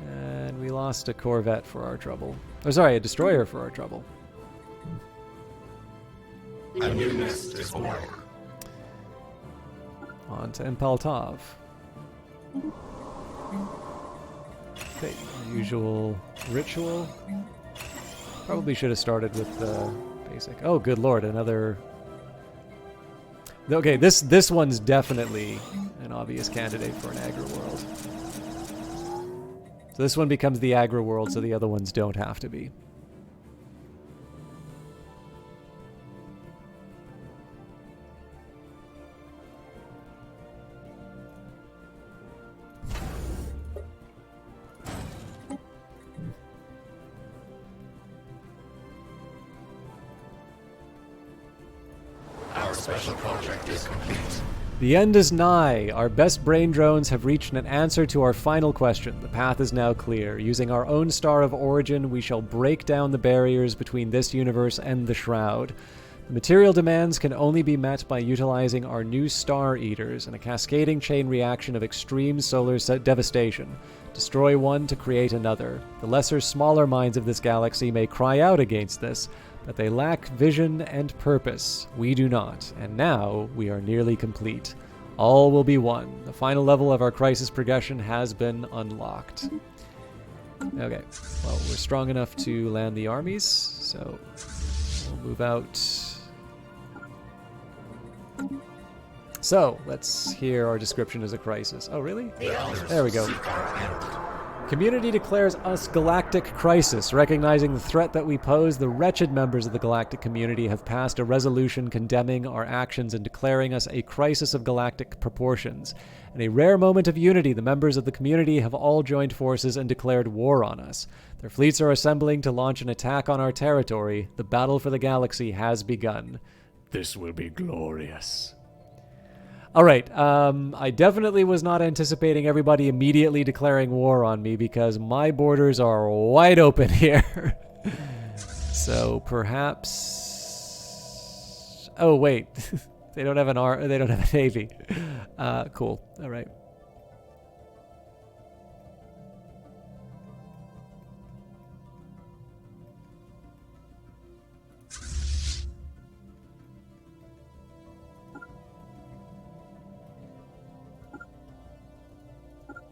And we lost a Corvette for our trouble. Oh, sorry, a destroyer for our trouble. A new nest is born. On to Impaltov. Okay, usual ritual. Probably should have started with the basic. Oh, good lord, another... Okay, this one's definitely an obvious candidate for an aggro world. So this one becomes the aggro world, so the other ones don't have to be. Special project is complete. The end is nigh. Our best brain drones have reached an answer to our final question. The path is now clear. Using our own star of origin, we shall break down the barriers between this universe and the Shroud. The material demands can only be met by utilizing our new Star Eaters in a cascading chain reaction of extreme solar devastation. Destroy one to create another. The lesser, smaller minds of this galaxy may cry out against this, but they lack vision and purpose. We do not, and now we are nearly complete. All will be one. The final level of our crisis progression has been unlocked. Okay, well, we're strong enough to land the armies, so we'll move out. So, let's hear our description as a crisis. Oh, really? There we go. Community declares us Galactic crisis. Recognizing the threat that we pose, the wretched members of the Galactic community have passed a resolution condemning our actions and declaring us a crisis of galactic proportions. In a rare moment of unity, the members of the community have all joined forces and declared war on us. Their fleets are assembling to launch an attack on our territory. The battle for the galaxy has begun. This will be glorious. All right, I definitely was not anticipating everybody immediately declaring war on me because my borders are wide open here. So perhaps... Oh, wait. They don't have they don't have a navy. Cool. All right.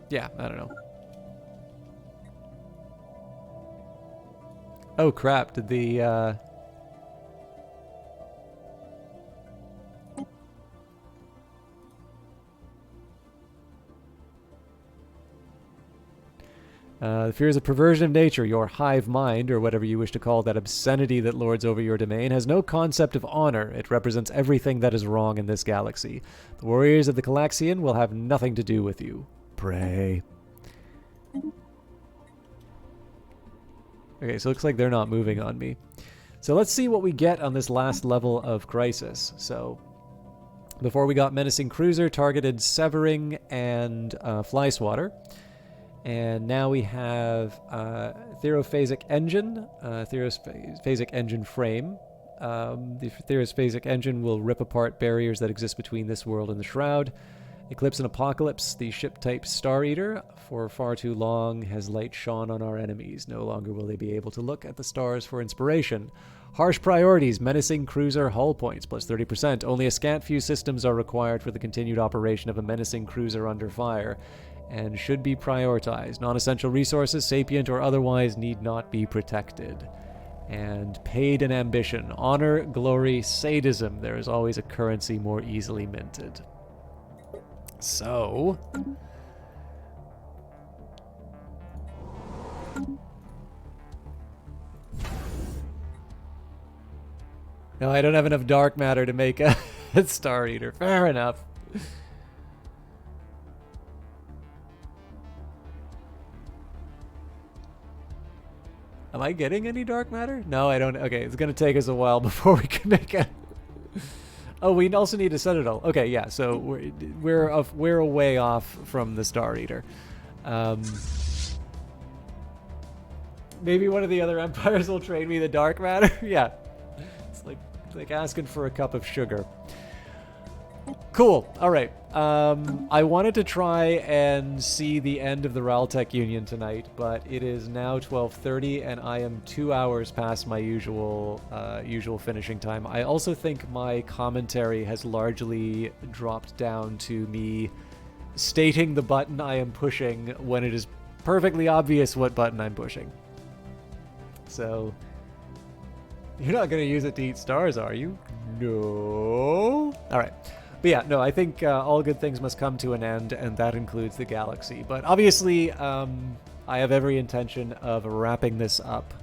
Yeah, I don't know. Oh crap, did the The fear is a perversion of nature. Your hive mind, or whatever you wish to call that obscenity that lords over your domain, has no concept of honor. It represents everything that is wrong in this galaxy. The warriors of the Galaxian will have nothing to do with you. Pray. Okay, so it looks like they're not moving on me. So let's see what we get on this last level of Crisis. So before we got Menacing Cruiser, Targeted Severing, and Fly Swatter. And now we have Therophasic Engine, Therophasic Engine Frame. The Therophasic Engine will rip apart barriers that exist between this world and the Shroud. Eclipse and Apocalypse, the ship type Star Eater. For far too long has light shone on our enemies. No longer will they be able to look at the stars for inspiration. Harsh priorities, Menacing Cruiser hull points, plus 30%. Only a scant few systems are required for the continued operation of a Menacing Cruiser under fire, and should be prioritized. Non-essential resources, sapient or otherwise, need not be protected. And paid and ambition, honor, glory, sadism. There is always a currency more easily minted. So... no, I don't have enough dark matter to make a Star Eater. Fair enough. Am I getting any dark matter? No, I don't. Okay, it's going to take us a while before we can make it. Oh, we also need a Citadel. Okay, yeah, so we're a way off from the Star Eater. Maybe one of the other empires will trade me the dark matter. Yeah, it's like asking for a cup of sugar. Cool. All right. I wanted to try and see the end of the Raltech Union tonight, but it is now 12:30, and I am 2 hours past my usual finishing time. I also think my commentary has largely dropped down to me stating the button I am pushing when it is perfectly obvious what button I'm pushing. So, you're not going to use it to eat stars, are you? No. All right. But yeah, no, I think all good things must come to an end, and that includes the galaxy. But obviously, I have every intention of wrapping this up.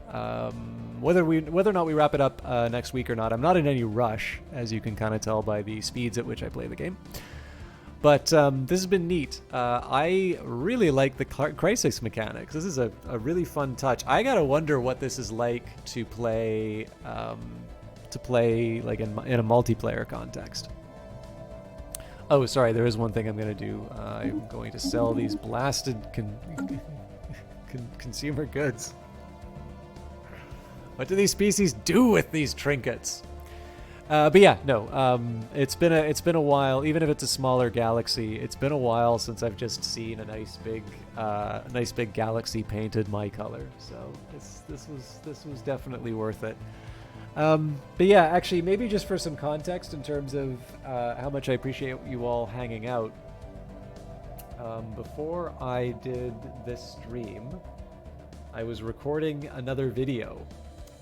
Whether or not we wrap it up next week or not, I'm not in any rush, as you can kind of tell by the speeds at which I play the game. But this has been neat. I really like the Crisis mechanics. This is a really fun touch. I gotta wonder what this is like to play like in a multiplayer context. Oh, sorry, there is one thing I'm going to do. I'm going to sell these blasted consumer goods. What do these species do with these trinkets? But yeah, no, it's been a while. Even if it's a smaller galaxy, it's been a while since I've just seen a nice big galaxy painted my color. So this was definitely worth it. But yeah, actually, maybe just for some context in terms of how much I appreciate you all hanging out. Before I did this stream, I was recording another video.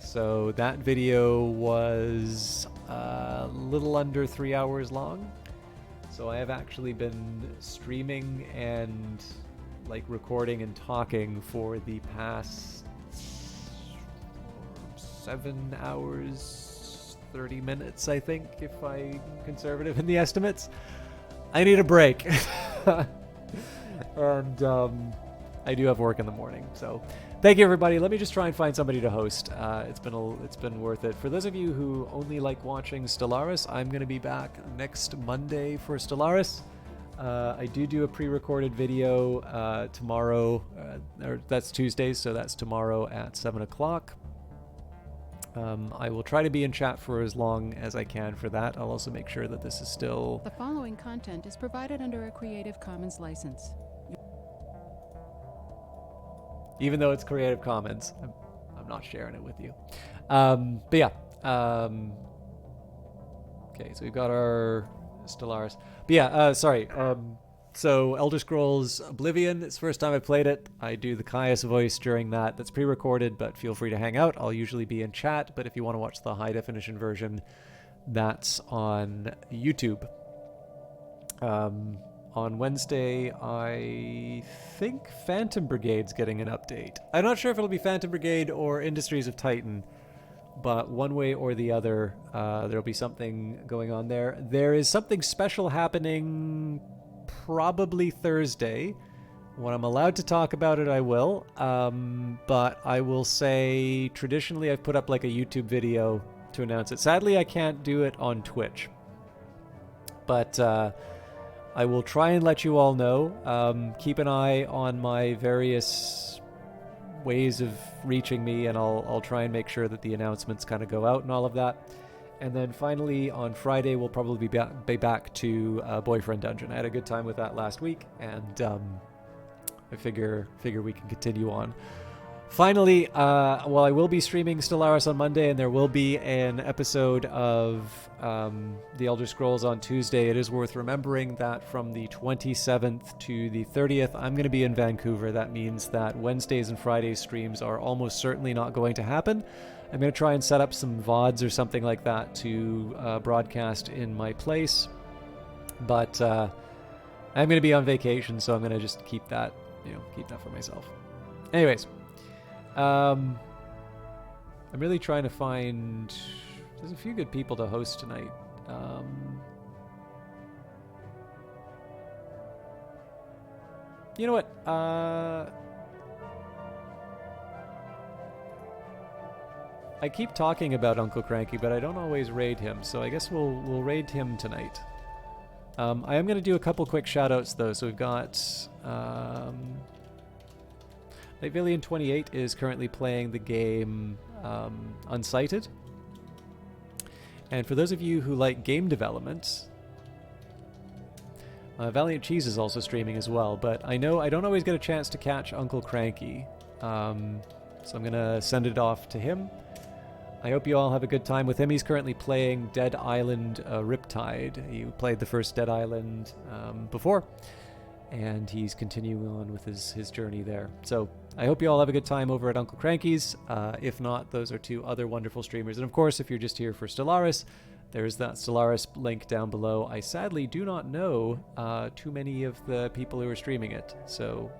So that video was a little under 3 hours long. So I have actually been streaming and like recording and talking for the past 7 hours, 30 minutes, I think, if I'm conservative in the estimates. I need a break. And I do have work in the morning, so thank you, everybody. Let me just try and find somebody to host. It's been worth it. For those of you who only like watching Stellaris, I'm going to be back next Monday for Stellaris. I do a pre-recorded video tomorrow, or that's Tuesdays, so that's tomorrow at 7 o'clock. I will try to be in chat for as long as I can for that. I'll also make sure that this is still... The following content is provided under a Creative Commons license. Even though it's Creative Commons, I'm not sharing it with you. But yeah. Okay, so we've got our Stellaris. But yeah, sorry. So Elder Scrolls Oblivion, it's the first time I played it. I do the Caius voice during that. That's pre-recorded, but feel free to hang out. I'll usually be in chat, but if you want to watch the high-definition version, that's on YouTube. on Wednesday, I think Phantom Brigade's getting an update. I'm not sure if it'll be Phantom Brigade or Industries of Titan, but one way or the other, there'll be something going on there. There is something special happening probably Thursday. When I'm allowed to talk about it, I will. But I will say, traditionally, I've put up like a YouTube video to announce it. Sadly, I can't do it on Twitch. But I will try and let you all know. Keep an eye on my various ways of reaching me, and I'll try and make sure that the announcements kind of go out and all of that. And then finally on Friday we'll probably be back to Boyfriend Dungeon. I had a good time with that last week, and I figure we can continue on. Finally, while I will be streaming Stellaris on Monday, and there will be an episode of The Elder Scrolls on Tuesday, it is worth remembering that from the 27th to the 30th, I'm going to be in Vancouver. That means that Wednesdays and Fridays streams are almost certainly not going to happen. I'm going to try and set up some VODs or something like that to broadcast in my place. But I'm going to be on vacation, so I'm going to just keep that for myself. Anyways. I'm really trying to find... There's a few good people to host tonight. You know what? I keep talking about Uncle Cranky, but I don't always raid him, so I guess we'll raid him tonight. I am going to do a couple quick shoutouts, though. So we've got... Nightvillian28 is currently playing the game Untitled. And for those of you who like game development, Valiant Cheese is also streaming as well, but I know I don't always get a chance to catch Uncle Cranky, so I'm going to send it off to him. I hope you all have a good time with him. He's currently playing Dead Island Riptide. He played the first Dead Island before, and he's continuing on with his journey there. So I hope you all have a good time over at Uncle Cranky's. If not, those are two other wonderful streamers. And of course, if you're just here for Stellaris, there's that Stellaris link down below. I sadly do not know too many of the people who are streaming it, so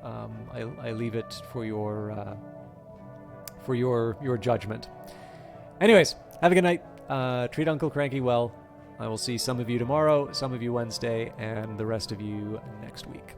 I leave it for your judgment. Anyways, have a good night. Treat Uncle Cranky well. I will see some of you tomorrow, some of you Wednesday, and the rest of you next week.